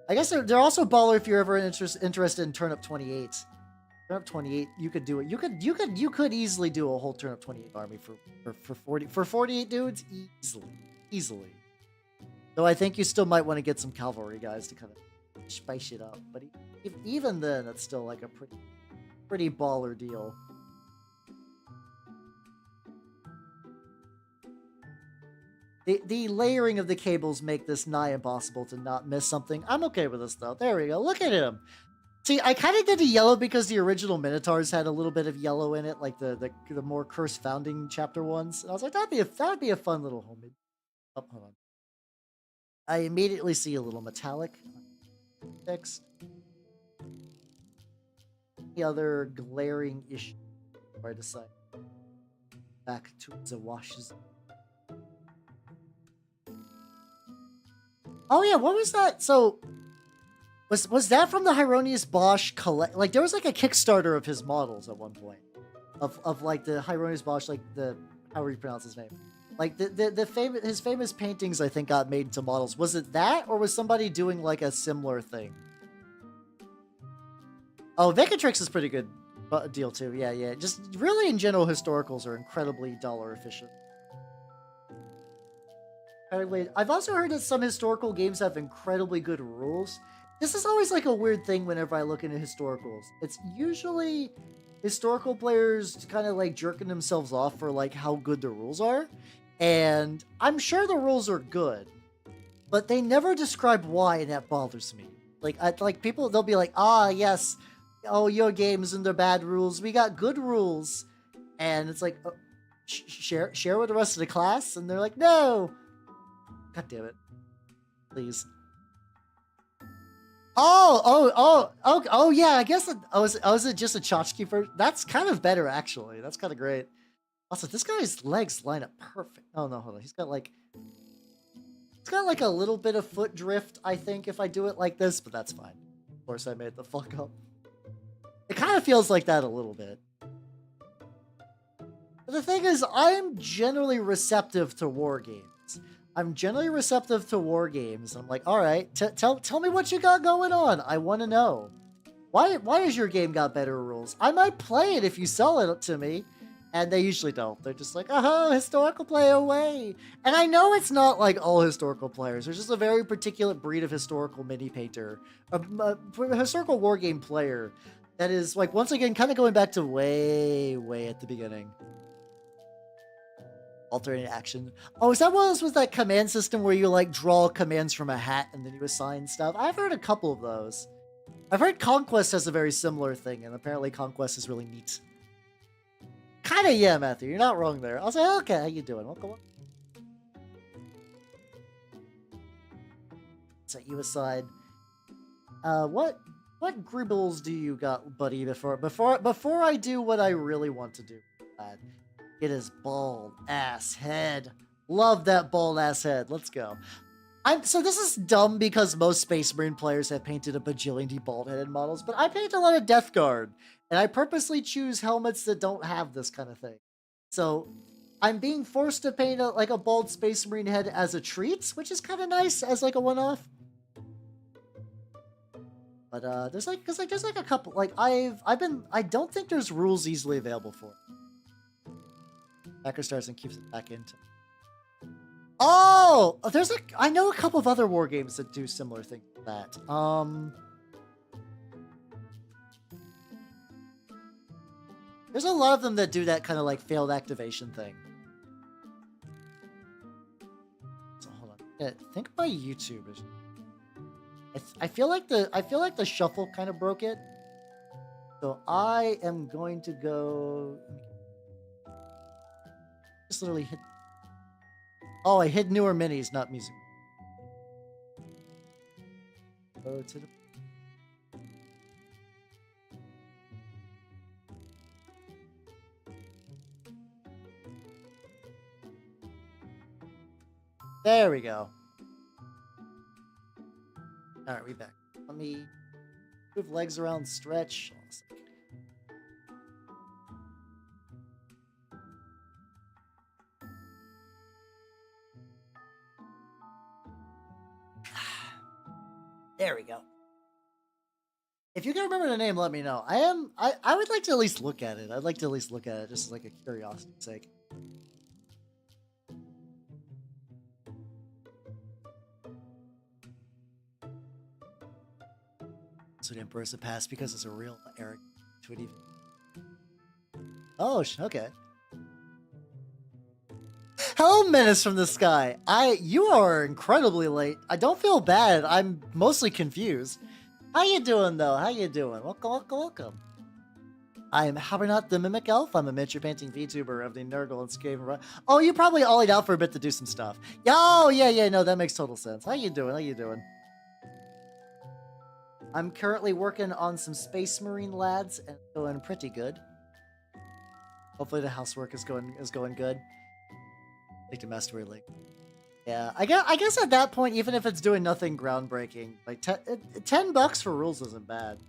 I guess they're also baller if you're ever interested in Turnip 28. Turnip 28, you could do it. You could easily do a whole Turnip 28 army for 48 dudes easily. Though I think you still might want to get some cavalry guys to kind of spice it up. But even then, it's still like a pretty baller deal. The layering of the cables make this nigh impossible to not miss something. I'm okay with this though. There we go. Look at him. See, I kind of did the yellow because the original Minotaurs had a little bit of yellow in it, like the more cursed founding chapter ones. And I was like, that'd be a fun little homemade. Oh, hold on. I immediately see a little metallic. Fixed. The other glaring issue before I decide back to the washes. Oh yeah, what was that? So was that from the Hieronymus Bosch collect? Like there was like a Kickstarter of his models at one point, of like the Hieronymus Bosch, like the however you pronounce his name, like his famous paintings I think got made into models. Was it that, or was somebody doing like a similar thing? Oh, Vicatrix is pretty good deal too. Yeah. Just really in general, historicals are incredibly dollar efficient. I've also heard that some historical games have incredibly good rules. This is always like a weird thing whenever I look into historicals. It's usually historical players kind of like jerking themselves off for like how good the rules are. And I'm sure the rules are good, but they never describe why, and that bothers me. Like people, they'll be like, ah, yes, oh, your games and their bad rules. We got good rules. And it's like, oh, share with the rest of the class. And they're like, no. God damn it. Please. Oh, yeah, I guess is it just a tchotchke for that's kind of better actually. That's kind of great. Also, this guy's legs line up perfect. Oh no, hold on. He's got like a little bit of foot drift, I think, if I do it like this, but that's fine. Of course I made the fuck up. It kind of feels like that a little bit. But the thing is, I'm generally receptive to war games. I'm like, all right, tell me what you got going on. I want to know. Why has your game got better rules? I might play it if you sell it to me. And they usually don't. They're just like, oh, historical play away. And I know it's not like all historical players. There's just a very particular breed of historical mini painter, a historical war game player that is like, once again, kind of going back to way at the beginning. Alternate action. Oh, is that one of those with that command system where you like draw commands from a hat and then you assign stuff? I've heard a couple of those. I've heard Conquest has a very similar thing, and apparently Conquest is really neat. Kinda, yeah, Matthew. You're not wrong there. I was like, okay, how you doing? Welcome. Set you aside. What gribbles do you got, buddy? Before I do what I really want to do, Get his bald ass head. Love that bald ass head. Let's go. So this is dumb because most Space Marine players have painted a bajillion bald-headed models, but I paint a lot of Death Guard, and I purposely choose helmets that don't have this kind of thing. So I'm being forced to paint a bald Space Marine head as a treat, which is kind of nice as like a one-off. But there's like a couple, like I don't think there's rules easily available for it. Hacker starts and keeps it back into. Oh, I know a couple of other war games that do similar things to that. There's a lot of them that do that kind of like failed activation thing. So hold on. Yeah, I think my YouTube is. I feel like the shuffle kind of broke it. So I am going to go. Just literally hit. Oh, I hit newer minis, not music. Go to the. There we go. All right, we back. Let me move legs around, stretch. There we go. If you can remember the name, let me know. I would like to at least look at it. I'd like to at least look at it just as like a curiosity's sake. So the Emperor's a pass because it's a real Eric Twitty. Oh, okay. Hello, Menace from the Sky. You are incredibly late. I don't feel bad. I'm mostly confused. How you doing, though? How you doing? Welcome, welcome, welcome. I am Habernot the Mimic Elf. I'm a miniature painting VTuber of the Nurgle and Skaven Run. Oh, you probably ollied out for a bit to do some stuff. Oh, yeah, no, that makes total sense. How you doing? How you doing? I'm currently working on some Space Marine lads and doing pretty good. Hopefully the housework is going good. Like the Mastery League. Yeah, I guess at that point, even if it's doing nothing groundbreaking, like $10 for rules isn't bad.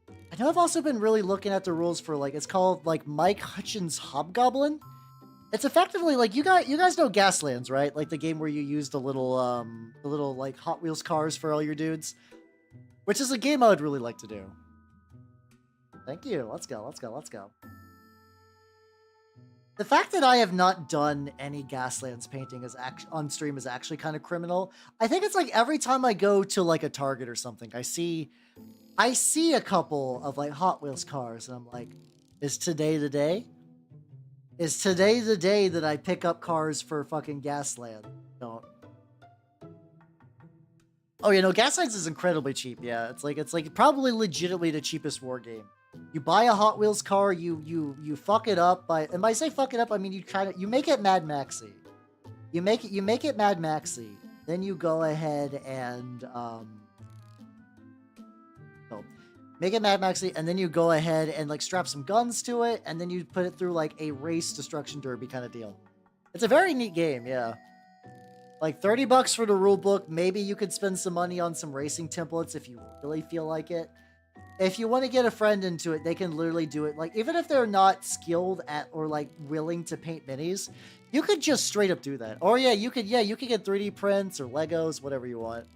I know I've also been really looking at the rules for like it's called like Mike Hutchins' Hobgoblin. It's effectively like you guys know Gaslands, right? Like the game where you use the little like Hot Wheels cars for all your dudes, which is a game I would really like to do. Thank you. Let's go. Let's go. Let's go. The fact that I have not done any Gaslands painting on stream is actually kind of criminal. I think it's like every time I go to like a Target or something, I see a couple of like Hot Wheels cars and I'm like, is today the day? Is today the day that I pick up cars for fucking Gasland? Don't. Oh, you know, Gaslands is incredibly cheap. Yeah, it's like probably legitimately the cheapest war game. You buy a Hot Wheels car, you fuck it up and by say fuck it up, I mean you make it Mad Maxy. You make it Mad Maxy. Then you go ahead and make it Mad Maxy, and then you go ahead and like strap some guns to it, and then you put it through like a race destruction derby kind of deal. It's a very neat game, yeah. Like $30 for the rule book. Maybe you could spend some money on some racing templates if you really feel like it. If you want to get a friend into it, they can literally do it. Like, even if they're not skilled at or like willing to paint minis, you could just straight up do that. Or you could get 3D prints or Legos, whatever you want.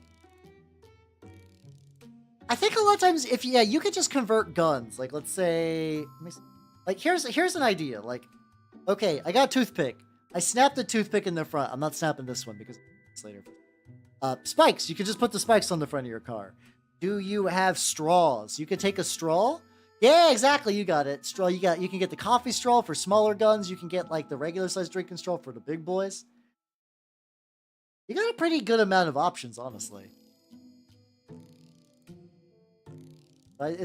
I think a lot of times you could just convert guns. Like, let's say, like here's an idea. Like, okay, I got a toothpick. I snapped the toothpick in the front. I'm not snapping this one because it's later. Spikes. You could just put the spikes on the front of your car. Do you have straws? You could take a straw. Yeah, exactly. You got it. Straw. You can get the coffee straw for smaller guns. You can get like the regular size drinking straw for the big boys. You got a pretty good amount of options, honestly. I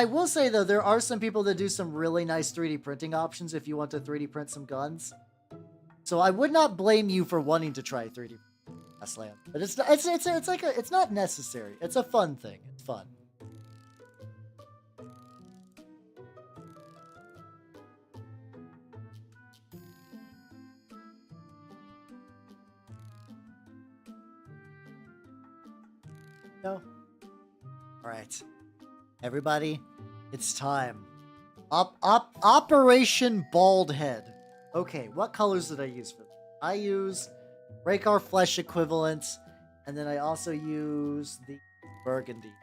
will say though, there are some people that do some really nice 3D printing options if you want to 3D print some guns. So I would not blame you for wanting to try 3D Gasland, but it's not necessary. It's a fun thing. It's fun. No. All right, everybody, it's time. Operation Bald Head. Okay, what colors did I use for this? I use Rhaegar Flesh equivalent, and then I also use the burgundy.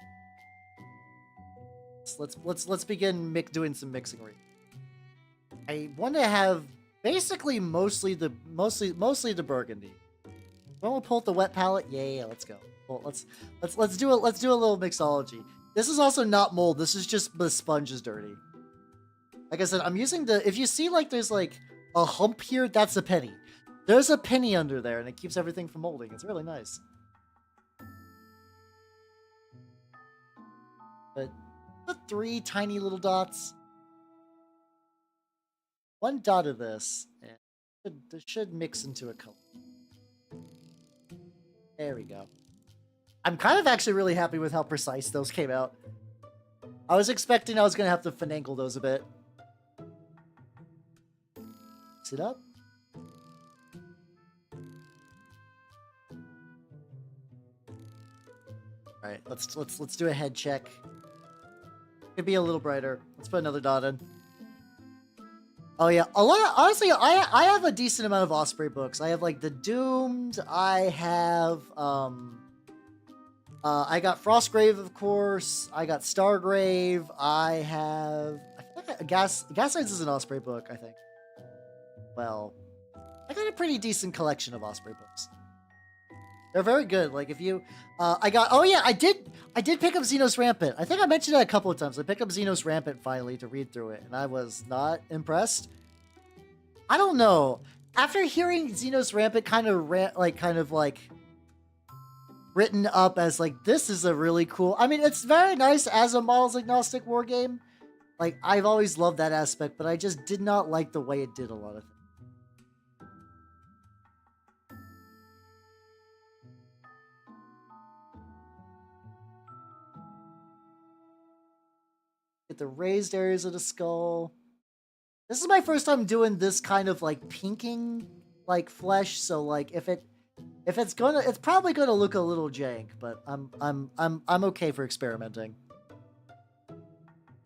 Let's begin doing some mixing. I want to have basically mostly the burgundy. When we'll pull out the wet palette, yeah, let's go. Well, let's do a little mixology. This is also not mold. This is just the sponge is dirty. Like I said, I'm using the. If you see like there's like a hump here, that's a penny. There's a penny under there, and it keeps everything from molding. It's really nice. But the 3 tiny little dots. 1 dot of this, and it should mix into a color. There we go. I'm kind of actually really happy with how precise those came out. I was expecting I was going to have to finagle those a bit. Mix it up. All right, let's do a head check. Could be a little brighter. Let's put another dot in. Oh yeah, a lot of, honestly, I have a decent amount of Osprey books. I have like the Doomed. I have I got Frostgrave, of course. I got Stargrave. I think Gaslights is an Osprey book, I think. Well, I got a pretty decent collection of Osprey books. They're very good. Like if you, I did pick up Xenos Rampant. I think I mentioned that a couple of times. I picked up Xenos Rampant finally to read through it, and I was not impressed. I don't know. After hearing Xenos Rampant kind of written up as like, this is a really cool. I mean, it's very nice as a models agnostic war game. Like I've always loved that aspect, but I just did not like the way it did a lot of things. Get the raised areas of the skull. This is my first time doing this kind of like pinking like flesh, so like if it's probably gonna look a little jank, but I'm okay for experimenting.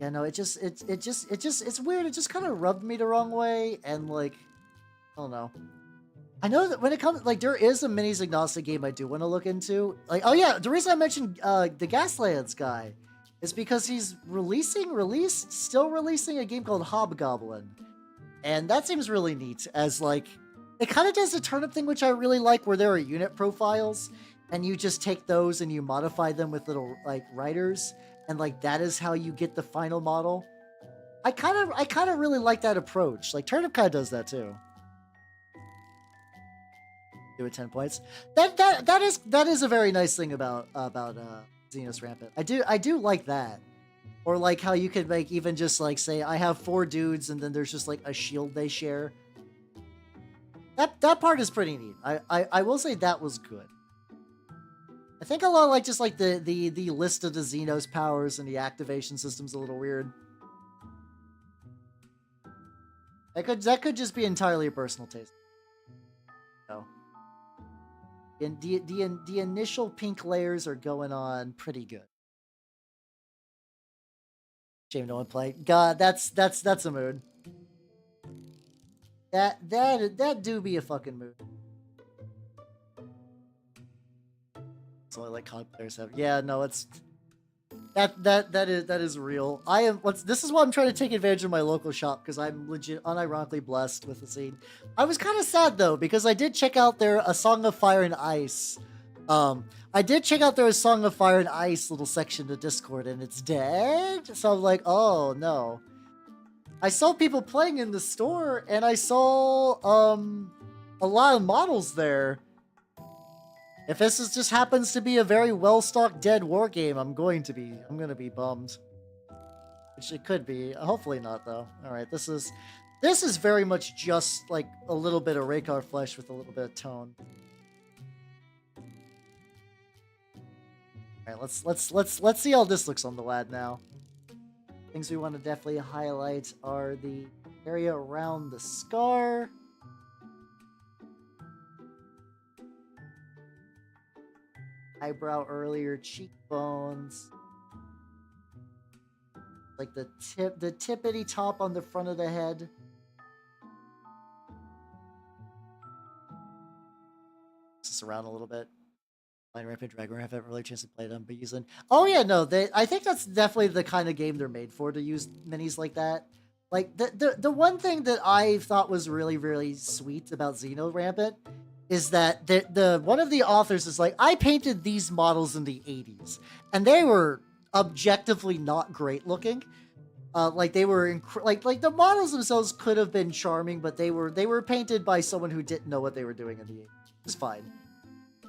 Yeah, no, it's weird. It just kind of rubbed me the wrong way, and like I don't know. I know that when it comes, like, there is a minis agnostic game I do want to look into. Like, oh yeah, the reason I mentioned the Gaslands guy is because he's still releasing a game called Hobgoblin. And that seems really neat, as like, it kind of does the turnip thing, which I really like, where there are unit profiles, and you just take those and you modify them with little, like, writers, and like, that is how you get the final model. I kind of really like that approach. Like, Turnip kind of does that too. Do it 10 points. That is a very nice thing about Xenos Rampant. I do like that. Or like how you could like even just like say I have 4 dudes and then there's just like a shield they share. That part is pretty neat. I will say that was good. I think a lot like just like the list of the Xenos powers and the activation system's a little weird. That could just be entirely a personal taste. No. And the initial pink layers are going on pretty good. Shame no one played. God, that's a mood. That do be a fucking mood. It's only like COD players have. Yeah, no, it's that is real. This is why I'm trying to take advantage of my local shop, because I'm legit unironically blessed with the scene. I was kind of sad though, because I did check out their A Song of Fire and Ice. I did check out their Song of Fire and Ice little section of Discord, and it's dead. So I'm like, oh no. I saw people playing in the store, and I saw a lot of models there. If this just happens to be a very well-stocked dead war game, I'm gonna be bummed. Which it could be. Hopefully not, though. Alright, this is very much just like a little bit of Rhaegar flesh with a little bit of tone. Alright, let's see how this looks on the lad now. Things we want to definitely highlight are the area around the scar. eyebrow earlier, cheekbones. Like the tippity top on the front of the head. This around a little bit. Line Rampant Dragon, I haven't really a chance to play them, but using. Oh yeah, no, I think that's definitely the kind of game they're made for, to use minis like that. Like the one thing that I thought was really, really sweet about Xeno Rampant is that the one of the authors is like, I painted these models in the 80s, and they were objectively not great looking. Like they were like the models themselves could have been charming, but they were painted by someone who didn't know what they were doing in the 80s. It's fine.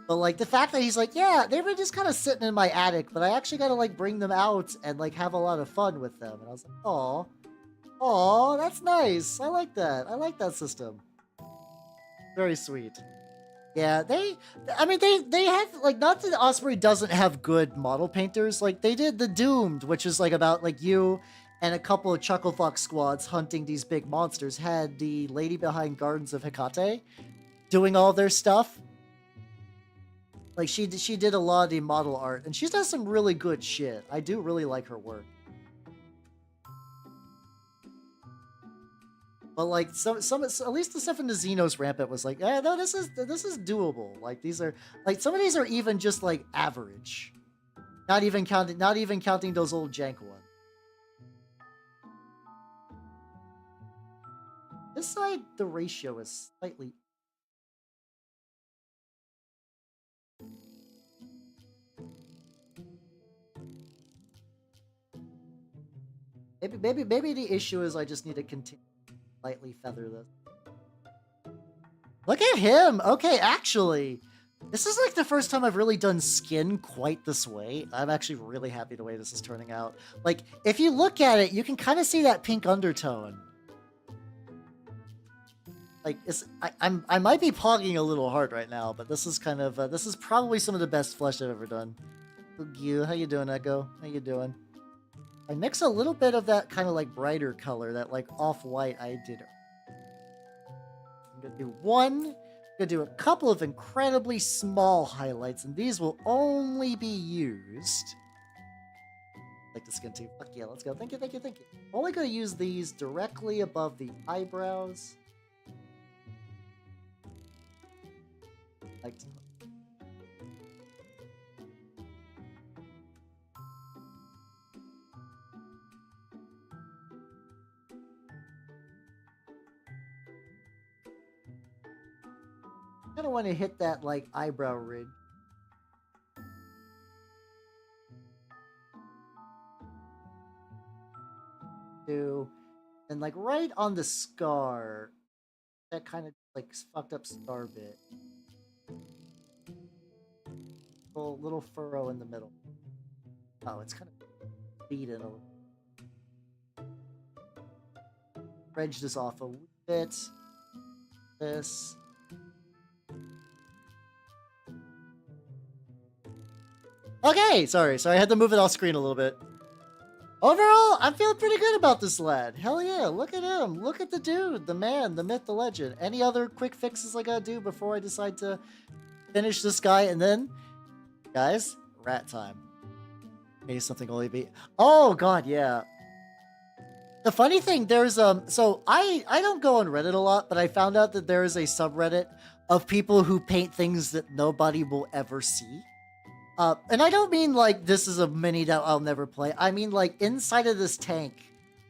But like the fact that he's like, yeah, they were just kind of sitting in my attic, but I actually got to like bring them out and like have a lot of fun with them. And I was like, oh, that's nice. I like that. I like that system. Very sweet. Yeah, they have, like, not that Osprey doesn't have good model painters. Like, they did The Doomed, which is, like, about, like, you and a couple of Chucklefox squads hunting these big monsters. Had the lady behind Gardens of Hecate doing all their stuff. Like, she did a lot of the model art, and she does some really good shit. I do really like her work. But like some at least the stuff in the Xenos Rampant was like, no, this is doable. Like these are like some of these are even just like average. Not even counting those old jank ones. This side the ratio is slightly maybe the issue is I just need to continue lightly feather this. Look at him! Okay, actually, this is like the first time I've really done skin quite this way. I'm actually really happy the way this is turning out. Like, if you look at it, you can kind of see that pink undertone. Like, I might be pogging a little hard right now, but this is kind of, this is probably some of the best flesh I've ever done. Look you, how you doing, Echo? How you doing? I mix a little bit of that kind of like brighter color, that like off-white I did. I'm gonna do one. I'm gonna do a couple of incredibly small highlights, and these will only be used. Like the skin too. Fuck yeah, let's go. Thank you. Only gonna use these directly above the eyebrows. Like. I kind of want to hit that like eyebrow ridge. And like right on the scar, that kind of like fucked up scar bit. Little furrow in the middle. Oh, it's kind of beaten a little. Dredge this off a bit. This. Okay, sorry, I had to move it off screen a little bit. Overall, I'm feeling pretty good about this lad. Hell yeah, look at him. Look at the dude, the man, the myth, the legend. Any other quick fixes I gotta do before I decide to finish this guy? And then, guys, rat time. Maybe something only be... Oh, God, yeah. The funny thing, there's, so I don't go on Reddit a lot, but I found out that there is a subreddit of people who paint things that nobody will ever see. And I don't mean like this is a mini that I'll never play. I mean like inside of this tank.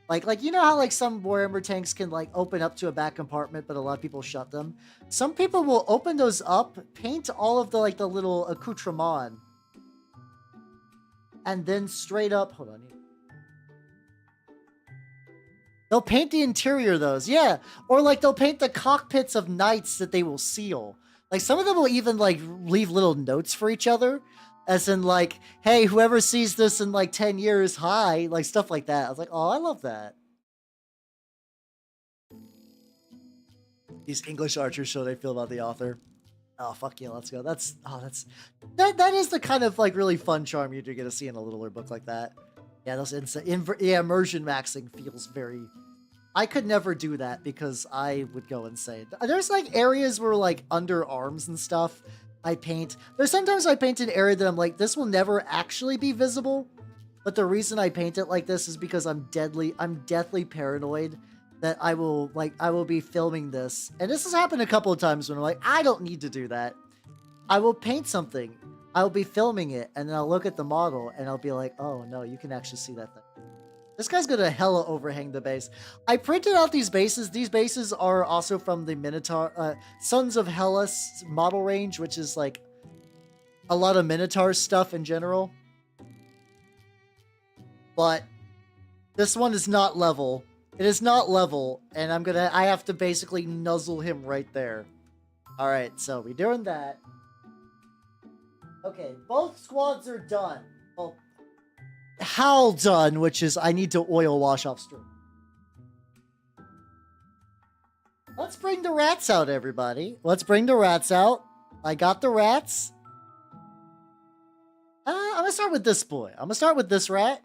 Like you know how like some Warhammer tanks can like open up to a back compartment, but a lot of people shut them? Some people will open those up, paint all of the like the little accoutrement, and then straight up, hold on. They'll paint the interior of those, yeah. Or like they'll paint the cockpits of knights that they will seal. Like some of them will even like leave little notes for each other. As in, like, hey, whoever sees this in, like, 10 years, hi. Like, stuff like that. I was like, oh, I love that. These English archers show they feel about the author. Oh, fuck yeah, let's go. That is the kind of, like, really fun charm you're going to see in a littler book like that. Yeah, those immersion maxing feels very... I could never do that because I would go insane. There's, like, areas where, like, under arms and stuff... I paint. There's sometimes I paint an area that I'm like, this will never actually be visible. But the reason I paint it like this is because I'm deathly paranoid that I will be filming this. And this has happened a couple of times when I'm like, I don't need to do that. I will paint something. I'll be filming it, and then I'll look at the model, and I'll be like, oh no, you can actually see that thing. This guy's gonna hella overhang the base. I printed out these bases. These bases are also from the Minotaur, Sons of Hellas model range, which is like a lot of Minotaur stuff in general. But this one is not level. It is not level, and I have to basically nuzzle him right there. All right, so we're doing that. Okay, both squads are done. Well, how done, which is I need to oil wash off stream. Let's bring the rats out, everybody. Let's bring the rats out. I got the rats. I'm gonna start with this boy. I'm gonna start with this rat.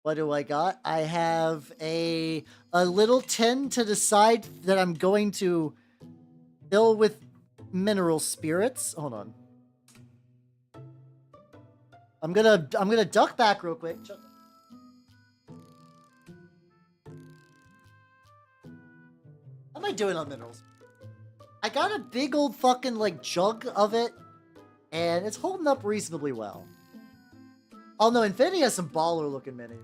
What do I got? I have a little tin to the side that I'm going to fill with mineral spirits. Hold on. I'm gonna duck back real quick. How am I doing on minerals? I got a big old fucking like jug of it, and it's holding up reasonably well. Oh no, Infinity has some baller looking minis.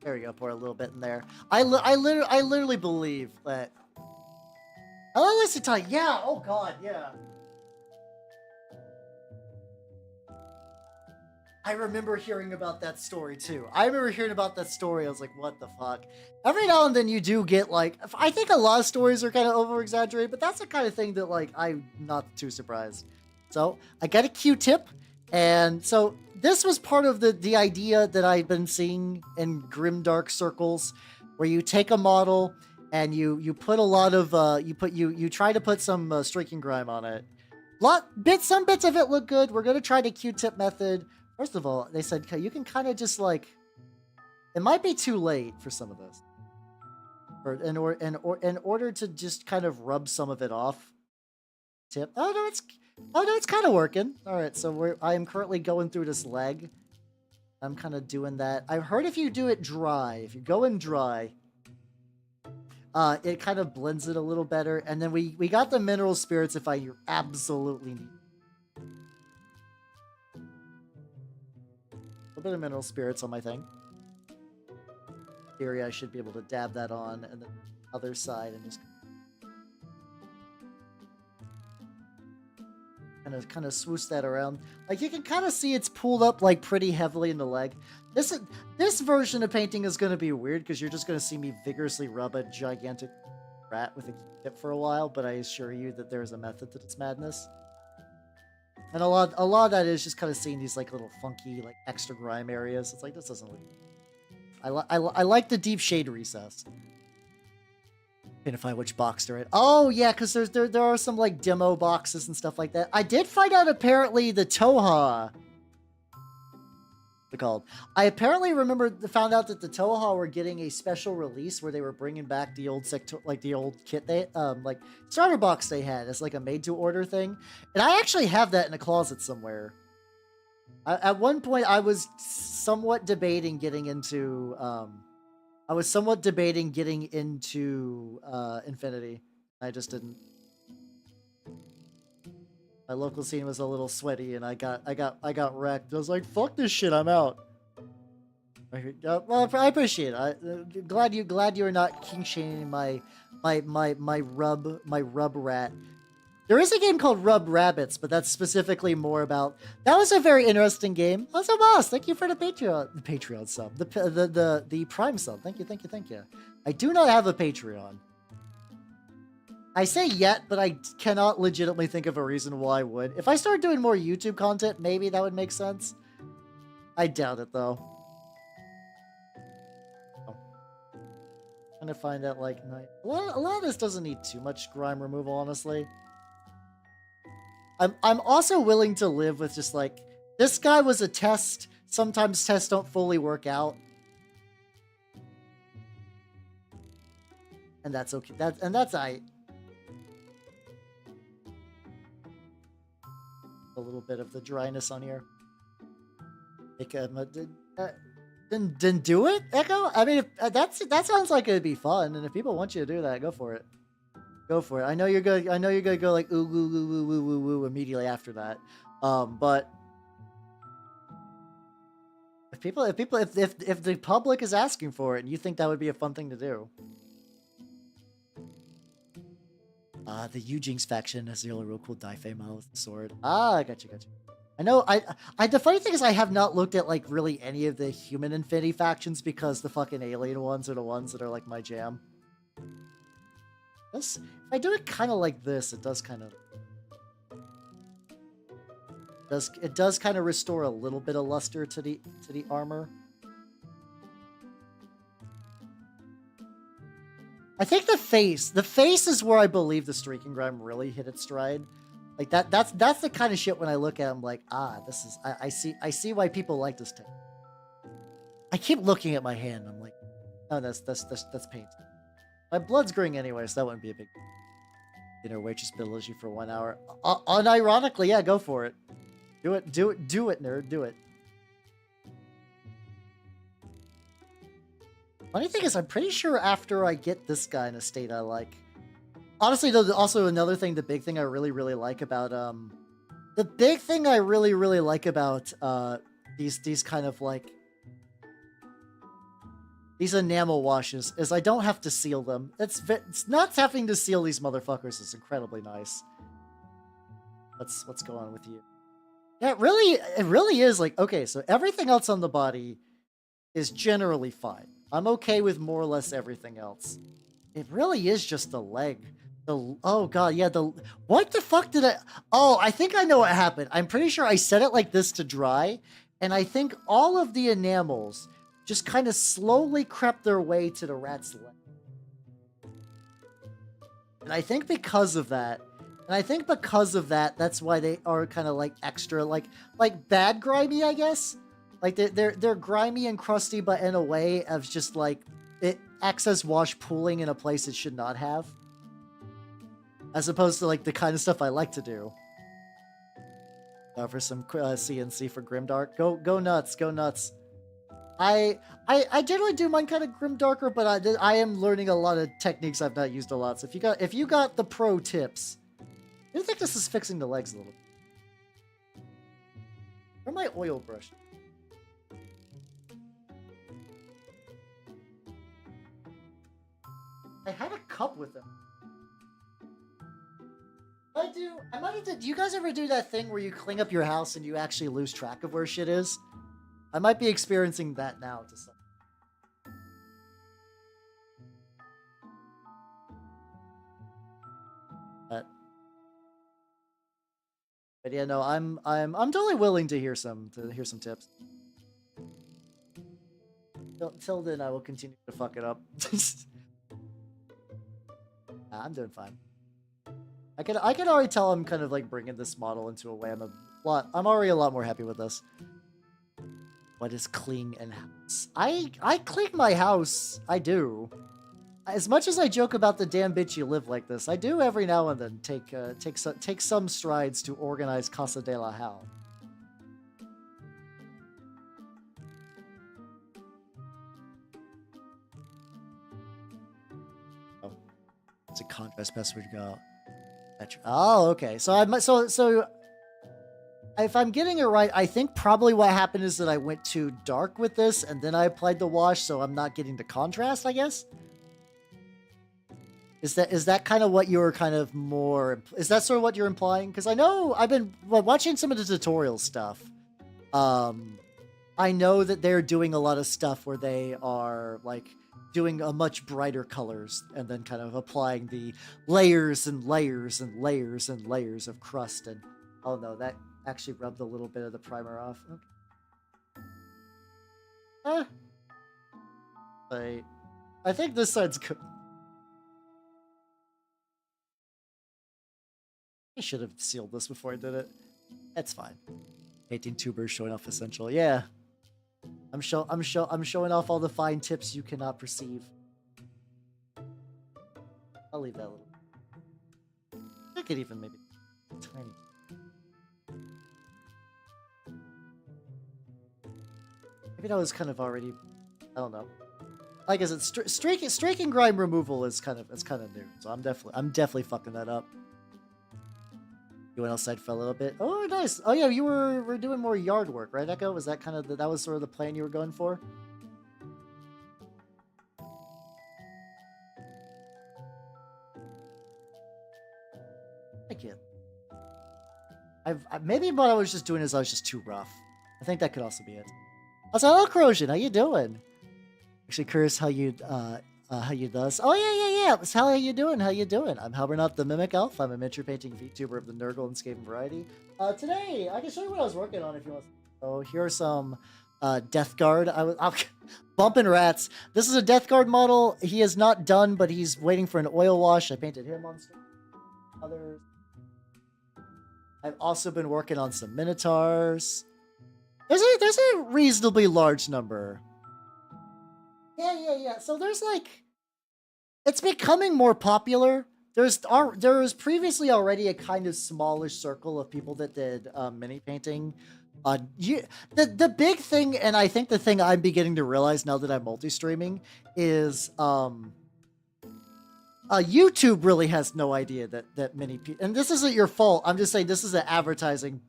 There we go, pour a little bit in there. I literally believe that. I like this to tell you. Yeah, oh god, yeah. I remember hearing about that story too. I remember hearing about that story. I was like, what the fuck? Every now and then you do get like, I think a lot of stories are kind of over exaggerated, but that's the kind of thing that like, I'm not too surprised. So I got a Q-tip. And so this was part of the idea that I've been seeing in grimdark circles, where you take a model and you put a lot of, you try to put some streaking grime on it. Some bits of it look good. We're going to try the Q-tip method. First of all, they said you can kind of just like, it might be too late for some of this, in order to just kind of rub some of it off. Tip. Oh no, it's kind of working. All right, so I am currently going through this leg. I'm kind of doing that. I've heard if you do it dry, if you go in dry, it kind of blends it a little better. And then we got the mineral spirits if I absolutely need. A bit of mineral spirits on my thing. In theory, I should be able to dab that on, and then other side, and just kind of swoosh that around. Like you can kind of see it's pulled up like pretty heavily in the leg. This version of painting is going to be weird because you're just going to see me vigorously rub a gigantic rat with a tip for a while. But I assure you that there is a method to this madness. And a lot of that is just kind of seeing these like little funky like extra grime areas. It's like this doesn't look. I like the deep shade recess. Can't find which box they're in. Oh yeah, because there are some like demo boxes and stuff like that. I did find out apparently the Toha. What's it called? I apparently found out that the Toha were getting a special release where they were bringing back the old the old kit they like starter box they had as like a made to order thing, and I actually have that in a closet somewhere. At one point, I was somewhat debating getting into. I was somewhat debating getting into Infinity. I just didn't. My local scene was a little sweaty, and I got wrecked. I was like, "Fuck this shit, I'm out." Well, I appreciate it. Glad you're not king shaming my rub rat. There is a game called Rub Rabbits, but that's specifically more about. That was a very interesting game. Also, boss, thank you for the Patreon sub, the Prime sub. Thank you. I do not have a Patreon. I say yet, but I cannot legitimately think of a reason why I would. If I start doing more YouTube content, maybe that would make sense. I doubt it though. Trying to find that like night. A lot of this doesn't need too much grime removal, honestly. I'm also willing to live with just like, this guy was a test. Sometimes tests don't fully work out. And that's okay. That's I. A little bit of the dryness on here. Then do it, Echo. I mean, if, that sounds like it'd be fun, and if people want you to do that, go for it. Go for it. I know you're good. I know you're gonna go like ooh woo woo woo woo woo woo immediately after that. But if the public is asking for it, and you think that would be a fun thing to do. The Eugenics faction has the only real cool Daifei model with the sword. I got you. I know. The funny thing is, I have not looked at like really any of the human Infinity factions because the fucking alien ones are the ones that are like my jam. This, if I do it kind of like this, it does kind of kind of restore a little bit of luster to the armor. I think the face is where I believe the streaking grime really hit its stride. Like that's the kind of shit when I look at them like, this is I see why people like this tape. I keep looking at my hand. I'm like, oh, that's paint. My blood's green anyway, so that wouldn't be a big dinner waitress bill you for 1 hour. Unironically, yeah, go for it. Do it, nerd, do it. Funny thing is, I'm pretty sure after I get this guy in a state I like. Honestly, though, also another thing, the big thing I really like about these kind of like these enamel washes is I don't have to seal them. It's not having to seal these motherfuckers is incredibly nice. What's going on with you? Yeah, it really is like, okay, so everything else on the body is generally fine. I'm okay with more or less everything else. It really is just the leg. Oh god, yeah, what the fuck did I think I know what happened. I'm pretty sure I set it like this to dry, and I think all of the enamels just kind of slowly crept their way to the rat's leg. And I think because of that, that's why they are kind of like extra, like bad grimy, I guess. Like they're grimy and crusty, but in a way of just like it excess wash pooling in a place it should not have, as opposed to like the kind of stuff I like to do. For some CNC for Grimdark, go nuts, go nuts. I generally do mine kind of Grimdarker, but I am learning a lot of techniques I've not used a lot. So if you got the pro tips, I think this is fixing the legs a little. Where's my oil brush? I had a cup with them. I might have to. Do you guys ever do that thing where you clean up your house and you actually lose track of where shit is? I might be experiencing that now to some. But yeah, no, I'm totally willing to hear some tips. Till then, I will continue to fuck it up. I'm doing fine. I can already tell I'm kind of like bringing this model into a way I'm already a lot more happy with this. What is clean and house? I clean my house. I do. As much as I joke about the damn bitch you live like this, I do every now and then take some strides to organize Casa de la Hal. Oh, it's a contrast best way to go. Oh, okay. So if I'm getting it right, I think probably what happened is that I went too dark with this, and then I applied the wash, so I'm not getting the contrast, I guess. Is that kind of what you're kind of more... Is that sort of what you're implying? Because I know I've been watching some of the tutorial stuff. I know that they're doing a lot of stuff where they are, like, doing a much brighter colors and then kind of applying the layers and layers and layers and layers of crust. And, oh no, that actually rubbed a little bit of the primer off. Okay. I think this side's good. I should have sealed this before I did it. That's fine. 18 tubers showing off essential. Yeah. I'm showing off all the fine tips you cannot perceive. I'll leave that a little. I could even maybe tiny. Maybe that was kind of already. I don't know. Like I said, streaking grime removal is kind of new. So I'm definitely fucking that up. You went outside for a little bit. Oh, nice. Oh yeah, you were doing more yard work, right, Echo? Was that kind of that was sort of the plan you were going for? I get. Maybe what I was just doing is I was just too rough. I think that could also be it. I was like, hello, Corrosion. How you doing? Actually curious how you does. Oh yeah. So how you doing? How you doing? I'm Halbernot the Mimic Elf. I'm a miniature painting VTuber of the Nurgle and Skaven variety. Today I can show you what I was working on if you want. So here's some Death Guard. I'm bumping rats. This is a Death Guard model. He is not done, but he's waiting for an oil wash. I painted him on some others. I've also been working on some Minotaurs. There's a reasonably large number. Yeah. So there's like, it's becoming more popular. There was previously already a kind of smallish circle of people that did mini painting. The big thing, and I think the thing I'm beginning to realize now that I'm multi-streaming is YouTube really has no idea that many people, and this isn't your fault. I'm just saying this is an advertising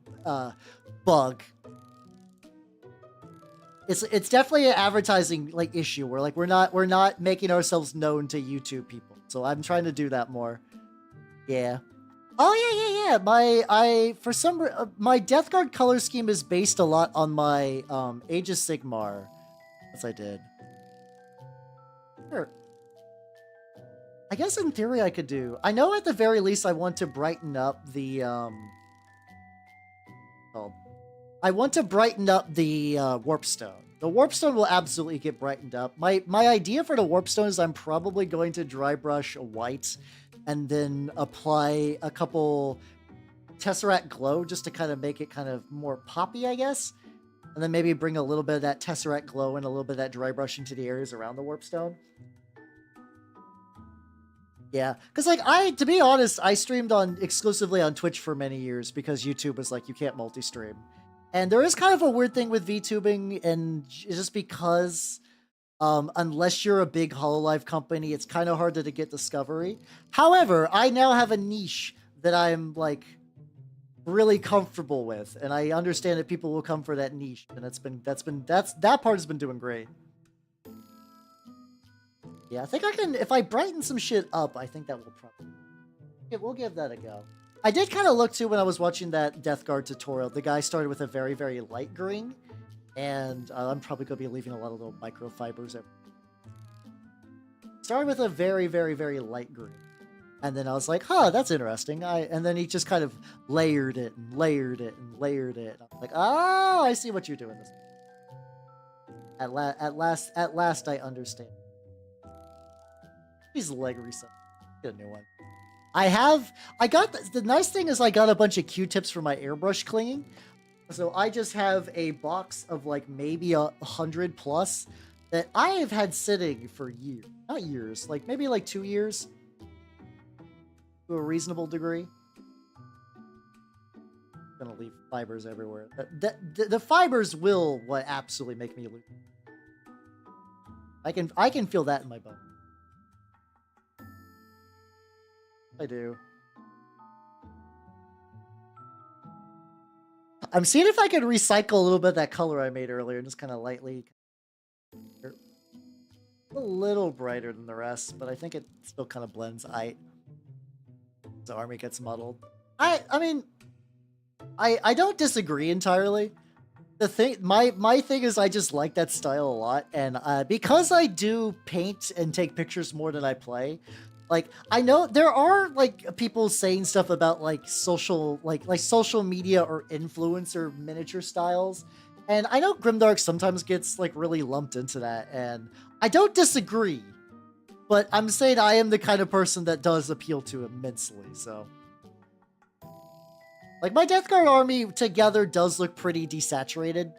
bug. It's definitely an advertising like issue where like we're not making ourselves known to YouTube people. So I'm trying to do that more. Yeah. Oh yeah. My Death Guard color scheme is based a lot on my Age of Sigmar. Yes, I did. Sure. I guess in theory I could do. I know at the very least I want to brighten up the I want to brighten up the Warpstone. The Warpstone will absolutely get brightened up. My idea for the Warpstone is I'm probably going to dry brush white and then apply a couple Tesseract Glow just to kind of make it kind of more poppy, I guess. And then maybe bring a little bit of that Tesseract Glow and a little bit of that dry brush into the areas around the Warpstone. Yeah, because like to be honest, I streamed exclusively on Twitch for many years because YouTube was like, you can't multi-stream. And there is kind of a weird thing with VTubing, and just because unless you're a big Hololive company, it's kind of hard to get discovery. However, I now have a niche that I'm like really comfortable with, and I understand that people will come for that niche, and that part has been doing great. Yeah, I think I can, if I brighten some shit up, I think that will probably, yeah, we'll give that a go. I did kind of look too when I was watching that Death Guard tutorial. The guy started with a very, very light green, and I'm probably going to be leaving a lot of little microfibers. Started with a very, very, very light green, and then I was like, huh, that's interesting. And then he just kind of layered it and layered it and layered it. I'm like, oh, I see what you're doing. This. At last, I understand. These leg resets. Get a new one. The nice thing is I got a bunch of Q-tips for my airbrush cleaning. So I just have a box of like maybe 100 plus that I have had sitting for years. Not years, like maybe like 2 years. To a reasonable degree. I'm gonna leave fibers everywhere. The fibers will what absolutely make me lose. I can feel that in my bone. I do. I'm seeing if I can recycle a little bit of that color I made earlier and just kind of lightly. A little brighter than the rest, but I think it still kind of blends. The army gets muddled. I mean, I don't disagree entirely. The thing, my thing is I just like that style a lot, and because I do paint and take pictures more than I play. Like, I know there are, like, people saying stuff about, like, social media or influencer miniature styles. And I know Grimdark sometimes gets, like, really lumped into that. And I don't disagree. But I'm saying I am the kind of person that does appeal to immensely, so. Like, my Death Guard army together does look pretty desaturated.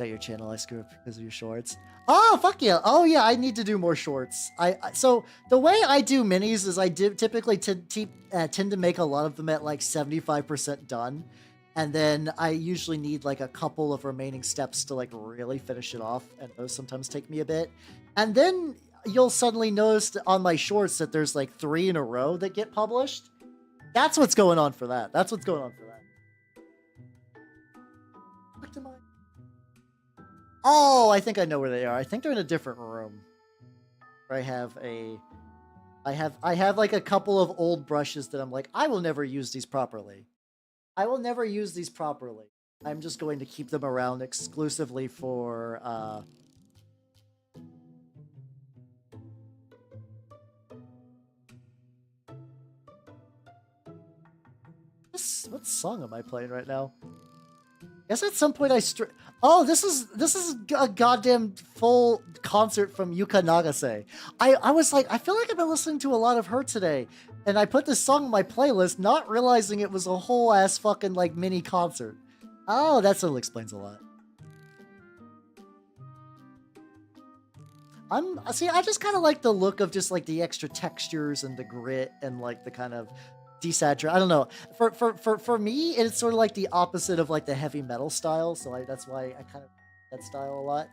out your channel. I screw up because of your shorts. Oh, fuck yeah. Oh, yeah, I need to do more shorts. So the way I do minis is I typically tend to make a lot of them at like 75% done. And then I usually need like a couple of remaining steps to like really finish it off. And those sometimes take me a bit. And then you'll suddenly notice on my shorts that there's like 3 in a row that get published. That's what's going on for that. That's what's going on for that. Oh, I think I know where they are. I think they're in a different room. Where I have like a couple of old brushes that I'm like, I will never use these properly. I will never use these properly. I'm just going to keep them around exclusively for what song am I playing right now? I guess at some point oh, this is a goddamn full concert from Yuka Nagase. I was like, I feel like I've been listening to a lot of her today, and I put this song on my playlist, not realizing it was a whole ass fucking like mini concert. Oh, that sort of explains a lot. I just kind of like the look of just like the extra textures and the grit and like the kind of desaturated. I don't know. For me, it's sort of like the opposite of like the heavy metal style. So that's why I kind of that style a lot.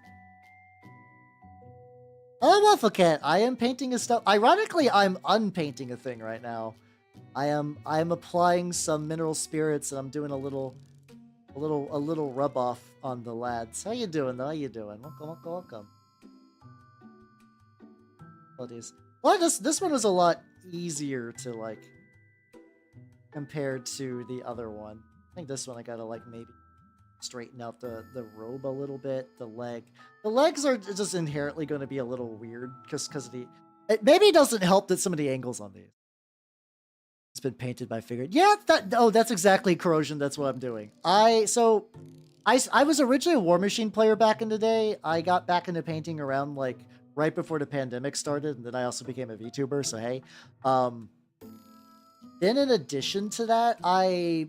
Oh, Waffle Cat, I am painting a stuff. Ironically, I'm unpainting a thing right now. I am applying some mineral spirits and I'm doing a little rub off on the lads. How you doing though? How you doing? Welcome. Well, this one was a lot easier to like compared to the other one. I think this one I gotta like maybe straighten out the robe a little bit. The legs are just inherently going to be a little weird because of it maybe doesn't help that some of the angles on these. It's been painted by figured. Yeah, that's exactly corrosion. That's what I'm doing. I was originally a War Machine player back in the day. I got back into painting around like right before the pandemic started, and then I also became a VTuber. So hey, then in addition to that, I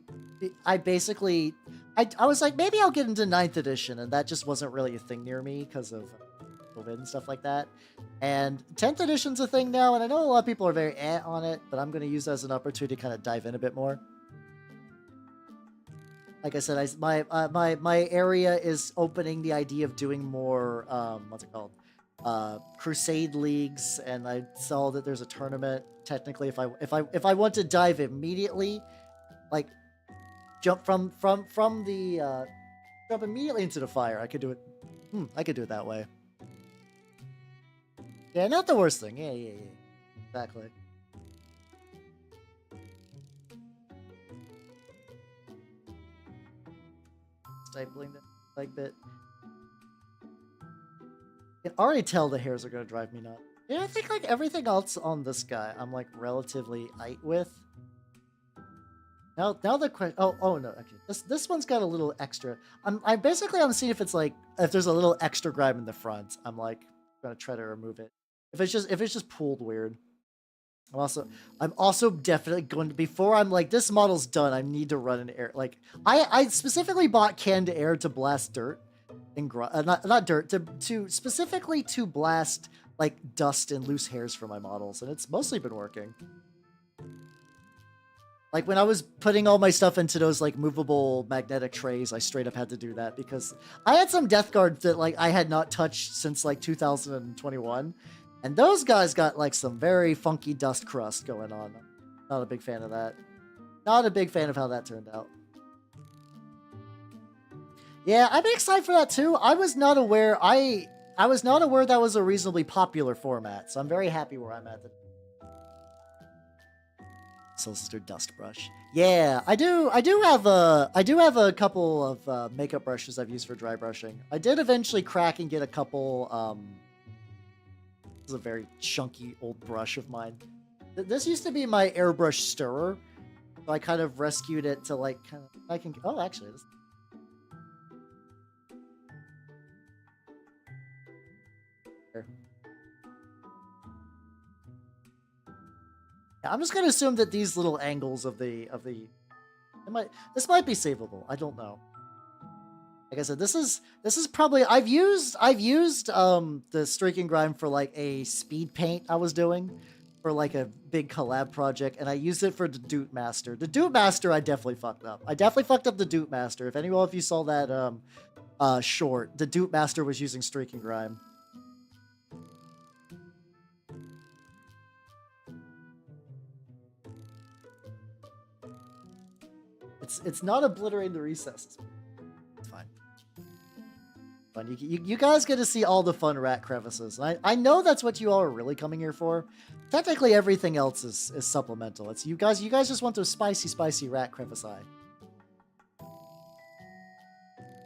basically was like, maybe I'll get into 9th edition, and that just wasn't really a thing near me because of COVID and stuff like that. And 10th edition's a thing now, and I know a lot of people are very on it, but I'm going to use that as an opportunity to kind of dive in a bit more. Like I said, my area is opening the idea of doing more what's it called? Crusade leagues, and I saw that there's a tournament. Technically, if I want to dive immediately, like jump from the jump immediately into the fire, I could do it. I could do it that way. Yeah, not the worst thing. Yeah. Exactly. Stipling that like bit. I can already tell the hairs are gonna drive me nuts. Yeah, I think like everything else on this guy, I'm like relatively aight with. Now the question. Oh no, actually, this one's got a little extra. I'm seeing if it's like if there's a little extra grime in the front. I'm like gonna try to remove it. If it's just pooled weird. I'm also definitely going to, before I'm like, this model's done, I need to run an air. Like, I specifically bought canned air to blast dirt and not dirt, to specifically to blast like dust and loose hairs from my models, and it's mostly been working. Like when I was putting all my stuff into those like movable magnetic trays, I straight up had to do that because I had some Death Guards that like I had not touched since like 2021. And those guys got like some very funky dust crust going on. Not a big fan of that. Not a big fan of how that turned out. Yeah, I'm excited for that too. I was not aware that was a reasonably popular format, so I'm very happy where I'm at. Soul Sister dust brush. Yeah, I do have a couple of makeup brushes I've used for dry brushing. I did eventually crack and get a couple This is a very chunky old brush of mine. This used to be my airbrush stirrer, so I kind of rescued it to like kind of oh actually this. Here. Yeah, I'm just gonna assume that these little angles of this might be savable. I don't know. Like I said, this is probably I've used the Streak and Grind for like a speed paint I was doing for like a big collab project, and I used it for the Doot Master. The Doot Master I definitely fucked up. I definitely fucked up the Doot Master. If anyone of you saw that short, the Doot Master was using Streak and Grind. It's not obliterating the recesses. It's fine. Fun. You guys get to see all the fun rat crevices. I know that's what you all are really coming here for. Technically, everything else is supplemental. It's you guys just want those spicy rat crevice eye.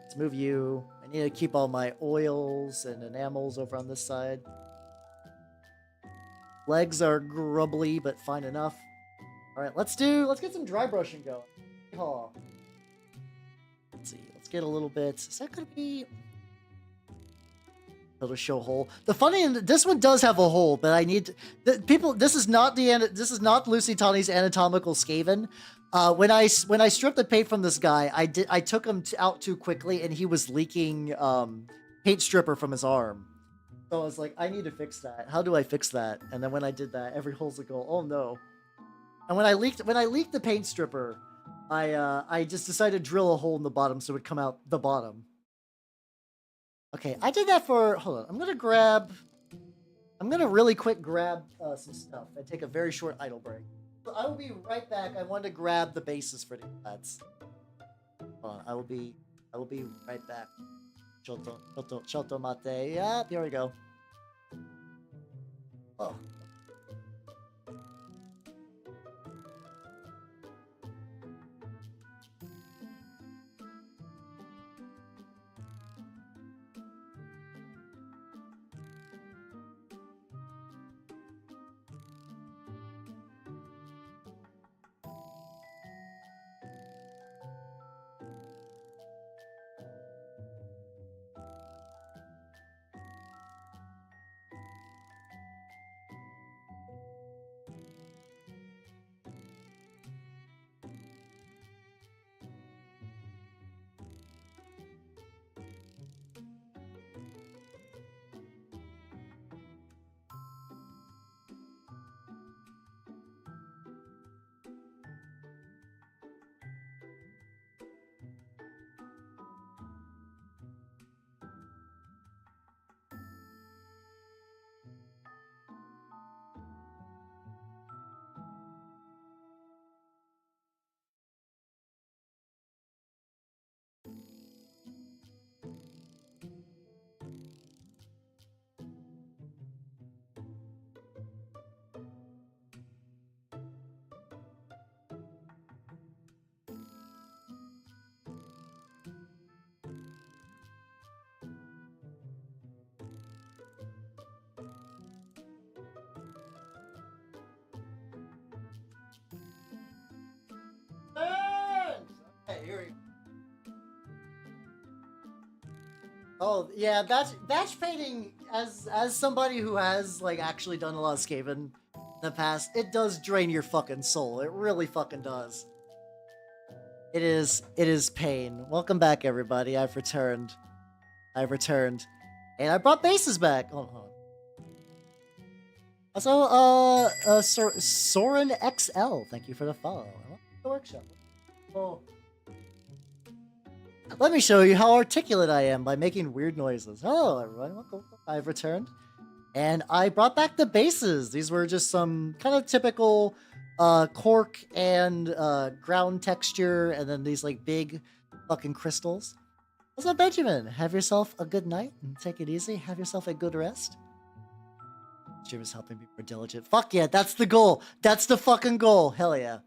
Let's move you. I need to keep all my oils and enamels over on this side. Legs are grubbly, but fine enough. All right, let's get some dry brushing going. Oh. Let's see. Let's get a little bit. Is that gonna be? It'll show hole. The funny, this one does have a hole, but I need people. This is not Lucy Tawny's anatomical Skaven. When I stripped the paint from this guy, I took him out too quickly, and he was leaking paint stripper from his arm. So I was like, I need to fix that. How do I fix that? And then when I did that, every hole's a goal. Oh no! And when I leaked the paint stripper, I just decided to drill a hole in the bottom so it would come out the bottom. Okay, I did that for... Hold on. I'm going to really quick grab some stuff and take a very short idle break. So I will be right back. I want to grab the bases for these lads. Hold on. I will be right back. Choto mate. Yeah, there we go. Oh. Okay, here we go. Oh yeah, batch painting. As somebody who has like actually done a lot of Skaven in the past, it does drain your fucking soul. It really fucking does. It is pain. Welcome back, everybody. I've returned, and I brought bases back. Hold on. Also, Soren XL, thank you for the follow. I want the workshop. Oh. Let me show you how articulate I am by making weird noises. Hello, everyone. Welcome. I've returned. And I brought back the bases. These were just some kind of typical cork and ground texture, and then these like big fucking crystals. What's up, Benjamin? Have yourself a good night and take it easy. Have yourself a good rest. Jim is helping me more diligent. Fuck yeah, that's the goal. That's the fucking goal. Hell yeah.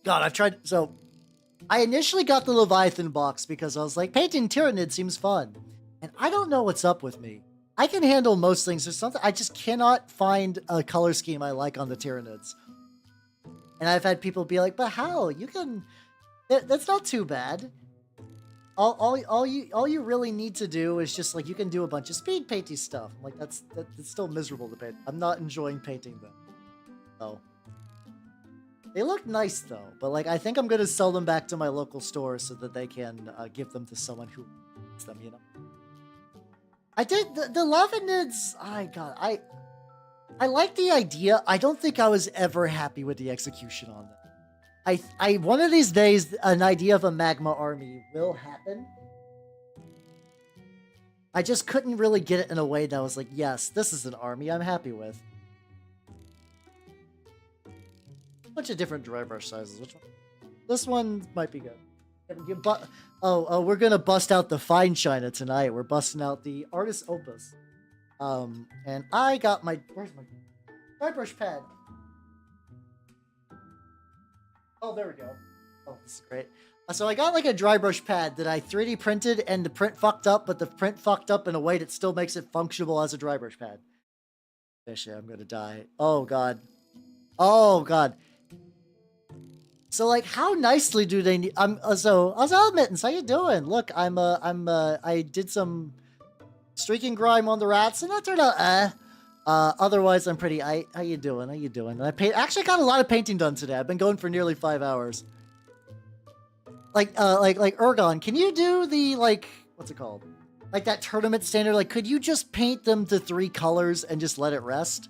God, I've tried... So, I initially got the Leviathan box because I was like, painting Tyrannid seems fun. And I don't know what's up with me. I can handle most things. There's something... I just cannot find a color scheme I like on the Tyrannids. And I've had people be like, but how? You can... That's not too bad. All you really need to do is just like you can do a bunch of speed painting stuff. I'm like that's still miserable to paint. I'm not enjoying painting them. Oh. They look nice though, but like I think I'm gonna sell them back to my local store so that they can give them to someone who needs them. You know. I did the Lavanids. I like the idea. I don't think I was ever happy with the execution on them. I one of these days, an idea of a magma army will happen. I just couldn't really get it in a way that was like, yes, this is an army I'm happy with. A bunch of different dry brush sizes. Which one? This one might be good. We're gonna bust out the fine china tonight. We're busting out the artist opus. And I got where's my dry brush pad? Oh, there we go. Oh, this is great. So I got like a dry brush pad that I 3D printed and the print fucked up, but the print fucked up in a way that still makes it functional as a dry brush pad. Shit, I'm gonna die. Oh god. Oh god. So like, how nicely do they need? So Mittens, how you doing? Look, I did some streaking grime on the rats, and that turned out otherwise I'm pretty. How you doing? How you doing? And I actually got a lot of painting done today. I've been going for nearly 5 hours. Like Ergon, can you do the what's it called? Like that tournament standard? Like, could you just paint them to 3 colors and just let it rest?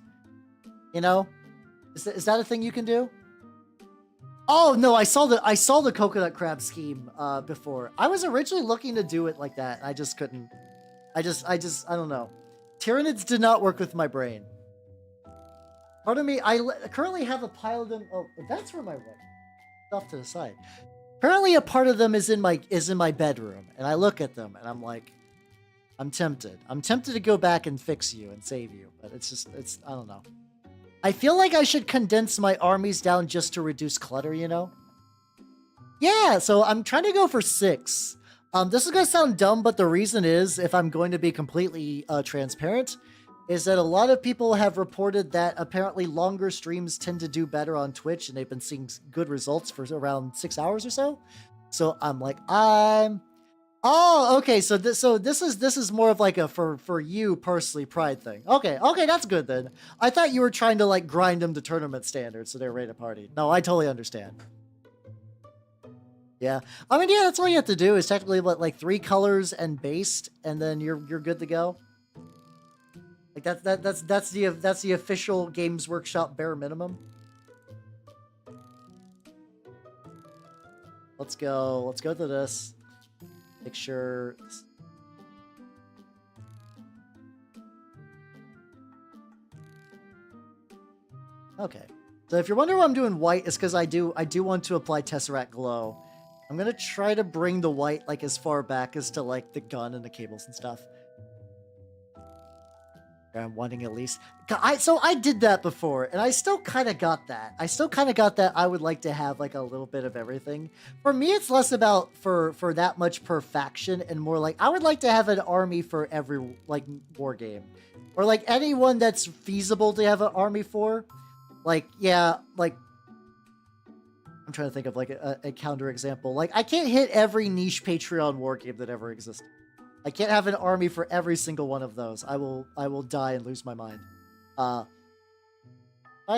You know, is that a thing you can do? Oh no, I saw the coconut crab scheme before. I was originally looking to do it like that. I just couldn't. I don't know. Tyranids did not work with my brain. Part of me, I currently have a pile of them. Oh, that's where my wood. Off to the side. Apparently, a part of them is in my bedroom, and I look at them and I'm like, I'm tempted. I'm tempted to go back and fix you and save you, but it's I don't know. I feel like I should condense my armies down just to reduce clutter, you know? Yeah, so I'm trying to go for 6. This is going to sound dumb, but the reason is, if I'm going to be completely transparent, is that a lot of people have reported that apparently longer streams tend to do better on Twitch, and they've been seeing good results for around 6 hours or so. So I'm like, oh, okay. So this is more of like a for you personally pride thing. Okay, that's good then. I thought you were trying to like grind them to tournament standards so they're ready to party. No, I totally understand. Yeah, I mean, yeah, that's all you have to do is technically like 3 colors and based, and then you're good to go. Like that's the official Games Workshop bare minimum. Let's go to this. Make sure. Okay. So if you're wondering why I'm doing white, it's because I do want to apply Tesseract Glow. I'm gonna try to bring the white like as far back as to like the gun and the cables and stuff. I'm wanting at least. So I did that before, and I still kind of got that. I would like to have like a little bit of everything. For me, it's less about for that much per faction, and more like I would like to have an army for every like war game, or like anyone that's feasible to have an army for. Like yeah, like I'm trying to think of like a counter example. Like I can't hit every niche Patreon war game that ever existed. I can't have an army for every single one of those. I will die and lose my mind. I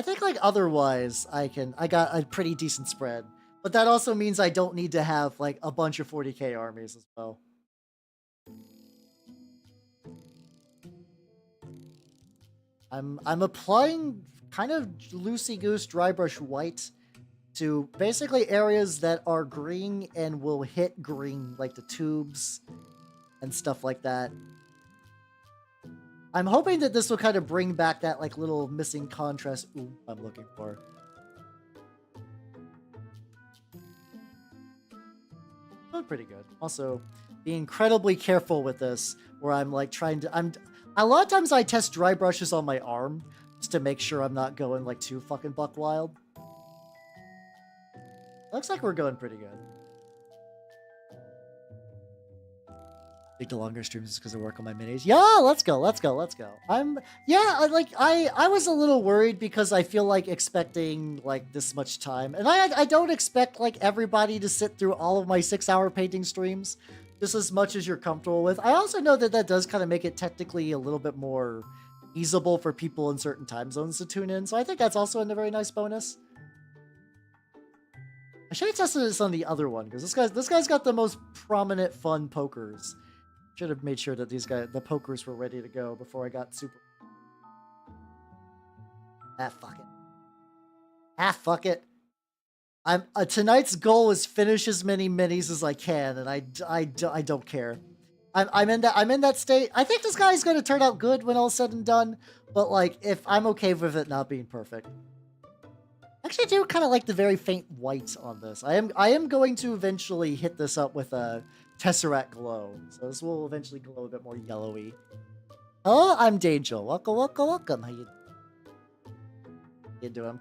think like otherwise I got a pretty decent spread. But that also means I don't need to have like a bunch of 40k armies as well. I'm applying kind of loosey-goose dry brush white to basically areas that are green and will hit green, like the tubes and stuff like that. I'm hoping that this will kind of bring back that like little missing contrast I'm looking for. Doing pretty good. Also, be incredibly careful with this, where I'm like a lot of times I test dry brushes on my arm just to make sure I'm not going like too fucking buck wild. Looks like we're going pretty good. The longer streams is because I work on my minis. Yeah, let's go. I was a little worried because I feel like expecting like this much time, and I don't expect like everybody to sit through all of my 6-hour painting streams just as much as you're comfortable with. I also know that does kind of make it technically a little bit more feasible for people in certain time zones to tune in, so I think that's also a very nice bonus. I should have tested this on the other one, because this guy's got the most prominent fun pokers. Should have made sure that the pokers were ready to go before I got super. Ah, fuck it. Ah, fuck it. I'm tonight's goal is finish as many minis as I can, and I don't care. I'm in that state. I think this guy's gonna turn out good when all's said and done, but like if I'm okay with it not being perfect. Actually, I do kind of like the very faint white on this. I am going to eventually hit this up with a Tesseract glow, so this will eventually glow a bit more yellowy. Oh, I'm Dangel. Welcome. How you doing? I'm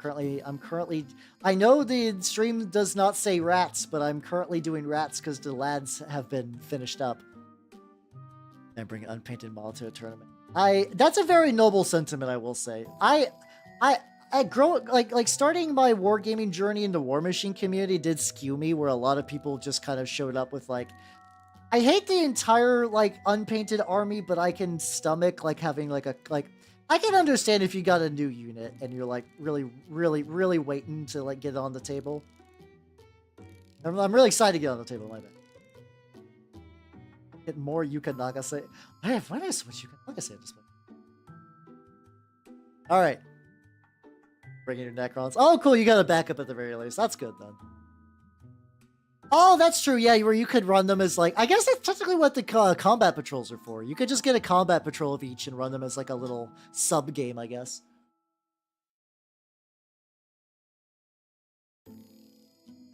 currently. I know the stream does not say rats, but I'm currently doing rats because the lads have been finished up. And bring an unpainted model to a tournament. That's a very noble sentiment, I will say. I starting my wargaming journey in the War Machine community did skew me, where a lot of people just kind of showed up with like, I hate the entire like unpainted army, but I can stomach like having like I can understand if you got a new unit and you're like really waiting to like get it on the table. I'm really excited to get on the table, my bad. Get more Yuka Nagase. When I switch Yuka Nagase at this point. Alright. Bringing your Necrons. Oh, cool. You got a backup at the very least. That's good, then. Oh, that's true. Yeah, where you could run them as, like... I guess that's technically what the combat patrols are for. You could just get a combat patrol of each and run them as, like, a little sub-game, I guess.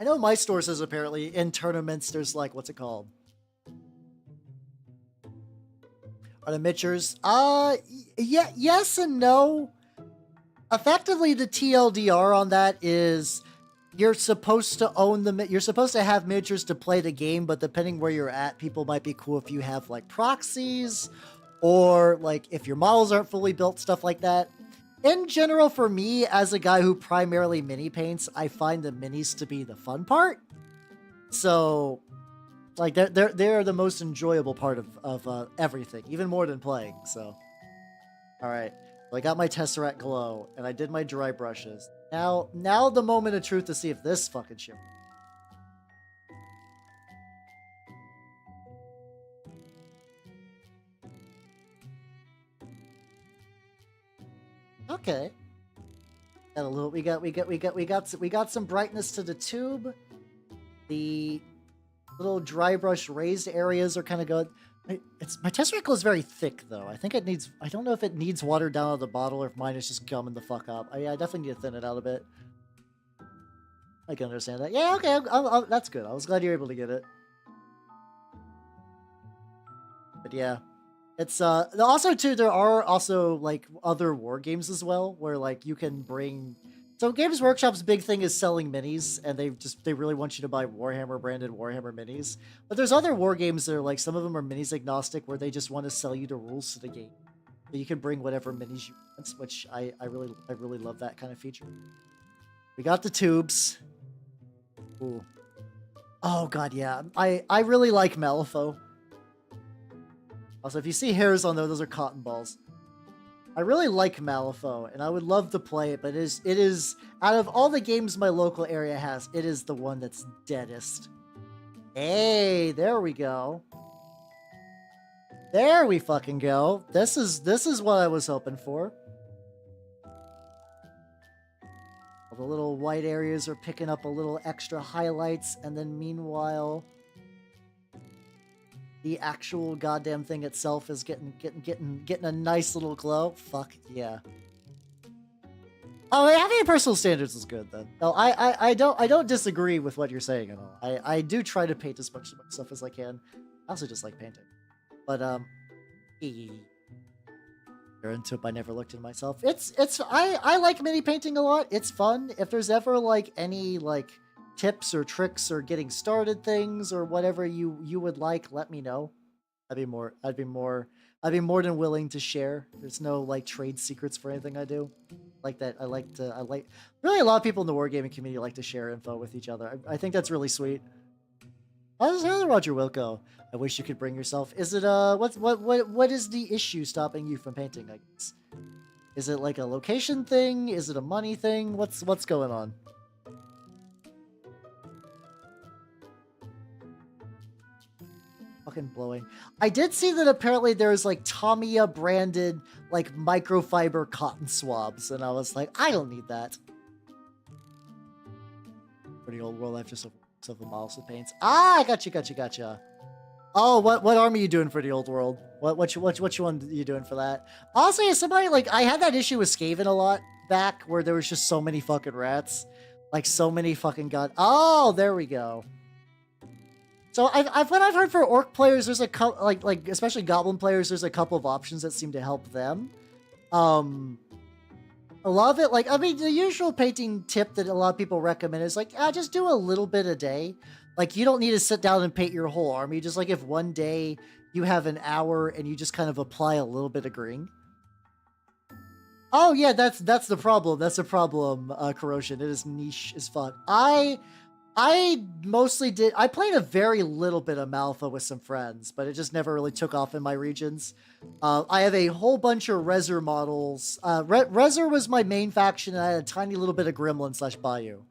I know my store says, apparently, in tournaments, there's, like, what's it called? Are the miniatures? Yeah, yes and no. Effectively, the TLDR on that is you're supposed to own you're supposed to have miniatures to play the game, but depending where you're at, people might be cool if you have like proxies or like if your models aren't fully built, stuff like that. In general, for me, as a guy who primarily mini paints, I find the minis to be the fun part. So, like, they're the most enjoyable part of everything, even more than playing, so. Alright. I got my Tesseract glow, and I did my dry brushes. Now the moment of truth to see if this fucking shit. Okay. Got a little. We got some brightness to the tube. The little dry brush raised areas are kind of good. My Tesseract glow is very thick, though. I think it needs... I don't know if it needs watered down out of the bottle or if mine is just gumming the fuck up. I definitely need to thin it out a bit. I can understand that. Yeah, okay. That's good. I was glad you were able to get it. But yeah. It's, also, too, there are also, like, other war games as well, where, like, you can bring... So Games Workshop's big thing is selling minis, and they really want you to buy Warhammer branded Warhammer minis. But there's other war games that are like, some of them are minis agnostic, where they just want to sell you the rules to the game. So you can bring whatever minis you want, which I really love that kind of feature. We got the tubes. Ooh. Oh god, yeah. I really like Malifaux. Also, if you see hairs on there, those are cotton balls. I really like Malifaux, and I would love to play it, but it is out of all the games my local area has, it is the one that's deadest. Hey, there we go. There we fucking go. This is what I was hoping for. All the little white areas are picking up a little extra highlights, and then meanwhile, the actual goddamn thing itself is getting a nice little glow. Fuck yeah. Oh, having personal standards is good then. No, I don't disagree with what you're saying at all. I do try to paint as much stuff as I can. I also just like painting. But you're into it, but I never looked at myself. I like mini painting a lot. It's fun. If there's ever like any like tips or tricks or getting started things or whatever you would like, let me know. I'd be more than willing to share. There's no like trade secrets for anything I do. Like that. I like really a lot of people in the wargaming community like to share info with each other. I think that's really sweet. How's Roger Wilco? I wish you could bring yourself. Is it what is the issue stopping you from painting, I guess? Is it like a location thing? Is it a money thing? What's going on? fucking blowing. I did see that apparently there's like Tamiya branded like microfiber cotton swabs, and I was like, I don't need that. For the old world, I have just of models of paints. Ah, gotcha. Oh, what army you doing for the old world? What one you doing for that? Also, yeah, somebody like I had that issue with Skaven a lot back where there was just so many fucking rats, like so many fucking god. Oh, there we go. So what I've heard for orc players, there's a couple like especially goblin players, there's a couple of options that seem to help them. A lot of it, like, I mean, the usual painting tip that a lot of people recommend is like, just do a little bit a day. Like, you don't need to sit down and paint your whole army. Just like if one day you have an hour and you just kind of apply a little bit of green. Oh yeah, that's the problem. That's the problem, Corrosion. It is niche as fuck. I mostly did. I played a very little bit of Malfa with some friends, but it just never really took off in my regions. I have a whole bunch of Rezer models. Rezer was my main faction, and I had a tiny little bit of Gremlin / Bayou.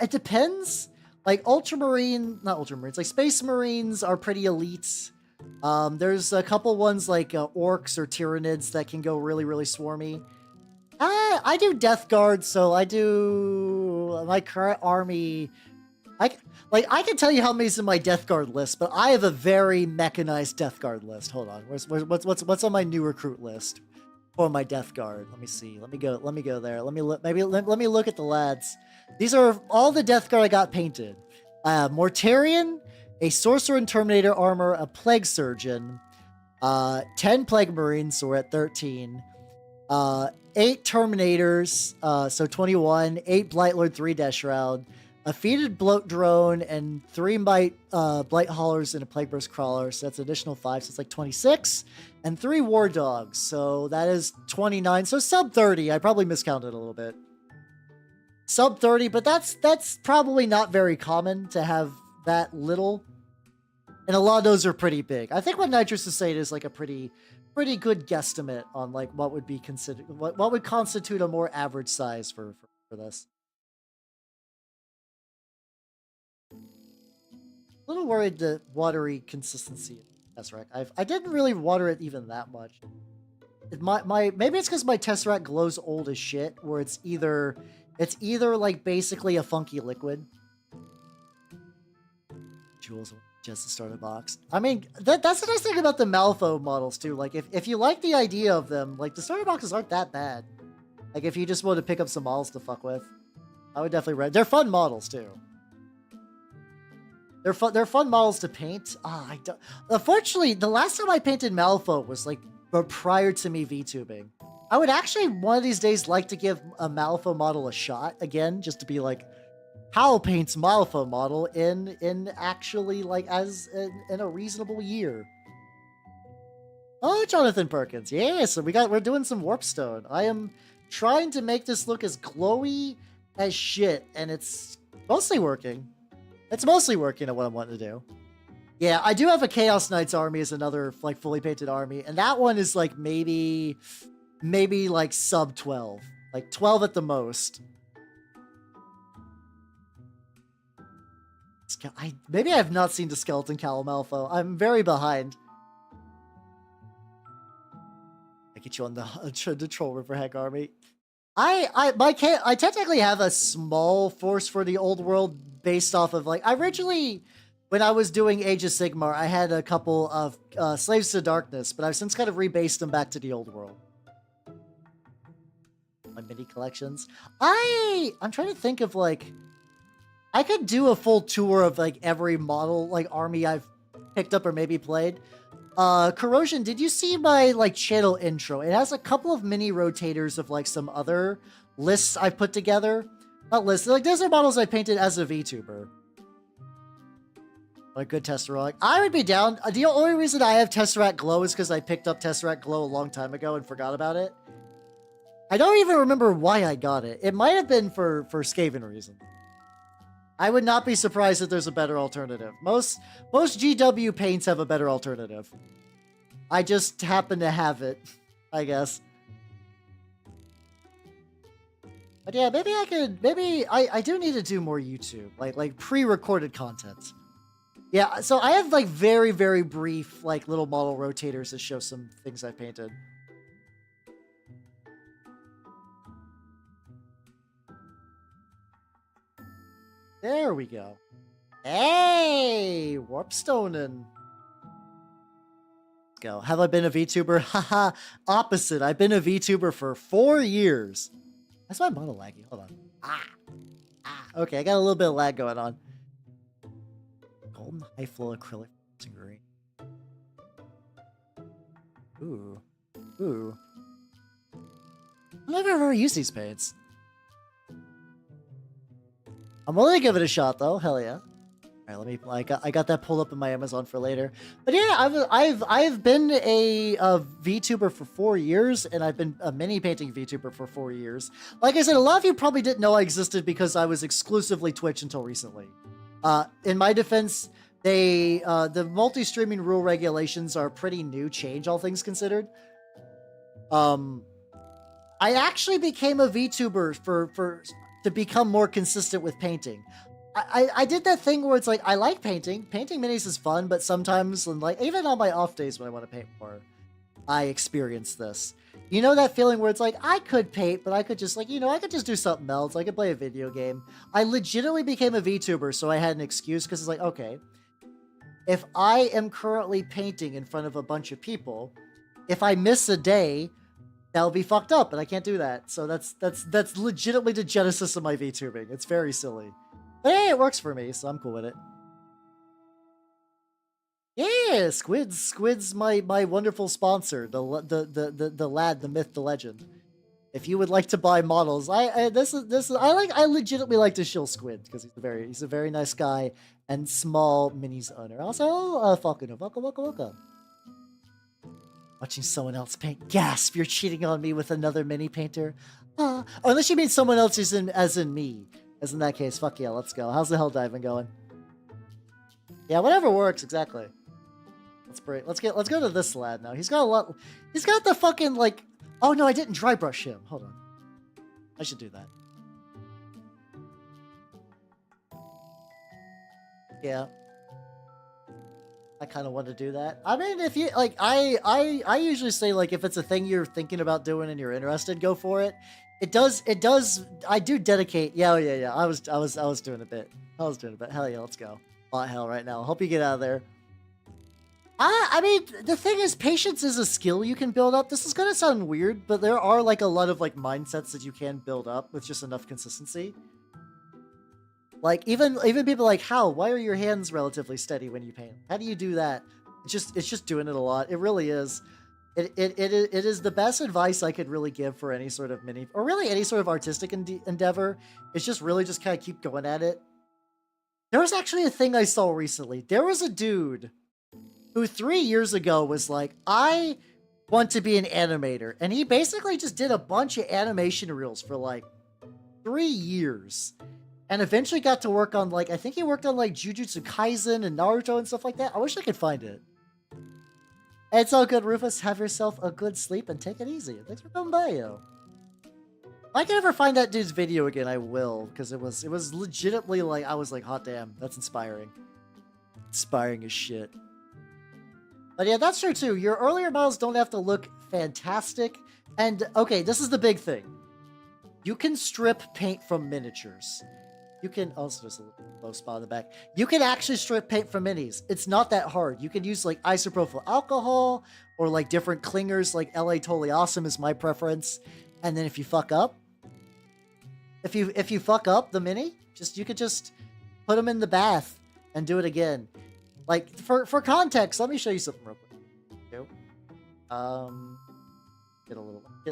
It depends. Like not Ultramarines, like Space Marines are pretty elite. There's a couple ones like Orcs or Tyranids that can go really, really swarmy. I do Death Guard, so I do my current army. I can tell you how many's in my Death Guard list, but I have a very mechanized Death Guard list. Hold on, what's on my new recruit list for my Death Guard? Let me see. Let me go there. Let me look at the lads. These are all the Death Guard I got painted. Mortarion, a Sorcerer and Terminator armor, a Plague Surgeon, 10 Plague Marines, so we're at 13. 8 Terminators, so 21, 8 Blightlord, 3 Deathshroud, a Feated Bloat Drone, and 3 Blight Haulers and a Plague Burst Crawler, so that's an additional 5, so it's like 26, and 3 War Dogs, so that is 29, so sub 30. I probably miscounted a little bit. Sub 30, but that's probably not very common to have that little, and a lot of those are pretty big. I think what Nitrous is saying is like a pretty good guesstimate on like what would be considered what would constitute a more average size for this. A little worried the watery consistency of Tesseract. I didn't really water it even that much. Maybe it's because my Tesseract glows old as shit, where it's either like basically a funky liquid. Jewels. Just the starter box. I mean, that's the nice thing about the Malfo models too. Like, if you like the idea of them, like the starter boxes aren't that bad. Like, if you just want to pick up some models to fuck with, I would definitely read. They're fun models too. They're fun models to paint. I don't. Unfortunately, the last time I painted Malfo was like prior to me VTubing. I would actually one of these days like to give a Malfo model a shot again, just to be like, how paints Malfa model in actually like in a reasonable year. Oh, Jonathan Perkins. Yeah, so we're doing some Warpstone. I am trying to make this look as glowy as shit, and it's mostly working. It's mostly working at what I'm wanting to do. Yeah, I do have a Chaos Knights army as another like fully painted army, and that one is like maybe like sub 12. Like 12 at the most. Maybe I have not seen the Skeleton Calamalfo. I'm very behind. I get you on the Troll River Hag army. I technically have a small force for the old world based off of like originally when I was doing Age of Sigmar, I had a couple of Slaves to Darkness, but I've since kind of rebased them back to the old world. My mini collections. I'm trying to think of like. I could do a full tour of like every model, like army I've picked up or maybe played. Corrosion, did you see my like channel intro? It has a couple of mini rotators of like some other lists I've put together. Not lists, like those are models I painted as a VTuber. Like good Tesseract. I would be down. The only reason I have Tesseract Glow is because I picked up Tesseract Glow a long time ago and forgot about it. I don't even remember why I got it. It might have been for Skaven reasons. I would not be surprised if there's a better alternative. Most GW paints have a better alternative. I just happen to have it, I guess. But yeah, maybe I do need to do more YouTube, like pre-recorded content. Yeah, so I have like very, very brief like little model rotators that show some things I painted. There we go. Hey, Warpstonen. Let's go. Have I been a VTuber? Haha, opposite. I've been a VTuber for 4 years. That's my model laggy. Hold on. Okay, I got a little bit of lag going on. Golden high flow acrylic green. Ooh. Ooh. I've never ever used these paints. I'm willing to give it a shot though. Hell yeah. All right, let me. I got that pulled up in my Amazon for later. But yeah, I've been a VTuber for 4 years, and I've been a mini painting VTuber for 4 years. Like I said, a lot of you probably didn't know I existed because I was exclusively Twitch until recently. In my defense, the multi-streaming rule regulations are pretty new change, all things considered. I actually became a VTuber to become more consistent with painting. I did that thing where it's like, I like painting. Painting minis is fun, but sometimes, like, even on my off days when I want to paint more, I experience this. You know that feeling where it's like, I could paint, but I could just, like, I could just do something else. I could play a video game. I legitimately became a VTuber, so I had an excuse, because it's like, okay, if I am currently painting in front of a bunch of people, if I miss a day, that'll be fucked up, and I can't do that. So that's legitimately the genesis of my VTubing. It's very silly. But hey, it works for me, so I'm cool with it. Yeah, Squid's my wonderful sponsor, the lad, the myth, the legend. If you would like to buy models, I legitimately like to shill Squid because he's a very nice guy and small minis owner. Also, Falcon, welcome. Watching someone else paint. Gasp! You're cheating on me with another mini painter. Unless you mean someone else as in me. As in that case, fuck yeah, let's go. How's the hell diving going? Yeah, whatever works, exactly. Let's go to this lad now. He's got a lot. He's got the fucking like. Oh no, I didn't dry brush him. Hold on. I should do that. Yeah. I kind of want to do that. I mean, if you like, I usually say like if it's a thing you're thinking about doing and you're interested, go for it. It does. I do dedicate. Yeah. I was doing a bit. Hell yeah, let's go. Bot hell right now. Hope you get out of there. I mean, the thing is, patience is a skill you can build up. This is gonna sound weird, but there are like a lot of like mindsets that you can build up with just enough consistency. Like even people like, why are your hands relatively steady when you paint? How do you do that? It's just doing it a lot. It really is. It is the best advice I could really give for any sort of mini or really any sort of artistic endeavor. It's just really just kind of keep going at it. There was actually a thing I saw recently. There was a dude who 3 years ago was like, I want to be an animator. And he basically just did a bunch of animation reels for like 3 years. And eventually got to work on like, I think he worked on like Jujutsu Kaisen and Naruto and stuff like that. I wish I could find it. It's all good, Rufus. Have yourself a good sleep and take it easy. Thanks for coming by, yo. If I can ever find that dude's video again, I will. Because it was legitimately like, I was like, hot damn, that's inspiring. Inspiring as shit. But yeah, that's true too. Your earlier models don't have to look fantastic. And okay, this is the big thing. You can strip paint from miniatures. You can also, there's a low spot in the back. You can actually strip paint from minis. It's not that hard. You can use like isopropyl alcohol or like different clingers, like LA Totally Awesome is my preference. And then if you fuck up, if you fuck up the mini, you could just put them in the bath and do it again. Like for context, let me show you something real quick.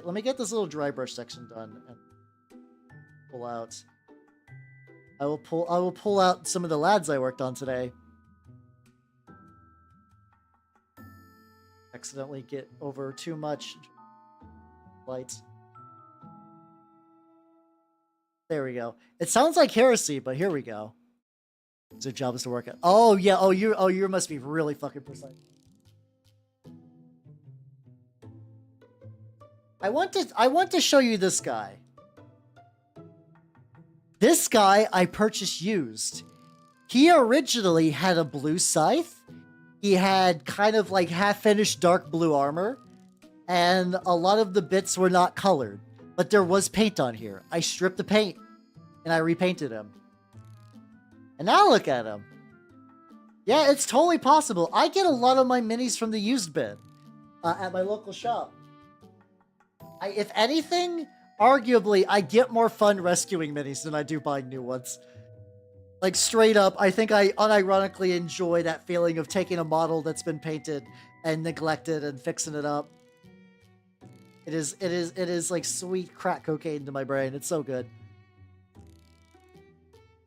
Let me get this little dry brush section done and pull out. I will pull out some of the lads I worked on today. Accidentally get over too much light. There we go. It sounds like heresy, but here we go. It's their job is to work out. Oh yeah. Oh you must be really fucking precise. I want to show you this guy. This guy I purchased used. He originally had a blue scythe. He had kind of like half-finished dark blue armor, and a lot of the bits were not colored, but there was paint on here. I stripped the paint, and I repainted him. And now look at him. Yeah, it's totally possible. I get a lot of my minis from the used bin at my local shop. If anything, arguably, I get more fun rescuing minis than I do buying new ones. Like, straight up, I think I unironically enjoy that feeling of taking a model that's been painted and neglected and fixing it up. It is like sweet crack cocaine to my brain. It's so good.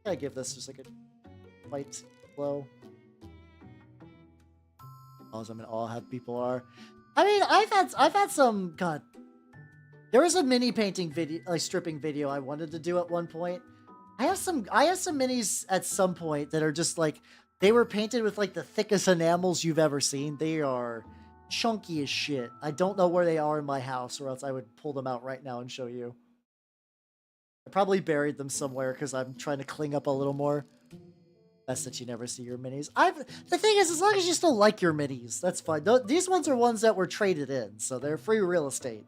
I give this just like a light glow. I mean, all how people are. I mean, I've had some. God, there was a mini painting video, like stripping video, I wanted to do at one point. I have some minis at some point that are just like, they were painted with like the thickest enamels you've ever seen. They are chunky as shit. I don't know where they are in my house, or else I would pull them out right now and show you. I probably buried them somewhere because I'm trying to clean up a little more. Best that you never see your minis. The thing is, as long as you still like your minis, that's fine. These ones are ones that were traded in, so they're free real estate.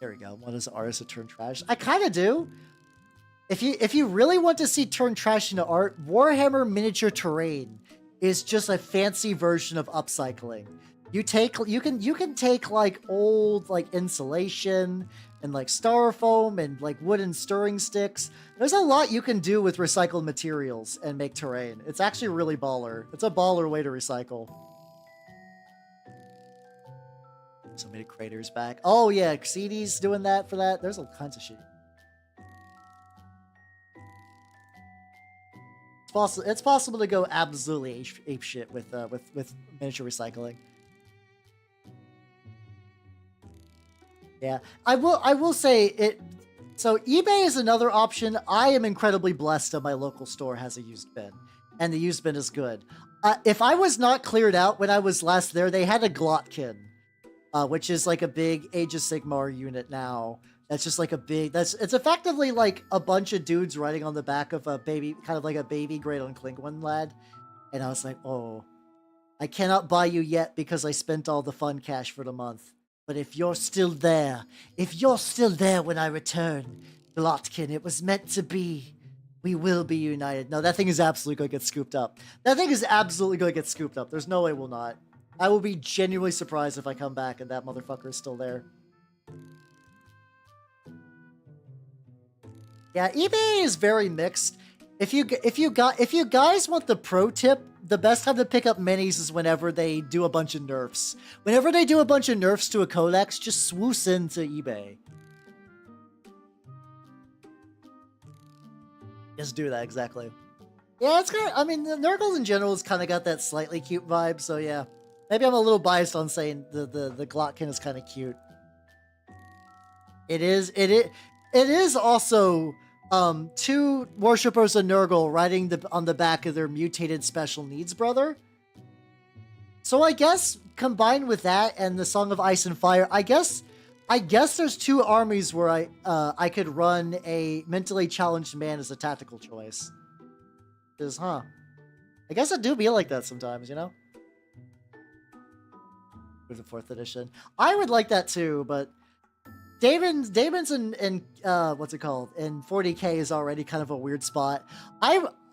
There we go. What is artists that turn trash? I kind of do. If you really want to see turn trash into art, Warhammer Miniature Terrain is just a fancy version of upcycling. You can take like old like insulation and like styrofoam and like wooden stirring sticks. There's a lot you can do with recycled materials and make terrain. It's actually really baller. It's a baller way to recycle. So many craters back. Oh yeah, CD's doing that for that. There's all kinds of shit. It's possible to go absolutely ape shit with miniature recycling. Yeah, I will say it. So eBay is another option. I am incredibly blessed that my local store has a used bin, and the used bin is good. If I was not cleared out when I was last there, they had a Glotkin, which is like a big Age of Sigmar unit now. That's just like a big. It's effectively like a bunch of dudes riding on the back of a baby, kind of like a baby Great Unclingwin lad. And I was like, oh, I cannot buy you yet because I spent all the fun cash for the month. But if you're still there when I return, Glotkin, it was meant to be. We will be united. No, that thing is absolutely going to get scooped up. That thing is absolutely going to get scooped up. There's no way we'll not. I will be genuinely surprised if I come back and that motherfucker is still there. Yeah, eBay is very mixed. If you guys want the pro tip, the best time to pick up minis is whenever they do a bunch of nerfs. Whenever they do a bunch of nerfs to a codex, just swoosh into eBay. Just do that, exactly. Yeah, it's kind of, I mean, the Nurgle in general has kind of got that slightly cute vibe, so yeah. Maybe I'm a little biased on saying the Glotkin is kind of cute. It is also two worshippers of Nurgle riding on the back of their mutated special needs brother. So I guess combined with that and the Song of Ice and Fire, I guess there's two armies where I could run a mentally challenged man as a tactical choice. I guess it do be like that sometimes, you know? With the 4th edition. I would like that too, but Damon's in what's it called? In 40k is already kind of a weird spot.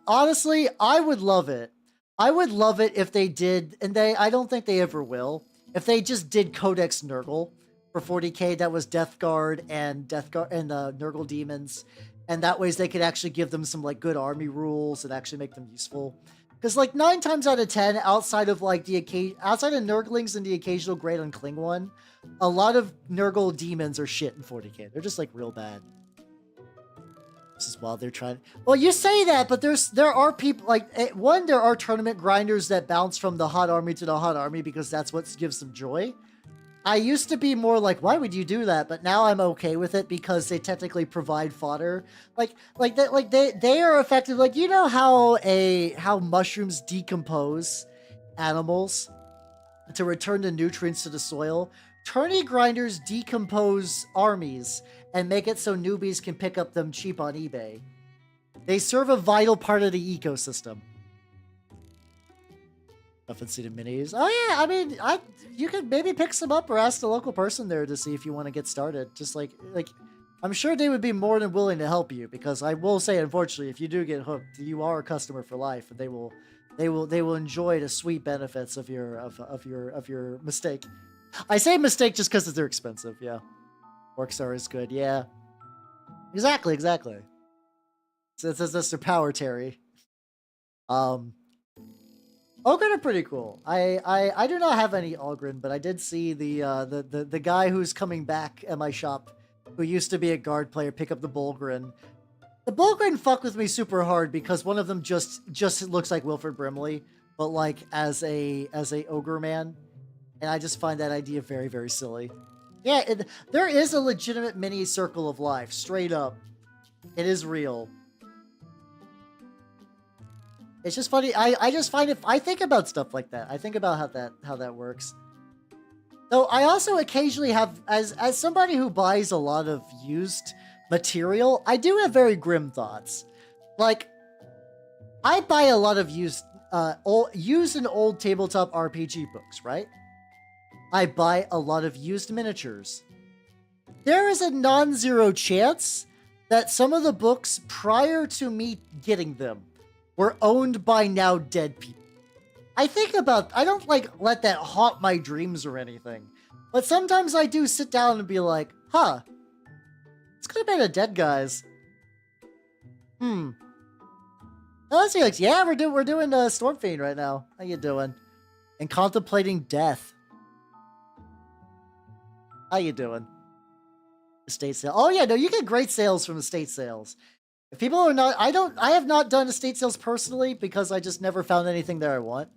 Honestly, I would love it. I would love it if they did, and I don't think they ever will, if they just did Codex Nurgle for 40k that was Death Guard and Nurgle demons, and that ways they could actually give them some like good army rules and actually make them useful. Because like 9 times out of 10, outside of Nurglings and the occasional Great Unclingwin, a lot of Nurgle demons are shit in 40k. They're just like real bad. This is while they're trying. Well, you say that, but there are people like there are tournament grinders that bounce from the hot army to the hot army because that's what gives them joy. I used to be more like, why would you do that? But now I'm okay with it because they technically provide fodder. They are effective. Like, you know how mushrooms decompose animals to return the nutrients to the soil? Tourney grinders decompose armies and make it so newbies can pick up them cheap on eBay. They serve a vital part of the ecosystem. Nothing seated minis. Oh yeah, I mean, you could maybe pick some up or ask the local person there to see if you want to get started. Just like I'm sure they would be more than willing to help you, because I will say, unfortunately, if you do get hooked, you are a customer for life, and they will enjoy the sweet benefits of your mistake. I say mistake just because they're expensive. Yeah, Orcs is good. Yeah, exactly. So that's their power, Terry. Ogren are pretty cool. I do not have any Ogren, but I did see the guy who's coming back at my shop, who used to be a guard player, pick up the Bulgrin. The Bulgrin fuck with me super hard because one of them just looks like Wilfred Brimley, but like as a ogre man, and I just find that idea very, very silly. Yeah, there is a legitimate mini circle of life, straight up. It is real. It's just funny. I just find it. I think about stuff like that. I think about how that works. Though I also occasionally have, as somebody who buys a lot of used material, I do have very grim thoughts. Like, I buy a lot of used and old tabletop RPG books, right? I buy a lot of used miniatures. There is a non-zero chance that some of the books prior to me getting them were owned by now dead people. I don't like let that haunt my dreams or anything, but sometimes I do sit down and be like, huh, this could have been a dead guy's. Let's see, like, yeah, we're doing Stormfiend right now. How you doing? And contemplating death. How you doing? Estate sale. Oh yeah, no, you get great sales from estate sales. If people are not, I have not done estate sales personally because I just never found anything that I want.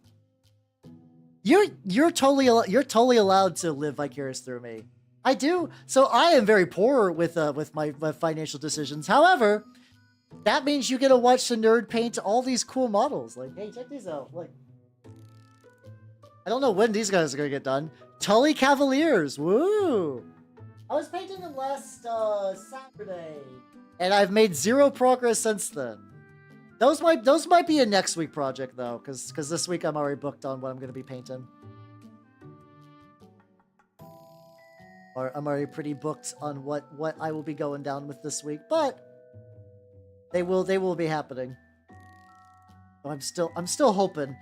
You're totally allowed to live vicarious through me. I do. So I am very poor with my financial decisions. However, that means you get to watch the nerd paint all these cool models. Like, hey, check these out. Like, I don't know when these guys are gonna get done. Tully Cavaliers. Woo! I was painting them last Saturday, and I've made zero progress since then. Those might be a next week project though, because this week I'm already booked on what I'm gonna be painting. Or I'm already pretty booked on what I will be going down with this week, but they will be happening. I'm still hoping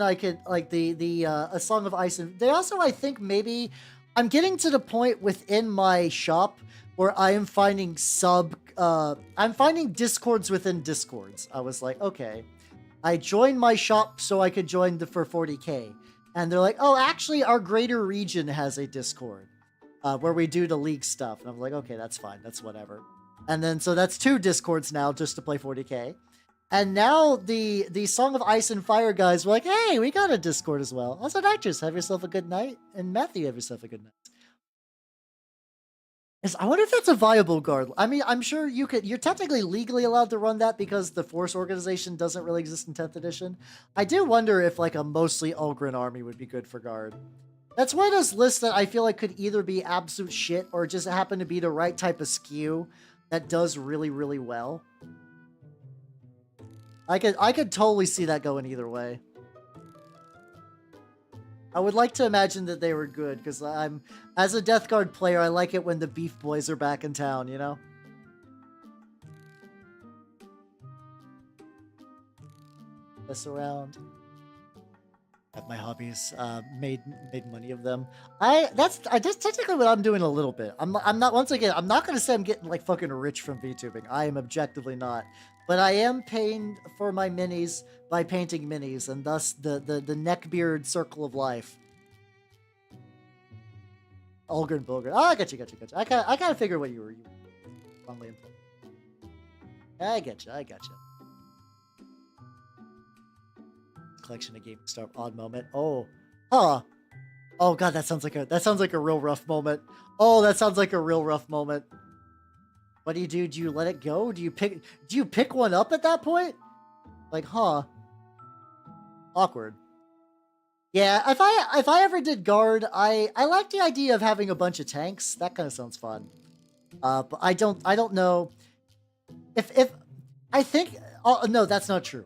I could, like, A Song of Ice and they also, I think maybe I'm getting to the point within my shop where I am finding I'm finding discords within discords. I was like, okay, I joined my shop so I could join for 40k, and they're like, oh, actually our greater region has a discord where we do the league stuff, and I'm like, okay, that's fine, that's whatever. And then so that's 2 discords now just to play 40k. And now the Song of Ice and Fire guys were like, hey, we got a Discord as well. Also, Nitrous, have yourself a good night. And Matthew, have yourself a good night. I wonder if that's a viable guard. I mean, I'm sure you're technically legally allowed to run that because the Force organization doesn't really exist in 10th edition. I do wonder if like a mostly Ulgrin army would be good for guard. That's one of those lists that I feel like could either be absolute shit or just happen to be the right type of skew that does really, really well. I could totally see that going either way. I would like to imagine that they were good, because as a Death Guard player, I like it when the Beef Boys are back in town, you know? Mess around. Have my hobbies, made money of them. That's technically what I'm doing a little bit. I'm not, once again, I'm not going to say I'm getting like fucking rich from VTubing. I am objectively not. But I am paying for my minis by painting minis, and thus the neckbeard circle of life. Ulgrin Bulgrin. Oh, I got you. I kind of figured what you were wrongly employed. I get you. Collection of Game Star odd moment. Oh, huh. Oh god, that sounds like a real rough moment. Oh, that sounds like a real rough moment. What do you do? Do you let it go? Do you pick one up at that point? Like, huh? Awkward. Yeah, if I ever did guard, I like the idea of having a bunch of tanks. That kind of sounds fun. But I don't know if I think, oh, no, that's not true.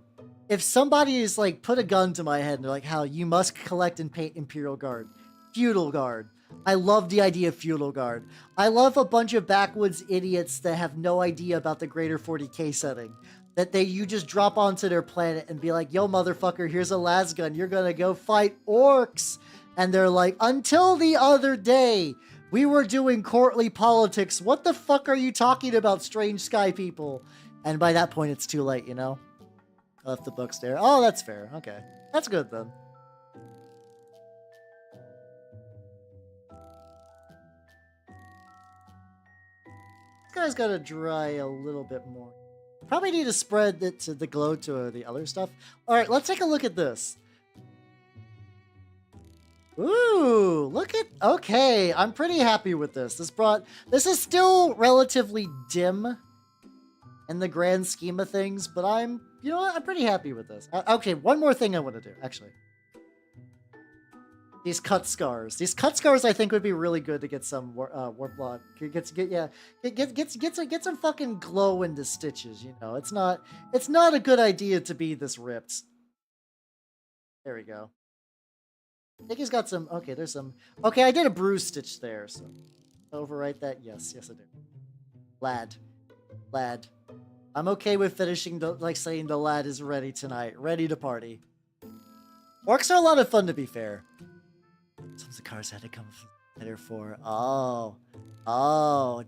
If somebody is like, put a gun to my head and they're like, Hal, you must collect and paint Imperial Guard, Feudal Guard. I love the idea of Feudal Guard. I love a bunch of backwoods idiots that have no idea about the greater 40k setting. That you just drop onto their planet and be like, yo, motherfucker, here's a lasgun. You're gonna go fight orcs. And they're like, until the other day, we were doing courtly politics. What the fuck are you talking about, strange sky people? And by that point, it's too late, you know? I left the books there. Oh, that's fair. Okay. That's good, then. This guy's got to dry a little bit more. Probably need to spread it to the glow to the other stuff. All right, let's take a look at this. Ooh, look at, okay, I'm pretty happy with this. This is still relatively dim in the grand scheme of things, but you know what, I'm pretty happy with this. Okay, one more thing I want to do, actually. These cut scars. These cut scars, I think, would be really good to get some warp block. Get some fucking glow into stitches. You know, it's not a good idea to be this ripped. There we go. I think he's got some. Okay, there's some. Okay, I did a bruise stitch there, so overwrite that. Yes, I did. Lad. I'm okay with finishing saying the lad is ready tonight, ready to party. Orcs are a lot of fun, to be fair. Some of the cars had to come later for. Oh,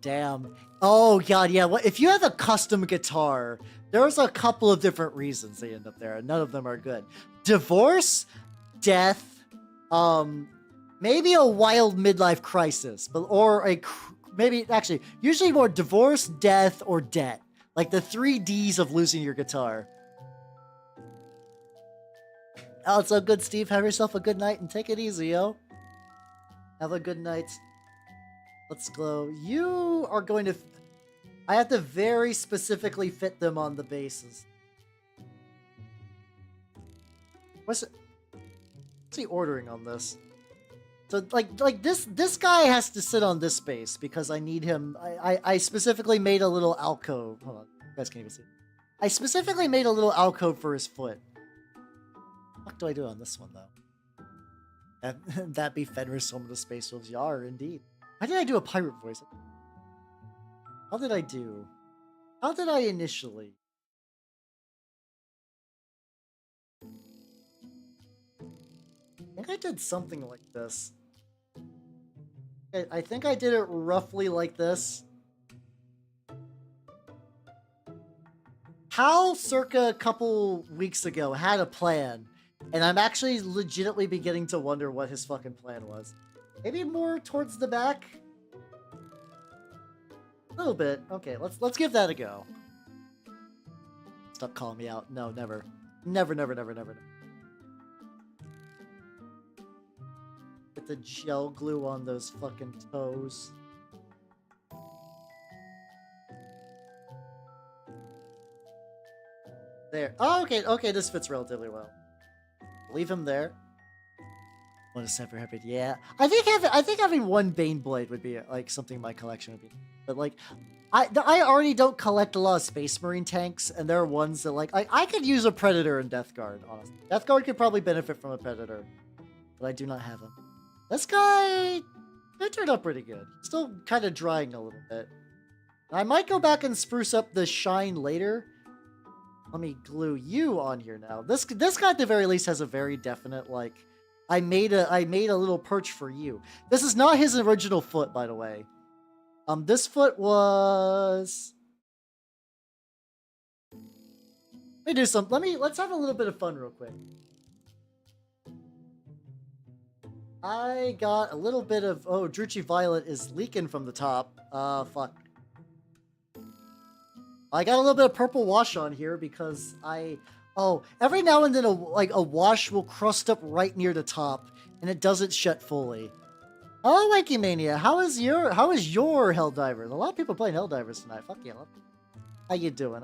damn. Oh god, yeah. What if you have a custom guitar? There's a couple of different reasons they end up there, and none of them are good. Divorce, death, maybe a wild midlife crisis, usually more divorce, death, or debt. Like the 3 Ds of losing your guitar. Oh, it's so good, Steve. Have yourself a good night and take it easy, yo. Have a good night. Let's glow. You are going to... I have to very specifically fit them on the bases. What's the ordering on this? So, like this guy has to sit on this space because I need him... I specifically made a little alcove. Hold on. You guys can't even see. I specifically made a little alcove for his foot. What do I do on this one, though? That be Fenris, home of the Space Wolves. Yar, indeed. Why did I do a pirate voice? How did I do? How did I initially? I think I did something like this. I think I did it roughly like this. Hal, circa a couple weeks ago, had a plan. And I'm actually legitimately beginning to wonder what his fucking plan was. Maybe more towards the back? A little bit. Okay, let's give that a go. Stop calling me out. No, never. Never. Get the gel glue on those fucking toes. There. Oh, okay, this fits relatively well. Leave him there. What a separate happy. Yeah, I think having one Bane blade would be like something in my collection would be. But like, I already don't collect a lot of Space Marine tanks, and there are ones that like I could use a Predator and Death Guard. Honestly, Death Guard could probably benefit from a Predator, but I do not have him. This guy, that turned out pretty good. Still kind of drying a little bit. I might go back and spruce up the shine later. Let me glue you on here now. This guy at the very least has a very definite, like, I made a little perch for you. This is not his original foot, by the way. This foot was... Let's have a little bit of fun real quick. I got a little bit of, oh, Druchii Violet is leaking from the top. Fuck. I got a little bit of purple wash on here because every now and then a wash will crust up right near the top and it doesn't shut fully. Oh, Wanky Mania, how is your Helldivers? A lot of people playing Helldivers tonight. Fuck yeah. How you doing?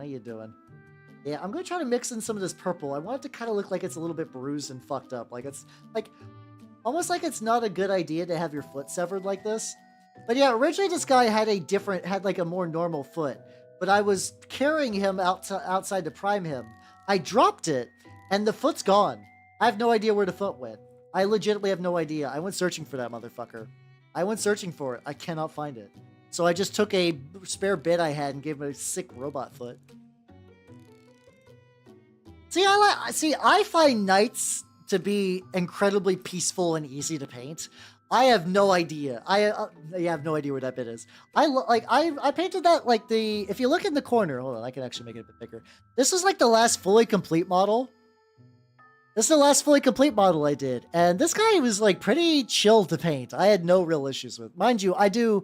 Yeah, I'm gonna try to mix in some of this purple. I want it to kind of look like it's a little bit bruised and fucked up. Like it's like almost like it's not a good idea to have your foot severed like this. But yeah, originally this guy had like a more normal foot. but I was carrying him outside to prime him. I dropped it, and the foot's gone. I have no idea where the foot went. I legitimately have no idea. I went searching for that motherfucker. I went searching for it. I cannot find it. So I just took a spare bit I had and gave him a sick robot foot. See, I find knights to be incredibly peaceful and easy to paint. I have no idea. I have no idea where that bit is. I painted that like if you look in the corner, hold on, I can actually make it a bit bigger. This is like the last fully complete model. This is the last fully complete model I did, and this guy was like pretty chill to paint. I had no real issues with. Mind you, I do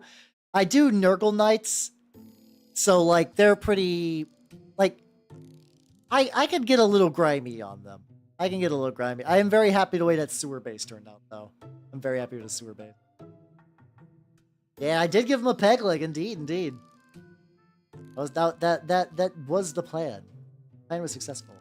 Nurgle knights, so like they're pretty, like I can get a little grimy on them. I can get a little grimy. I am very happy the way that sewer base turned out, though. I'm very happy with the sewer base. Yeah, I did give him a peg leg, indeed. That was the plan. The plan was successful.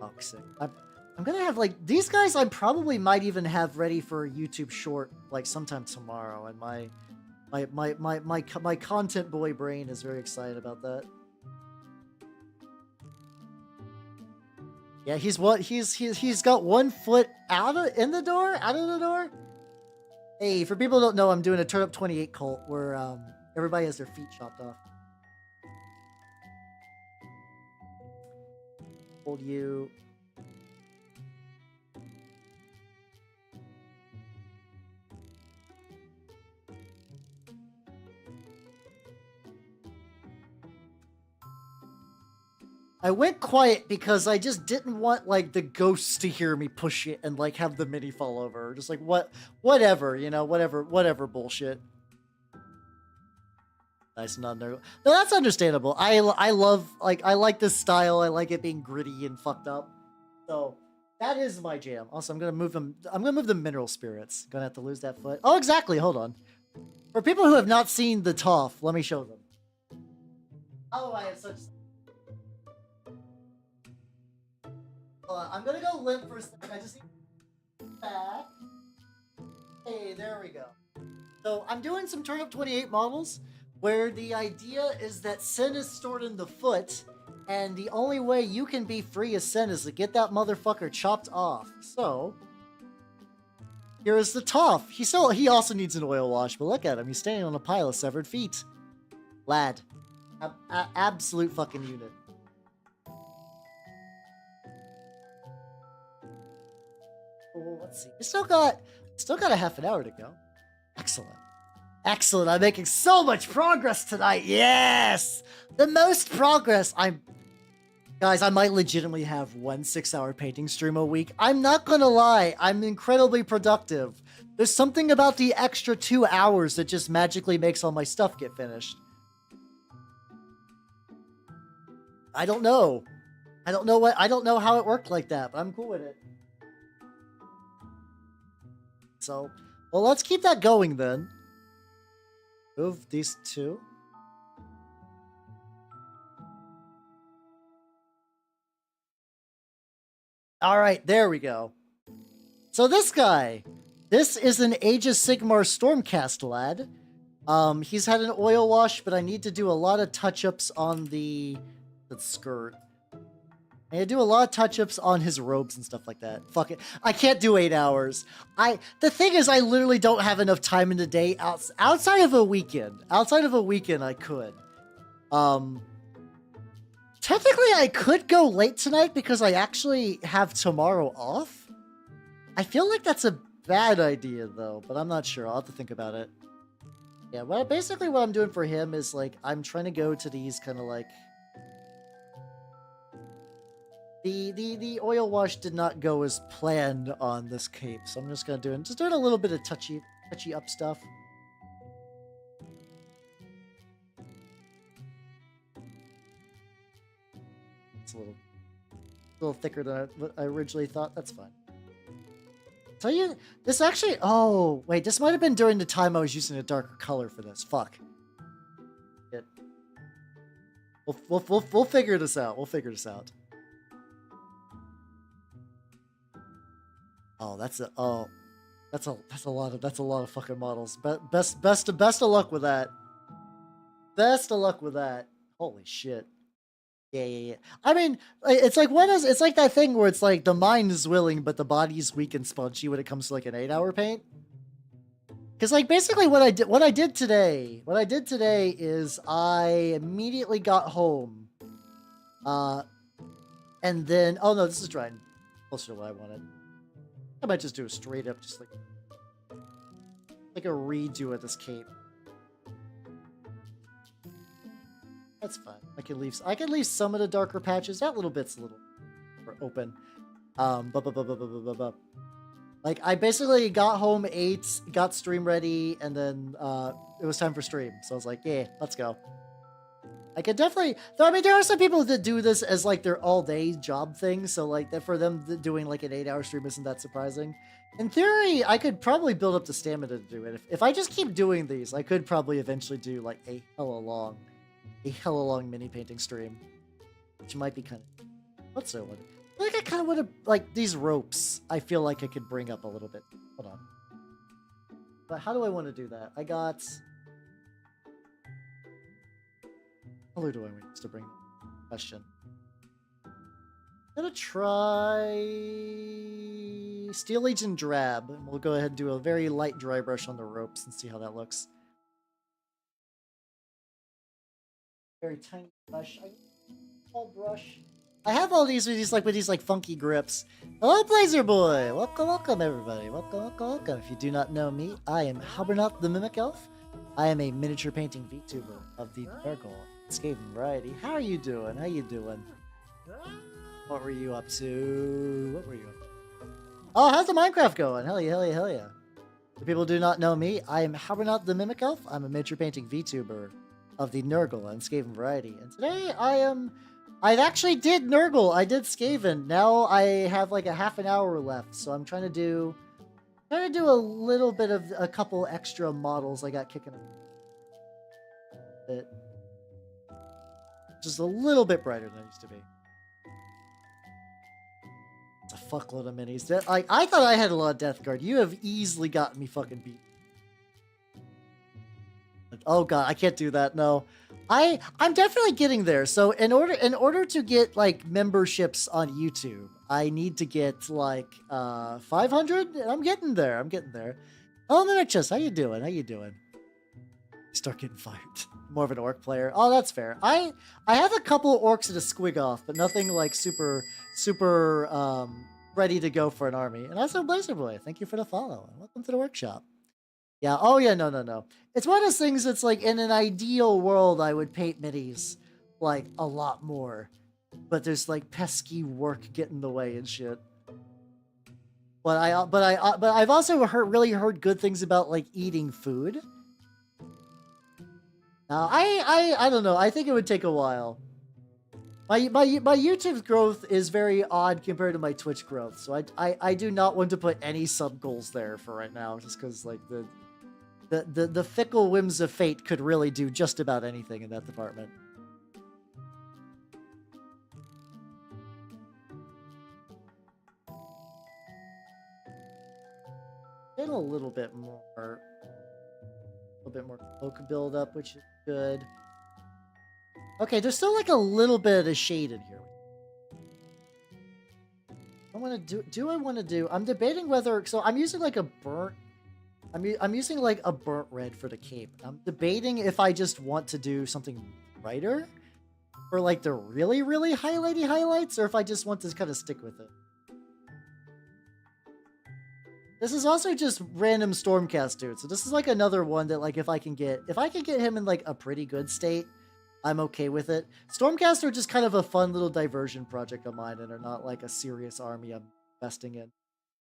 Oh, sick. I'm gonna have like these guys. I probably might even have ready for a YouTube short like sometime tomorrow, and my content boy brain is very excited about that. Yeah, he's got 1 foot out of the door. Hey, for people who don't know, I'm doing a Turnip 28 cult where everybody has their feet chopped off. Hold you. I went quiet because I just didn't want like the ghosts to hear me push it and like have the mini fall over. Just like whatever, you know, whatever bullshit. Nice, not no. No, that's understandable. I love I like this style. I like it being gritty and fucked up. So that is my jam. Also, I'm gonna move them. I'm gonna move the mineral spirits. Gonna have to lose that foot. Oh, exactly. Hold on. For people who have not seen the Toph, let me show them. Oh, I have such. I'm gonna go limp for a second. I just need back. Hey, there we go. So I'm doing some Turnip 28 models where the idea is that sin is stored in the foot, and the only way you can be free of sin is to get that motherfucker chopped off. So here is the Toph. He also needs an oil wash, but look at him. He's standing on a pile of severed feet. Lad. Absolute fucking unit. Let's see. We still got a half an hour to go. Excellent. I'm making so much progress tonight. Yes, the most progress. Guys, I might legitimately have 1 6-hour painting stream a week. I'm not gonna lie. I'm incredibly productive. There's something about the extra 2 hours that just magically makes all my stuff get finished. I don't know. I don't know how it worked like that, but I'm cool with it. So, well, let's keep that going then. Move these two. All right, there we go. So this guy, this is an Age of Sigmar Stormcast lad. He's had an oil wash, but I need to do a lot of touch-ups on the skirt. I do a lot of touch-ups on his robes and stuff like that. Fuck it. I can't do 8 hours. The thing is, I literally don't have enough time in the day outside of a weekend. Outside of a weekend, I could. Technically, I could go late tonight because I actually have tomorrow off. I feel like that's a bad idea, though, but I'm not sure. I'll have to think about it. Yeah, well, basically what I'm doing for him is, like, I'm trying to go to these kind of, like... The oil wash did not go as planned on this cape, so I'm just gonna doing a little bit of touchy up stuff. It's a little thicker than what I originally thought. That's fine. Tell you, this actually. Oh wait, this might have been during the time I was using a darker color for this. Fuck. It. We'll figure this out. We'll figure this out. Oh, that's a lot of fucking models. Best of luck with that. Best of luck with that. Holy shit. Yeah. I mean, it's like it's like that thing where it's like the mind is willing, but the body's weak and spongy when it comes to like an 8-hour paint. Because like basically what I did today is I immediately got home, and then oh no, this is drying closer to what I wanted. I might just do a straight up, just like a redo of this cape. That's fine. I can leave some of the darker patches. That little bit's a little more open. Like I basically got home, ate, got stream ready, and then it was time for stream. So I was like, yeah, let's go. I could definitely. Though I mean, there are some people that do this as like their all-day job thing. So like that for them, doing like an 8-hour stream isn't that surprising. In theory, I could probably build up the stamina to do it. If I just keep doing these, I could probably eventually do like a hella long mini painting stream, which might be kind of. What's that one? Like I kind of want to like these ropes. I feel like I could bring up a little bit. Hold on. But how do I want to do that? I got. How color do I want to bring? Question. I'm gonna try Steel Legion Drab, and we'll go ahead and do a very light dry brush on the ropes and see how that looks. Very tiny brush. Small brush. I have all these with these funky grips. Hello, Blazer Boy. Welcome everybody. Welcome. If you do not know me, I am Halbernaut the Mimic Elf. I am a miniature painting VTuber of the Nurgle Skaven variety. How are you doing? What were you up to? Oh, how's the Minecraft going? Hell yeah. If people do not know me, I am Halbernaut the Mimic Elf. I'm a miniature painting VTuber of the Nurgle and Skaven variety. And today I actually did Nurgle. I did Skaven. Now I have like a half an hour left, so I'm trying to do a little bit of a couple extra models I got kicking it. Just a little bit brighter than it used to be. It's a fuckload of minis. I thought I had a lot of Death Guard. You have easily gotten me fucking beat. Oh god, I can't do that. No, I'm definitely getting there. So in order to get like memberships on YouTube, I need to get like 500. I'm getting there. Oh, Minotaurs, how you doing? You start getting fired. More of an orc player. Oh, that's fair. I have a couple of orcs at a squig off, but nothing like super ready to go for an army. And also Blazer Boy, thank you for the follow and welcome to the workshop. Yeah, oh yeah, no. It's one of those things that's like, in an ideal world, I would paint minis, like, a lot more. But there's, like, pesky work getting in the way and shit. But I've also really heard good things about, like, eating food. Now, I don't know, I think it would take a while. My YouTube's growth is very odd compared to my Twitch growth, so I do not want to put any sub goals there for right now, just because, like, the fickle whims of fate could really do just about anything in that department. Get a little bit more cloak build up, which is good. Okay, there's still like a little bit of shade in here. I want to do. I'm debating whether. So I'm using like a burnt. I'm using like a burnt red for the cape. I'm debating if I just want to do something brighter for like the really highlighty highlights, or if I just want to kind of stick with it. This is also just random Stormcast dude. So this is like another one that like if I can get him in like a pretty good state, I'm okay with it. Stormcast are just kind of a fun little diversion project of mine and are not like a serious army I'm investing in.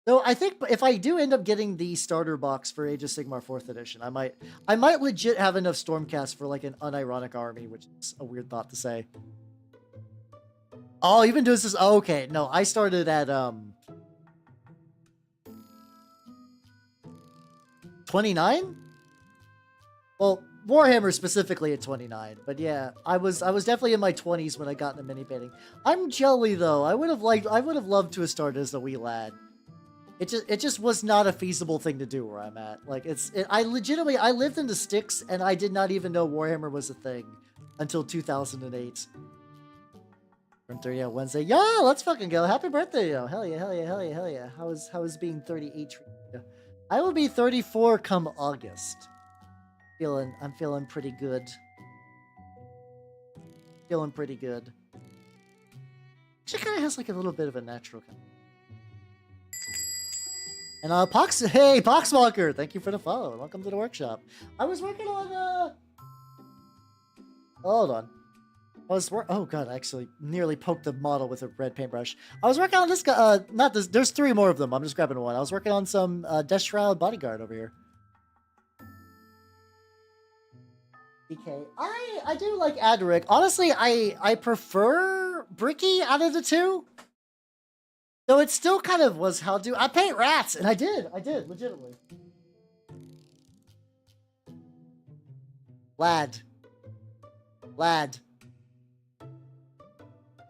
So I think if I do end up getting the starter box for Age of Sigmar 4th edition, I might legit have enough Stormcast for like an unironic army, which is a weird thought to say. Oh, you've been doing this? Oh, okay, no, I started at 29? Well, Warhammer specifically at 29, but yeah, I was definitely in my 20s when I got into mini painting. I'm jelly though. I would have loved to have started as a wee lad. it just was not a feasible thing to do where I'm at. Like I legitimately I lived in the sticks and I did not even know Warhammer was a thing until 2008. Turn 30 on Wednesday. Yeah, let's fucking go. Happy birthday, yo. Hell yeah, hell yeah, hell yeah, hell yeah. How is being 38 treating you? I will be 34 come August. I'm feeling pretty good. Feeling pretty good. She kind of has like a little bit of a natural kind of... And hey, Poxwalker, thank you for the follow. Welcome to the workshop. I was working on hold on. Oh god, I actually nearly poked the model with a red paintbrush. I was working on this guy, not this, there's 3 more of them. I'm just grabbing one. I was working on some Deathshroud bodyguard over here. DK. I do like Adric. Honestly, I prefer Bricky out of the 2. Though it still kind of was how do I paint rats, and I did, legitimately. Lad.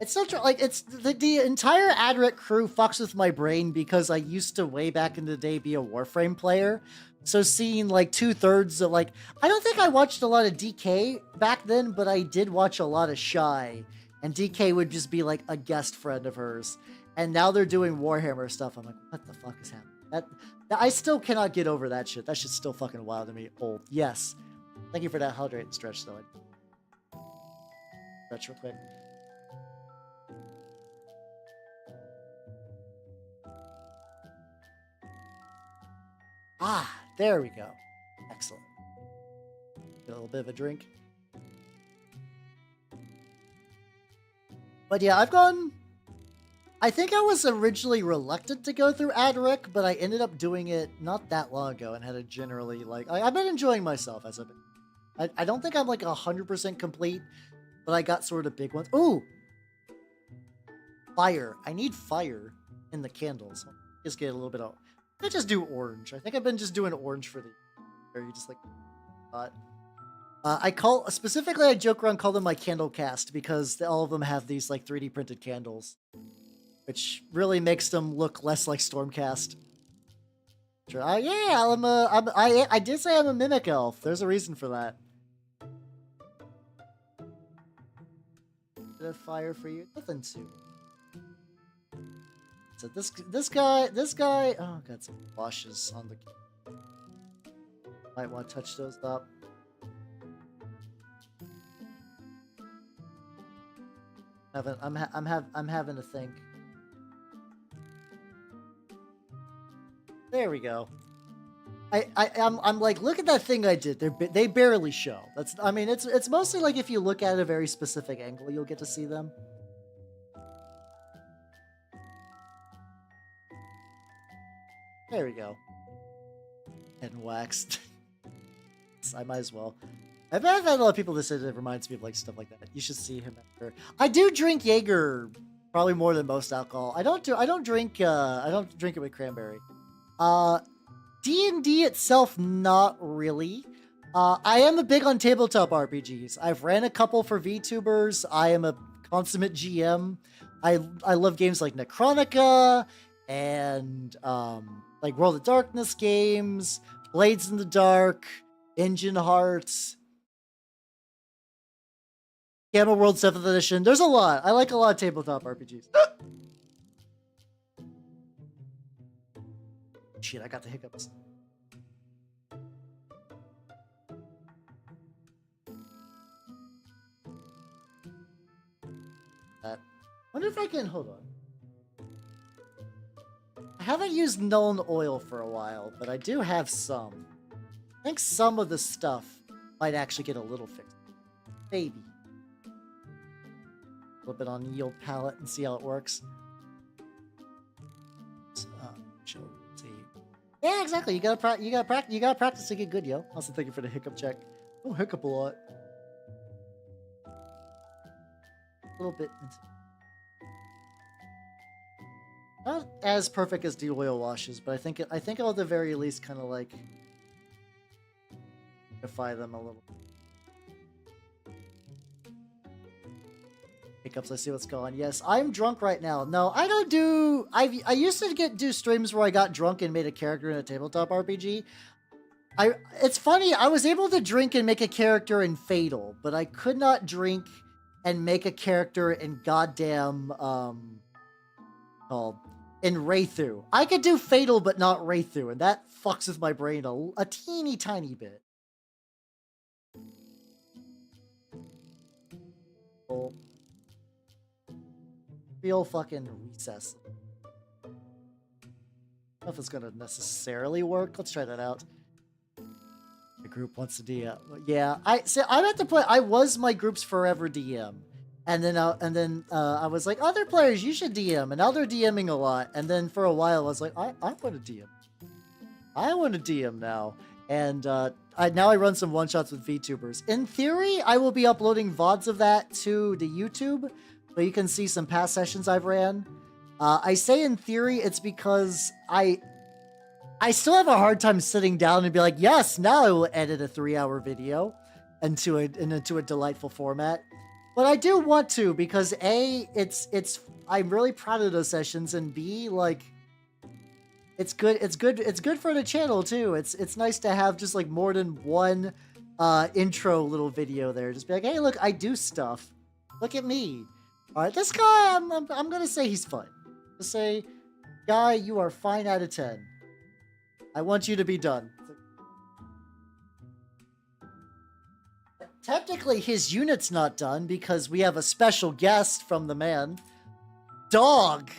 It's so true. Like, it's the entire Adric crew fucks with my brain because I used to way back in the day be a Warframe player. So seeing like 2/3 of like, I don't think I watched a lot of DK back then, but I did watch a lot of Shy, and DK would just be like a guest friend of hers. And now they're doing Warhammer stuff. I'm like, what the fuck is happening? I still cannot get over that shit. That shit's still fucking wild to me. Old. Yes. Thank you for that hydrate and stretch, though. Stretch real quick. Ah, there we go. Excellent. Get a little bit of a drink. But yeah, I think I was originally reluctant to go through Adric, but I ended up doing it not that long ago and had a generally, like, I've been enjoying myself as I don't think I'm like 100% complete, but I got sort of big ones. Ooh! Fire. I need fire in the candles. Just get a little bit of... I just do orange. I think I've been just doing orange for the... Or you just like... Specifically, I joke around, call them my candle cast, because all of them have these like 3D printed candles, which really makes them look less like Stormcast. Sure. Yeah, I did say I'm a mimic elf. There's a reason for that. Bit of fire for you. Nothing too. So this guy. Oh, got some washes on the. Might want to touch those up. I'm having to think. There we go. I'm like, look at that thing I did. They barely show. I mean, it's mostly like if you look at a very specific angle, you'll get to see them. There we go. And waxed. I might as well. I've had a lot of people that said it reminds me of like stuff like that. You should see him after. I do drink Jaeger probably more than most alcohol. I don't drink it with cranberry. D&D itself, not really. I am a big on tabletop RPGs. I've ran a couple for VTubers. I am a consummate GM. I love games like Necronica and like World of Darkness games, Blades in the Dark, Engine Hearts, Gamma World 7th Edition. There's a lot. I like a lot of tabletop RPGs. Shit, I got the hiccups. I wonder if I can... Hold on. I haven't used Nuln Oil for a while, but I do have some. I think some of the stuff might actually get a little fixed. Maybe. A little bit on Yield Palette and see how it works. Yeah, exactly. You gotta practice to get good, yo. Also, thank you for the hiccup check. Don't hiccup a lot. A little bit. Not as perfect as the oil washes, but I think I'll at the very least kind of like modify them a little. hiccups. I see what's going on. Yes, I'm drunk right now. No, I don't do... I used to do streams where I got drunk and made a character in a tabletop RPG. It's funny, I was able to drink and make a character in Fatal, but I could not drink and make a character in goddamn, in Wraithu. I could do Fatal, but not Wraithu, and that fucks with my brain a teeny tiny bit. Oh. Real fucking recess. I don't know if it's gonna necessarily work. Let's try that out. The group wants to DM. Yeah, I'm at the point. I was my group's forever DM, and then I was like, other players, you should DM, and now they're DMing a lot. And then for a while, I was like, I want to DM. I want to DM now, and now I run some one shots with VTubers. In theory, I will be uploading VODs of that to the YouTube, so you can see some past sessions I've ran. I say in theory, it's because I still have a hard time sitting down and be like, yes, now I will edit a 3-hour video into a delightful format. But I do want to, because A, I'm really proud of those sessions, and B, like, it's good for the channel too. It's nice to have just like more than one intro little video there. Just be like, hey, look, I do stuff. Look at me. All right, this guy, I'm gonna say he's fun. Just say, guy, you are fine out of 10. I want you to be done. Technically, his unit's not done because we have a special guest from the man. Dog!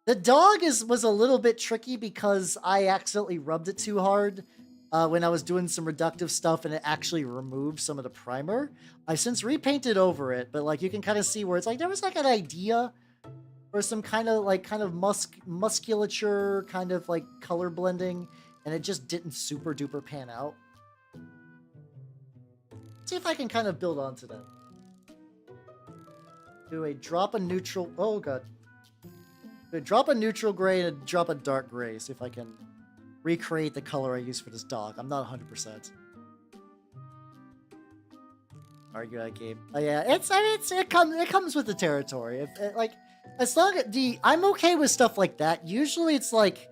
The dog was a little bit tricky because I accidentally rubbed it too hard when I was doing some reductive stuff, and it actually removed some of the primer. I've since repainted over it, but like you can kind of see where it's like there was like an idea or some kind of musculature, kind of like color blending, and it just didn't super duper pan out. See if I can kind of build onto that. Do a drop of neutral, oh god. Do a drop of neutral gray and a drop of dark gray. See if I can recreate the color I use for this dog. I'm not 100%. Argue that game. Oh yeah, it comes with the territory. As long as I'm okay with stuff like that. Usually it's like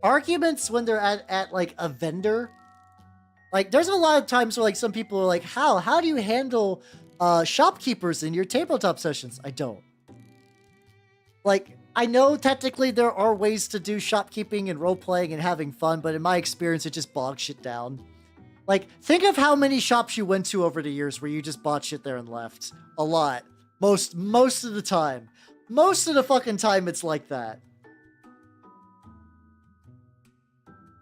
arguments when they're at like a vendor. Like there's a lot of times where like some people are like, how do you handle shopkeepers in your tabletop sessions? I don't. Like, I know technically there are ways to do shopkeeping and role-playing and having fun, but in my experience, it just bogs shit down. Like, think of how many shops you went to over the years where you just bought shit there and left. A lot. Most of the time. Most of the fucking time, it's like that.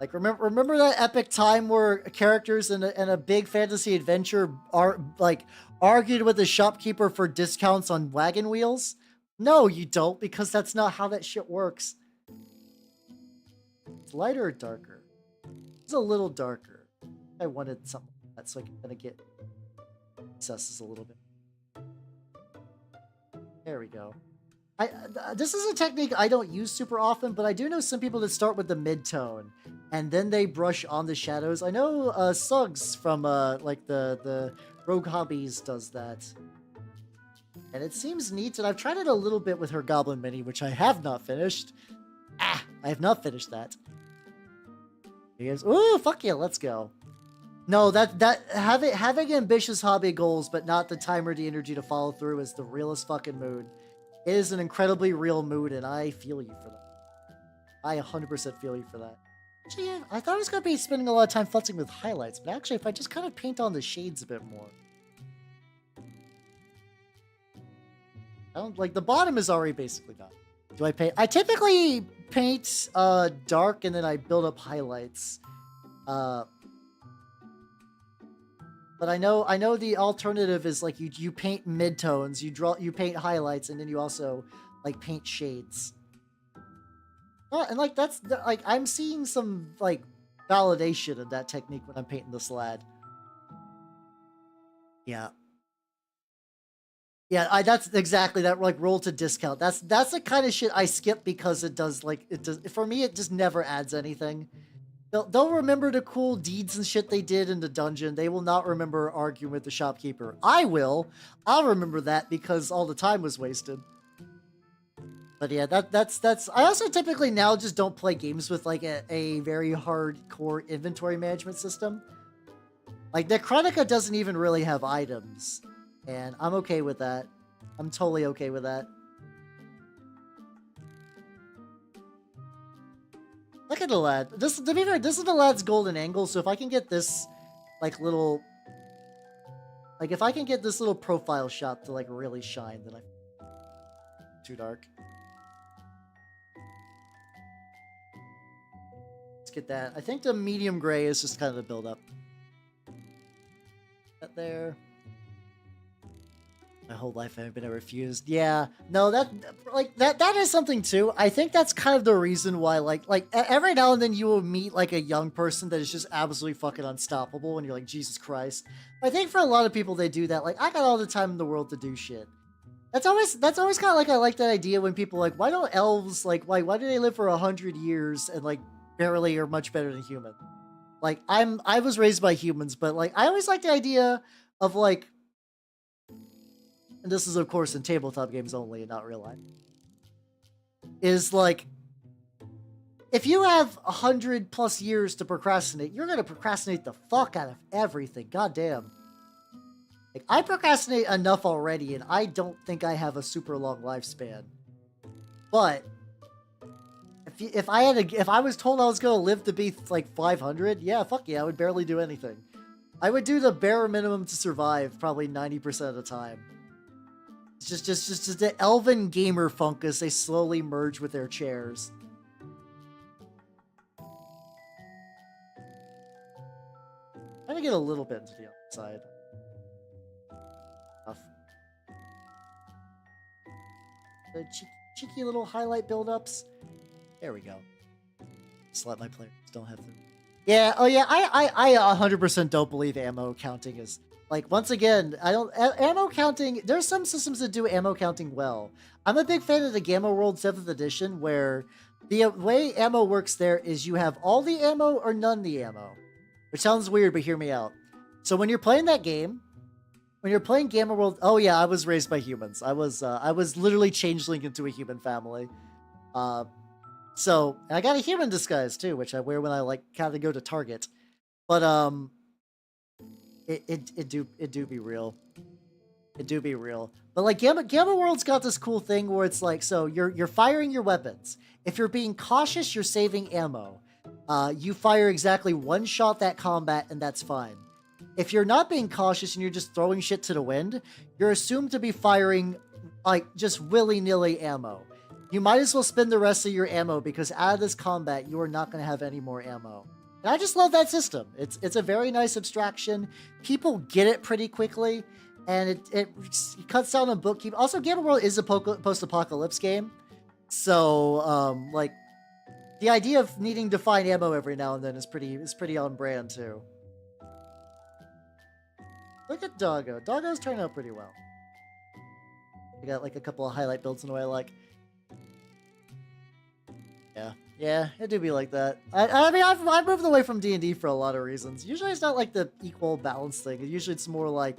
Like, remember that epic time where characters in a big fantasy adventure argued with the shopkeeper for discounts on wagon wheels? No, you don't, because that's not how that shit works. It's lighter or darker? It's a little darker. I wanted something like that so I can kind of get recesses a little bit. There we go. This is a technique I don't use super often, but I do know some people that start with the mid-tone, and then they brush on the shadows. I know Suggs from like the Rogue Hobbies does that. And it seems neat, and I've tried it a little bit with her Goblin Mini, which I have not finished. I have not finished that. He goes, ooh, fuck yeah, let's go. No, having ambitious hobby goals, but not the time or the energy to follow through is the realest fucking mood. It is an incredibly real mood, and I feel you for that. I 100% feel you for that. Actually, yeah, I thought I was going to be spending a lot of time futzing with highlights, but actually, if I just kind of paint on the shades a bit more. I don't, like, the bottom is already basically done. Do I paint? I typically paint dark and then I build up highlights. But I know the alternative is like you paint midtones, you paint highlights, and then you also like paint shades. Oh, and like that's like I'm seeing some like validation of that technique when I'm painting this lad. Yeah. Yeah, that's exactly that. Like roll to discount. That's the kind of shit I skip because it does for me. It just never adds anything. They'll remember the cool deeds and shit they did in the dungeon. They will not remember arguing with the shopkeeper. I will. I'll remember that because all the time was wasted. But yeah, that's. I also typically now just don't play games with like a very hardcore inventory management system. Like Necrotica doesn't even really have items, and I'm okay with that. I'm totally okay with that. Look at the lad. This, to be fair, this is the lad's golden angle. So if I can get this, like little, like if I can get this little profile shot to like really shine, then I too dark. Let's get that. I think the medium gray is just kind of the build up. That there. My whole life I've been refused. Yeah, no, that is something too. I think that's kind of the reason why like every now and then you will meet like a young person that is just absolutely fucking unstoppable and you're like, Jesus Christ. I think for a lot of people they do that. Like I got all the time in the world to do shit. That's always kind of like, I like that idea when people are like, why don't elves like why do they live for 100 years and like barely are much better than human? Like I was raised by humans, but like I always like the idea of like, and this is of course in tabletop games only and not real life, is like, if you have 100+ years to procrastinate, you're gonna procrastinate the fuck out of everything. Goddamn. Like I procrastinate enough already, and I don't think I have a super long lifespan. But if I was told I was gonna live to be like 500, yeah, fuck yeah, I would barely do anything. I would do the bare minimum to survive probably 90% of the time. It's just the elven gamer funk as they slowly merge with their chairs. Trying to get a little bit into the other side. Tough. The cheeky little highlight build-ups. There we go. Just let my players don't have to. Yeah, oh yeah, I 100% don't believe ammo counting is... Like, once again, ammo counting, there's some systems that do ammo counting well. I'm a big fan of the Gamma World 7th edition, where the way ammo works there is you have all the ammo or none of the ammo. Which sounds weird, but hear me out. So when you're playing that game, when you're playing Gamma World, oh yeah, I was raised by humans. I was literally changeling into a human family. So, and I got a human disguise too, which I wear when I like kind of go to Target. But it do be real. It do be real. But like Gamma World's got this cool thing where it's like, so you're firing your weapons. If you're being cautious, you're saving ammo. You fire exactly one shot that combat, and that's fine. If you're not being cautious and you're just throwing shit to the wind, you're assumed to be firing like just willy-nilly ammo. You might as well spend the rest of your ammo because out of this combat, you are not going to have any more ammo. And I just love that system. It's a very nice abstraction. People get it pretty quickly, and it cuts down on bookkeeping. Also, Gamma World is a post-apocalypse game, so like the idea of needing to find ammo every now and then is pretty on brand too. Look at Doggo. Doggo's turning out pretty well. I got like a couple of highlight builds in the way I like. Yeah, it do be like that. I mean, I've moved away from D&D for a lot of reasons. Usually it's not like the equal balance thing. Usually it's more like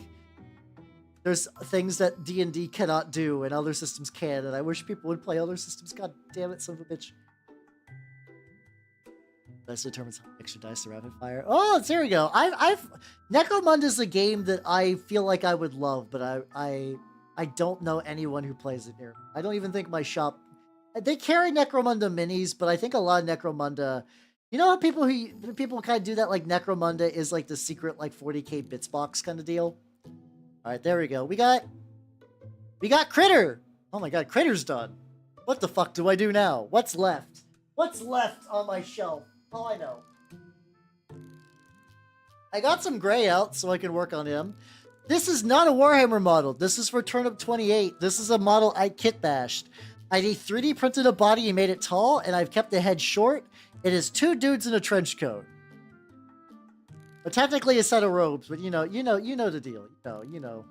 there's things that D&D cannot do and other systems can, and I wish people would play other systems. God damn it, son of a bitch. Dice determines how extra dice to rapid fire. Oh, there we go. Necromunda is a game that I feel like I would love, but I don't know anyone who plays it here. I don't even think my shop... They carry Necromunda minis, but I think a lot of Necromunda... You know how people kind of do that, like Necromunda is like the secret like 40k bits box kind of deal? Alright, there we go. We got Critter! Oh my god, Critter's done. What the fuck do I do now? What's left? What's left on my shelf? Oh, I know. I got some gray out so I can work on him. This is not a Warhammer model. This is for Turnip 28. This is a model I kit bashed. I 3D printed a body and made it tall, and I've kept the head short. It is 2 dudes in a trench coat. But technically a set of robes, but you know the deal. You know.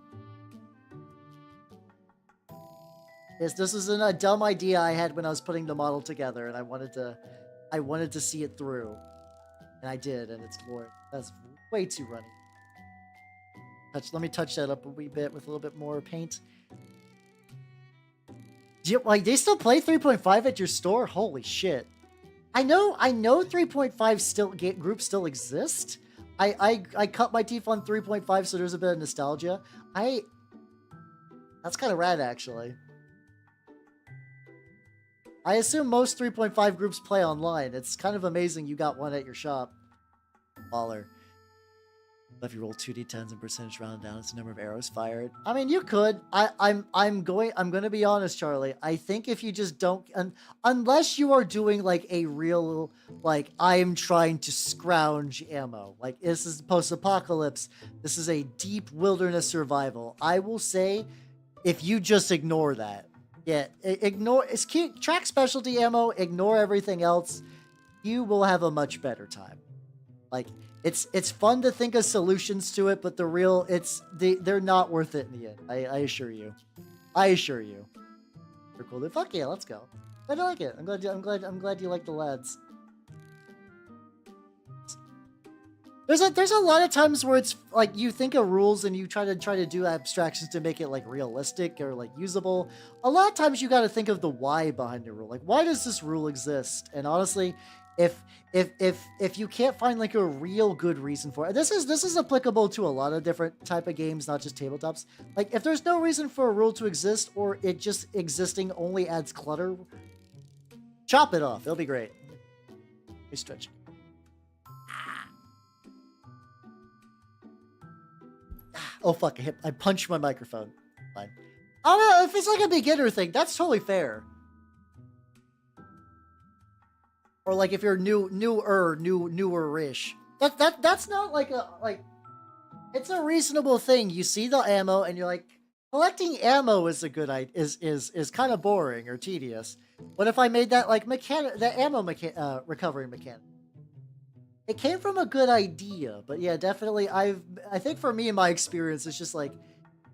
This is a dumb idea I had when I was putting the model together, and I wanted to see it through. And I did, and it's glorious. That's way too runny. Let me touch that up a wee bit with a little bit more paint. Like, they still play 3.5 at your store? Holy shit. I know 3.5 groups still exist. I cut my teeth on 3.5, so there's a bit of nostalgia. That's kind of rad, actually. I assume most 3.5 groups play online. It's kind of amazing you got one at your shop. Baller. If you roll 2d10s and percentage round down, it's the number of arrows fired. I mean, you could. I'm going to be honest, Charlie. I think if you just don't, unless you are doing like a real, like, I'm trying to scrounge ammo. Like, this is post-apocalypse. This is a deep wilderness survival. I will say, if you just ignore that, yeah, it's cute. Track specialty ammo. Ignore everything else. You will have a much better time. Like, it's fun to think of solutions to it, but they're not worth it in the end. I assure you. I assure you. They're cool. Fuck yeah, let's go. I like it. I'm glad you like the lads. There's a lot of times where it's like you think of rules and you try to do abstractions to make it like realistic or like usable. A lot of times you got to think of the why behind the rule. Like, why does this rule exist? And honestly, if you can't find like a real good reason for it, this is applicable to a lot of different type of games, not just tabletops. Like, if there's no reason for a rule to exist, or it just existing only adds clutter, chop it off. It'll be great. Let me stretch. Oh fuck! I punched my microphone. Fine. I don't know if it's like a beginner thing. That's totally fair. Or like if you're newer-ish. That's not like it's a reasonable thing. You see the ammo and you're like, collecting ammo is a good idea, is kind of boring or tedious. What if I made that like the ammo recovery mechanic? It came from a good idea, but yeah, definitely I think for me in my experience, it's just like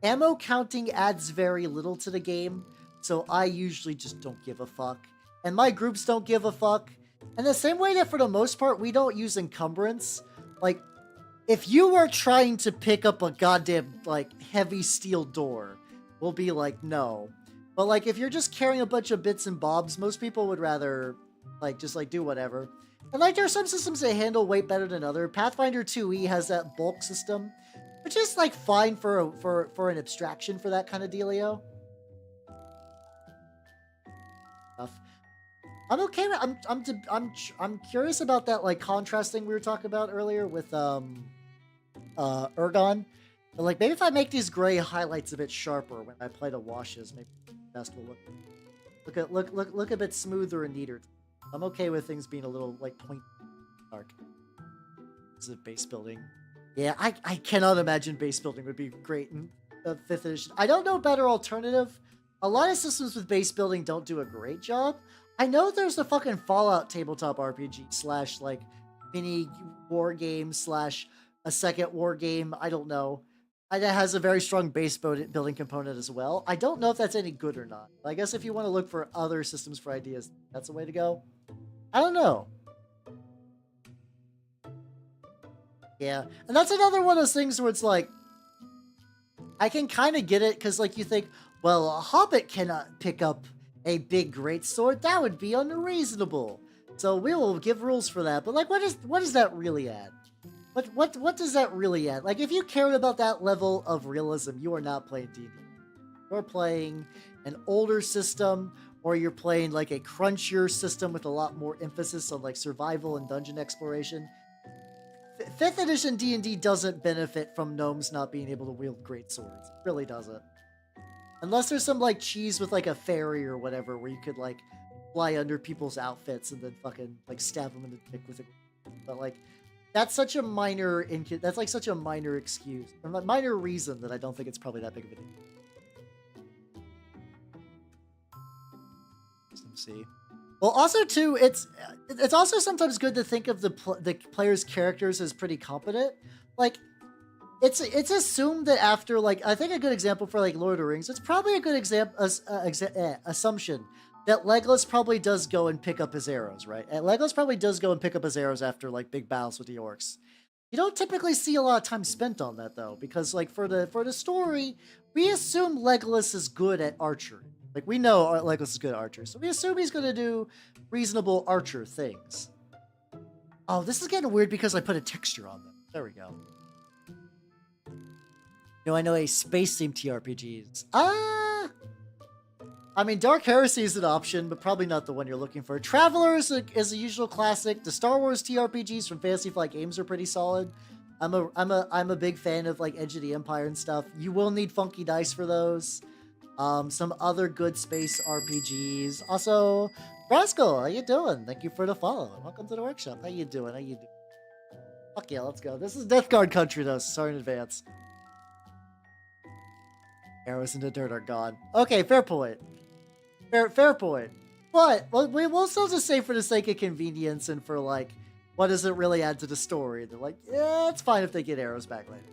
ammo counting adds very little to the game, so I usually just don't give a fuck. And my groups don't give a fuck. And the same way that for the most part, we don't use encumbrance. Like, if you were trying to pick up a goddamn, like, heavy steel door, we'll be like, no. But, like, if you're just carrying a bunch of bits and bobs, most people would rather, like, just, like, do whatever. And, like, there are some systems that handle weight better than others. Pathfinder 2e has that bulk system, which is, like, fine for an abstraction for that kind of dealio. I'm okay with, I'm curious about that, like, contrasting we were talking about earlier with Ergon. But, like, maybe if I make these gray highlights a bit sharper when I apply the washes, maybe the best will look a bit smoother and neater. I'm okay with things being a little, like, point dark. This is base building. Yeah, I cannot imagine base building would be great in 5th edition. I don't know a better alternative. A lot of systems with base building don't do a great job. I know there's a fucking Fallout tabletop RPG / like mini war game / a second war game. I don't know. That has a very strong base building component as well. I don't know if that's any good or not. I guess if you want to look for other systems for ideas, that's the way to go. I don't know. Yeah, and that's another one of those things where it's like, I can kind of get it because, like, you think, well, a hobbit cannot pick up a big greatsword. That would be unreasonable. So we will give rules for that. But, like, what does that really add? What does that really add? Like, if you cared about that level of realism, you are not playing D&D. You're playing an older system, or you're playing like a crunchier system with a lot more emphasis on like survival and dungeon exploration. 5th edition D&D doesn't benefit from gnomes not being able to wield great swords. It really doesn't. Unless there's some like cheese with like a fairy or whatever where you could like fly under people's outfits and then fucking like stab them in the dick with it. But like that's such a minor that's like such a minor excuse, or minor reason that I don't think it's probably that big of a deal. Let's see. Well, also too, it's also sometimes good to think of the player's characters as pretty competent. Like, it's assumed that after, like, I think a good example for like Lord of the Rings, it's probably a good assumption that Legolas probably does go and pick up his arrows, right? And Legolas probably does go and pick up his arrows after like big battles with the orcs. You don't typically see a lot of time spent on that though, because like for the story, we assume Legolas is good at archery. Like we know Legolas is good at archery, so we assume he's gonna do reasonable archer things. Oh, this is getting weird because I put a texture on them. There we go. No, I know a space-themed TRPGs. I mean, Dark Heresy is an option, but probably not the one you're looking for. Traveler is a usual classic. The Star Wars TRPGs from Fantasy Flight Games are pretty solid. I'm a big fan of like Edge of the Empire and stuff. You will need funky dice for those. Some other good space RPGs. Also, Brasco, how you doing? Thank you for the follow. Welcome to the workshop. How you doing? How you doing? Fuck yeah, let's go. This is Death Guard country though, so sorry in advance. Arrows in the dirt are gone. Okay, fair point. Fair point. But we'll still just say for the sake of convenience and for like, what does it really add to the story? They're like, yeah, it's fine if they get arrows back later.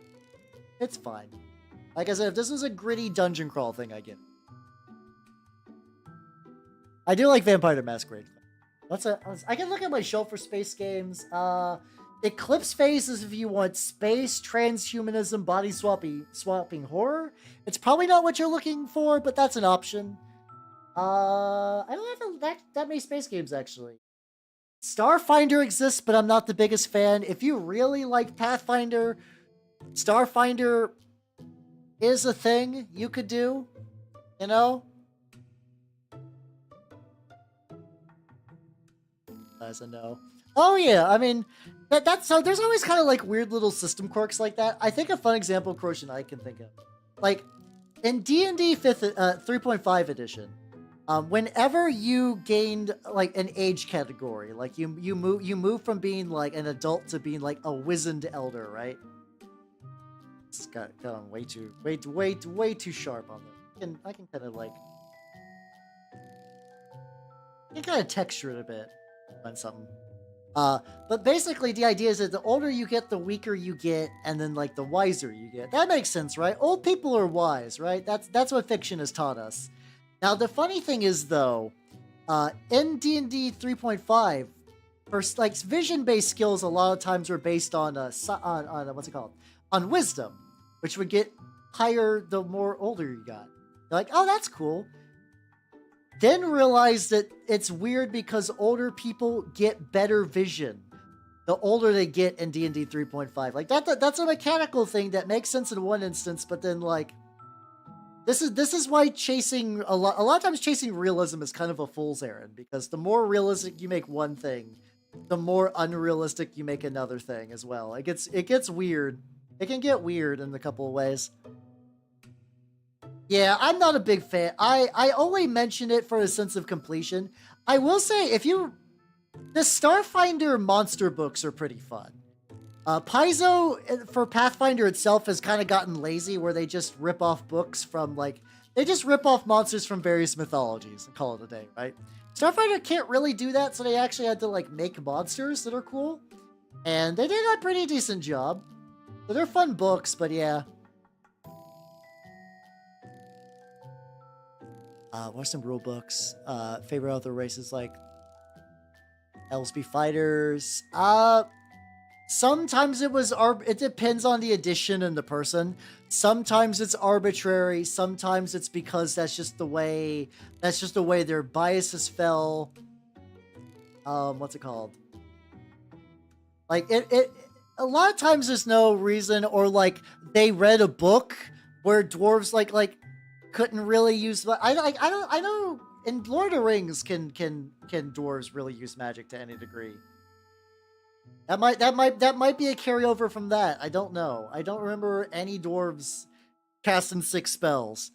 It's fine. Like I said, if this was a gritty dungeon crawl thing, I get it. I do like Vampire the Masquerade. I can look at my shelf for space games. Eclipse Phase is if you want space, transhumanism, body swapping horror. It's probably not what you're looking for, but that's an option. I don't have that many space games, actually. Starfinder exists, but I'm not the biggest fan. If you really like Pathfinder, Starfinder is a thing you could do, you know? As a no. Oh yeah, I mean, that's so there's always kind of like weird little system quirks like that. I think a fun example, Croatian, I can think of, like in D&D 3.5 edition, whenever you gained like an age category, like you move from being like an adult to being like a wizened elder, right? It's got way too sharp on this. I can kind of like, you can kind of texture it a bit on something. But basically the idea is that the older you get, the weaker you get, and then like the wiser you get. That makes sense, right? Old people are wise, right? That's what fiction has taught us. Now the funny thing is though, in D&D 3.5, for like vision-based skills, a lot of times were based on what's it called? On wisdom, which would get higher the more older you got. You're like, oh, that's cool. Then realize that it's weird because older people get better vision the older they get in D&D 3.5. Like that's a mechanical thing that makes sense in one instance, but then like this is why chasing a lot of times chasing realism is kind of a fool's errand, because the more realistic you make one thing, the more unrealistic you make another thing as well. It gets weird. It can get weird in a couple of ways. Yeah, I'm not a big fan. I only mention it for a sense of completion. I will say, the Starfinder monster books are pretty fun. Paizo for Pathfinder itself has kind of gotten lazy, where they just rip off books from they just rip off monsters from various mythologies and call it a day, right? Starfinder can't really do that, so they actually had to like make monsters that are cool, and they did a pretty decent job. So they're fun books, but yeah. What are some rule books? Favorite other races like Elsby Fighters. Sometimes it depends on the edition and the person. Sometimes it's arbitrary. Sometimes it's because that's just the way their biases fell. What's it called? Like a lot of times there's no reason, or like they read a book where dwarves like couldn't really use. I know in Lord of the Rings can dwarves really use magic to any degree. That might be a carryover from that. I don't know. I don't remember any dwarves casting 6 spells.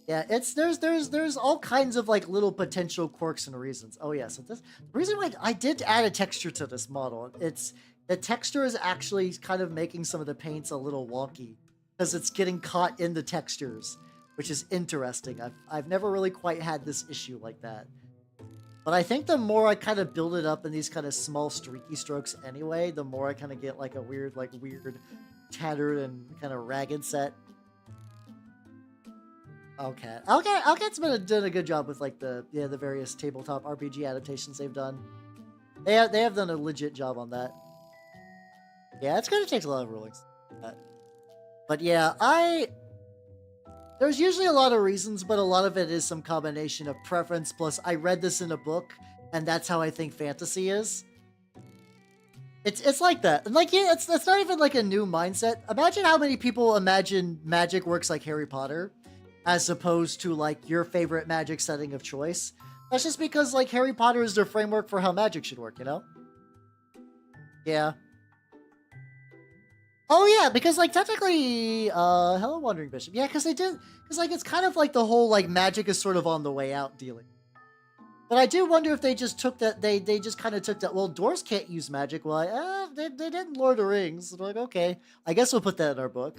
Yeah, there's all kinds of like little potential quirks and reasons. Oh yeah, so the reason why I did add a texture to this model, the texture is actually kind of making some of the paints a little wonky, because it's getting caught in the textures, which is interesting. I've never really quite had this issue like that. But I think the more I kind of build it up in these kind of small streaky strokes anyway, the more I kind of get like a weird tattered and kind of ragged set. Okay. Okay. Owcat's been doing a good job with like the various tabletop RPG adaptations they've done. They have done a legit job on that. Yeah, it's gonna take a lot of rulings. But yeah, there's usually a lot of reasons, but a lot of it is some combination of preference plus I read this in a book, and that's how I think fantasy is. It's like that. And like, yeah, it's not even like a new mindset. Imagine how many people imagine magic works like Harry Potter, as opposed to like your favorite magic setting of choice. That's just because like Harry Potter is their framework for how magic should work, you know? Yeah. Oh yeah, because like technically, hello Wandering Bishop. Yeah, because because like it's kind of like the whole like magic is sort of on the way out dealing. But I do wonder if they just took that, they just kind of took that, well, dwarves can't use magic. Well, they did in Lord of the Rings. They're like, okay, I guess we'll put that in our book.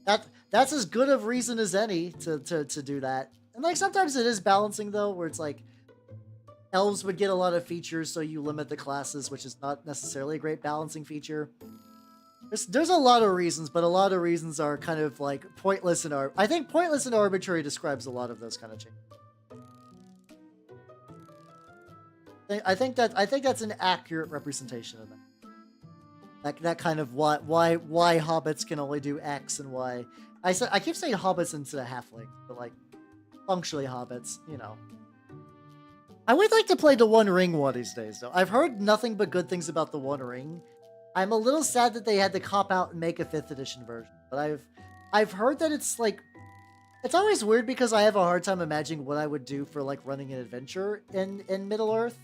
That's as good of reason as any to do that. And like sometimes it is balancing though, where it's like elves would get a lot of features, so you limit the classes, which is not necessarily a great balancing feature. There's a lot of reasons, but a lot of reasons are kind of like pointless and I think pointless and arbitrary describes a lot of those kind of changes. I think that's an accurate representation of that. That kind of why hobbits can only do X and why I keep saying hobbits instead of halflings, but like functionally hobbits, you know. I would like to play the One Ring one of these days, though. I've heard nothing but good things about the One Ring. I'm a little sad that they had to cop out and make a 5th edition version, but I've heard that it's like, it's always weird because I have a hard time imagining what I would do for like running an adventure in Middle Earth.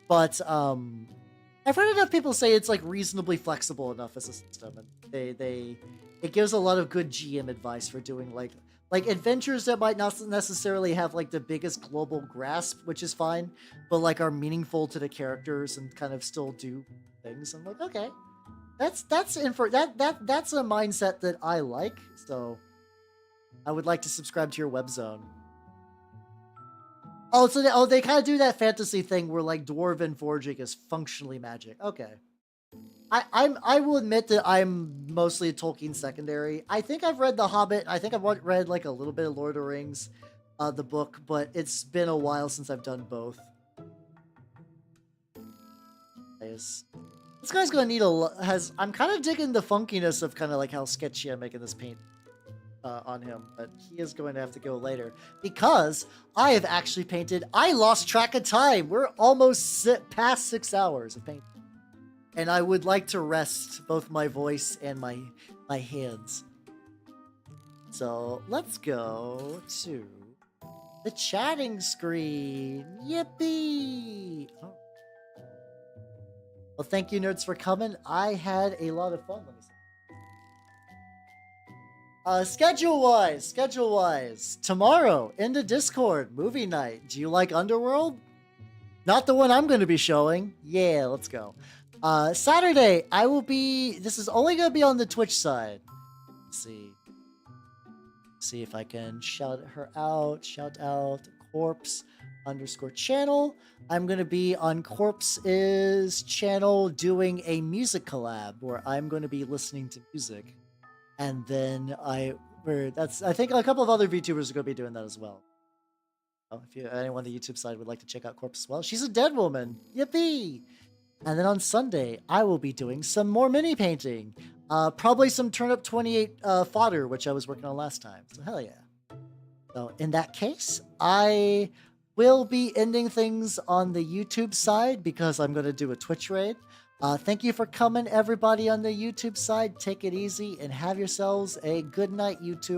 But I've heard enough people say it's like reasonably flexible enough as a system, and it gives a lot of good GM advice for doing like adventures that might not necessarily have like the biggest global grasp, which is fine, but like are meaningful to the characters and kind of still do things. I'm like, okay, that's a mindset that I like. So I would like to subscribe to your web zone. Oh, so they kind of do that fantasy thing where like dwarven forging is functionally magic. Okay. I will admit that I'm mostly a Tolkien secondary. I think I've read The Hobbit. I think I've read like a little bit of Lord of the Rings, the book, but it's been a while since I've done both. This guy's gonna need I'm kind of digging the funkiness of kind of like how sketchy I'm making this paint on him, but he is going to have to go later because I have actually painted. I lost track of time. We're almost past 6 hours of painting. And I would like to rest both my voice and my hands. So let's go to the chatting screen. Yippee! Oh. Well, thank you, nerds, for coming. I had a lot of fun. Let me see. Schedule-wise, tomorrow in the Discord, movie night. Do you like Underworld? Not the one I'm going to be showing. Yeah, let's go. Saturday, I will be. This is only going to be on the Twitch side. Let's see if I can shout her out. Shout out Corpse_channel. I'm going to be on Corpse's channel doing a music collab where I'm going to be listening to music. And then I think a couple of other VTubers are going to be doing that as well. If anyone on the YouTube side would like to check out Corpse as well, she's a dead woman. Yippee! And then on Sunday, I will be doing some more mini painting. Probably some Turnip 28 fodder, which I was working on last time. So hell yeah. So in that case, I will be ending things on the YouTube side because I'm going to do a Twitch raid. Thank you for coming, everybody on the YouTube side. Take it easy and have yourselves a good night, YouTube.